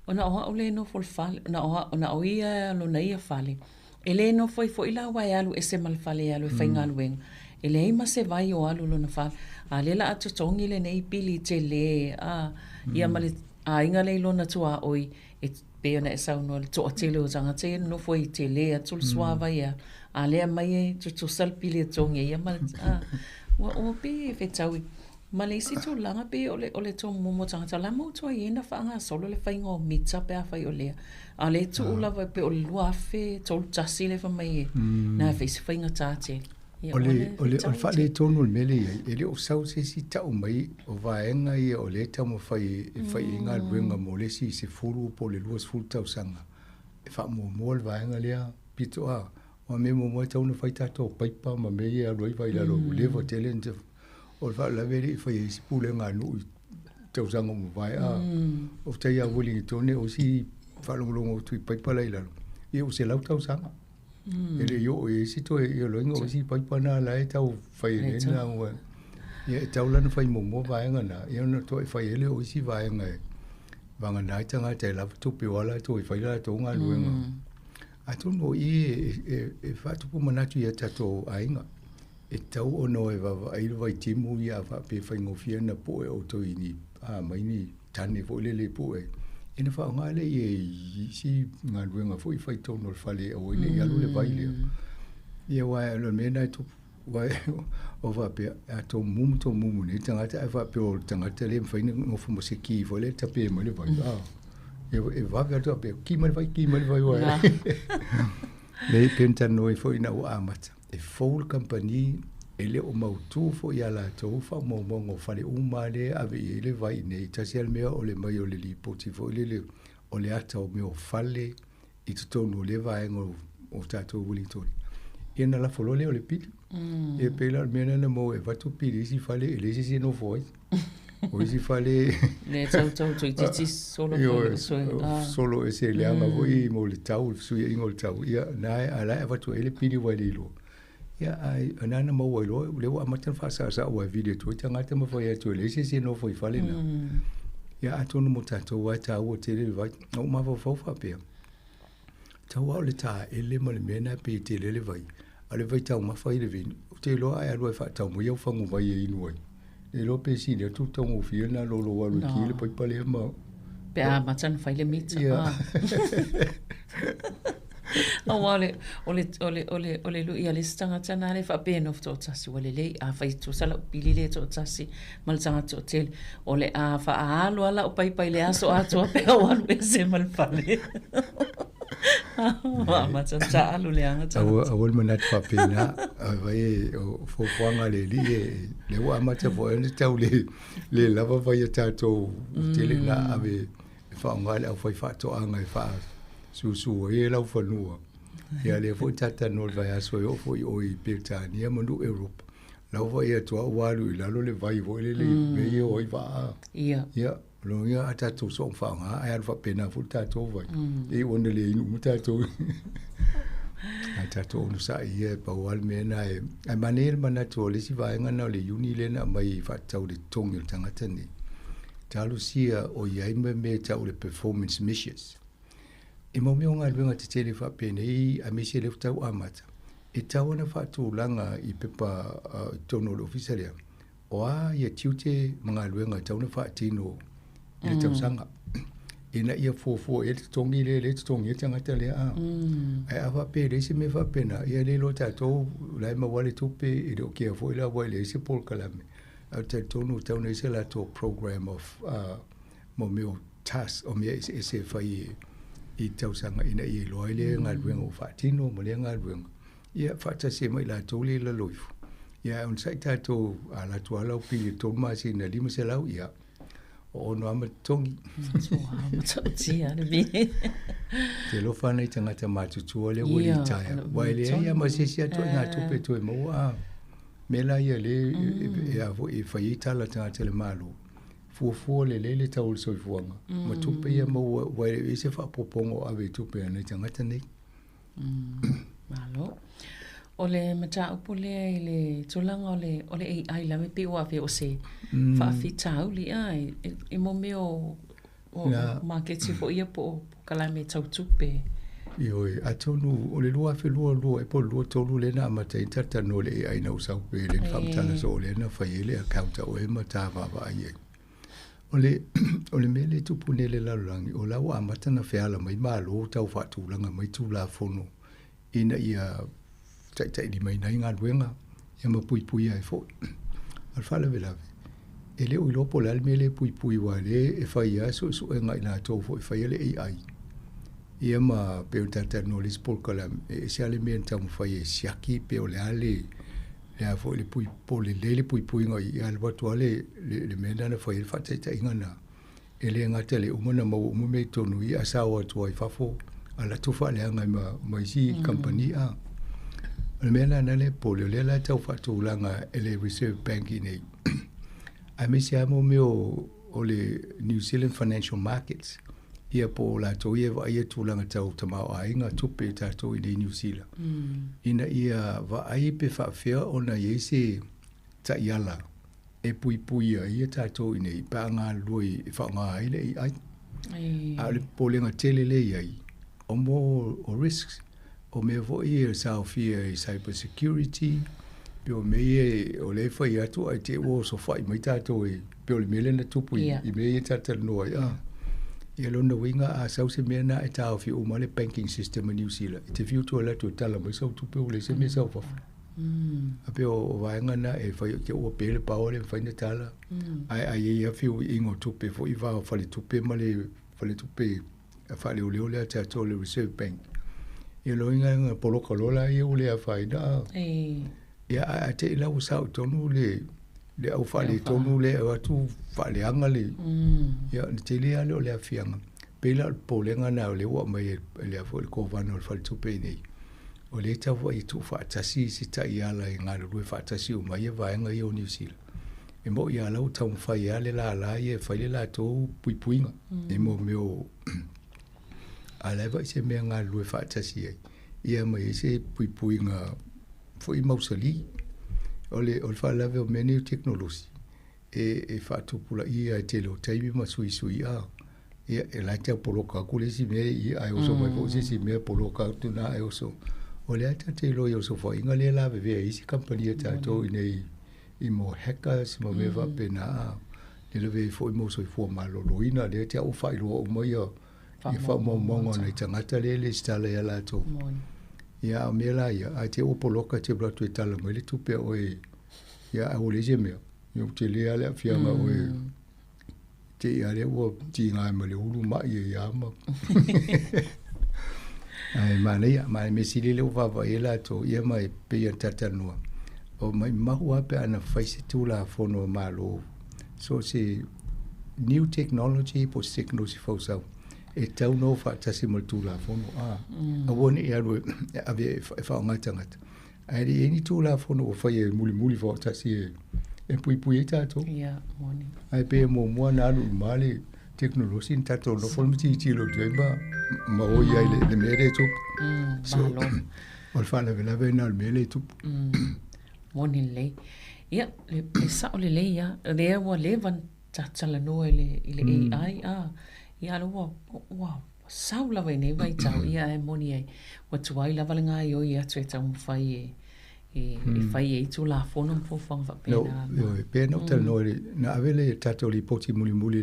ona oha o le no fol fale ona o ia lo na ia fale ele no foi ila wai alu ese mal fale alu whainga luenga ele ima se vai o alu lo na fale a le la atu tongi le nei pili te le ia male a inga le lo na tua oi e peona e sau no le toa tele o zanga te no foi te le atul suava ia a le mai e tu sal pili tongi ia male o pe fetaui ma le isi tō langa pe o le tō momo tangata la mo tō i ena whaanga solo le whainga o mita pe a whai o lea a le tō ulawa pe o le luafe tō tasi le whamai e na whaisi whainga tāte
o le whale tōnu le mele e le o sau se si tau mai o vaenga i o le tau mo whai inga ruenga mo le si se furu po le luas furu tau sanga e wha mo le vaenga lea pito a o me mo tau na whai tato paipa ma me e a roi vai lalo lewa tele nte o le whaala veri i whai isi pule ngā nui tau sanga mo vai o tai a wili i tōne o si whalongolongo tui paipala i lalo i o se lau tau sanga ele i o e si to e o loinga o si paipana la e tau whai e nena ua i e tau lana whai momo vaenga na i ona to e whai ele o si vaenga e vanga naitanga te lava tupi wala to e whai la tō ngā luenga a tono i e whatupu manatu i a tato ainga e tau ono e wawa aira vai timu i a pe whaingofia na po e o to i ni mai ni tane fo lele po e ina wha ngale i si ngā ruenga fo i whai tono le whale o ine i alu le vai lea Ia wai lo me na tu wai o va pe a to mumu ni tanga ta va pe o tanga te le fa ni no fu mo se ki vo le ta pe mo le vai e va ga to pe ki mo vai wai le penta no fo ina o amata e full company ele o mau tu fo ia la to fa mo ngo fa le uma le ave ele vai nei ta sia me o le mai o le li poti fo le o le ata o me o fale i to tonu le vai ngo o tato wuli to ina la fo le o le pili e pela me na mo e va to pili si fale ele si no foi o si fale
le tau ti
solo ese le anga voi mo le tau su ia ngol tau ia na ala va to ele pili wa le lo ia ai anana mo wa lo le wa matan fa sa wa video to tanga te mo foi to le si no foi fale na ia atono mo tato wa ta o te le va o ma fo fa pe tau au le ta ele mo le mena pe te le vai ale vai tau ma fai le vin te lo ai lo fa tau mo yo fangu vai e inuai e lo pe si le tu tau fi na lo wa lo ki le pa le ma
pe a matan fai le mit o ole lu ia le stanga tana le fa ben of to tasi ole le a fai tu sala pili le to tasi mal tanga to tel ole a fa a lo ala o pai le aso a to pe o alu se mal fale matan ta alu le anga tanga
a wol manat fa pena vai o fo fanga le li le wa mata fo en tau le lava vai ta to tele na ave fa ngal au fai fa to anga fa su e la fanua ia le fo tata no vai aso yo fo o I Britania manu Europe la vai to walu la lo le vai vo le me o I va ia lo ia ata to so fa nga ai fa pena fu tato vai e wonde le inu tato ata to no sa ia pa wal mena e manel manato le si vai nga no le uni le na mai fa tau le tongi tanga tani talu sia o ia me tau le performance missions e mo me nga luenga te tele fa pene I a me se le tau amata e tau na fa tu langa I pepa tono le ofisaria o a ia tiute mga luenga tau na fa tino le tau sanga ina ia fo e te tongi le tongi tanga tele a e ava pe le se me fa pena ia le lo tato la ma wale tupe e do ke fo la wale se pol kalame a te tonu tau ne se la to program of mo me task o me se fa I tau sanga ina I loai le ngā ruenga o whaatino mo le ngā ruenga. Ia whaata se mai la tau le la loifu. Ia on sai tātou a la tua lau pili tō masi na lima se lau ia. O ono ama tongi. Te lo whanai tangata mātutua le wali taia. Wai le ia ma se sia toi ngā tupe toi maua. Mela ia le e whai tala tangata le malo. Fua le tau so fuanga ma tupe ia mo wai e se fa popongo ave tupe ana tangata nei
malo ole mata upole le tulanga ole ai la me pe wa fe o se fa fitau li ai e mo me o market fo ia po kala me tau tupe
io atonu ole lua fe lua e po lua tolu le na mata intata no le ai na usau pe le famtana so le na fa ile account o e mata va ai ole mele tupune le lalangi o lawa amata na feala mai malo tau fatulanga mai tula fono ina ia tai di mai nai nga luenga ia ma pui ai fo al fala vela ele o lopo le mele pui wale e fai aso so nga ina to fo e fai le ai ia ma pe tata no lis por kala e se ale men tam fai e siaki pe o le ale ya fo le pui ngai ia le watu ale le mena na foi fa tai ngana ele nga tele umona mo me tonu ia sa o tu ai fafo ala tu fa le ngai mai si company a le mena na le pole le la tau fa tu langa ele reserve bank nei a me se amo me o le New Zealand financial markets ia po la to ia tu langa tau tama ai nga tu pe ta to I New Zealand ina ia va ai pe fa fea ona ia se ta iala e pui ia ta to nei pa nga lui fa nga ai le ai a le polenga tele le ai o mo o risks o me vo ia sa fia cyber security pe o me o le fa ia tu ai te wo so fa mai ta to pe o le mele na tu pui I me ta no ai Ia lona winga a sausi mea na e tau fi umale banking system in New Zealand. Te fiu tu ala tu tala mai sau tupe ule se me sau fafu. Ape o vaenga na e whai ke ua pele paole whaina tala. Ai ia fiu ingo tupe fo i vao whale tupe male whale tupe a whale ule ule a te atole Reserve Bank. Ia loinga nga poloka lola ia ule a whaina. Ia a te ila usau tonu le au whale tonu le au atu whale anga le. Ia te lea le o le a fianga. Pela polenga na o le ua mai le a fo le kovana o le whale tupe nei. O le tau wa i tu whaatasi si ta i ala i ngā rurue whaatasi o mai e vaenga i o New Zealand. E mo i ala u tau mwhai ale la ala i e whaile la tō puipuinga. E mo meo ala wa i se mea ngā rurue whaatasi ai. Ia mai i se puipuinga fo i mausali. O le whaalawe o mene o teknolosi. E whaatupula i a te leo taimi ma sui sui a. Ia e la te poloka kule si mea i a oso mai fo si mea poloka tu na e oso. O le ata te lo yo so fo inga le la veve isi company ta to nei I mo hackers mo meva pena le ve fo mo so fo malo lo ina le te o fa lo mo yo I fa mo mo nei tangata le stala ya la to ya me la ya a te o poloka te bra tu tala mo le tu pe o ya o le je me yo te le ala fianga o te ya le o ti nga mo le ulu ma ya ma ai mai me sili le va va ela to ia mai pe tata no o mai mahua pe ana face tu la fono malo so se new technology po technology fo so e tau no fa tasi mo tu la fono a woni ia ro ave fa ngata ai ni tu la fono o fa e muli fo tasi e pui tato
ia woni
ai pe mo na lu mali teknologi in tato no fo miti lo deba ma o ia le mere tu so ol fa la na le mere tu
moni le ia le sa le le ia le wa le van tatala no ile AI ia lo wow sa la vai nei vai tau ia e moni ai wa tu ai la valenga yo ia tu tau fai e fai e tu la fono po fang va pena
no pena tal no na avele tato li poti muli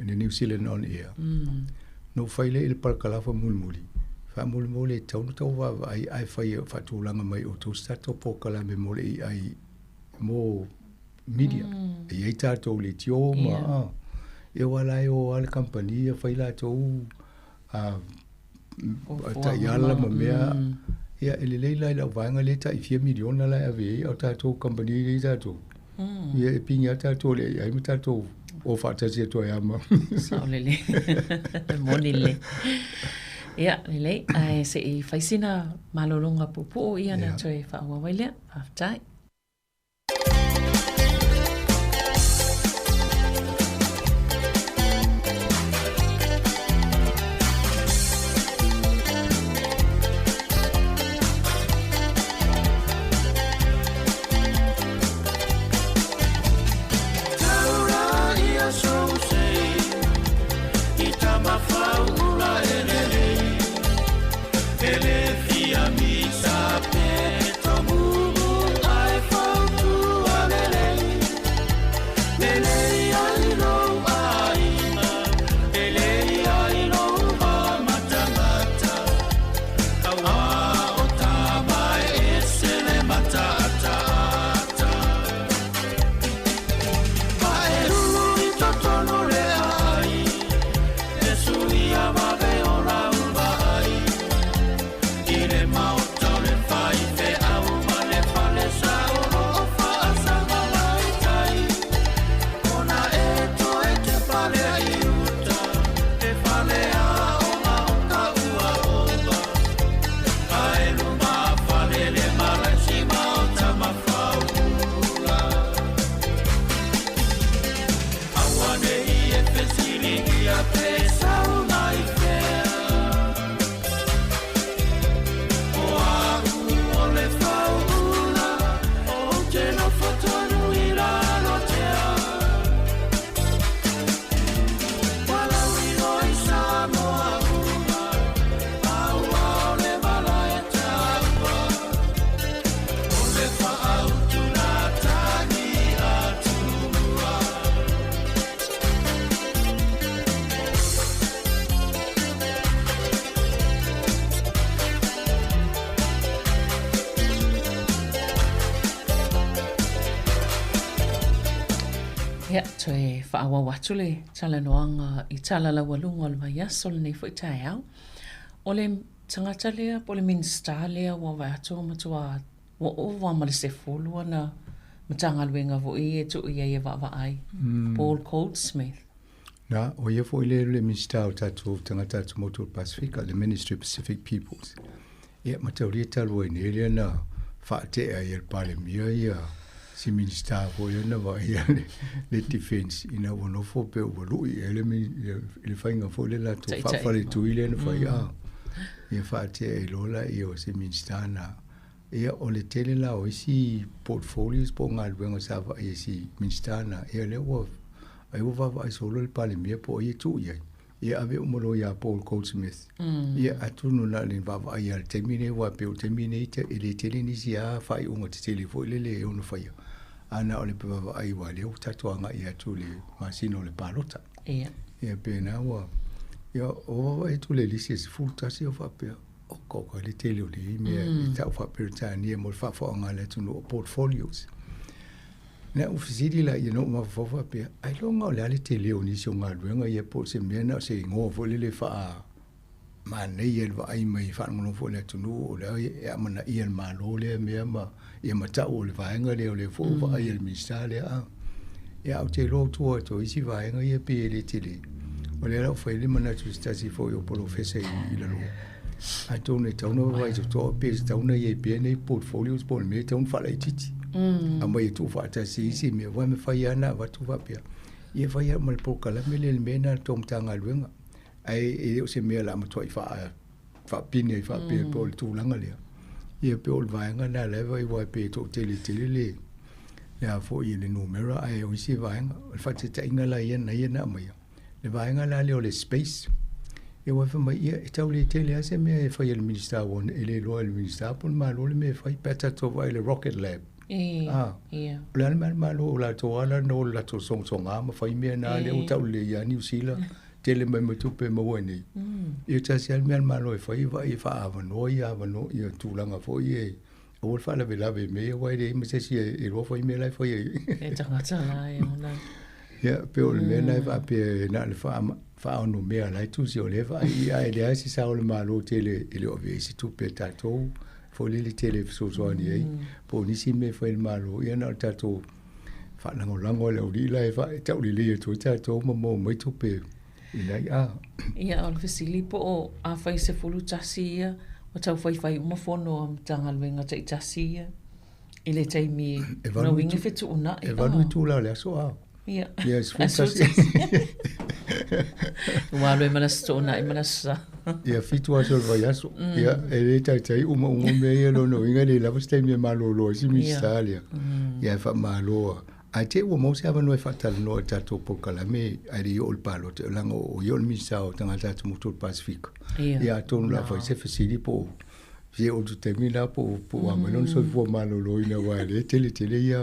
le New Zealand on air no fai le il parkala fa muli tau no va ai fai fa tu langa mai o tu stato po kala me mole ai mo media e tato li tio ma e wala o al company fai la to ta yala ma mea ia ele leila la vanga leta I 4 miliona la ave o tato company le tato ia e pinga tato le ai tato o fata se to ya ma
sa le moni le ia le ai se I faisina malolonga pupu ia na toe fa wa wile aftai
Ele fia mi sa pe to mu ai
Ia, toi whaawa watu le tala noanga I tala la walunga le vai aso le nei fo I tai au. O le tangata lea, po le minsta lea wa vai ato matua wa ova ma le se fulu ana matanga luenga vo I e tu ia wa ai. Paul Goldsmith.
Na, o ia fo le minsta o tatu tangata tu motu Pacifica, le Ministry of Pacific Peoples. Ia matauria talu e nelia na whaate a ia pale mia ia si minsta fo ia na wa ia le defense ina wanofo pe walu ia le whainga fo le la tu whawhare tu ile na whai a. Ia whaate a ilola ia o si minsta na. Ia o le tele la o isi portfolios po ngā luenga sa wa ia si minsta na. Ia le ua ai ua wa ai solo le pale mia po ia tu ia. Ia ave umolo ia Paul Goldsmith. Ia atunu na le wa ai al termine wa pe o termine ele tele ni si a whai unga te tele fo ile le ono whai. Ana o le pe wa ai wa le o tatuanga ia tu le masino le palota.
Ia.
Ia pe na wa. Ia o wa tu le lisi si futa si o fa pe. O koko le tele o le mea I tau fa pe tani mo fa fo nga le tunu portfolios. Na ufisiri la no ma fofa pe ai longa le ale tele o ni so nga luenga ia po se mena se ngo fo le fa ma nei el va ai mai fa ngono fo le tunu o le ia mana ia ma lo le mea ma ia mata o le vaenga le fo va ai el misale a ia o te lo tu to isi vaenga ia pe le tele o le fo le mana tu sta si fo yo professor I le lo a to ne tono vai to pe tono ia pe nei portfolios po me ton fa le titi a mai tu fa ta si me va me fa ia na va tu va pe ia fa ia mal po kala me le mena tom tanga luenga ai e se me la mo toi fa pine fa pe po tu langa le ia pe ol vaenga na le vai pe to tele le ya fo I le numero ai o si vaenga fa te tainga la ia na mai le vaenga la le o le space e wa fa mai ia tau le tele ase me fa ia le minister won ele lo le minister pon ma lo le me fa peta to vai le rocket lab
ia
plan ma lo la to ala no la to song ma fa me na le o tau le ia New Zealand tele mai mo tupe mo wani ia ta sia me ma lo fa fa ava no ia tu langa fo ia o fa la vela me wa de me se si e ro fa me la fa ia
e tangata la ia ona
ia pe o le na fa pe na le fa no me la tu si o le fa ia ele si sa o le ma lo tele ele o ve si tupe tato fo le tele so ni ai po ni si me fa il ma lo ia na tato fa lango le o li la fa ta o li to tato mo mai tupe
ia o le fesili po o a fai se fulu tasi ia o tau fai uma fono am tanga luenga tai tasi ia I le taimi no wingi fetu una
e vanu tu la le so a
ia
ia es fu tasi
wa lo mana sto na mana sa
ia fitu a so vai aso ia e le tai uma me ia lo no winga le la vostai me malo lo si mi stalia ia fa malo a te ua mo se ava no e whatala no e tatou pokala me ai o le palo te lango o i o le misao tanga tatou mutu le Pasifika. Ia tonu la fai se fasiri po se o tu temina po amanon so fua malolo ina wale tele ia.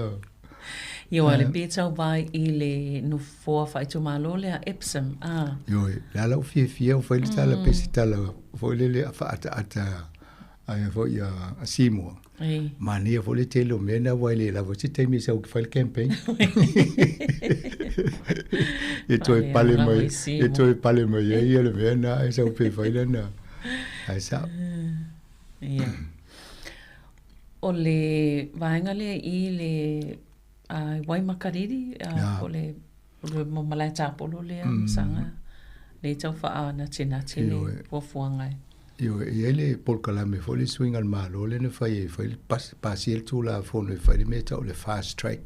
Ia wale pētau vai I le no foa whai tu malo le a Epsom.
Yo, la lau fia o fai le tala pesi tala fai le a ata ai fai a Sāmoa. Mania fo le tele o mena wale la vo te mi sa o fai campaign. E toi pale mai ia le mena e sa o pe fai na. Ai sa.
Ia. O le vaenga le I le wai makariri o le mamalai tāpolo le sanga le tau wha na tina tele o fuangai.
Io ele por calame fo le swing al malo le ne fai pasi el tu la fo le fai meta o le fast track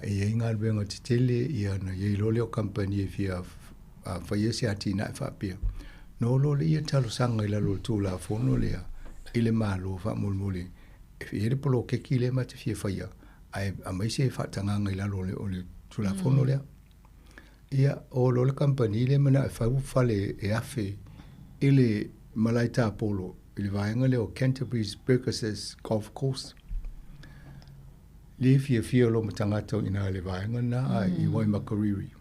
e inga vengo tele ia na ye lo le company fia fai se atina fa pia no lo le ia talo sanga ila lo tu la fo no le ile malo fa mulmuli e ele polo ke kile ma te fia fai ai a mai se fa tanga ila lo le tu la fo no le ia o lo le company le mana fa fale e afe ele malai tāpolo ili vaenga leo Canterbury's Burgesses Golf Course. Le fia lo matangata ina le vaenga na I Waimakariri.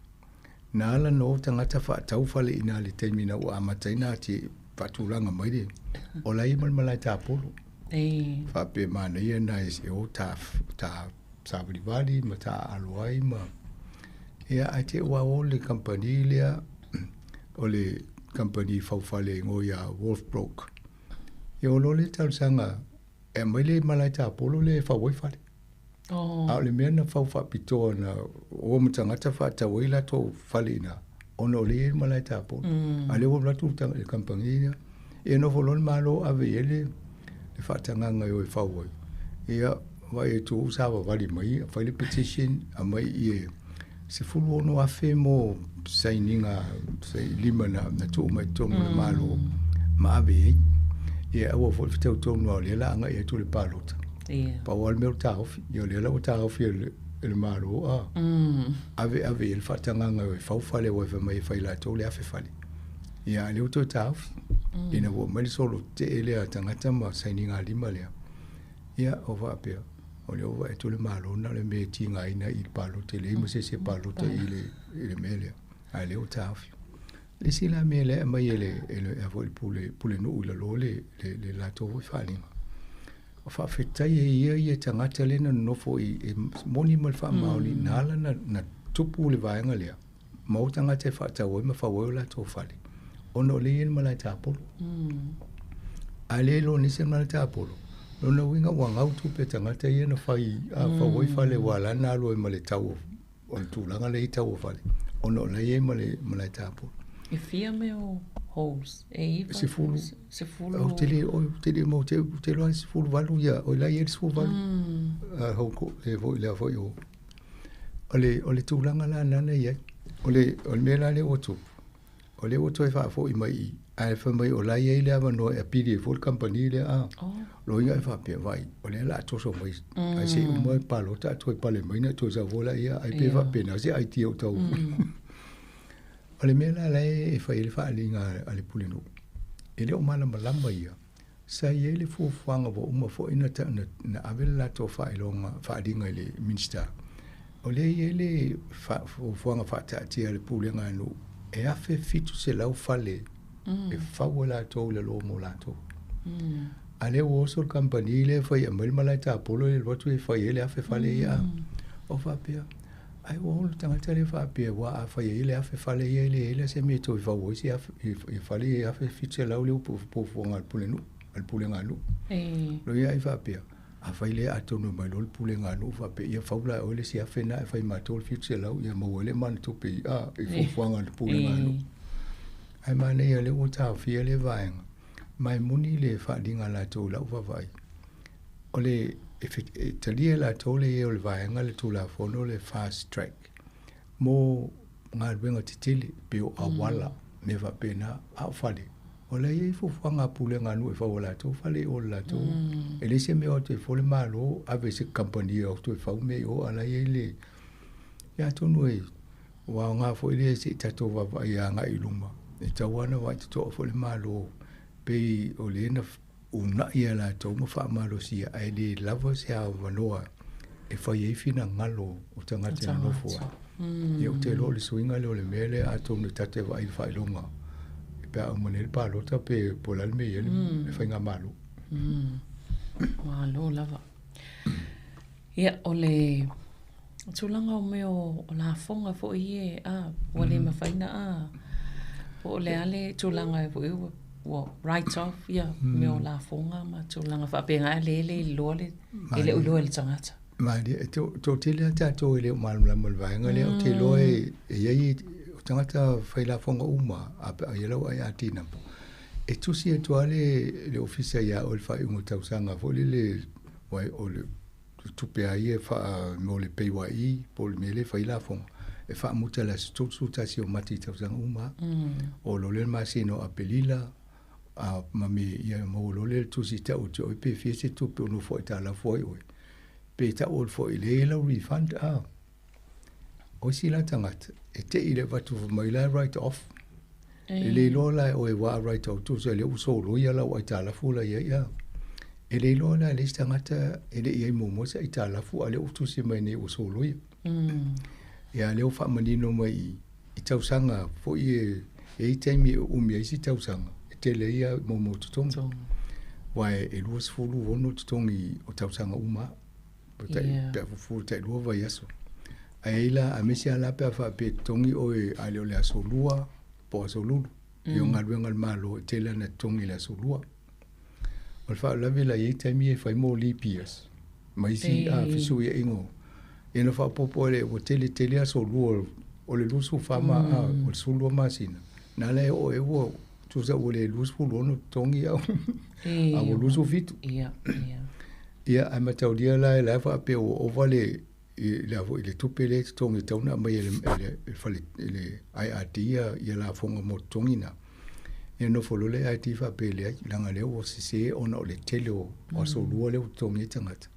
Na ala no tangata wha taufale ina le teimina o amataina te patulanga maire. O lai malai tāpolo. Wha pe mana ia na e o ta sabri vali ma ta aloai ma Ia ai te ua o le company lea o le company faufale ngo ia Wolfbrook. Ia o le tausanga e mai le malai ta polo le fawai fale. A le mea na faufa pitoa na o matangata fa tawai la to fale na ono le malai ta polo. A le o latu tanga le company ia. Ia no volon malo ave ele le fatanga ngai o fawai. Ia vai tu usava vali mai fa le petition a mai ia se fulu ono afe mo saininga sei lima na tu mai tonga le malo ma ave ia o fo fitau tonga le la nga ia tu le palota pa wal meu taof io le la o taof le malo ave il fatanga nga fa fale o fa mai fa la to le afe fale ia le o taof ina wo mai solo te ele atanga ma saininga lima le ia o va pe o le ova e tole malo na le me tinga ina il palo te le mo se palo te ile mele a le o tafi le sila mele mai ele avo il pule no ula lole le la to fali o fa feta ye tanga tele na no fo i moni mal fa mauli nala na tupu le vaenga le mo tanga te fa ta wo ma fa wo la to fali ono le in mala tapo ale lo ni se mala tapo Lona winga wanga utu pe tangata ia na fai a fawai fale wala na alo e male tau o tūlanga le i tau fale ono la ie male tapo
e fia me o holes e iwa
se fulu o tele mo te loa se fulu walu ia o la ie se fulu walu a hoko e voi lea voi o le tūlanga la nana ia o le mea le otu o le otu e wha fo i mai i ai fa mai o lai ele ava no e pidi full company le a lo ia fa pe vai o le la to so mai ai se mo pa lo ta to pa le mai na to sa vola ia ai pe va pe na se ai ti o to o le mela la e fa ele fa linga ale pulino ele o mala malamba ia sa ele fu fanga vo uma fo ina ta na avela to fa ilonga fa dinga le minister o le ele fa fu fanga fa ta ti ale pulinga no e a fe fitu se lau fale e fawa la tau le lo mo la tau. Ale o so company le fai a mal malai ta polo le watu e fai ele a fe fale ia. O fa pia. Ai o tanga tele fa pia wa a fai ele a fe fale ia ele se me to fa wo si a fale a fe fitu la le po ngal pulenu al pulenga lu. Lo ia i fa pia. A fai le a tonu mai lo pulenga lu fa pia ia faula o le si a fe na fai ma to fitu la ia mo le man to pe a e fo ngal pulenga lu. Ai mana ia le o tau fia le vaenga. Mai muni le whaadinga la tō lau wawai. O le talia la tō le o le vaenga le tō la whono le fast track. Mō ngā ruenga titili pe o awala me wa pena au whale. O le iei fuwanga pule ngā nu e whaua la tō whale o la tō. E le se me o te whole malo ave se company o tō e whau me o ala iei le. Ia tōnu e wa ngā whoile se tato wawai a ngā iluma. E tawana wai te toa fole malo pe o le na una ia la tau ma wha malo si ai le lava se a wanoa e whai e fina ngalo o tangate na nofua. E o te lo le swinga le o le mele a tau ni tate wai whai longa. E pe a umanele pa lota pe polal me ele e whai ngā malo.
Malo lava. Ia o le tūlanga o meo o la fonga fo i e a wale mawhaina a o le ale tūlanga e fo right off ia me o la fonga ma tūlanga whapenga le loa le ele uloa le tangata.
Ma tō te lea tātou ele o malama vaenga le o te loa e iei o tangata whai la fonga uma a ielau ai atina. E tusi e toale le ofisa ia o le whai ungo tausanga fo le wai o le tupea ia wha mo le peiwa i po le mele whai la fonga. E wha muta la stotsu tasi o mati tausanga uma. O lo le masino a pelila a mami ia mo lo le tusi ta o te oipe fie se tupe o no fo ta la fo oi. Pe ta o fo ile la refund a. O si la tangata e te ile watu mai la write off. E le lo la o e wa write off tu se le uso lo ia la o ta la fo la ia. E le lo la le tangata e le ia mo mo se ta la fo ale utu se mai ne uso lo ia. Ia leo wha manino mai i tausanga fo i e taimi umia isi tausanga. E te le ia mo tutonga. Wai e luas fulu ono tutongi o tausanga uma. Pea fufu te lua vai aso. Aila a mesi ala pe fa pe tongi o ale le asolua po asolulu. Yo ngal malo tela na tongi le asolua. O fa la vela ye tami e fa mo li pias. Mai si a fisu ye ingo. E no fa popo le o tele asolua o le lusu fa ma o sulu masina. Na le o e wo tu sa o le lusu no tongi au. A o lusu fitu. Ia a mataulia la fa pe o vale le tupele tongi tauna mai le ai atia ia la fonga mo tongina e no folole ai ti fa pele langa le o se ona le tele o so luo le tongi tangata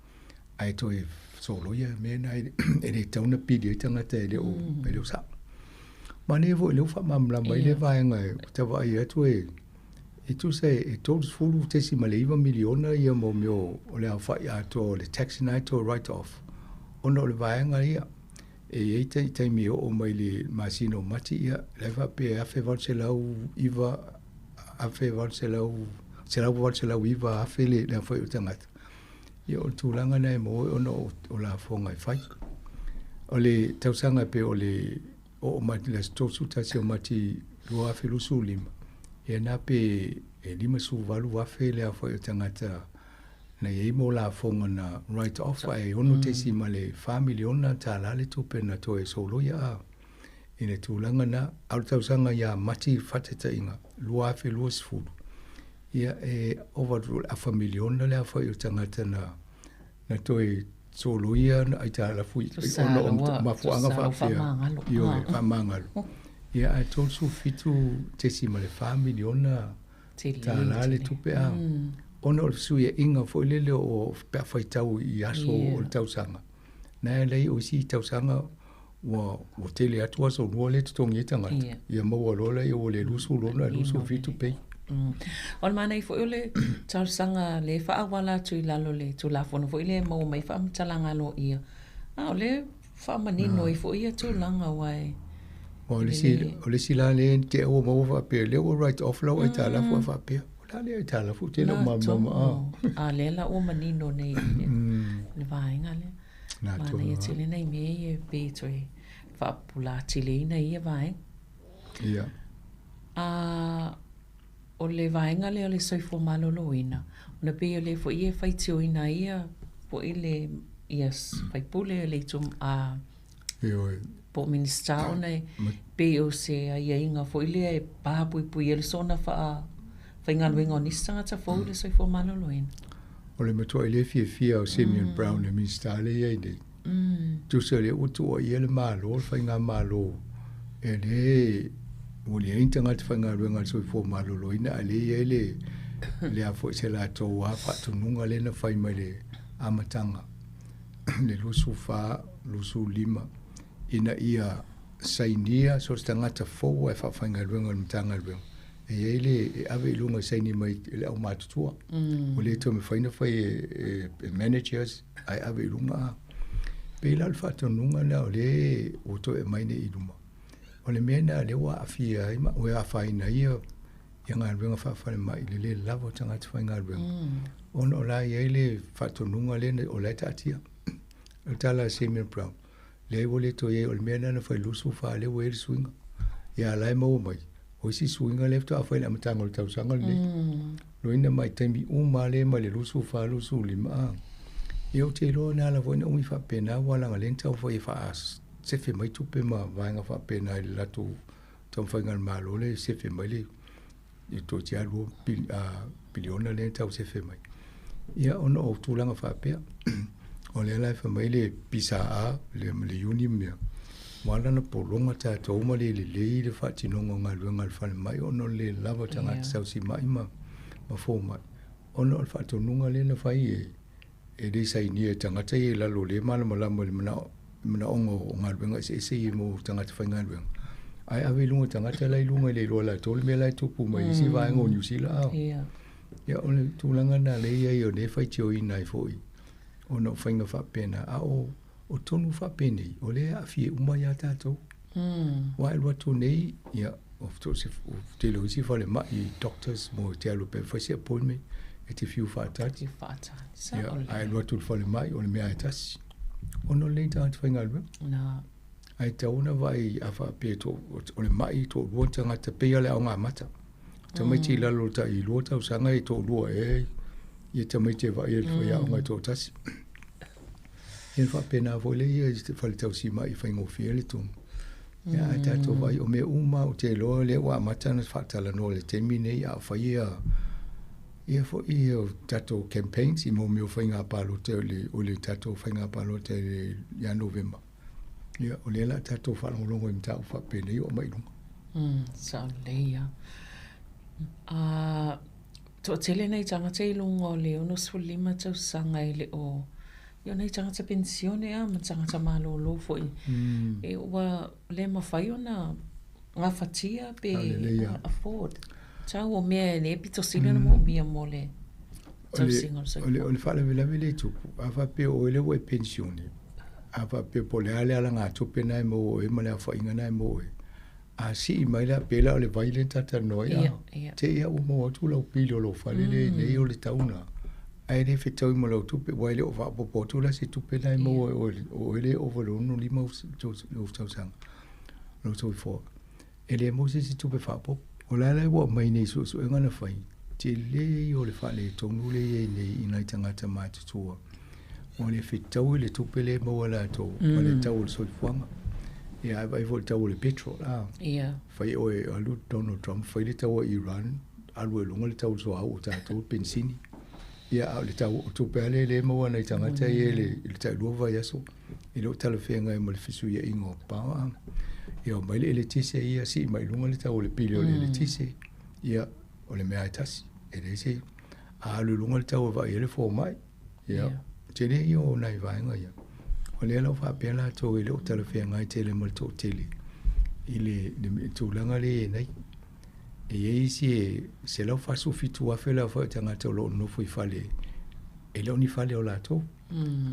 ai to e solo ia me na e tauna pidi tangata le o le sa mane vo le fa mamla mai le vai ngai ta vai e tu se e todos fulu tesi maleva miliona ia mo mio o le fa ia to le taxi night to write off ono le vaenga ia e te mi o mai le masino mati ia le va pe a fe vol se lau iva a fe vol se lau iva a fe le foi utangat io tu langa nei mo ono o la fonga fai o le tausanga pe o le o mati le sto su tasi o mati lo a fe lu su lima e na pe e lima su valu a fe le a foi utangata na ye mo la fonga na right off ai ono te si male family ona tala le tupe na to e solo ya ine tulanga na auta sanga ya mati fateta inga lua fe luas food ya e overall a family ona le fa yo tangata na to e solo ya ai tala fu ono ma fu anga fa yo fa mangalo ya a to su fitu te si male family ona tala le tupe a ona o suia inga fo lele o pe fai tau I aso o tausanga na lei o si tausanga o tele atua so no le tongi tanga ia mo lola I o le lusu lona lusu fitu pe
on mana I fo le tausanga le fa awala tu lalo le tu la fo no le mo mai fa mtalanga lo ia a le fa manino I fo ia tu langa wai
o le si la le te o mo fa pe le o right off lo ai tala fo fa pe le tala fu te lo mama
a le la o manino nei le vainga le na ia tele nei me e petoi fa pula tele nei ia vai
ia
a o le vainga le o le soi fo malo loina ona pe o le fo ia fai tio ina ia fo ile yes fai pule le tum a po minister ona pe o se ia inga fo ile e pa pui ele sona fa Whainga wenga ni sanga ta fo le soi fo malo loin.
O le matua I le fia o Simeon Brown le minister le ia nei. Tu se le utu o ia le malo, whainga malo. E le o le intanga te whainga wenga soi fo malo loin a le ia le a fo se la tau a whatununga le na whai mai le amatanga. Le lusu fa, lusu lima. Ina ia sainia so stangata fo e whainga wenga le mtanga wenga. E ele ave lunga saini mai le au matutua o le to me faina fai managers ai ave lunga pe la fato nunga na le o to e mai ne iduma o le mena le wa afia ai ma o a faina ia nga venga fa mai le lavo tanga tfa nga venga ono la ele fato nunga le o le tatia o tala Simeon Brown le o le to ye o le mena na fai lusu fa le o el swinga ya la mo mai o si swinga left a foi na matanga o tau sanga le loina mai taimi le ma le lusu fa lusu lima eu te lo na la voina umi fa pena wala ngalenta o foi fa se fe mai tu pe ma vanga fa pena la tu tom fa ngal malo le se fe mai le e to tia lo biliona le tau se fe mai ia ono o tu langa fa pe o le la fa mai le pisa a le uni mia wala na polonga ta to ma le fa tinonga ngal fa mai ono le lava tanga sa si mai ma fo mai ono fa to nunga le na fa e de sai ni tanga te la lo le mal mala mna ongo ngal venga se mo tanga te fa ngal venga ai ave lunga tanga te lai lunga le lo la to me lai tu pu mai si va ngo New Zealand ya ono tu langa na le ia ne fa tio ina foi ono fa nga fa pena o tonu fa peni o le a fie uma ya tato wa el watu nei ya of to se te lo si fa le mai doctors mo te lo pe fa se pol me e te fiu fa tati ya ai watu fa le mai o le me ai tas ono le ta fa ngal
na
ai tauna vai a fa pe to o le mai to lo tanga te pe le au mata te mai ti la lo ta I lo ta sanga I to lo ye te mai te vai fo ya ngai to tas e fa pena vole ye te fa le tau si mai fa ngo fiele tu ya ta to vai o me uma o te lo le wa mata na fa tala no le te mine ya fa ia fo I o tato campaigns I mo me o whainga palo te o le tato whainga palo te ia November. Ia o le la tato whanongongo I mtau whapene I o mai lunga.
Sa leia. To tele nei tanga te ilunga o le ono swulima tau sanga I le o Io nei tanga te pensione ma tanga ta malo lo fo I. E wa le mawhai ona ngā whatia pe afford. Tau o mea ne pito sila na mo mea mole. Tau singa so.
O le whala vila vile tuku. Awa pe o ele wo e pensione. Awa pe po le ale ala ngā tupe nai mo o e male a whainga nai mo e. A si I maila pela o le vaile tata noi a. Te ia o mo atu lau pili o lo whale le nei o le tauna. Ai ne whetau I mo lau tupe waile o whapopo tula si tupe nai mo o ele o walono lima o tau sanga. Lo tau I fōa. Ele mo si tupe whapopo. O lala wa mai nei so e ngana fai te le o le fale tonu le nei ina tangata matutua o le fitau le tupele mo wala to o le tau so fuanga ia vai vo tau le petrol fai o e alu Donald Trump fai le tau Iran alu longa le tau so au ta to benzini ia le tau tupele le mo wana tangata le tau lova yaso I lo talafenga mo le fisu ia ingo pa ia mai le tise ia si mai lunga le tau le pili o le tise ia o le mea tasi e le se a lu lunga le tau va ia le fo mai ia te le io nai vaenga ia o le alo fa pela to I le o talafenga I tele mo to tele I le to langa le nei e ia si se lo fa su fitu a fela fa tanga to lo no foi fale e lo ni fale o la to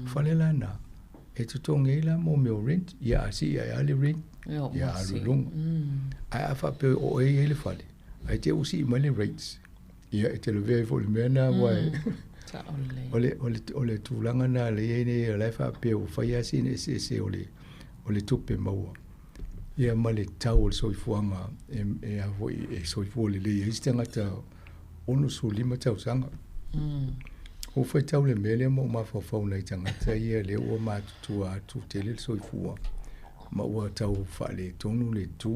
fale la na e tu tongela mo me rent ia si ia le rent ia lulunga ai afa pe o e ele fale ai te usi I male rates ia e te le vei fo le mena wai ole tulanga na le ene le fa pe o fai asi ne se ole tupe maua ia male tau so fuanga e avo e so fu le istanga ta ono so lima tau sanga o fai tau le mele mo ma fa fa una tanga ta ia le o ma tu tele so fuanga ma ua tau whaale tonu le tū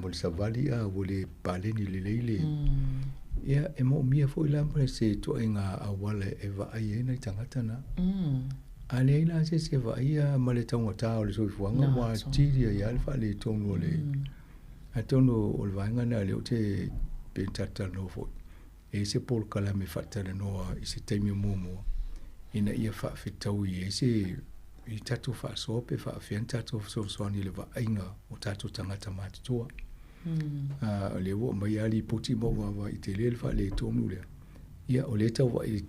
mo le savali a o le paleni le leile ia e mo mia fo I lampa se to inga a wala e wa ai e nei tangata na a le ina se wa ia ma le taunga tā o le soifuanga wa tiria ia le whaale tonu o le a tonu o le vaenga na le o te pentata no fo e se pol kala me whatara noa I se taimi momo ina ia whaafetau I e se I tatu fa sope fa fian tatu so ni le va inga o tatu tangata matutua le wo mai ali poti mo wa I te le fa le tonu le ia o le tau I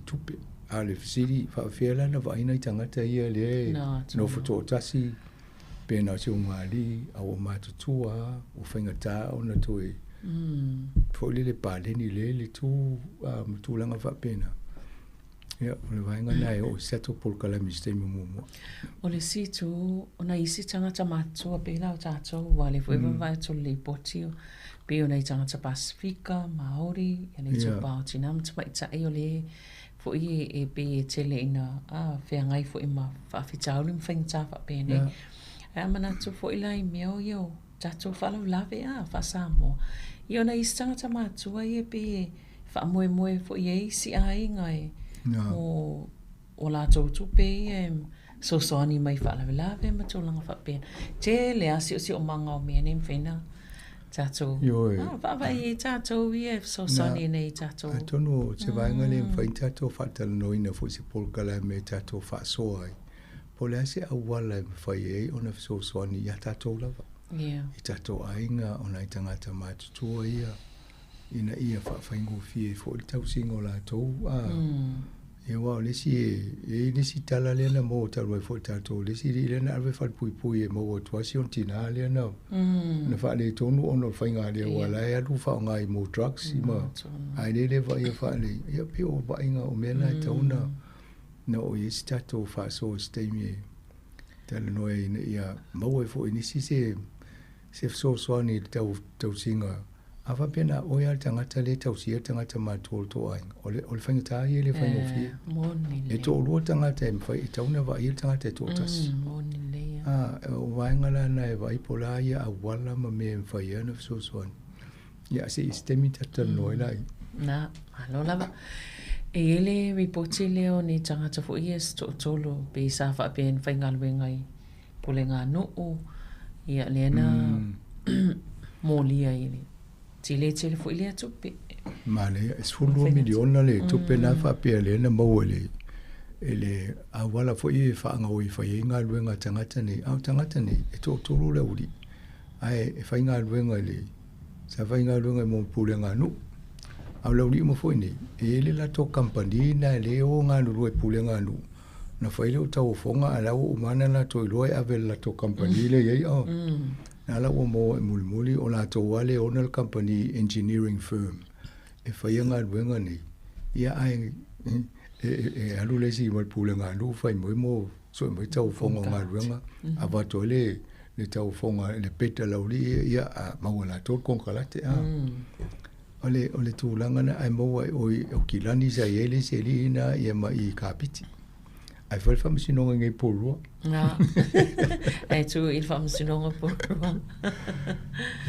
tupe a le fisiri fa fiala na va ina tangata ia le no foto tasi pe na se umali a o matutua o fainga ta o na toi fo le pale ni le tu langa fa pena ia o le vaenga nai o seto por kala miste mumu
o le situ ona isi tangata matua pe la o tatou wa le fueva vai to le potio pe ona I tangata Pasifika Maori ia nei tu pao tinam tu mai tai o le fo I e pe tele ina fea ngai fo I ma fa fitau lim fainta fa pe nei a mana tu fo I lai meo yo tatou fa lo lave fa Sāmoa ia ona isi tangata matua ia pe fa moe fo I isi ai ngai o la tautu pe so soni mai whaalawelawe ma tōlanga whapena. Te lea si o manga o mea nem whena tātou. Whawai e tātou ia so soni nei tātou.
A tono se vaenga nem whain tātou whatala noina fo se polkala me tātou whaasoa ai. Po lea se awala whai e ona so soni ia tātou lava. I tātou ainga ona I tangata mātutua ia. Ina ia whaingo fie fo I tau singo la tau. E wao lesi e lesi tala lena mo talu e fo tatou lesi lena alve fal pui e mo tuasi on tina lena. Na fa le tonu ono whainga lea wala e alu wha ngai mo drugs ima. Ai le va ia fa le ia pe o va inga o mena tauna. Na o yesi tatou fa so steimi Tala noa ia maua fo inisi se so ni tau singa. Awa pena o ia tangata le tau sia tangata mātua to ai. Ole whainga tā ia le whainga fia.
Moni le.
E tō rua tangata e mwhai, e tauna wa ia tangata e tō tas.
Moni le.
O wainga la na e wa ipola ia a wala ma me mwhai ana so ani. Ia se istemi tata noi lai.
Na, alo lava. E ele reporti leo ni tangata fo ies to tolo pe sa fa pe whainga luengai pule ngā nuu. Ia leana molia ili. Tile fo ilia tupe.
Male, es fulua miliona le tupe na fa pe le na mau ele a wala fo i fa nga o i fa inga luenga tangata ni e to tolu le uri. Ai e fa inga luenga le sa fa inga luenga mo pule ngā nuu. Au la uri mo fo ni ele la to company na le o ngā nuu e pule ngā nuu. Na fa ile o tau fonga ala o mana na to iloi ave la to company le yei o. Na la o mo e mulimuli o la to wale Onel Company Engineering Firm. E fa ia ngā luenga ni. Ia ai alu le si mo pule ngā nuu fai mo so mo tau fonga ngā luenga. A vato le tau fonga le peta la uri ia a maua la to konkalate a. Ole tūlanga na ai maua o kilani sa iele se li ina ia ma i kapiti. Ai foi whamasinonga ngai pōrua.
Nga. Ai tu il whamasinonga pōrua.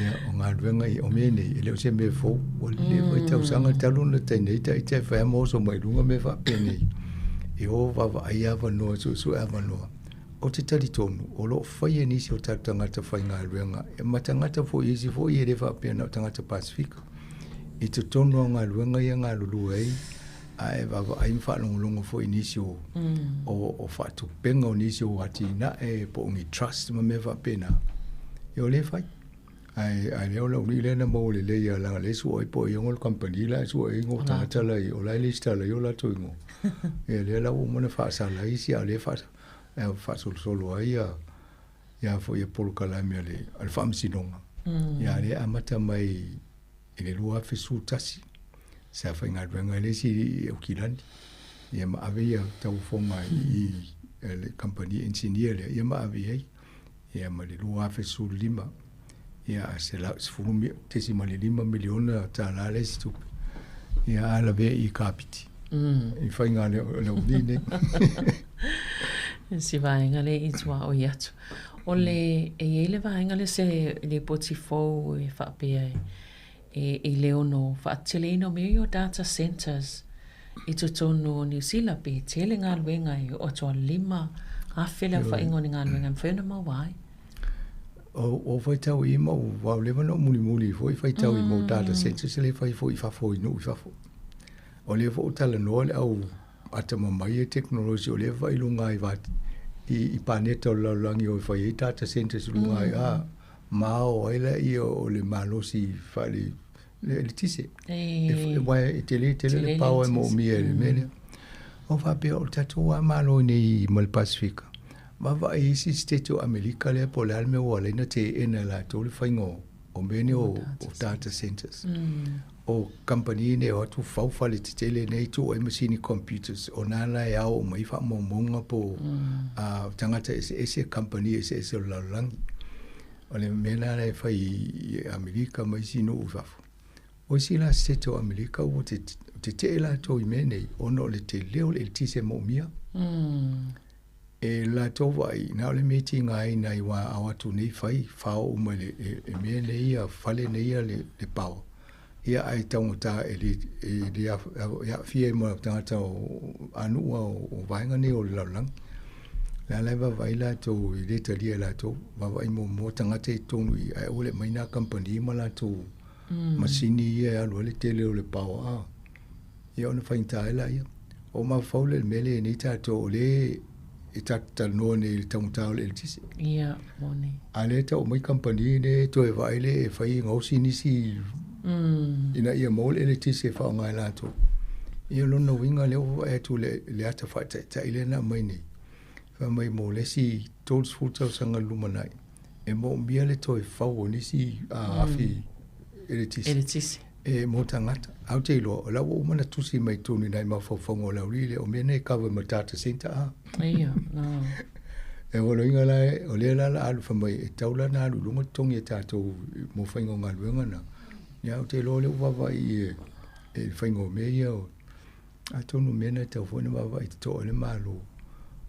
Ia, o ngā ruenga i o mene, e leo se me fō, o le vai tau sanga taluna teinei, ta i te whamoso mai runga me whapene. E o wawa ai awa noa, su awa noa. O te tari tonu, o lo whai e nisi o tangata whai ngā ruenga. E ma tangata fō isi fō i e re whapena o tangata Pasifika. I te tonu o ngā ruenga i a ngā lulu ei, ai baba ai whanonga fo inisio o whatu penga o inisio ati na e po ngi trust ma me whapena e o le whai ai leo la uri lena mo le leia langa le su oi po i ngol company la su oi ngol tangata la i o la lista la i o la tu ingo e le la o mona whaasa la isi a le whaasa e whaasol solo ai ia fo i polo kalami a le al whamsinonga ia le amata mai i le lua fesu tasi sa fa ngā ruenga le si o kilani. Ia ma awe ia tau fonga i le company engineer le. Ia ma awe ei. Ia ma le lua awe su lima. Ia se la sfurumi tesi ma le 5 miliona ta la le si tupi. Ia ala vea i kapiti. I whai ngā le udine.
Si vaenga le i tua o iatu. O le e le vaenga le se le poti fōu e whapea e leono whaateleino me o data centers i tutono New Zealand pe tele ngā luenga i o toa 5 awhela whaingo ni ngā luenga mwhena mawai.
O whai tau i mau wau lewa no muli fo i whai tau i mau data centers le whai fo i whafo i no i whafo. O le fo tala noa le au atama mai e teknologi o le whai lunga i vati i paneta o laulangi o whai e data centers lunga i mao aila i o le malosi fali le tise e wai e tele le pau e mo mia le mele o fa pe o tatu a malo nei mal Pasifika ma va i si state o America le po le alme o le na te ena la to le faingo o mene o data centers o company ne o tu fau fali te tele nei tu e machine computers o nana e au mai fa mo monga po a tangata ese company ese la langi o le mena le fai Amerika mai sino ufafu. O si la seto Amerika o te la to i mene ono le te leo le tise mo mia. E la to vai na le meeting ai nai wa awatu nei fai fao uma le e mene ia fale nei ia le pao. Ia ai taunga e ia fie mo tangata o anua o vainga nei o laulang. La leva vai la to i le talia la to va vai mo tangata i tonu i ai ole mai na company ma la to masini ia alu le tele o le pao a ia ona fainta ela ia o ma faule le mele ni ta to le i ta no ne le tangta le tisi
ia moni
ale ta o mai company ne to e vai le fai ngosi ni si ina ia mo le tisi fa ngai la to ia lo no winga le o e tu le ata fa ta ile na mai ni mai mo le si tools futa sanga lumanai e mo bia le toi fau ni si afi eletisi e mo tangata au te lo la o mana tusi mai tuni nai ma fo fongo la rile o mene ka we matata senta
ia no
E wala inga lai, o lea la alu whamai, e tau la na alu lunga tongi e tātou mo whaingo ngā luenga na. Ia o te lo leo wawa i e whaingo me ia o. A tonu mena tau whaina wawa i te toa le malo.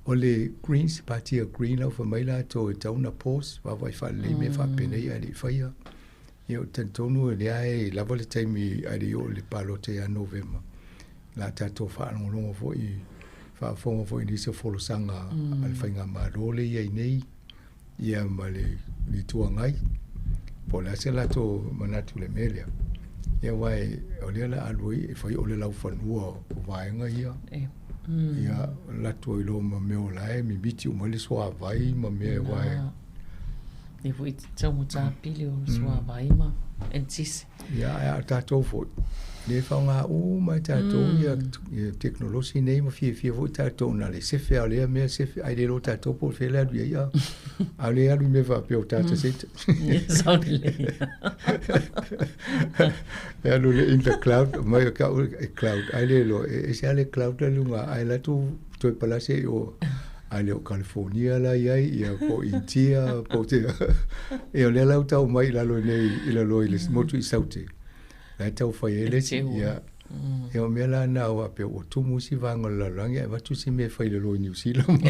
O le Greens, Party of Green au whamai la tō e tau na pos, wawa i whale me whapena i ari whaia. Ia o tantonu e lea e lava le taimi ari o le palo te a November. La tātou whaanongolongo fo i whaafonga fo i nisa wholosanga al whainga marole i nei ia ma le tuangai. Po la se la tō manatu le melea. Ia wai o lea la alui e whai o le lau whanua o vaenga ia. Ia la tō i lo ma meo lae, mi biti o mali soa vai ma mea wai.
E fui te tau mo tā pili o soa vai ma entise.
Ia a tātou fo. Le whaunga o mai tātou ia teknolosi nei ma fia fo tātou na le sefe a lea mea sefe ai le lo tātou po whele adu ia. A le alu me whapeo tātou seta.
Sauri le.
E alu le in the cloud, mai o kau e cloud. Ai le lo, e se ale cloud la lunga, ai la tu toi palase o ai le o California la iai, ia po Intia, po te... E o le lau tau mai la lo nei, ila lo i le motu i saute. Lai tau whai ele si, ia. E o mea la na o ape o tumu si vanga la rangi, e watu si me whai le lo i New Zealand.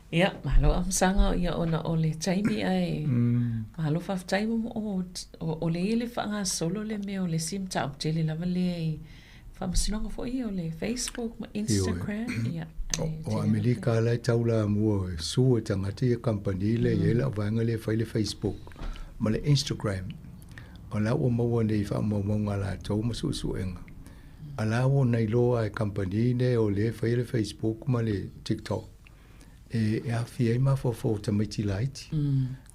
Ia, mahalo amsanga ia ona o le taimi ai. Mahalo whaftaimo o le ele whanga solo le me o le sim ta uptele lava le whamasinonga fo i o le Facebook, ma Instagram. Ia.
O Amerika lai taula mua su e tangati e kampani le iela vanga le whai le Facebook, ma le Instagram. O la o maua nei whaamaunga la tau ma suenga. A la o nei loa e kampani ne o le whai le Facebook ma le TikTok. E a fia i mafo fo tamaiti laiti.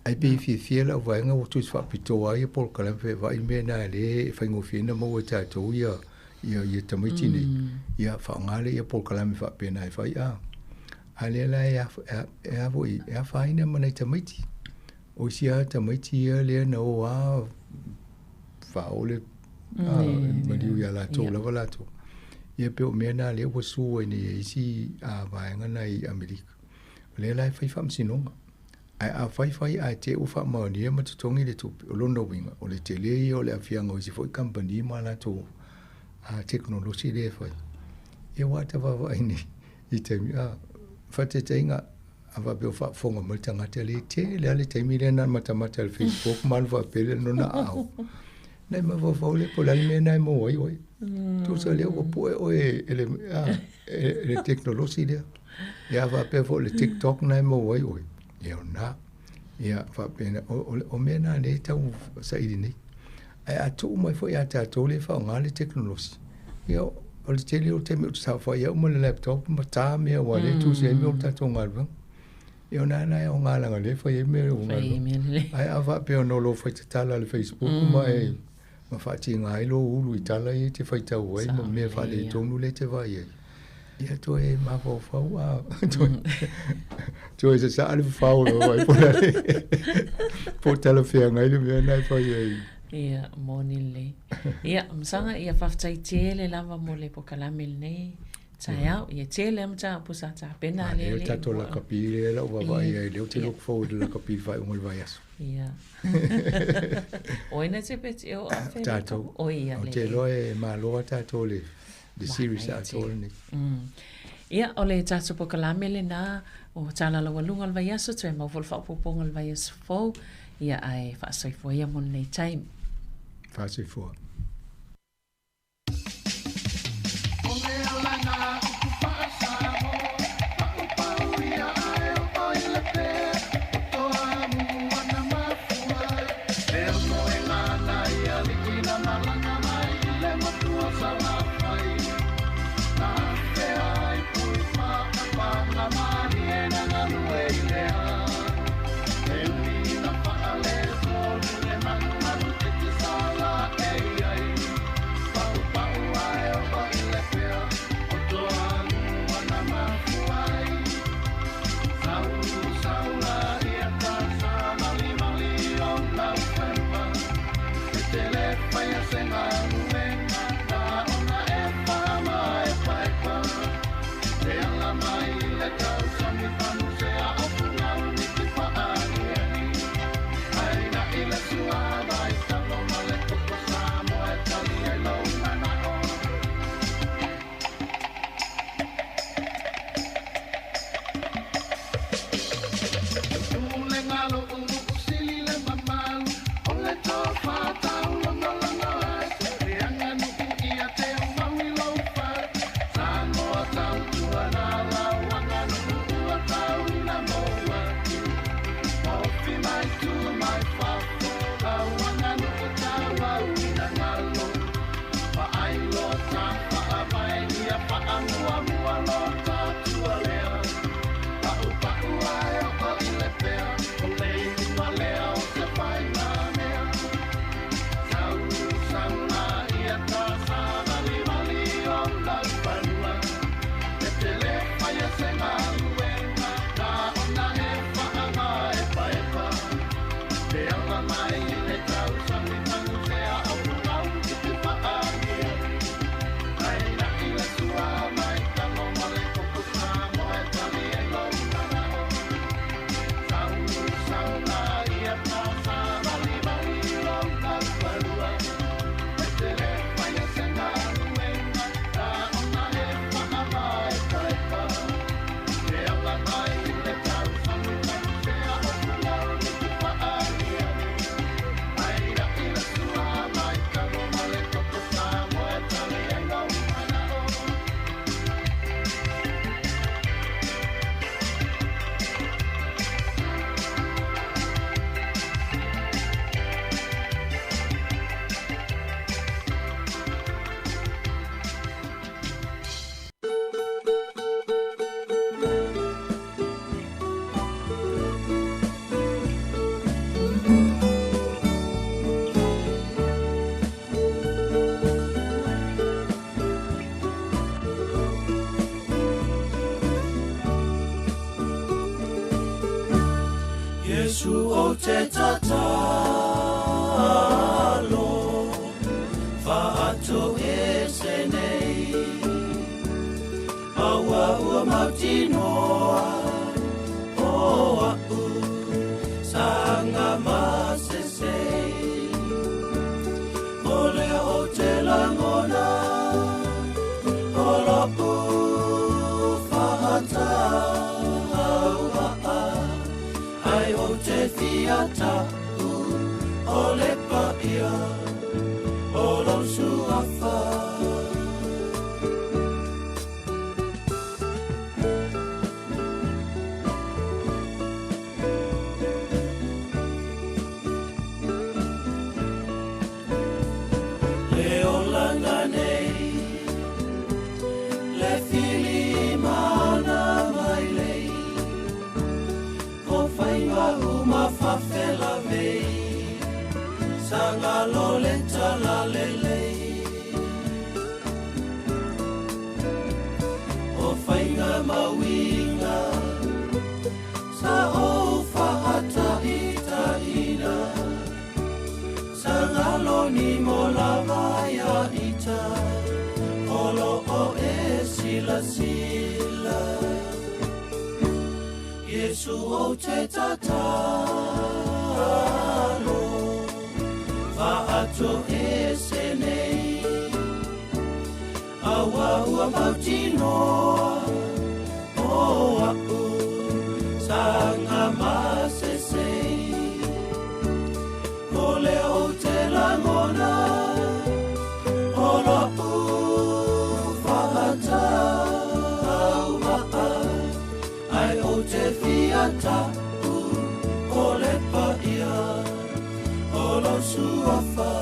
Ai pe fia la vanga o tuis whapitoa i pol kalampe vai me na le whaingo whina mau e tātou ia tamaiti nei. Ia whaongale ia pol kalampe whapena e whai a. A le la e a voi, e a whaina mana i tamaiti. O sia tamaiti ia le na o a whaole mariu ia la tō lava la tō. Ia pe o mea na le o sua ni e isi a vaenga na i Amerika. Le lai fai whamsinonga. Ai a fai a te uwha maoni e matutongi le tupi o lono winga. O le te lei o le awhianga o isi fai kampani ma la tō a teknolosi le fai. E wata wawa ini i taimi a whate tainga a wapeo whafonga mo tangata le te le ale taimi le na matamata le Facebook man wapele no na au. Nei ma wawau le po lali me nai mo oi. Tu sa leo ko poe oe ele teknolosi le. Ia whape fo le TikTok nai mo oi. Ia na. Ia whape o mena le tau sa iri nei. Ai atu mai fo ia tātou le whaonga le teknolosi. Ia o le tele o te me uta wha ia uma le laptop ma tā mea wale tu se me o tātou ngalwang. Ia nana e o ngalanga le wha ia me o ngalwang. Ai a whape o nolo whai te tala le Facebook ma e ma whati ngā ilo ulu i tala i te whaitau wai ma mea whale i tonu le te wai ei. Ia to e mafo whau a. To e se sa ale whau lo wai po le. Po tala whea ngai le mea nai whai ei.
Ia, moni le. Ia, msanga ia whaftai tele lava mo le po kalamil nei. Tai au, ia tele amta pusa ta pena le le.
Ia tato la kapi le la wawai ei. Leo te look forward la kapi whai ungal vai asu.
Ia. Oina te peti o afe.
Tato.
O ia le.
O te loe ma loa tato le. The series a tole ni.
Ia, o le tato po kalamil na o tala la walungal vai asu. Tue mau volfa upopongal vai asu fau. Ia ai whaasoi ia mon nei time.
Whaasoi fua.
Let go.
Whaato e se nei Aua ua mautinoa O au Sanga masese Ole o te langona Ola u whaata Aua Ai o te fiata Ole pa ia Olo suafa Leo langa nei Le fili mana mai lei O whainga uma whawhela mei Sanga lole tala lelei O whainga mawinga Sa o whaata ita ina Sanga loni mo lava ya ita Olo o e sila sila Yesu o te tatalo Whaato e se nei Aua ua mautinoa O au Sanga masesei Ole o te langona Ola u whaata Aua Ai o te fiata Ole pa ia Olo suafa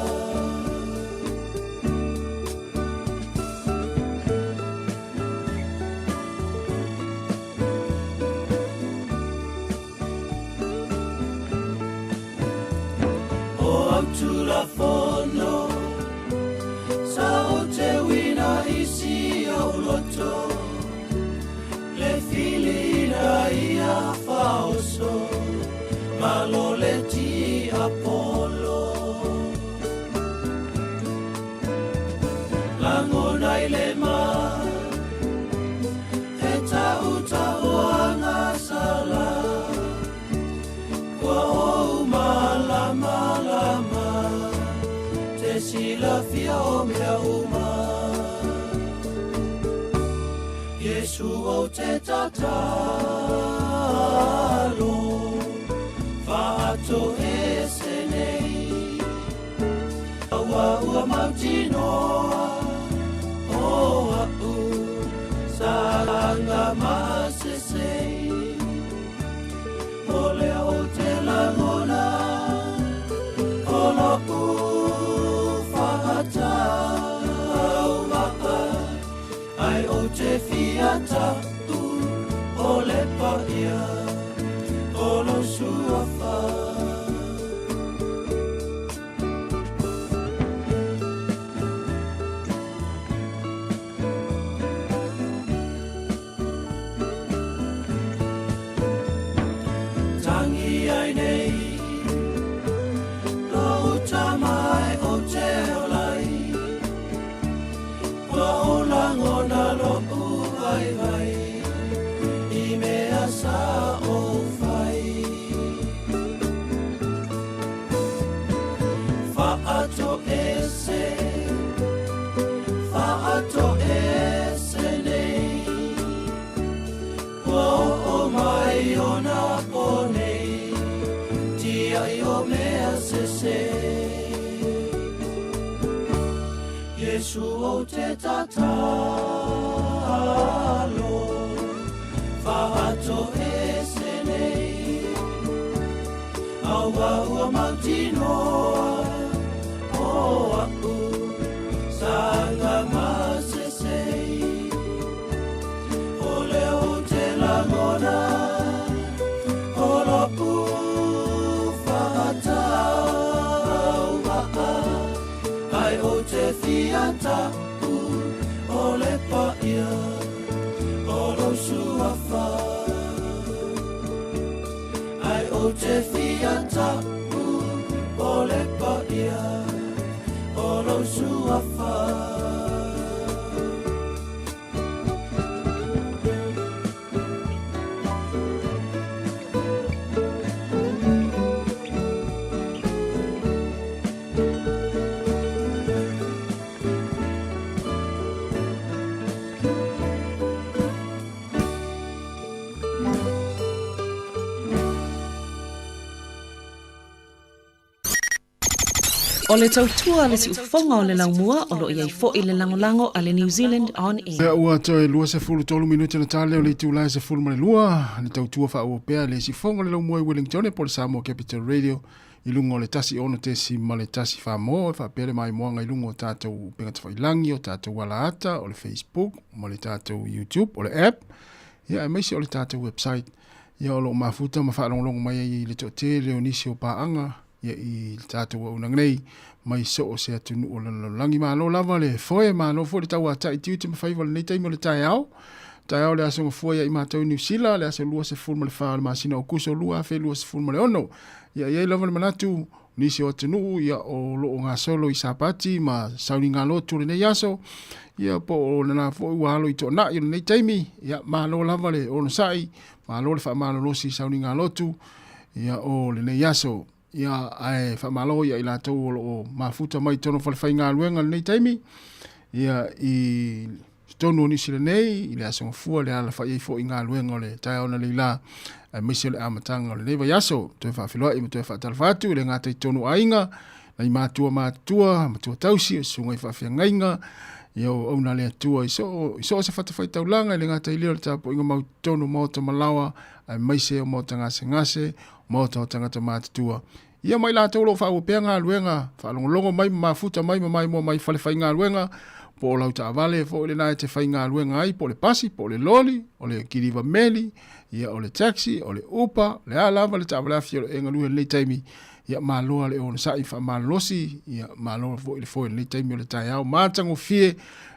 O autula fono Sa o te wina isi au loto Le filina ia faoso Maloleti Apollo Langona ile ma E tauta oanga sala Kua o malama lama Te sila fia o mea uma Yesu o te tatalo Whaato e se nei Aua ua mautinoa O au Sanga masesei Ole o te langona Ola u whaata Aua Ai o te fiata Ole pa ia Olo suafa Tangi ai nei Lo tamai o te olai Kua o langona lo uai vai I mea sa o fai Whaato ese Whaato ese nei Kua o mai o na ponei Tia I o mea sese Yesu o te tatalo Whaato ese nei Aua ua mautinoa O au Sanga masesei Ole o te langona Ola u whaata Ai o te fiata Ole pa ia Olo suafa Ai o te fiata Ole pa ia Olo suafa.
O le tautua le si ufonga o le laumua o lo iai fo i le langolango a le New Zealand On Air.
Ia ua toi lua se fulu tolu minuti na tale o le tiulai se fulu mare lua. Le tautua wha ua pea le si ufonga le laumua i Wellington e po le Sāmoa Capital Radio. I lungo le tasi ono te si ma le tasi whamoa. Wha pere mai moanga i lungo o tātou pengata whailangi o tātou walaata o le Facebook. Ma le tātou YouTube o le app. Ia e maisi o le tātou website. Ia o lo mafuta ma whaalongolongo mai i le tote le onisi o paanga. Ia i tātou au nangnei mai so o se atunu o langi malo lava le foe malo fo le tau a tai tiu te mawhaiwa le nei taimo le tai au le asonga fua ia i mātou New Zealand le asa lua se fulma le whaa le masina o kuso lua fe lua se fulma le ono ia iei lava le manatu nisi o atunu ia o loo ngā solo i sapati ma sauni ngā lotu le nei aso ia po o nana fo ua halo i tō na i le nei taimi ia malo lava le ono sai malo le wha malo losi sauni ngā lotu ia o le nei aso ia ai whamalo ia i la tau o mafuta mai tono whalewhai ngā luenga nei taimi ia i tono ni sila nei i le asonga fua le ala whai fo i ngā luenga le tai ona le la misi le amatanga le neiva yaso toi whawhiloa i toi whatalwhatu le ngā tai tono ainga na i mātua tausi o sunga i whawhiangainga ia o auna le atua i so se whatawhai taulanga le ngā tai leo le tapo inga mau tono mauta malawa maise o mauta ngase mauta o tangata mātatua. Ia mai la taulo whau pea ngā luenga, whalongolongo mai mafuta mai mo mai whalewhai ngā luenga, po o lau taavale, po le nai te whai ngā luenga ai, po le pasi, po le loli, o le kiriva meli, ia o le taxi, o le upa, le alava, le taavale afi o le enga luhe nei taimi, ia māloa le o le sai wha mālosi, ia māloa fo le nei taimi o le tai au, mātango fie,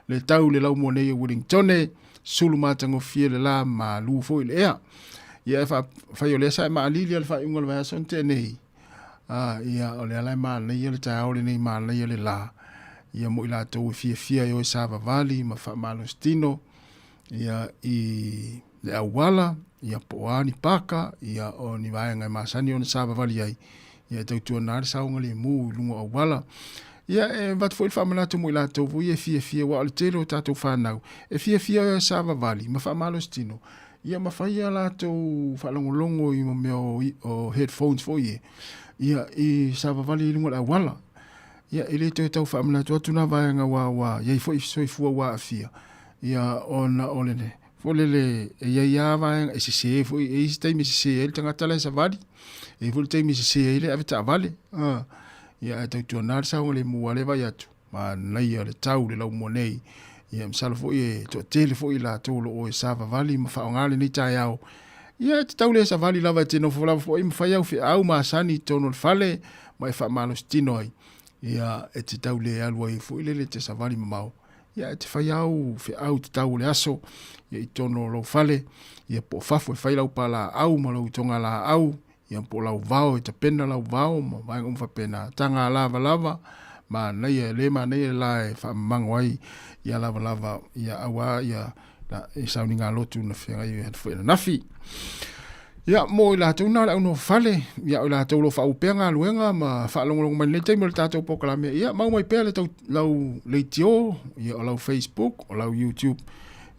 le tau le lau nei o Wellingtone, sulu mātango fie le la mālu fo le ea. Ia e whai o le sa e maalili ale whai unga le wai son te nei. Ia o le alai maalai le tai aole nei maalai le la. Ia mo i la tau e fia i o e Sava Valley ma wha malo stino. Ia i le awala, ia poani paka, ia o ni waenga i masani o na Sava Valley ai. Ia e tau tua nare saunga le mu lungo awala. Ia e wat fo il whamanatu mo i la tau vui e fia wa o le tero tātou whanau. E fia o e Sava Valley ma wha malo stino. Ia mawhaia la tau whalongolongo i mo meo o headphones fo ie. Ia i Sava Valley i lunga la wala. Ia i le tau whamanatu atu na vaianga wa iei fo i soifua wa a fia. Ia o na olene. Fo lele e iei a vaianga e se fo i eisi taimi se e le tangata le Sava Valley. E fo le taimi se e le aveta avale. Ia e tau tuanari saunga le mua le vai atu. Ma nei le tau le lau mua nei. Ia msala fo i to tele fo i la tolo o e Sava Valley ma whaongale ni tai au. Ia te tau le Sava Valley lava te no fo lava fo i mwhai au fi au maasani tono le fale ma e whamalo stino ai. Ia e te tau le alua i fo i lele te Sava Valley mamau. Ia e te whai au fi au te tau le aso. Ia i tono lo fale. Ia po fafo e whai lau pa la au ma lau tonga la au. Ia po lau vao e te pena lau vao ma vaenga umfa pena tanga lava. Ma nei e le ma nei e la e whamango ai. Ia lava, ia awa, ia e sauni ngā lotu na whenga i hatu na nafi. Ia mo i la tau nā le au no fale, ia o la tau lo wha upea ngā luenga, ma whaalongolongo mai nei teimo le tātou pokalame. Ia mau mai pēr le tau lau leitio, ia o lau Facebook, o lau YouTube,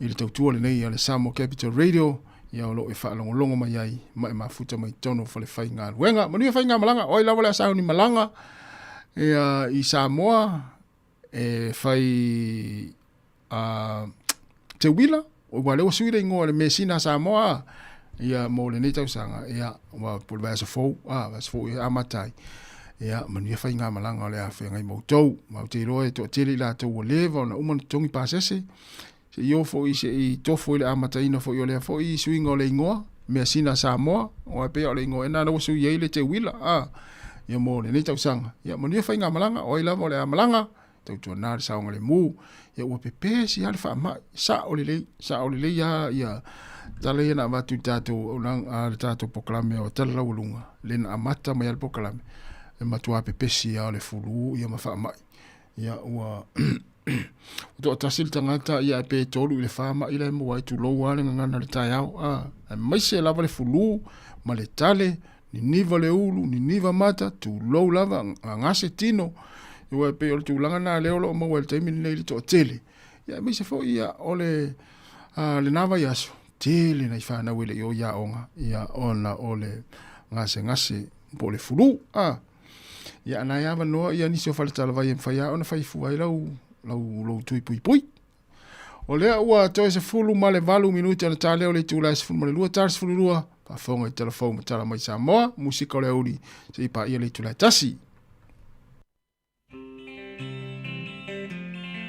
i le tau tua le nei, ia le Sāmoa Capital Radio, ia o lo e whaalongolongo mai ai, mai mafuta mai tono whale whai ngā luenga. Manu e whai ngā malanga, oi lawa le asau ni malanga, ia i Sāmoa, e whai te wila o wale o suire ingoa le mesina Sāmoa ia mo le nei tausanga ia wa por vasa fo i amatai ia manu whai ngā malanga o le a whengai mautou mau te roe to tele la tau o leva o na umana tongi pasese se i fo i se i tofo i le amatai na fo i o le fo i suinga o le ingoa mesina Sāmoa o a pea o le ingoa ena na wasu i le te wila ia mo le nei tausanga ia manu whai ngā malanga o i lava o le a malanga tau tua nāre saonga le mū, ia ua pepe si hale wha mai, sa o le lei ia tala ia na watu tātou o nang a le tātou pokalame o tala lau lunga, le na amata mai ale pokalame, e matua pepe si ia o le fulu ia ma wha mai, Ia ua to tasil tangata ia pe tolu le fama ile mo ai tu lo wale ngana le tai au mai se lava le fulu ma le tale ni niva le ulu ni niva mata tu lo lava ngase tino ia pe o tu langa na le o mo wel taimi nei to tele ia mai se fo ia ole le nava yaso tele na ifana wele yo ia onga ia ona ole ngase po le fulu ia na ia no ia ni se fa le tala vai fa ia ona fa fu ai lau tui pui. O lea ua toi se fulu ma le valu minuti ana tā leo le tū lai se fulu ma le lua tars fulu lua pa whaunga i telefou ma tala mai Sāmoa musika o le auri se i pa ia le tū lai tasi.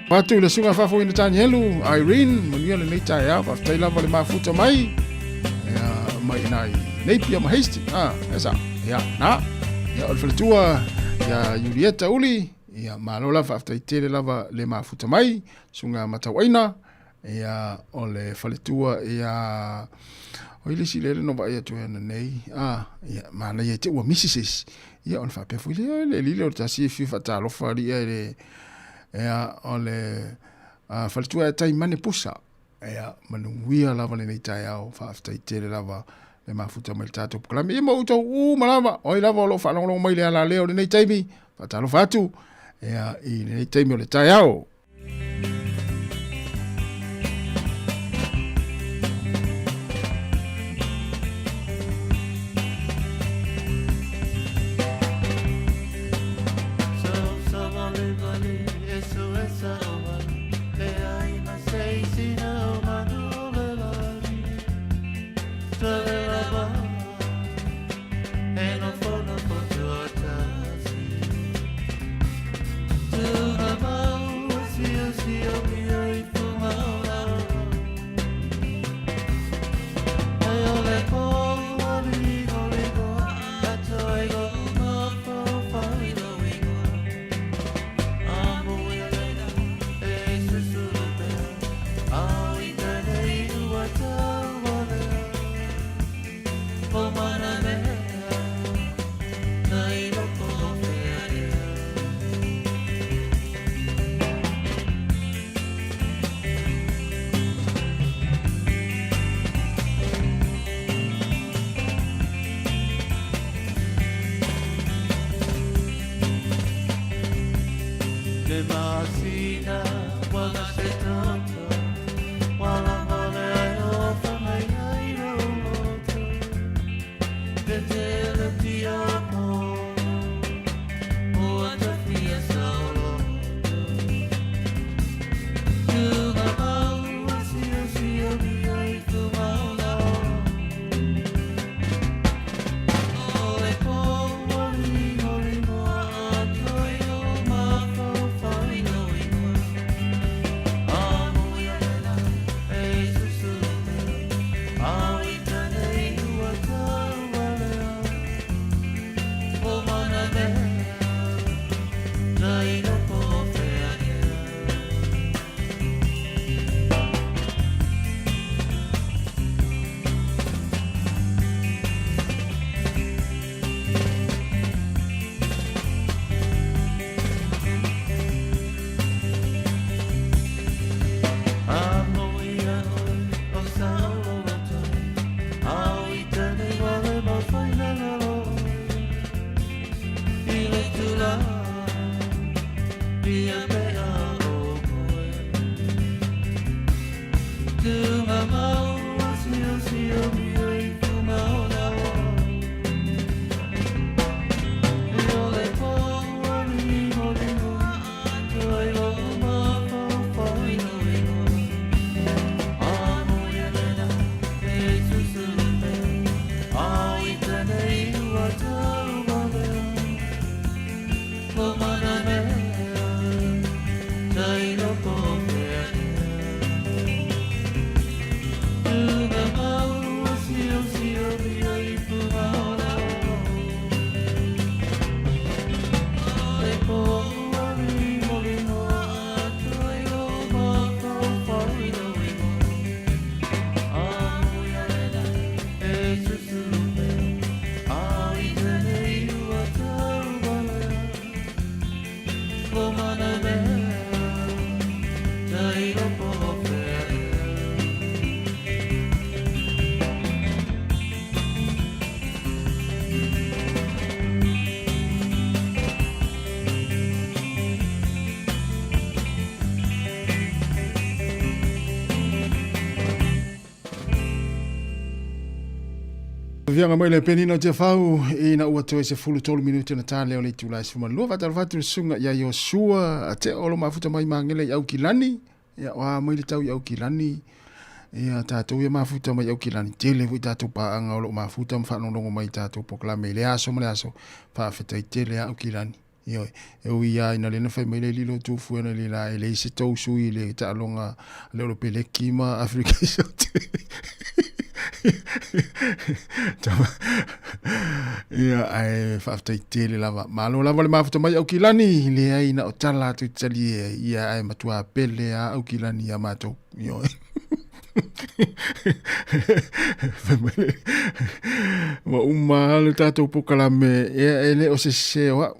Patu le sunga whafo ina tāni helu Irene manuia le nei tai au whaftai lava le mafuta mai mai nai neipia ma heisti esa ia na ia o le whaletua ia Julieta uli ia malola whaftai tere lava le mafuta mai sunga matawaina ia o le whaletua ia o ili si lele no va ia tuena nei ia mana ia te ua misises ia on fa pefu le lile o tasi fi fatalo fari ia o le whaletua tai mane pusa ia manuia lava le nei tai au whaftai tere lava le mafuta mai tato pukalami ia mauta malava o i lava o lo whalongolong mai le ala leo le nei taimi fatalo fatu ia i nei taimi o le tai au. Fianga mai le penino te fau ina ua toe se fulu tolu minuti na tale o le tula se fumalua fatalafatu le sunga ia Yosua a te olo mafuta mai mangele i Aukilani ia wa mai le tau i Aukilani ia tātou ia mafuta mai Aukilani tele hui tātou paanga olo mafuta mwhanonongo mai tātou poklame le aso ma le aso whawhetai tele a Aukilani ia e ui ia ina lena whai mai le lilo tūfu ena le la e le se tau sui le tālonga le olo peleki ma Afrika Sote ia ai whaftai tele lava malo lava le mafuta mai Aukilani le ai na o tala tu tali ia ai matua pele a Aukilani a matou io ma umma le tatou pokalame ia ele o se wa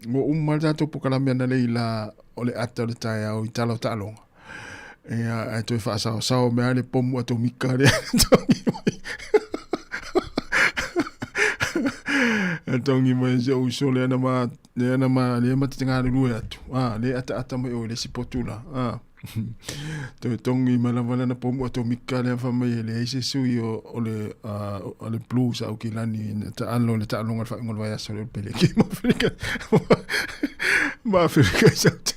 mo umma le tatou pokalame na leila o le ata le tai au i talo talonga ia ai toi fa sao me ale pomu atomika le tongi mai se uso le na ma le matinga le lue atu le ata mai o le sipotula to tongi malawala na pomu atomika le fa mai le se sui o le blues au Kilani ta anlo le ta longa fa ngol vai so le pele ki ma Afrika Sote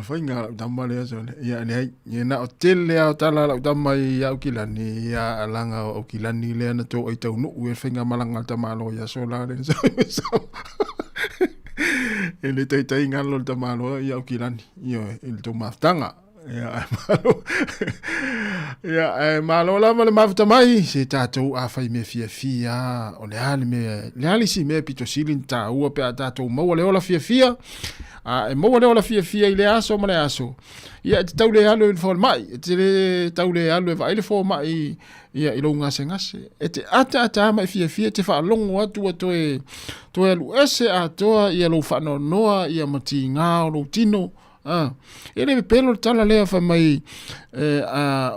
fainga tamale so ya ne na hotel ya tala la tamai ya Kilani ya alanga o Kilani le na to ai tau no e fainga malanga tamalo ya so la le so ele tai ngalo tamalo ya Kilani yo il to maftanga ya malo ya malo la le mafta mai se tatou a fai me fia o le ali si me pito silin ta ua pe tatou mo le ola fia e mo le ola fia i le aso ma le aso ia te tau le alo in fol mai te le tau le alo e vai le fo mai ia ilo ngase e te ata mai fia te fa longo atu to e lu ese atoa ia lo fa no noa ia mati nga lo tino ele pelo tala le fa mai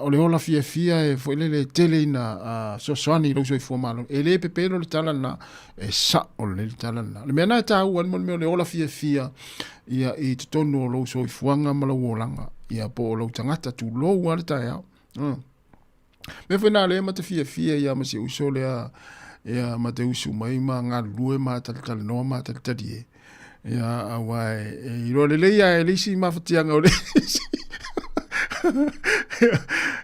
o le ola fia e foi le tele na so soani lo so fo malo ele pelo tala na sa o le tala na le mena ta u mo le ola fia ia i tono lo so fuanga malo wolanga ia po lo tangata tu lo wa ta ya me fena le mata fia ia ma se uso le ia ma te usu mai ma nga lue ma tal no ma tal die ia awai i role le ia elisi mafatianga o le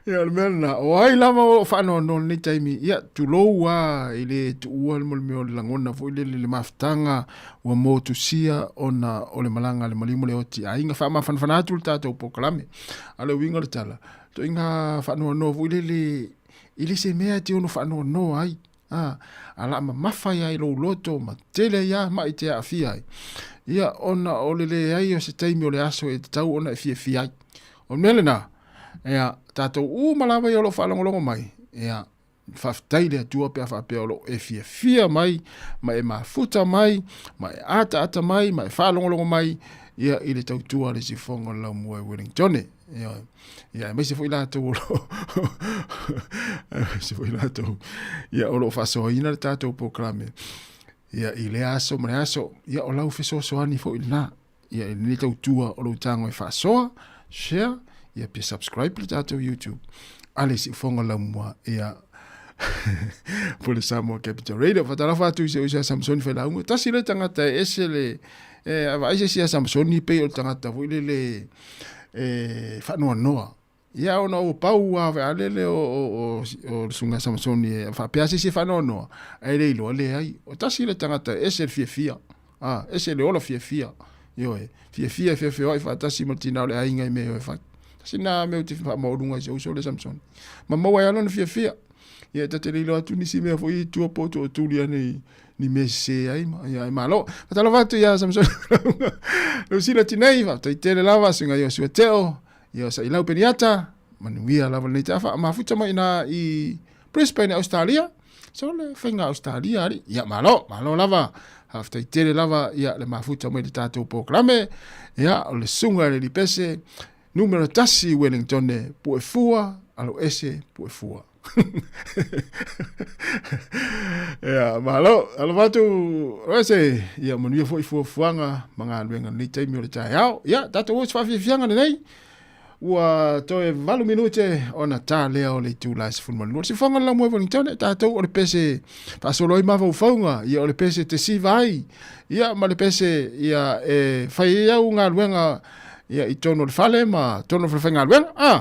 ia mena o ai lama o fano no ni taimi ia tu loa ile tu ua mo me o langona fo ile le maftanga wa mo tu sia ona o le malanga le malimo le oti ainga fa ma fanfana tu tatou poklame ale winga le tala to inga fano no fo ile se mea ti ono fano no ai ala mafa ia ilo loto ma tele ia ma i te afia ia ona o le ai o se taimi o le aso e tau ona e fia o melena ia tatou malawa i olo whalongolongo mai ia whaftaile atua pia whapea olo e fia mai ma e mafuta mai ma e ata mai ma e whalongolongo mai ia i le tautua le sifonga lau mua e Wellington ia mai se foi latou olo se foi latou ia olo whasoina le tatou poklame ia i le aso ma le aso ia o lau fesosoani foi na ia i le tautua o lau tango e whasoa share ia pia subscribe le tatou YouTube ale sifonga lau mua ia po le Sāmoa Capital Radio fatalafa atu se usa Samsoni fe launga tasi le tangata ese le vai se sia Samsoni pe o tangata foi le whanua noa ia ona o pau a alele o sunga Samsoni fa pia se whanua noa ai le ilo le ai o tasi le tangata ese fia ese le ola fia yo fia ai fa tasi martina le ainga me o fa sina me uti fa modunga se uso le Samsoni ma mo ai alona fia ia te le lo atu ni si me foi tu poto tu li ni me se ai ma lo ta lo vatu ia Samsoni lo si la tinei va te le lava singa yo su teo yo sa ilau peniata manuia lava ni ta fa ma futa mai na i Brisbane Australia so le fenga Australia ia ma lo lava hafta te le lava ia le ma futa mai ta to poklame ia le sunga le pese numero tasi Wellington po fua alo ese po fua ya malo alvatu ese ya manuia foi fuanga manga luenga ni taimi o le tai au ya tato o fa fianga nei ua toe valu minute ona tā lea o le tūlai se fulmanu. O le sifonga la mua Wellington e tātou o le pese pasoloi ma faufaunga ia o le pese te sivai ia ma le pese ia e whai au ngā luenga ia i tono le fale ma tono le whai ngā luenga.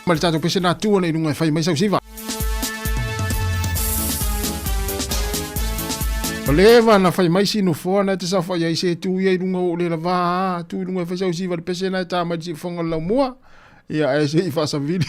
Ma le tātou pese nā tua nei runga e whai mai sau siva. O lewa na whai mai sino fua na te sa whai ai se tu iei runga o le la vā, tu runga e whai sau siva le pese na e tā mai si whonga lau mua, ia e se i whasa vili.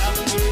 I'm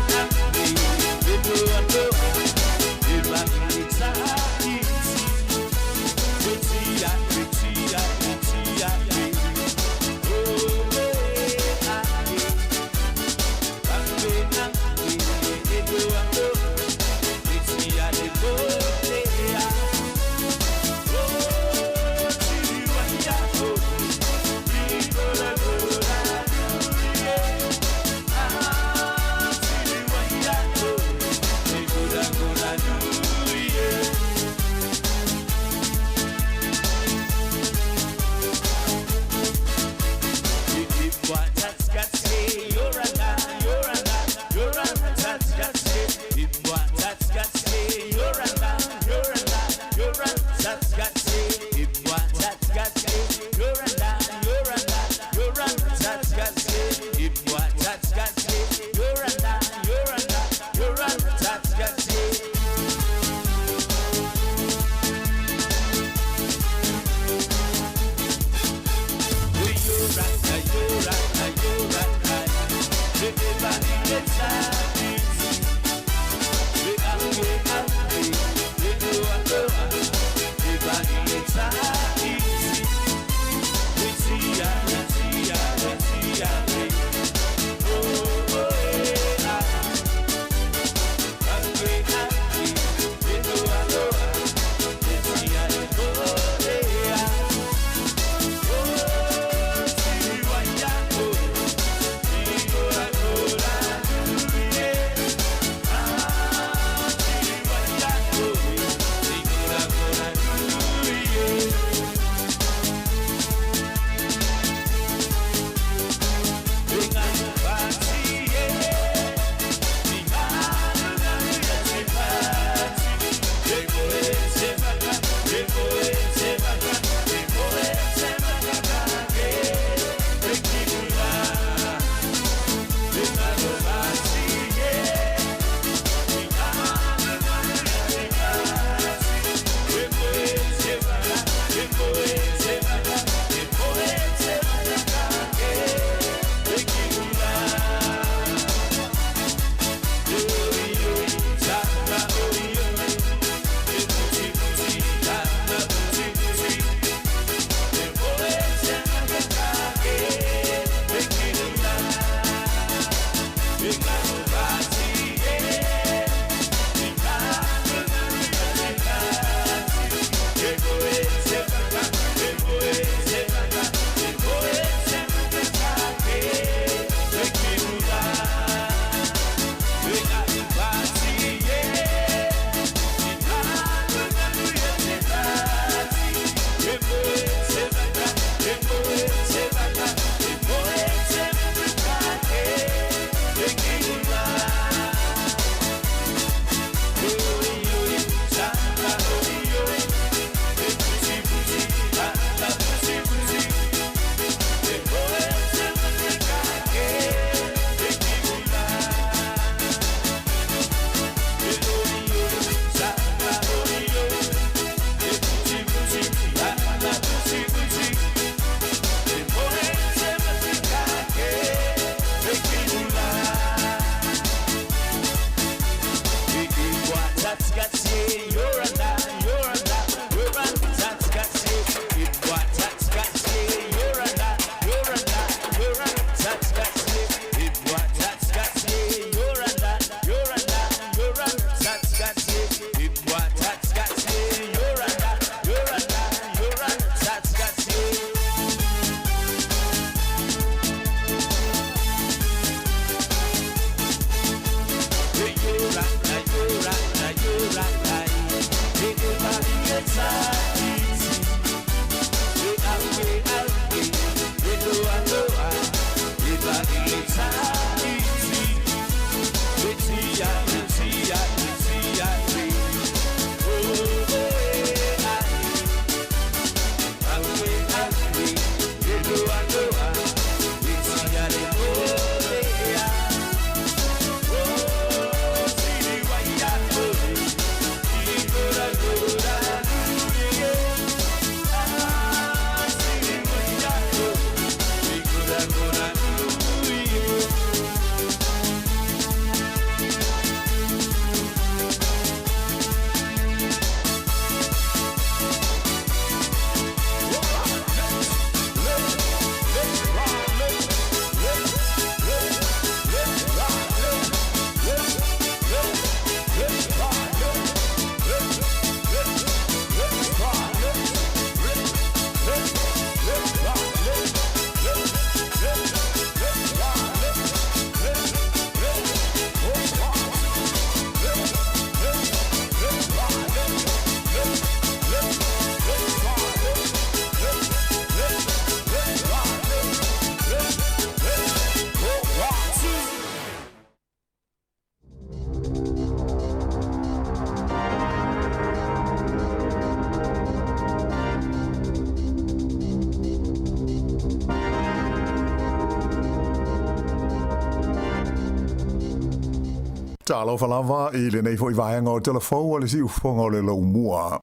Talo falava I le nei fo I vaenga o telefou o le si ufonga o le lau mua.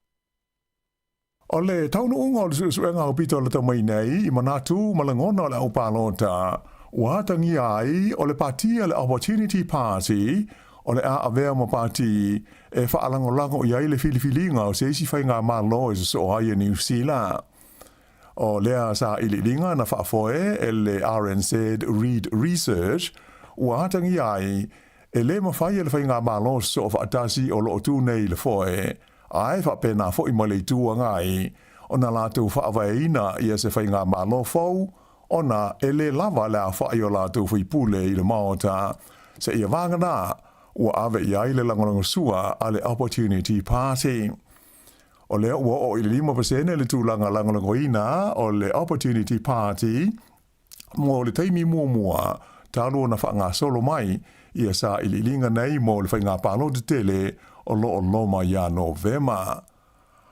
O le taunu unga o le suenga o pito le tamai nei I manatu malangona o le au palota ua tangi ai o le patia le Opportunity Party o le a avea mo party e whaalangolango I ai le filifilinga o se isi whainga malo e so ai New Zealand. O lea sa ililinga na whaafoe e le RNZ Read Research ua tangi ai e le mawhai e le whainga malo so o whaatasi o lo tu nei le foe ai whapena fo I male tua ngai o na lātou whaawaina I se whainga malo fau o na e le lava le a whai o lātou whipule I le maota se ia wangana ua ave I ai le langolango sua a le Opportunity Party. O lea ua o I le 5% le tūlanga langolango ina o le Opportunity Party mo le taimi mua talo na whaanga solo mai ia sa I linga nei mo le whainga palo te tele o loma ia Novema.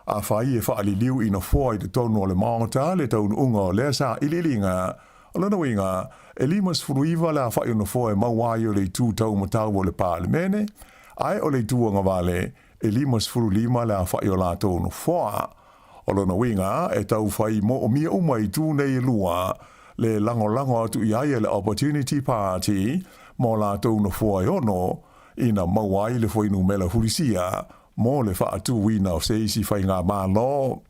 A whai e whaaliliu ina fua I te tonu o le maota le taunu unga o lea sa I linga o lana winga e limas furuiva le a whai una fua e mawai o le tū tau matau o le pālemene ai o le tūanga vale e limas furu lima le a whai o la tonu fua. O lana winga e tau whai mo o mia umai tū nei lua le lango atu I ai le Opportunity Party mo la tonu fua ono ina mawai le foi numela hulisia mo le fa atu wina o se isi fai ngā malo.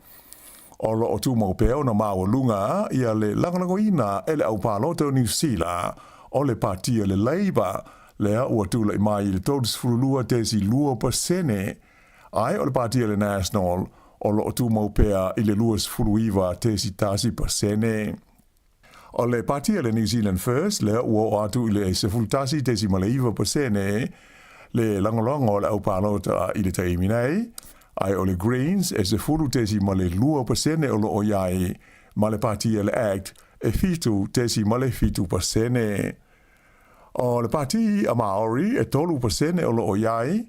O lo o tu mau peo na maua lunga ia le langalango ina ele au paloto New Zealand o le partia le Labour lea ua tula I mai le totus furulua tesi lua pasene ai o le partia le National o lo o tu mau pea I le luas furuiva tesi tasi pasene. O le partia le New Zealand First lea ua o atu I le se fultasi tesi malaiva pasene le langolongo le au palota I le taimi nei, ai o le Greens e se furu tesi ma le 2% o lo o iai, ma le partia le Act e fitu tesi ma le fitu pasene. O le parti a Maori e 3% o lo o iai,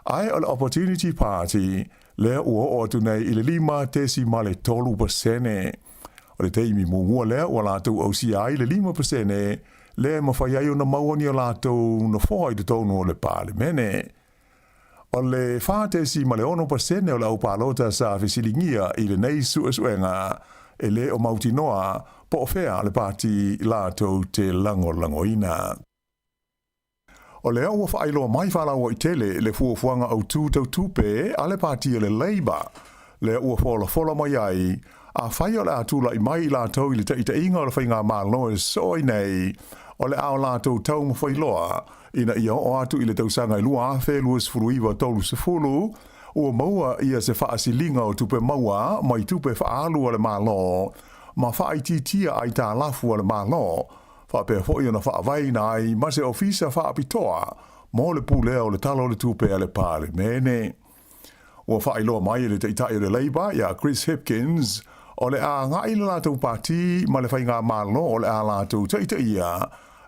ai o le Opportunity Party le ua o tu nei I le 5 tesi ma le 3%. O le taimi mungua le o lātou au si ai le 5%, le mawhai ai o na maua ni o lātou na whai te tonu o le pālemene. O le whātesi ma le 1% o le au pālota sa whisilingia I le nei suenga e le o mauti noa po o whea le pāti lātou te langolangoina. O le au whaailoa mai whalaua I tele le fuafuanga au tūtau tupe a le pāti le Labour, le ua whola mai ai a whai o le atula I mai lātou I le taita inga o le whainga māloe soi nei o le ao lātou tau mawhailoa ina ia o atu I le tausanga I lua awhe luas furuiva tolu se fulu ua maua ia se whaasilinga o tupe maua mai tupe whaalu o le mālo ma whaititia ai tā lafu o le mālo whapea fhoi ona whaavaina ai ma se ofisa whaapitoa mo le pulea o le talo le tupe a le pālemene. Ua whaailoa mai le teitai o le Labour ia Chris Hipkins o le a ngai le lātou pāti ma le whainga mālo o le a lātou teita ia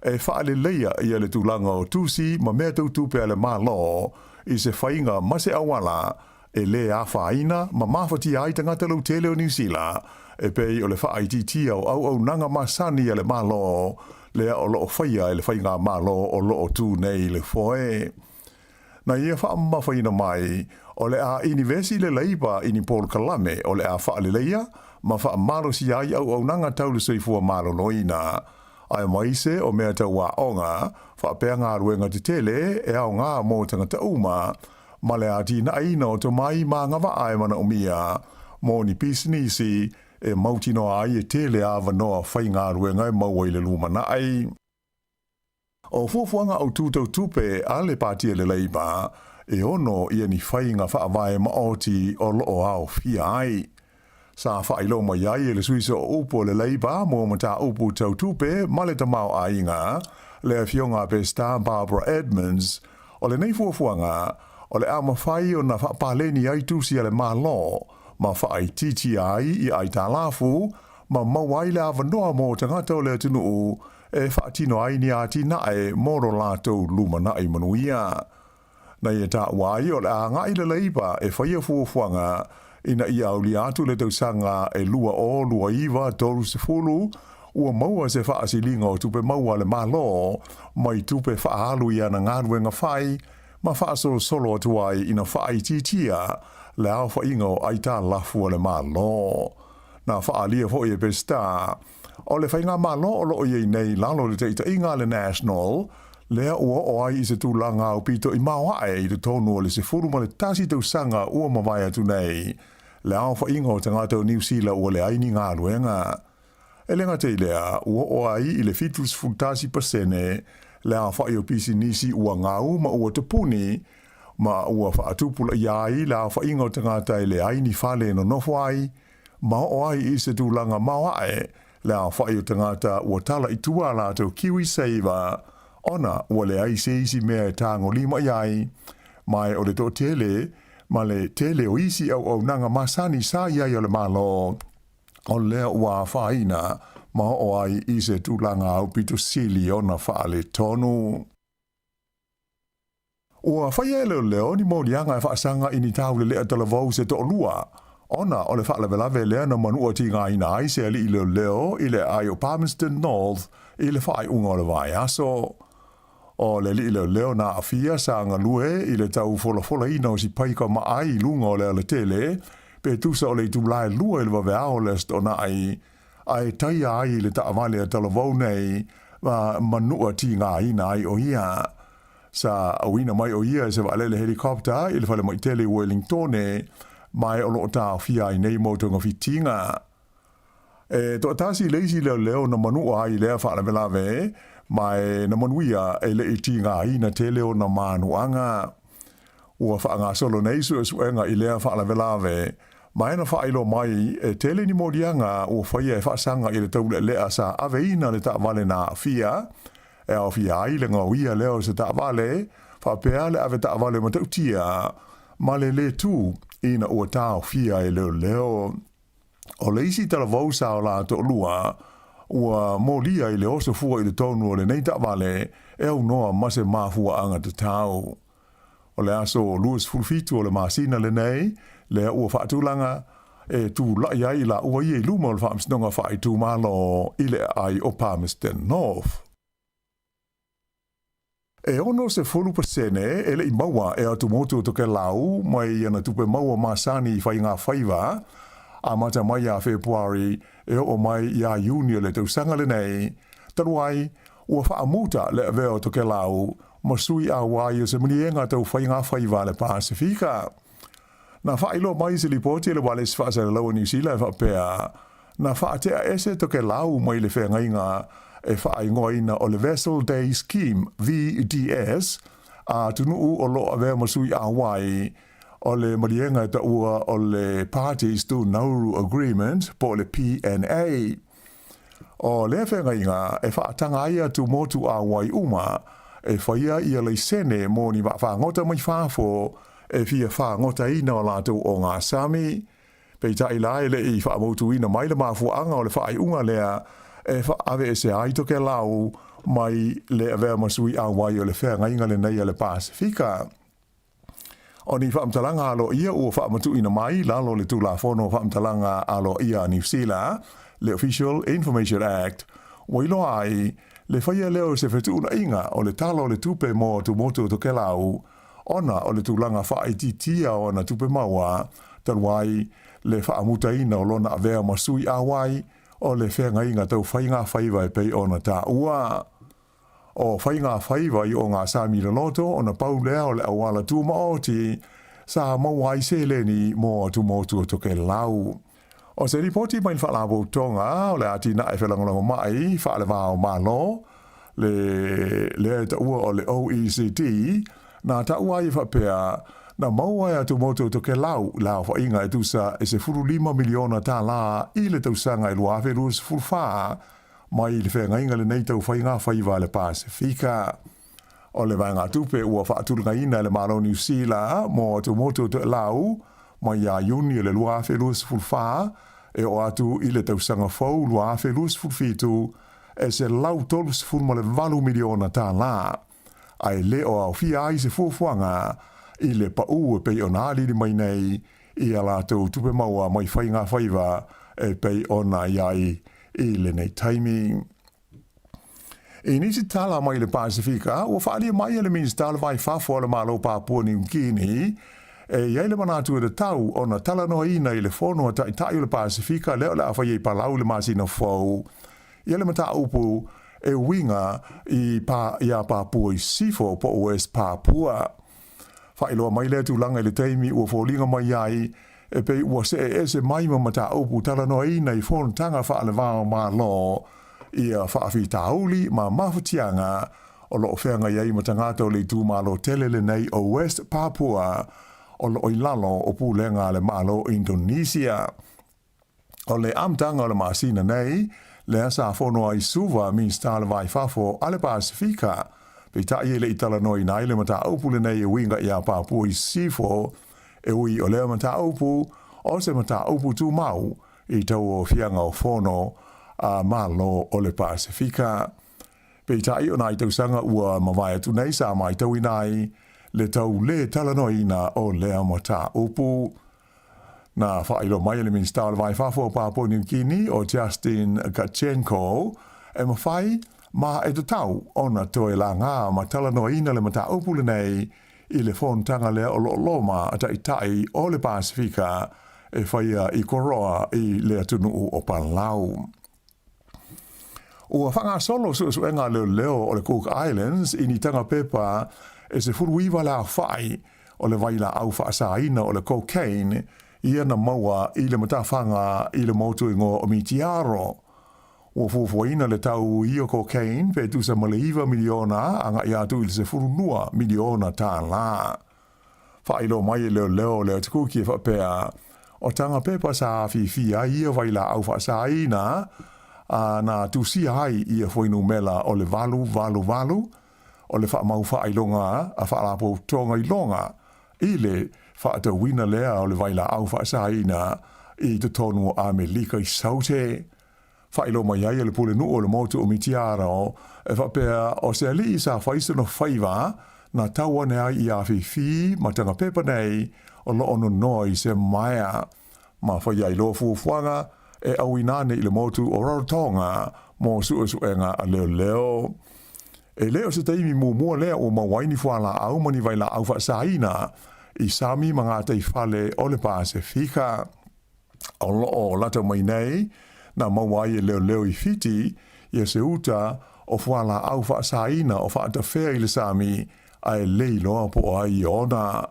e whaale leia ia le tūlanga o tūsi ma mea tau tūpea le mālo I se whainga ma se awala e le a whaina ma mawhati ai tangata lau tele o New Zealand e pei o le whaititia o au nanga masani le mālo lea o loo whaia e le whainga mālo o loo tū nei le foe. Na ia whaamawhaina mai o le a University le Labour ini Paul Kalame o le a whaale leia ma whaamalo si ai au nanga tau le soifua mālo noina. Ai maise o mea tau wā onga, whapea ngā ruenga te tele e au ngā mō tangata uma, ma le ati na aina o to mai mā ngawa ai mana umia, mō ni pisinisi e mautino ai e tele awa noa whai ngā ruenga e maua I le lumana ai. O fuafuanga au tūtau tupe a le pātia le Labour, e ono ia ni whai ngā whaavae maoti o loo au fia ai. Sa whailo mai ai e le suisa o upo le Labour mo mata upo tau tupe ma le tamau a inga le fionga pe Star Barbara Edmonds o le nei fuafuanga o le ama whai o na whapaleni ai tusi ale malo ma whai titi ai I ai talafu ma mawai le avanoa mo tangata o le tunu e whaatino ai ni ati nae moro lātou lumana I manuia. Na ia ta wai o le a ngai le Labour e whaia fuafuanga ina ia au li atu le tausanga e lua o lua iwa tolu se fulu ua maua se whaasilinga o tupe maua le malo mai tupe whaalu ia na ngāruenga whai ma wha solo atu ai ina wha i titia le au wha ingo ai tā lafu le malo. Na wha alia fo i e pesta. O le whainga malo o loo i nei lalo le teita inga le national, lea ua o ai i se tūlanga o pito i maua e i te tonu o le se furu ma le tasi tau sanga ua mawai atu nei. Le au wha ingo o tangata o New Zealand ua le aini ngā luenga. E lenga te lea, ua o ai i le fitus fultasi pasene, le au wha i o pisi nisi ua ngau ma ua te puni, ma ua wha atupula iai le au wha ingo o tangata i le aini fale no nofwai, ma o ai i se tūlanga mawai, le au wha i o tangata ua tala i tua la tau kiwi saver, ona ua le ai se isi mea e tango lima iai, mai o le to tele, ma le tele o isi au nanga masani sa iai o le malo, o lea ua whaina, ma o ai i se tūlanga au pito sili ona wha le tonu. Ua whaia leo ni mōrianga e whaasanga ini tau le lea talavau se to lua, ona o le whaalawelawe lea na manua ti ngā ina ai se ali i leo i le ai o Palmerston North i le whaai unga o le vai aso. O le li leo na afia sa ngā lue i le tau fola ina o si paika ma ai lunga o le tele, pe tusa o le tūlai lua i le wawe ao le stona ai tai ai le taamale a talavau nei manua ti ngā ina ai o ia. Sa awina mai o ia se waalele helikopter i le whale mai tele Wellington mai o loo tā fia i nei mautonga fitinga. To atasi leisi leo na manua ai lea whaala velawe, mai na manuia e le iti ngā ina tele o na manuanga. Ua whaanga solo nei suenga i lea whaala velawe, mai na whailo mai e tele ni morianga ua whaia e whaasanga i le taule lea sa aveina le ta vale na fia, e au fia ai le ngauia leo se ta vale, whapea le ave ta vale matautia, ma le tu ina ua tau fia e leo. O leisi tala vausa o la to lua, ua molia i le oso fua i le tonu o le nei ta vale, e au noa mase mafua anga te tau. O le aso luas fulfitu o le masina le nei, le ua whaatulanga, e tu lai ai la ua i luma o le whaamsnonga whai tu malo i le ai o Palmerston North. E ono se 40% e le i maua e atu motu o toke lau, mai ana tupe maua masani i whai ngā whaiva, a mata mai a Februari e o mai i a Juni le tausanga le nei, taru ai ua whaamuta le aveo o toke lau, masui a wai o se manienga tau whai ngā whaiva le Pasifika. Na whailo mai se lipoti le wale se whaasa le lau New Zealand whapea, na whaatea ese toke lau mai le whengainga, e whaingoina o le Vessel Day Scheme, VDS, a tunuu o lo avea masui a wai, o le marienga ta ua o le Parties to Nauru Agreement, po le PNA. O le whengainga, e whaatanga ia tu motu a wai uma, e whaia ia le sene mō ni whaangota mai whaafo, e fia whaangota ina o lātou o ngā Sami. Pei tai lai le i whaamotu ina mai le mafuanga o le whaaiunga lea, e whaave e se aitoke lau mai le avea masui a wai o le whengainga le nei le Pasifika. O ni whaamtalanga alo ia ua whaamatu ina mai, lalo le tūla whono whaamtalanga alo ia New Zealand, le Official Information Act, wailo ai, le whaia leo se whetuna inga o le talo o le tupe mo tu motu to ke lau, ona o le tūlanga whaititia o na tupe maua, taruai le whaamuta ina o lona avea masui a wai, o le whengainga tau whainga whaiva e pei ona tā ua. O whainga whaiva i o ngā Sāmi Loto o na paulea o le awala tū maoti, sa mawai se leni mō tu motu o toke lau. O se ripoti main whalabo tonga o le ati na e whalangolango mai, whaale wāo malo, le ta ua o le OECD, na ta ua i whapea, na maua e atu motu o toke lau, lau whainga e tusa e se 5 miliona tā la i le tausanga i luawe luas fulfaa, mai le whengainga le nei tau whainga whaiva le Pasifika. O le vanga tupe ua whaatulunga ina le Malo New Zealand, mo atu motu o te lau, mai a Juni le luawe luas fulfaa, e o atu i le tausanga fau luawe luas fulfitu, e se lau tolus fulma le 8 miliona tā la. Ai le o au fia ai se fuafuanga, i le pau e pei ona aliri mai nei, i ala tau tupe maua mai whainga whaiva, e pei ona iai i le nei taimi. E nisi tala mai le Pasifika, ua whaalia mai le minsi tala vai whafo le malo Papua New Guinea, e iai le manatu le tau o na tala noa ina i le fono a tai le Pasifika leo le awhai e palau le masina fau. Ia le mata upu e winga i a Papua i sifo po West Papua. Whailoa mai le tūlanga i le teimi ua fōlinga mai ai e pei ua se mai ma mata upu tala noa ina i fono tanga wha le vāo mā lo ia whaafi tauli ma mawhatianga o lo whenga iai ma tangata le tū malo tele le nei o West Papua o lo ilalo o pūlenga le malo Indonesia. O le amtanga o le masina nei, le asa fono ai suva min stale vai fafo ale Pasifika, pe ta le itala noi nai le mata upu le nei e winga ia Papua i sifo, e ui o le mata upu, o se mata upu tu mau, i tau o fianga o fono, a malo o le Pasifika. Pe ta o nai tau sanga ua mawai atu nei sa mai tau inai, le tau le talanoina o lea mata upu. Na whailo mai le minsta le vai fafo Papua New Guinea o Justin Gachenko e mawhai ma e te tau ona toe la ngā ma talanoina le mata upu le nei i le fontanga lea o loma a tai o le Pasifika e whaia i koroa i le atunu o Palau. Ua whanga solo suenga leo o le Cook Islands i ni tanga pepa e se furuiwa la whai o le waila au whaasaina o le cocaine ia na maua i le matawhanga i le motu ingo o mitiaro. Ua fufuaina le tau i o cocaine pe tu sa maleiwa miliona anga i atu i le se furunua miliona tā la. Whailo mai leo le tukuki e whapea o tanga pepa sa fifia i o waila au whaasaina na tusia hai i a whainu mela o le valu o le whaamau whailonga a whaalapo tonga i longa i le whaatawina lea o le waila au whaasaina i te tonu o Amerika i saute. Whailo mai ai le pule nu o le motu o mitiaro e whapea o se ali i sa whaisano whaiva na tawane ai i a whiwhi ma tanga pepa nei o lo ono noi se maia ma whaiai lo fufuanga e au inane i le motu o Rarotonga mo suenga a leo. E leo se taimi mua lea o mawaini fuala au mani waila au whaasaina i sami mga tei whale o le Pasifika. O loo lata mai nei na mawai e leo i fiti i se uta o fuala au whaasaina o whaatawhea i le sami ai leiloa po ai ona.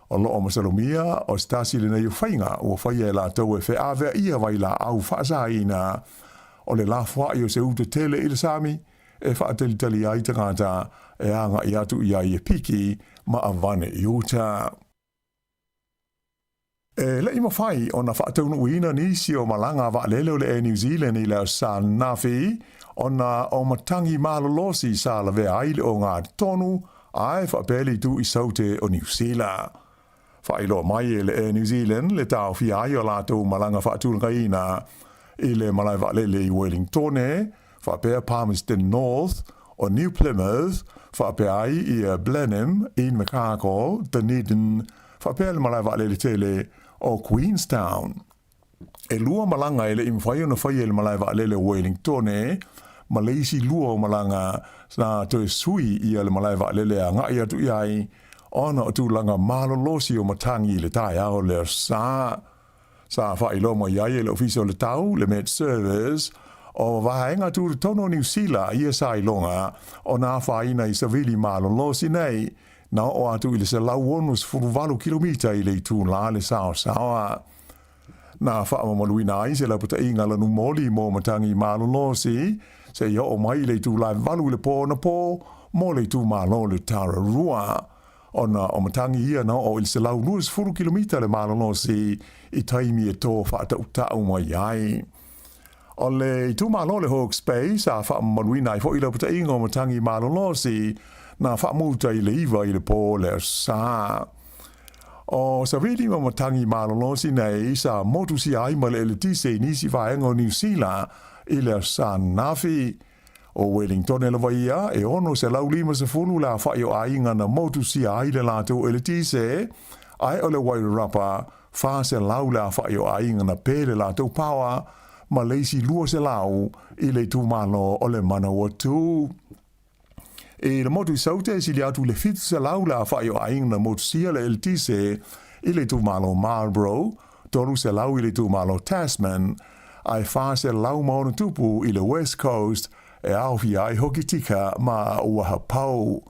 O loo masalomia o stasi le nei whainga o whaia la tau e whaavea ia waila au whaasaina o le lafua i o se uta tele i le sami e whaatalitali ai tangata e anga i atu i ai e piki ma avane i uta. E le ima whai o na whaataunu uina nisi o malanga wa leleo le e New Zealand i leo Sanafi o na o matangi malolosi sa la vea aile o ngā tonu ai whaapeli tu i saute o New Zealand. Whailo mai e le e New Zealand le tau fi ai o lātou malanga whaatulunga ina i le malai wa lele i Wellington whaapea Palmerston North o New Plymouth whaapea ai i Blenheim, in Makako, Dunedin, whaapea le malai wa lele tele o Queenstown. E lua malanga ele imwhai o na whai ele malai wa lele Wellington Malaysi lua o malanga na toe sui i le malai wa lele a ngai atu iai ona o tūlanga malolosi o matangi le tai ao le sa whailo mo iai le ofisi o le tau le Met Service o wahaenga tūru tono New Zealand ia sa ilonga o nā whaina i savili malolosi nei na o atu i le se lau onus 4 kilomita i le tūla le sao. Na whaamamaluina ai se laputa inga lanu moli mo matangi malolosi se ia o mai le tūla valu le pō na pō mo le tū malo le Tararua. Ona o matangi ia na o il se lau luas 4 kilomita le malolosi i taimi e tō whaatau mai ai. O le tū malo le Hawke's Bay sa whaamamaluina ai fo i laputa inga o matangi malolosi na whaamuta i le iwa i le pō le sa. O sa vili ma matangi malolosi nei sa motu si ai ma le eletise nisi whaenga o New Zealand i le Sanafi. O Wellington e lawa ia e ono se lau lima se funu la whai o ainga na motu si ai le lato eletise ai o le Wairarapa wha se lau la whai o ainga na pēle lato pawa ma leisi lua se lau I le tu malo o le mana o tu. E le motu saute si le atu le fitu se lau la whai o aing na motu sia le eltise I le tu malo Marlborough, tolu se lau I le tu malo Tasman, ai wha se lau maona tupu I le West Coast e awhi ai hoki tika ma uaha pau.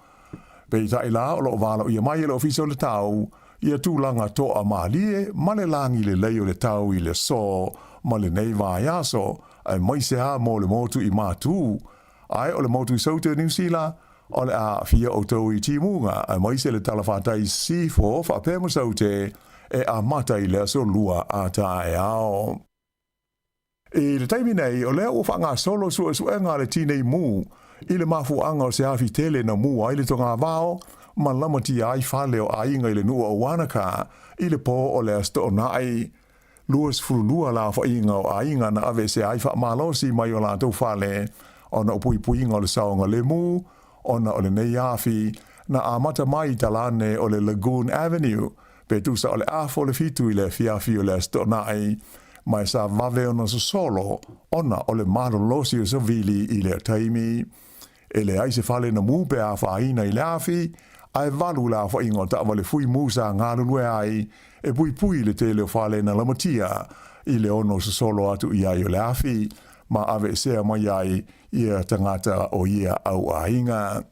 Pei tai la o lo wala ia mai le ofiso le tau, ia tūlanga toa malie, ma le langi le leo le tau I le so, ma le nei vai aso, ai mai se ha mo le motu I mātū. Ai o le motu I saute New Zealand, o le a fia o tau I timunga, ai mai se le talawhatai sifo, wha pēma saute, e a mata I le aso lua a tae ao. E le taimi nei, o lea o whanga solo suenga le tinei mū, I le mafu anga o se afi tele na mū ai le tonga vao, ma lamati ai whale o ainga I le nua o wanaka, I le po o le asto o nai. Luas furulua la wha inga o ainga na ave se ai wha malosi mai o la tau whale, ona o pui pui inga o le saonga le mū, ona o le nei afi, na amata mai talane o le Lagoon Avenue, pe tusa o le afo le fitu I le fiafi o le asto o nai, mai sa vave ona so solo, ona o le malo losi o so vili I le taimi. E le aise fale na mū pe a whaina I le afi, ai valu la wha ingo ta wale fui mūsa ngā lue ai, e pui pui le te leo fale na lamatia, I le ono so solo atu I ai o le afi, ma ave sea mai ai ia tangata o ia au ainga.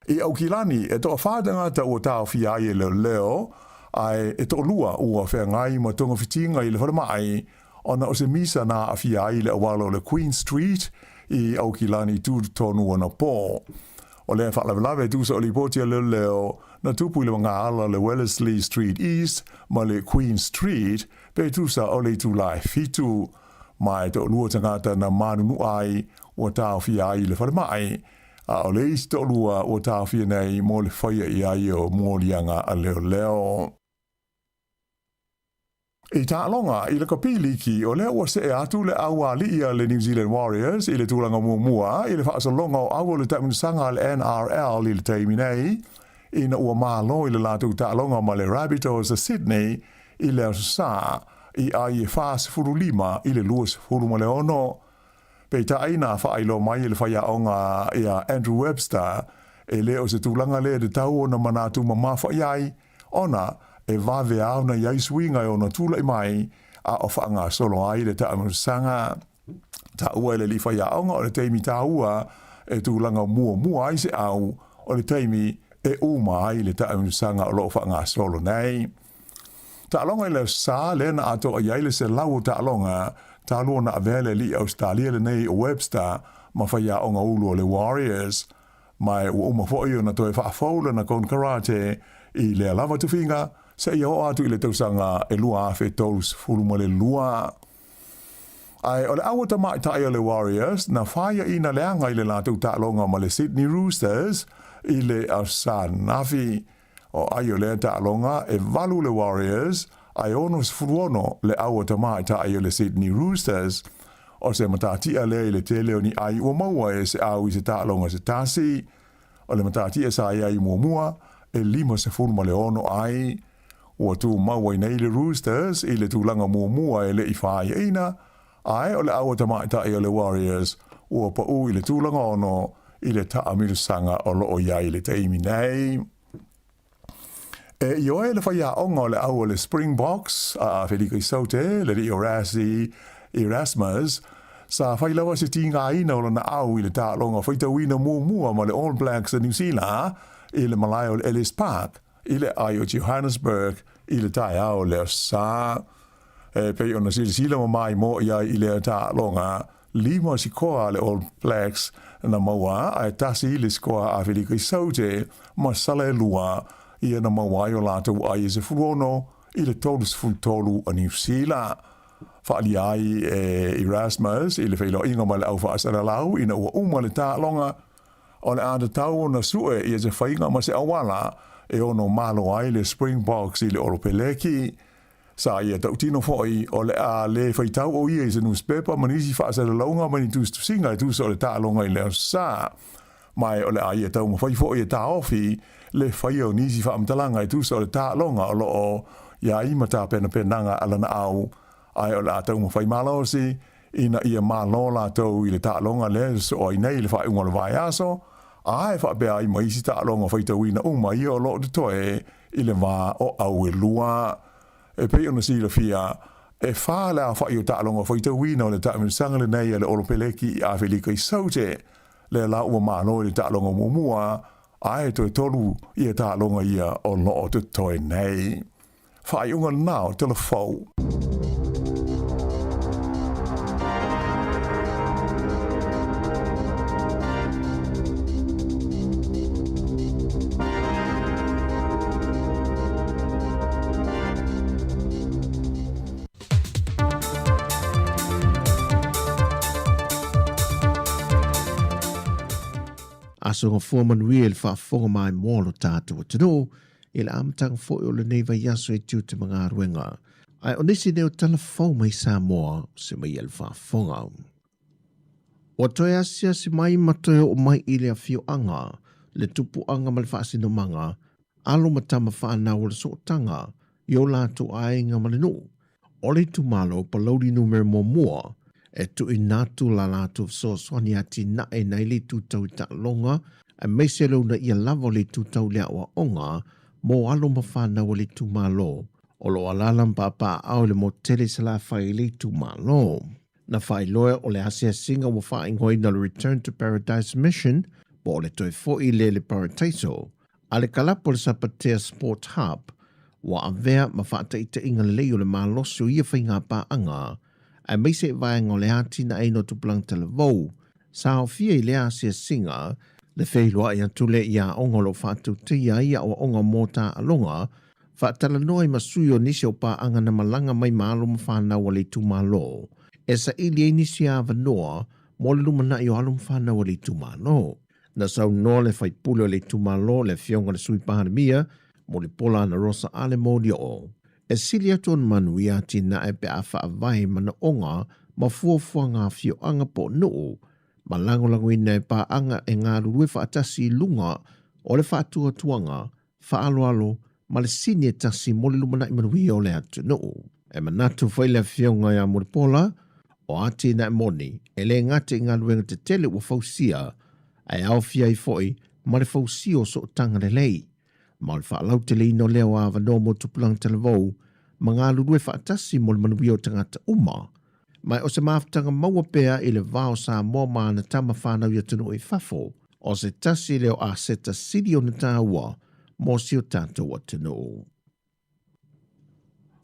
I au kilani, e toa whātangata o tau fi ai e leo, ai e to lua ua whea ngai ma tonga fitinga I le wharamai, ona o se misa na a fi ai le awalo le Queen Street, I au kilani tu tonu ana po. O le whaalawe tu sa o li potia leo, na tupu I le mga ala le Wellesley Street East, ma le Queen Street, pe tu sa o le tu lai fitu, mai to lua tangata na manunu ai, o tau fi ai le wharamai, a o le isi to lua o tau fi nei mo le whaia I ai o mo lianga a leo. I ta longa I le kapili ki o lea ua se e atu le aua li ia le New Zealand Warriors I le tūlanga mua I le whaasa longa o aua le taimunasanga le NRL I le taimi nei I na ua mālo I le lātou ta longa ma le Rabbitohs a Sydney I le Ausa I ai e whaas furu lima I le luas furu ma le ono. Pei ta aina whailo mai I le whaia onga ia Andrew Webster e le o se tūlanga le de tau o na manatu ma mawha iai ona e vave au na iai suinga e ona tula I mai a o whaanga solo ai le taamunasanga. Ta ua le li whaia onga o le teimi ta ua e tūlanga mua ai se au o le teimi e uma ai le taamunasanga o lo whaanga solo nei. Ta alonga I le sa le na ato a iai le se lau ta alonga ta lua na avele li Australia le nei o Webster ma whaia onga ulu o le Warriors mai ua uma fo na toe whaafola na kon karate I le lava tuwhinga se ia o atu I le tausanga e lua awhi tous fulu mo le lua. Ai o le awa ta mai tai o le Warriors na whaia ina leanga I le lātou ta'alonga ma le Sydney Roosters I le Ausanafi. O ai o le ta'alonga e valu le Warriors ai ono sfuruono le awa ta mai tai o le Sydney Roosters. O se matatia le I le teleo ni ai ua maua e se au I se ta'alonga se tasi. O le matatia sa ai mua e lima se fulu ma le ono ai. Ua tu maua I nei le Roosters I le tūlanga mua e le I whaia ina, ai o le awa tamaitai o le Warriors, ua pa u I le tūlanga ono I le taamilusanga o loo iai le teimi nei. E I oe le whaia onga o le awa le Springboks, a Federico Isote, le Ri Erasmus, sa whailawa se tinga ina o na au I le tālonga whaitawina mua ma le All Blacks a New Zealand, I le Malai o le Ellis Park, I le ai o Johannesburg, I le tai au le sa. Pei ona sila mai mo ia I le ta longa, lima si koa le All Blacks na maua, ai tasi I le skoa a Federico Isote, ma sale lua, ia na maua I o lātou ai se furono, I le tolus fultolu a New Zealand. Whaali ai Erasmus, I le whailo inga ma le au whaasara lau, ina ua uma le ta longa, o le āta tau na sue I se whainga ma se awala, e ono malo ai le Springboks I le Oropeleki. Sa ia tau tino foi o le a le whaitau o ia I se newspaper manisi whaasara launga mani tūs tusinga I tūs o le ta longa I le sa. Mai o le a ia tau ma whai foi e ta ofi, le whai o nisi whaamtalanga I tūs o le ta longa o loo ia I mata pena penanga ala na au, Ai o la tau mawhai malo si, ina ia malo la tau i le tālonga le so o inei le whai unga le vai aso, ai wha bea i maisi tālonga whai tau ina uma ia o lo te toe i le wā o au e lua. E pei ona si le fia, e wha la whai o tālonga whai tau ina o le tāminisanga le nei le olopeleki i a whilika i saute, le la ua malo i le tālonga mumua, ai toi tolu ia tālonga ia o lo te toe nei. Whai unga nao telefou.
Asonga fua manuel whaafonga mai mōlo tātua tino, i le amatang fo o le neiva yaso e tiu te mga aruenga. Ai onisi neo telefou mai Sāmoa se mai el whaafonga. O toi asia si mai matoe o mai i le afio anga, le tupu anga mal whaasino manga, alo matama whaanau le sootanga, yo lātu ainga malinu. Ole tu malo palauri numero mo mua, e tu i nātu la lātu so swani ati na e nei le tu tau ta longa, e meiselo na ia lavo le tu tau lea wa onga, mo alo mawhana wa le tu malo, o lo alalam papa au le mo tele sala whai le tu malo. Na whai loa o le asia singa wa wha ingoi na le Return to Paradise Mission, po le toi fo i le Parataiso, a le kalapo le Sapatea Sport Hub, wa avea ma whaata ita inga leo le maloso ia whainga pa anga, a meise vai ngo le ati na eino tupulang tala vau, sa o fia i le asia singa, le whailoa ia tule ia onga lo whātu tia ia o onga mōta alonga, whaatala noa i masui o nisi o pā anga na malanga mai malo ma whanau le tu malo. E sa ili e nisi a vanoa, mo le lumana i o alum whanau le tu malo. Na sau noa le whaipule o le tu malo le fionga le sui paharamia, mo le pola na rosa ale mōdia o. E sili aton manu i ati na e pe a whaavai mana onga ma fuafua ngā fio anga po noo, ma langolango i nei pa anga e ngā rurue whaatasi lunga o le whaatua tuanga, whaaloalo, ma le sini e tasi mo le lumana i manui o le atu noo. E manatu whaile fionga ia mo le pola, o ati na e moni, e le ngate i ngā luenga te tele ua fausia, e au fia i foi, ma le fausio so tanga le lei. Ma le whaalau te leino leo a wano mo tupulang televou, ma ngā lurue whaatasi mo le manui o tangata uma. Mai o se maafutanga maua pea i le vao Sāmoa maana tama whanau ia tunu i fafo, o se tasi leo a seta siri o na tāua, mo si o tātou tunu.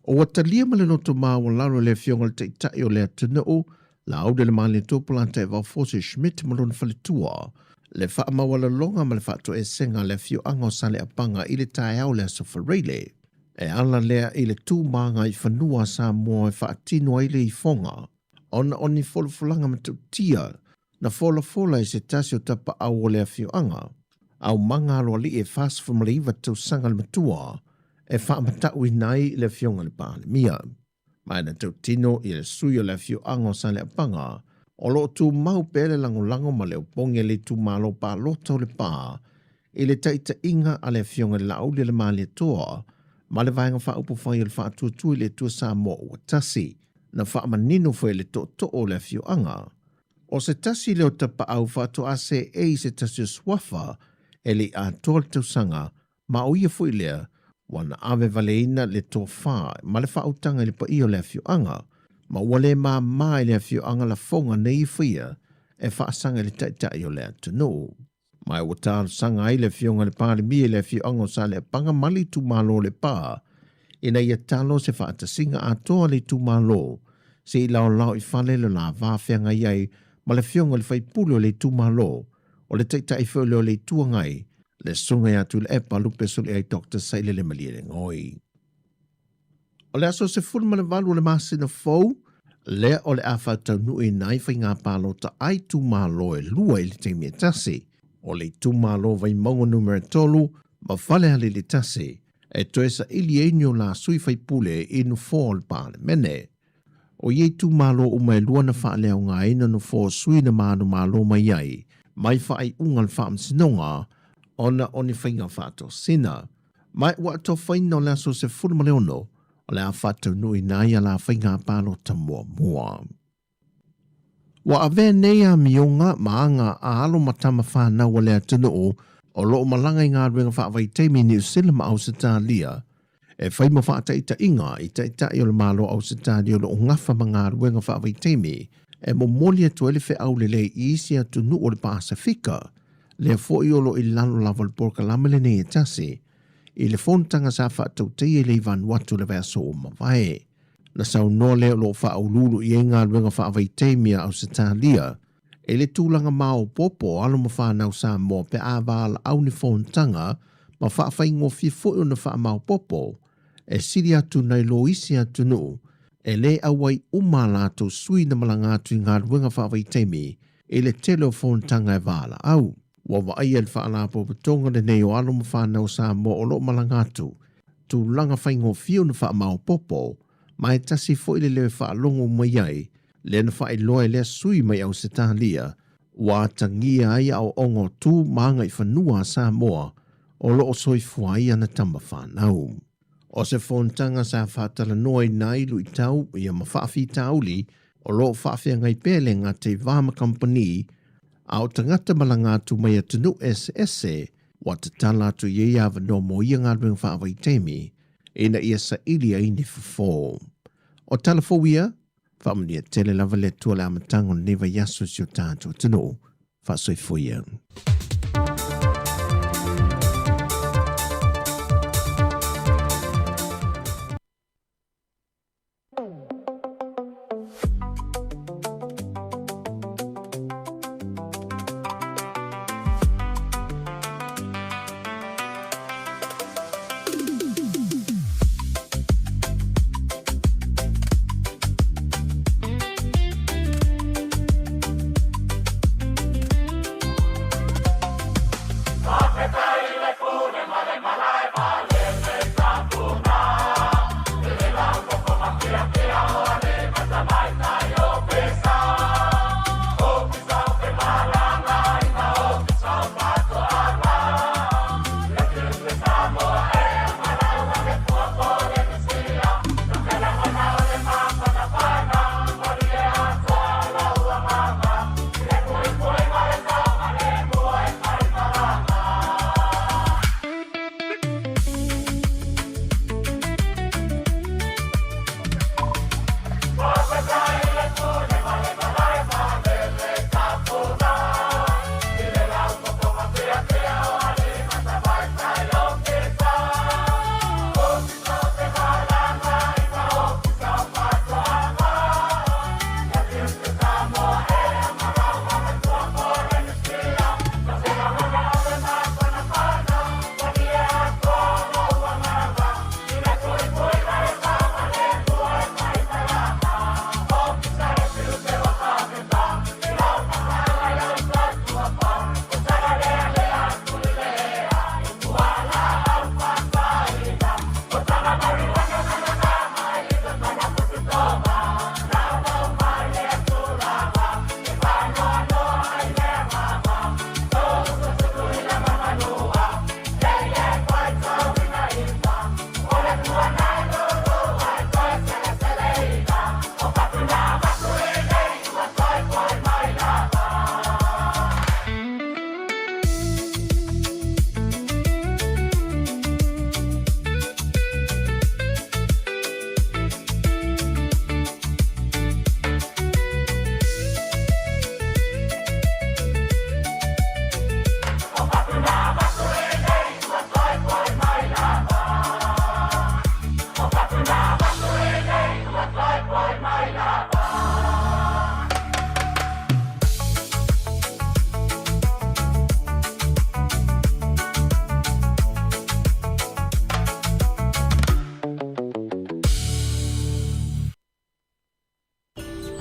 O watalia ma le noto maa o laro le fionga le teitai o le tunu, la aude le maa le tōpulanta e vao Fose Schmidt malon whalitua, le wha mawala longa ma le whaato e senga le fio anga o sale apanga i le tae au le asofareile. E ala lea i le tūmanga i whanua Sāmoa e whaatino i le i fonga. Ona oni folofulanga matautia, na fola i se tasi o tapa au o le fio anga. Au manga aloa li e fast from le iwa tau sanga le matua, e whaamatau i nai le fionga le pāle mia. Mai na tau tino i le sui o le fio anga o sale apanga, o lo tu mau pele lango ma leo ponge le tu malo pa lota o le pā, i le taita inga a le fionga le lauli le maa le toa, ma le vaenga wha upo whai le wha tuatui le tua Sāmoa ua tasi, na wha manino whai le to o le fio anga. O se tasi leo tapa au wha to ase e se tasi o swafa, e le a tol tau sanga, ma o ia fwai lea, wana ave valeina le to wha, ma le wha utanga le pa i o le fio anga, ma wale ma mai le fio anga la fonga nei fia e wha sanga le taitai o le atunu. Mai o tālu sanga ai le fionga le pāle mie le fio anga o sa le panga mali tu malo le pā. Ina ia talo se wha atasinga atoa le tu malo, se i lao i whale le la vāwhenga iai ma le fionga le whaipule o le tu malo, o le taitai whiole o le tuangai, le sunga atu le epa lupe soli ai Dr. Saile le malia le ngoi. O le aso se fulma le valu le masina fau, le o le awhatau nui nai whai ngā pālo ta ai tu malo e lua i le teimia tasi. O le tu malo vai maunga numero tolu, ma whale hali le tasi, e toesa ili enyo la sui whai pule inu fōl pāle mene. O ye tu malo o mai lua na whaale au ngā ina no fō sui na mānu malo mai ai, mai whaai ungal whaam sinonga, ona oni whainga whāto sina. Mai wa to whaino le aso se fulma leono, o le a whātau nui nā ia la whainga pālo ta mua. Wa ave nei a mionga maanga a alo matama whānau o lea tunu o loo malanga i ngā ruenga whaavai teimi New Zealand ma Ausitalia, e whai ma whaataita inga i taitai o le malo Ausitalia o lo ngafa ma ngā ruenga whaavai teimi, e mo molia tuele whi au le i isi a tunu o le Pasifika, le fōi o lo i lalo lava le porka lamele nei e tasi, i le fontanga sa whaatau tei e le Vanuatu le vea o mawai. Na sau no leo lo whaaululu i ngā ruenga whaavai teimi a Ausitalia, e le tūlanga mao popo alo ma whanau Sāmoa pe a wāla au ni fontanga ma whaafai ngofi fōi o na wha mao popo, e siri atu nei lo isi atu nu, e le awai umalato sui na malanga atu i ngā ruenga whaavai teimi, e le telefontanga e wāla au. Wawa ai al whaalapo patonga le nei o alo ma whanau Sāmoa o lo malanga atu, tūlanga whai ngofi o na wha mao popo, mai tasi fōi le lewe whaalongo mai ai, le na whae loe le sui mai Ausitalia, wa tangia ai au ongo tū maanga i whanua Sāmoa, o loo soi fuai ana tamba whanau. O se fontanga sa whatala noe nai lui tau i a mawhaafi tauli, o loo whaafia ngai pēle ngā te Vama Company, au tangata malanga tu mai atunu SS, wa te tala tu ye awa no mo ia ngā ruenga whaavai teimi, ina ia sa ili a ini fafo. O talafowia, whaamania tele lava le tua le amatango neva yasu si o tātou tino, whaasoi fuia.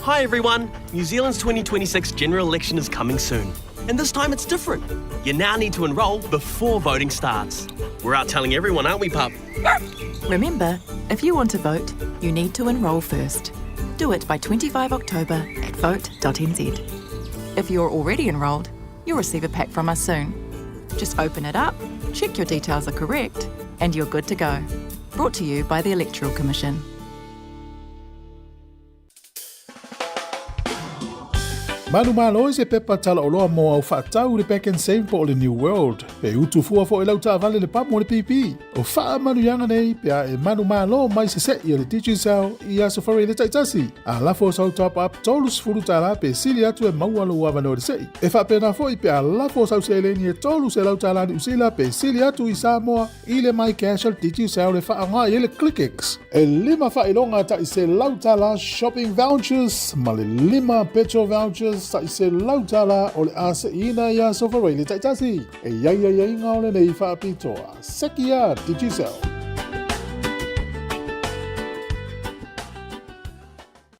Hi everyone! New Zealand's 2026 general election is coming soon. And this time it's different. You now need to enrol before voting starts. We're out telling everyone, aren't we, pup?
Remember, if you want to vote, you need to enrol first. Do it by 25 October at vote.nz. If you're already enrolled, you'll receive a pack from us soon. Just open it up, check your details are correct, and you're good to go. Brought to you by the Electoral Commission.
Manu malo se pepa tala o loa mo au whaatau le back and save po le New World. Pe utu fua fo e lau ta vale le pamu le pipi. O wha manu yanga nei, pe a e manu malo mai se set i le teaching sao i aso whare le taitasi. A lafo sau top up tolus furu tala pe sili atu e maualo ua vano le sei. E wha pena fo i pe a lafo sau se eleni e tolus e lau tala ni usila pe sili atu i Sāmoa i le mai casual teaching sao le wha anga i le ClickX. E lima wha ilonga ta i se lau tala shopping vouchers, ma le lima petrol vouchers, sa i se lautala o le asa ina ia sofa le taitasi. E iai ngā ole nei whaapitoa. Sekia, Digisel.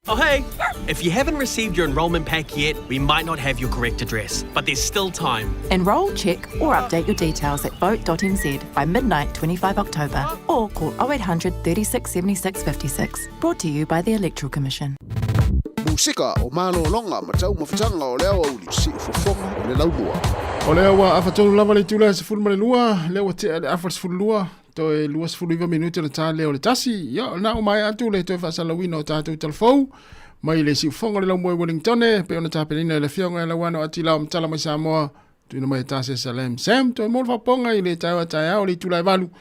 Oh hey, if you haven't received your enrolment pack yet, we might not have your correct address, but there's still time.
Enrol, check or update your details at vote.nz by midnight 25 October or call 0800 36 76 56. Brought to you by the Electoral Commission.
Musika o malolonga ma tau mawhitanga o leo au li si ufofonga o le launua.
O leo wa awhatonu lava le tula se fulma le lua, leo te ale awhat se fulu lua, to e lua se fulu iwa minuti na tā leo le tasi, ia na o mai atu le toi whasalawina o tātou talafou, mai le si ufonga le laumua i Wellingtone, pe ona tāpenina le fionga e lawano ati lao mtala mai Sāmoa, tuina mai tāse Salem Sam, to e mol whaponga i le taiwa taia o le tula e walu,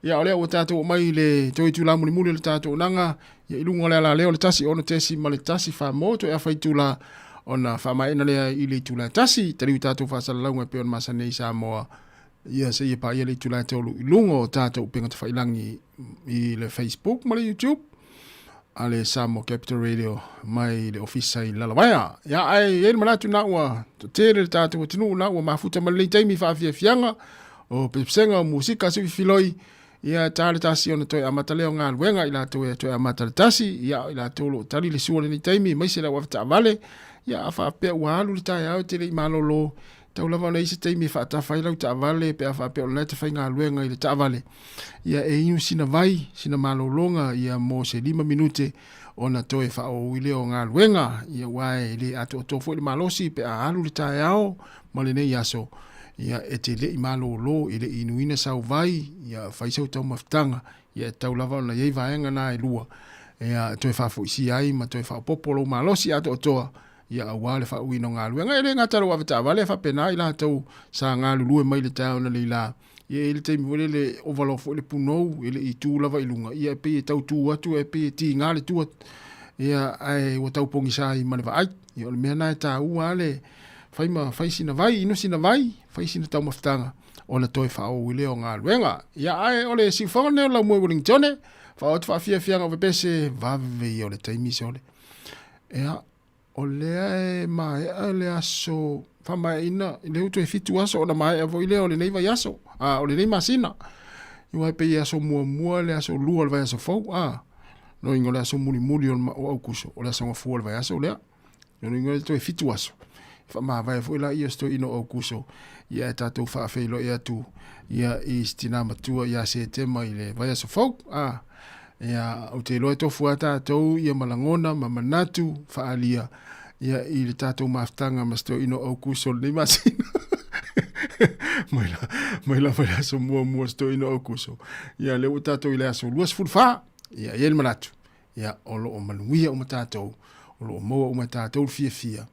ia o leo o tātou mai le toi tula muli muli le tātou nanga, ia ilunga le ala leo le tasi ona tesi ma le tasi wha to e awhai tula ona wha maena lea i le tula tasi, tariu tātou whasala launga pe on masane i Sāmoa, ia se ia pa ia le tula te olu ilunga o tātou penga te whailangi i le Facebook ma le YouTube, a le Sāmoa Capital Radio mai le ofisa i Lalawaya. Ia ai ele manatu na ua, to tere le tātou o tinu na ua mafuta ma le taimi whaafia fianga, o pepesenga o musika siwi filoi, ia tāle tasi ona toi amata leo ngā luenga i la toi amata le tasi, ia i la tolo tali le suole ni taimi, mai se la wafta avale, ia a whaapea ua alu le tai au te le i malolo, tau lava ona isi taimi whaata whailau ta avale, pe a whaapea o le te whai ngā luenga i le ta avale. Ia e inu sina vai, sina malolonga, ia mo se 5 minute, ona toi wha o uile o ngā luenga, ia wae le ato o tofo i le malosi, pe a alu le tai au, ma le nei aso. Ia e te le i malolo i le inuina sau vai, ia whaisau tau maftanga, ia tau lava ona iei vaenga nā e lua. Ia toi whafo isi ai, ma toi whapopolo malosi ato o toa, ia awale wha uino ngā luenga. Ele ngā taro awata awale whapena i la tau sa ngā lulue mai le tau na le la. Ia ele teimi wale le ovalofo le punou, ele i tū lava i lunga. Ia e pe e tau tū atu, e pe e ti ngā le tūat. Ia ai o tau pongi sa i mane wa ai. Ia ole mea nai tā ua ale, fai sina vai, ino sina vai, fai sina tau maftanga, o le toi whao uile o ngā luenga. Ia ai, ole si whao neo lau mua Wellingtone, whao te whaafia fianga o vepese, vave i ole taimi se ole. Ia, ole ai mai, ole aso, whamai ina, le utu e fitu aso, ona mai avo ile ole neiva i aso, ole nei masina. Iwa pe i aso mua, le aso lua le vai aso fau, no ingo le aso muli o au kuso, ole aso ngafua le vai aso lea, no ingo le toi fitu aso. Wha vai fo ila ia sto ino o kuso ia tātou whaafeilo ia tu ia i stina matua ia se te mai le vai aso folk ia au te loe tofu a tātou ia malangona ma manatu whaalia ia i le tātou maftanga ma sto ino o kuso ni masina maila vai aso mua sto ino o kuso ia leo tātou i le aso luas fulfa ia el manatu ia olo o manuia o matātou olo o moa o matātou fia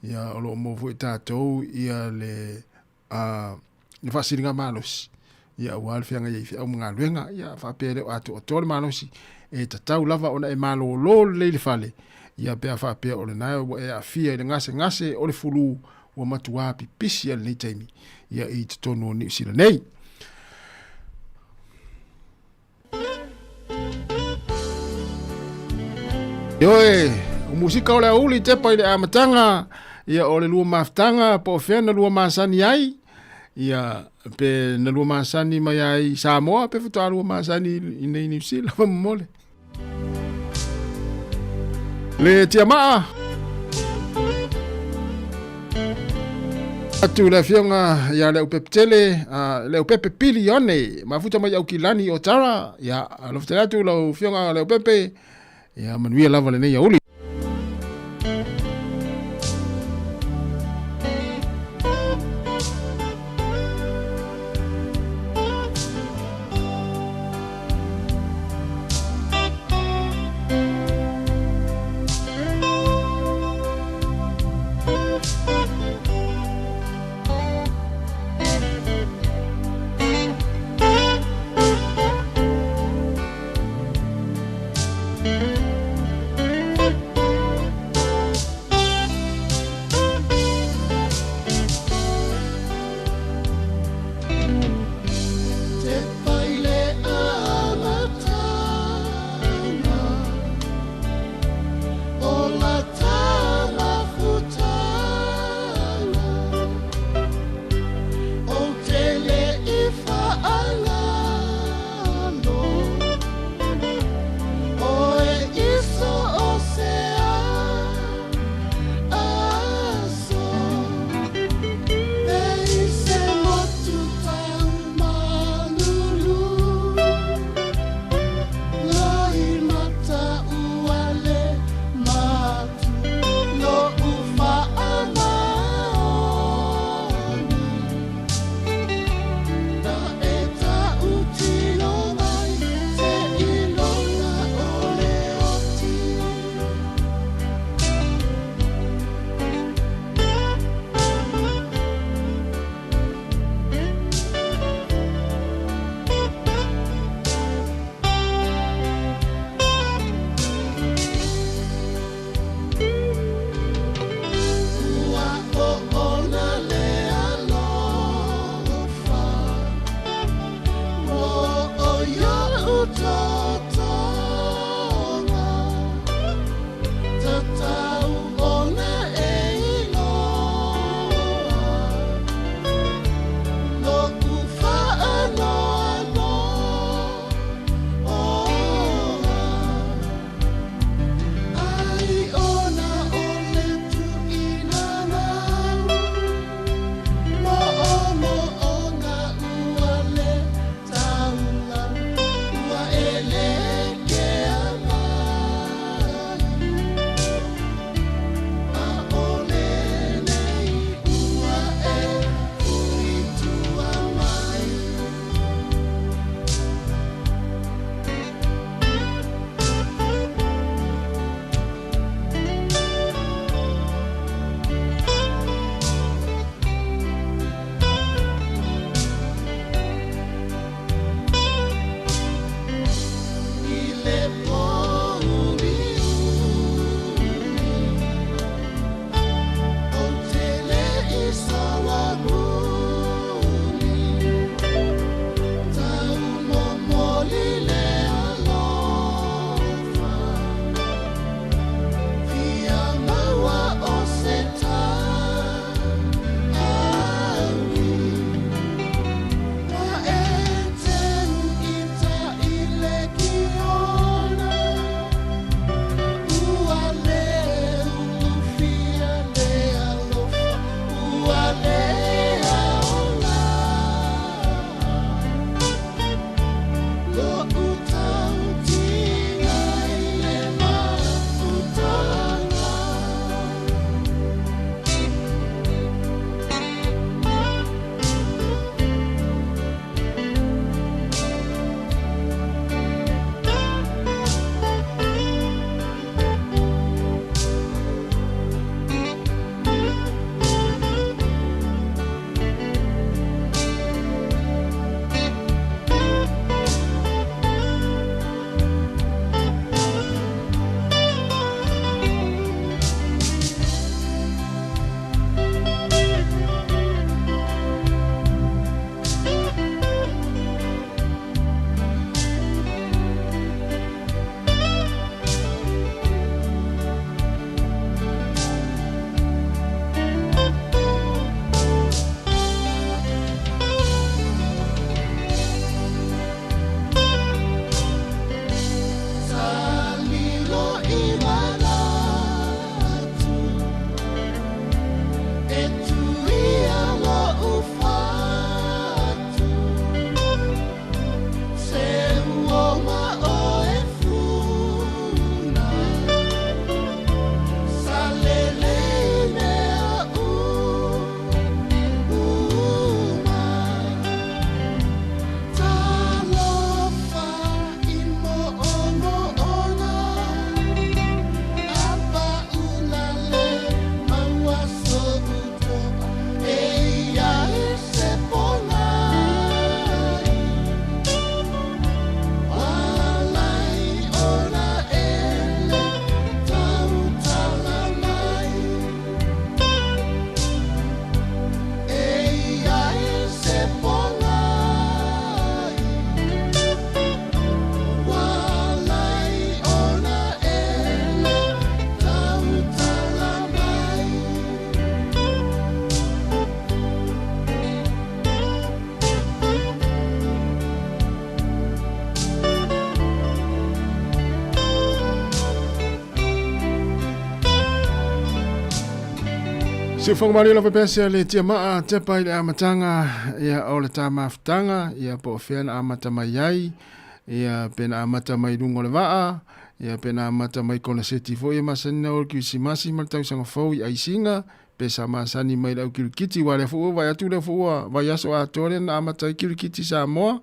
ia olo mo vo tātou ia le whasiringa malos ia wal fianga ia fi au mga luenga ia whapere atu o tole malosi e tatau lava ona e malo lo le fale ia pe whapere o le nai o e a fia i ngase o le fulu o matua pipisi ia le taimi ia i te tono ni sila nei. Yoe, o musika o le auli te pai le amatanga ia o le lua maftanga po fea na lua masani ai ia pe na lua masani mai ai Sāmoa pe futa lua masani i nei New Zealand lava mole le tiamaa atu le fionga ia le upeptele le upepe pili one mafuta mai au kilani o tara ia aloftela tu le fionga le upepe ia manuia lava le nei auli. Se fonga mari la pepese le tia maa te pai le amatanga ia o le tamaftanga ia po fena amata mai ai ia pena amata mai lungo le waa ia pena amata mai kona seti fo ia masana o kisimasi mal tau sanga fo ia isinga pesa masani mai la kirikiti wale fo vai atu le fo vai aso atore na amata kirikiti Sāmoa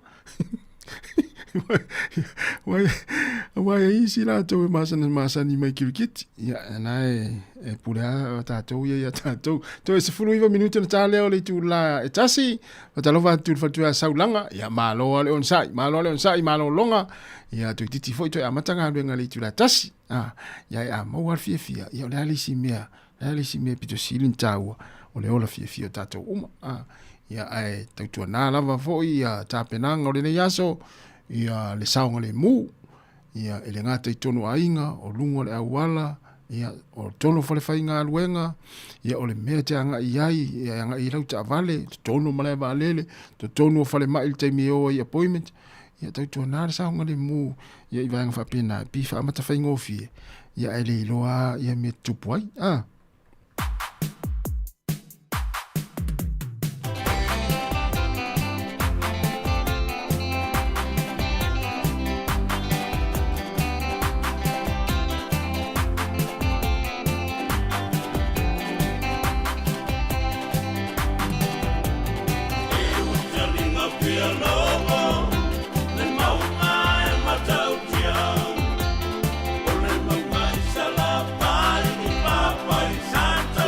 Wai isi la tau masani mai kirikiti ia nai e pura tatou ia tatou to e 15 minuto na tale o le tu la etasi patalo tu fatu saulanga ia malo le on sai malo longa ia tu titi foi to amatanga le ngali tu la tasi ia mo war fia ia le alisi mea pito silin tau o le ola fia tatou ia ai tu na lava foi ia tapenanga o le yaso ia le saunga le mu ia ele ngata tonu ainga o lungo le awala ia o tonu fale fainga aluenga ia o le mea te anga iai ia anga i rauta avale tonu male valele tonu fale mai te mio i appointment ia tau na le saunga le mu ia i vanga fapena pifa amata fainga ofie ia ele loa ia me tupuai
Santa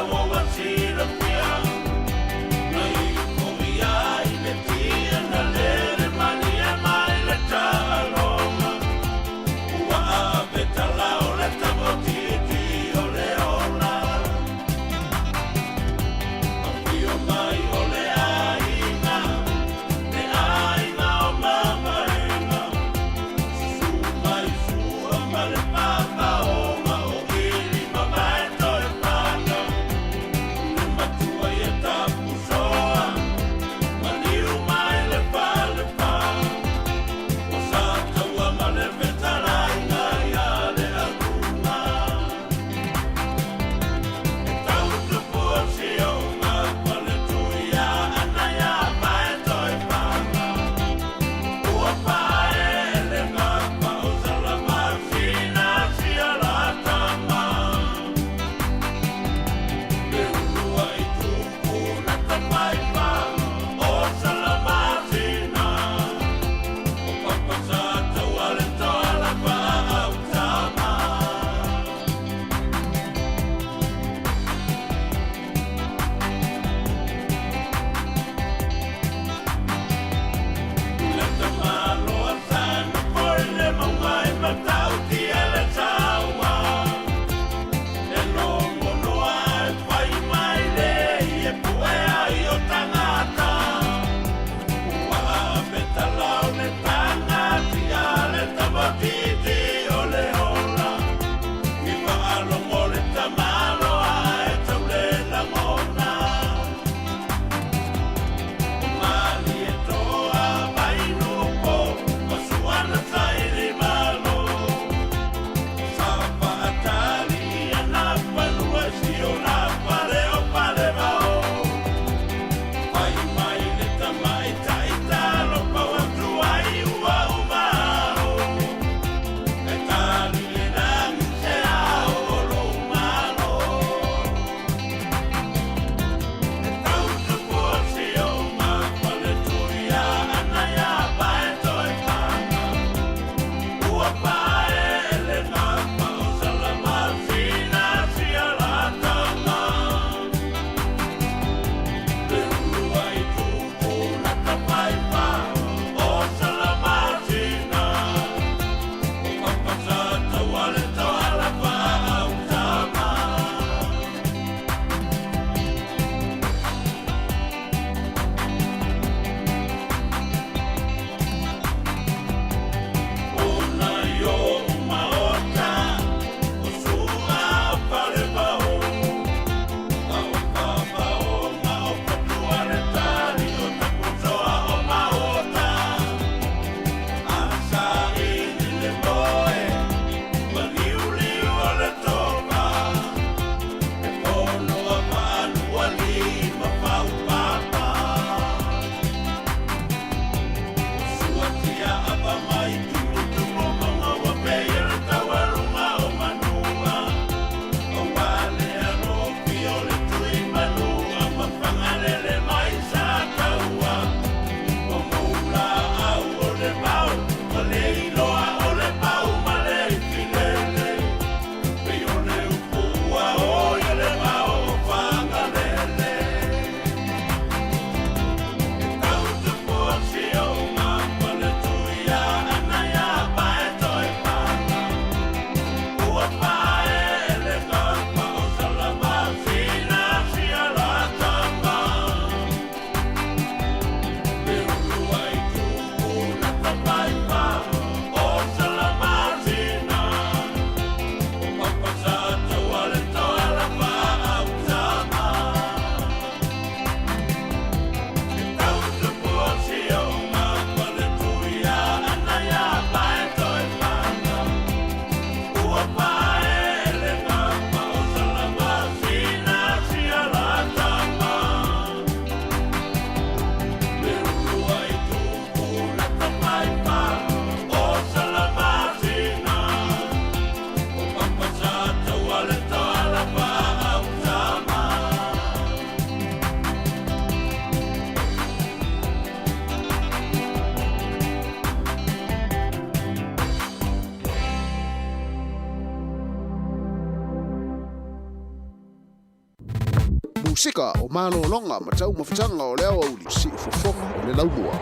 usika o malolonga ma tau mawhitanga o leo au li si ufofonga o le laumua.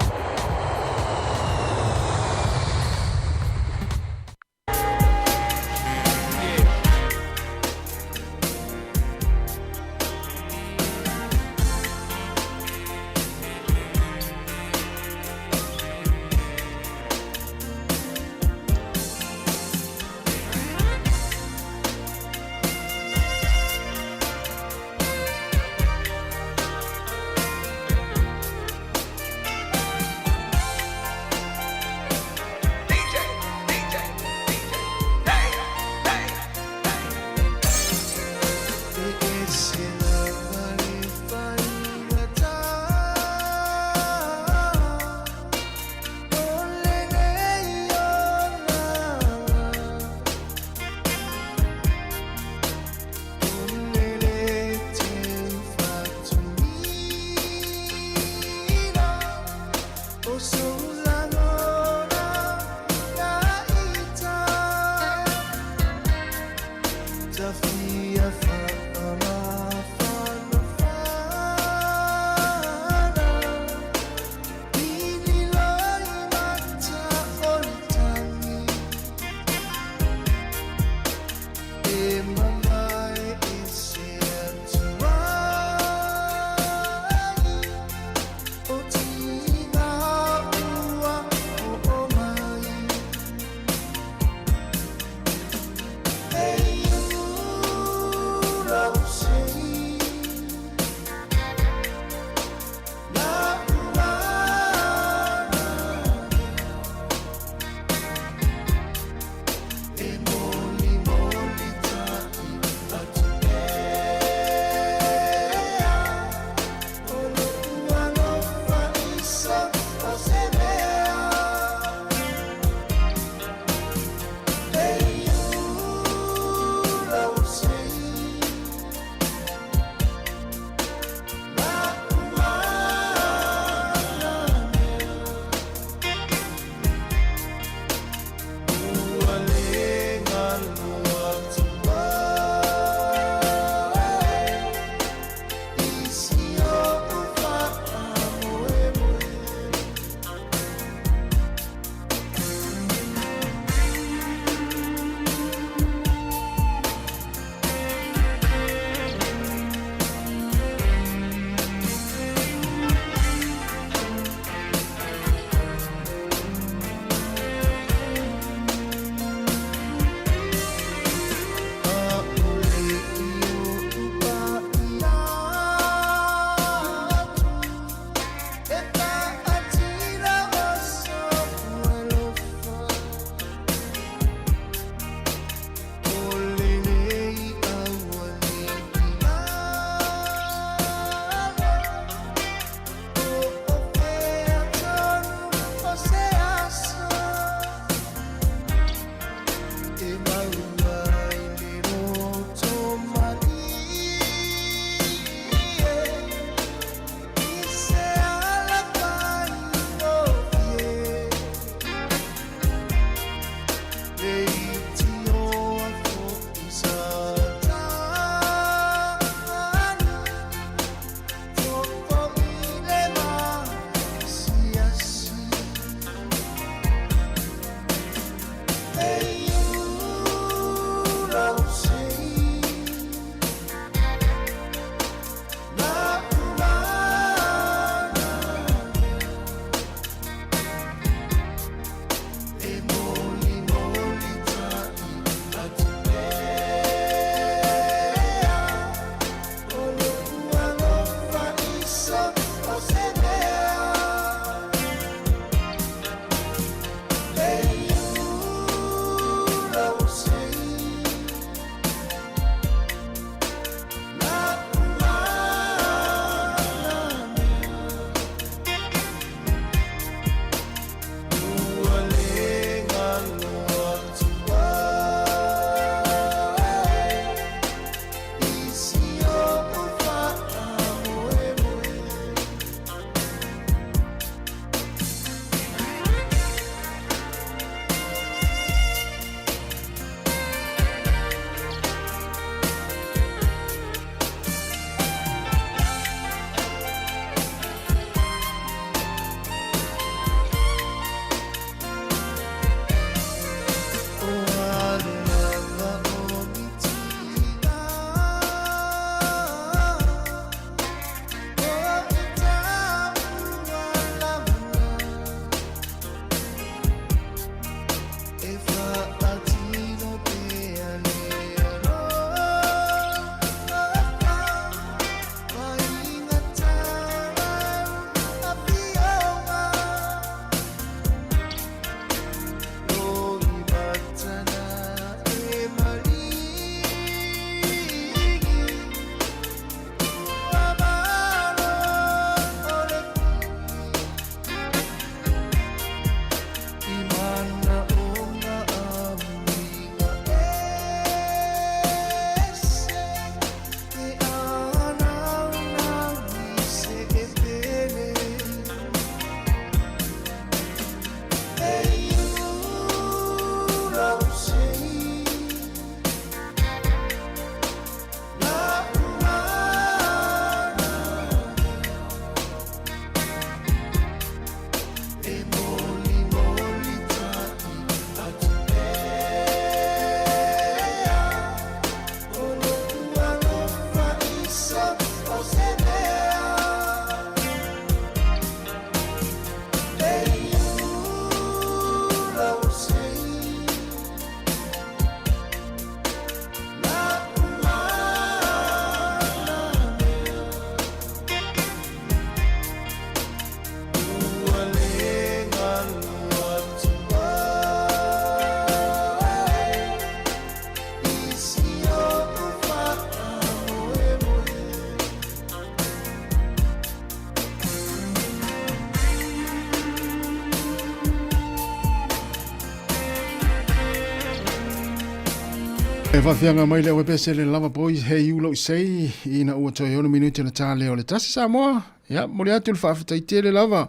E whawhianga mai leo pese le lava boys hei ulo sei ina ua toi ono minuti na tā leo le tasi Sāmoa. Ia, mori atu le whawhitai te le lava.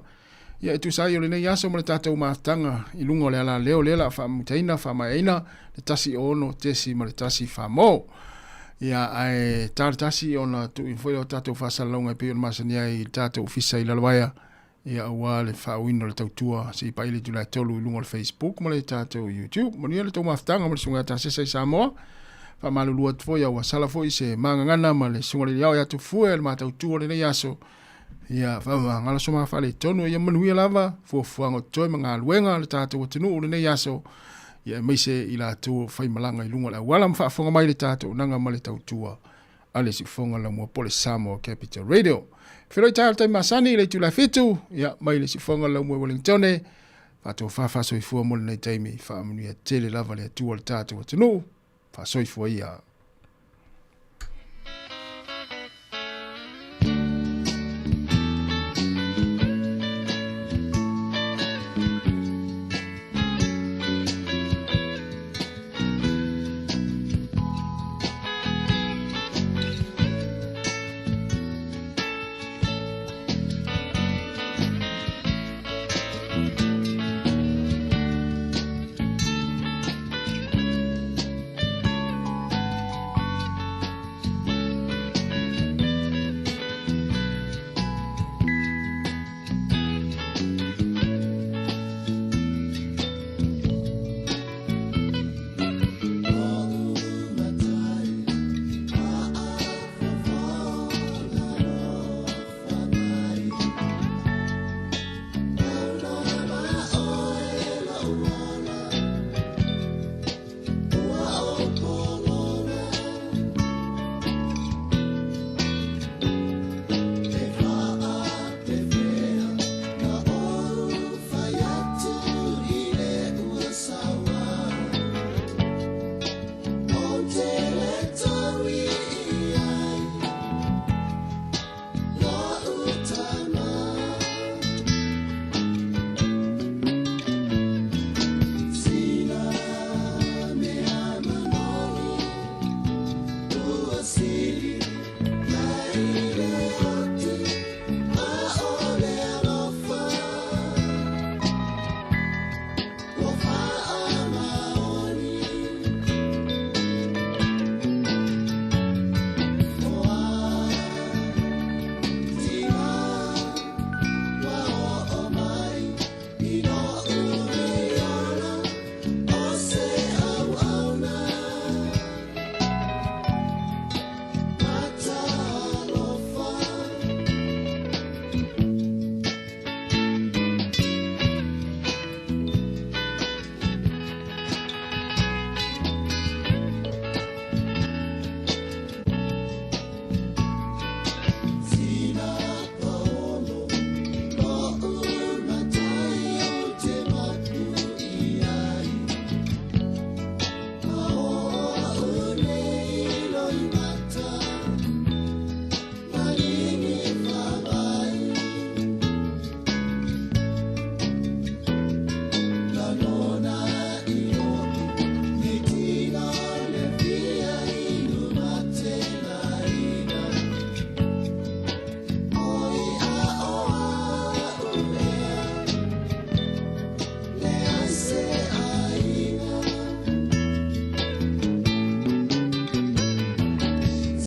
Ia, tu sai o le nei aso mo le tātou mātanga i lunga o le ala leo le la whamutaina, whamaiaina, le tasi ono tesi ma le tasi whamo. Ia, ai tā le tasi o na tu infoi o tātou whasalonga pe o na masania i tātou fisa i lalawaya. Ia, ua le whawino le tautua si paile tu lai tolu i lunga o le Facebook ma le tātou YouTube. Mori le tau mātanga ma le sunga tāsesa i Sāmoa. Whamalulua tfoia ua sala foi se mangangana ma le sunga le iau ia tu fue le mātou tua le nei aso. Ia ngala soma whale tonu ia manuia lava fuafuanga toi mga luenga le tātou atinu le nei aso. Ia meise i la tu whai malanga i lunga la wala mwhaafonga mai le tātou nanga ma le tautua. Ale si fonga la mua pole Sāmoa Capital Radio. Whiroi tāle tai masani le tu la fitu. Ia mai le si fonga la mua Wellingtone. Whato whawhaso i fua mole nei taimi whaamanuia tele lava le atua le tātou atinu. Fa soifua ia.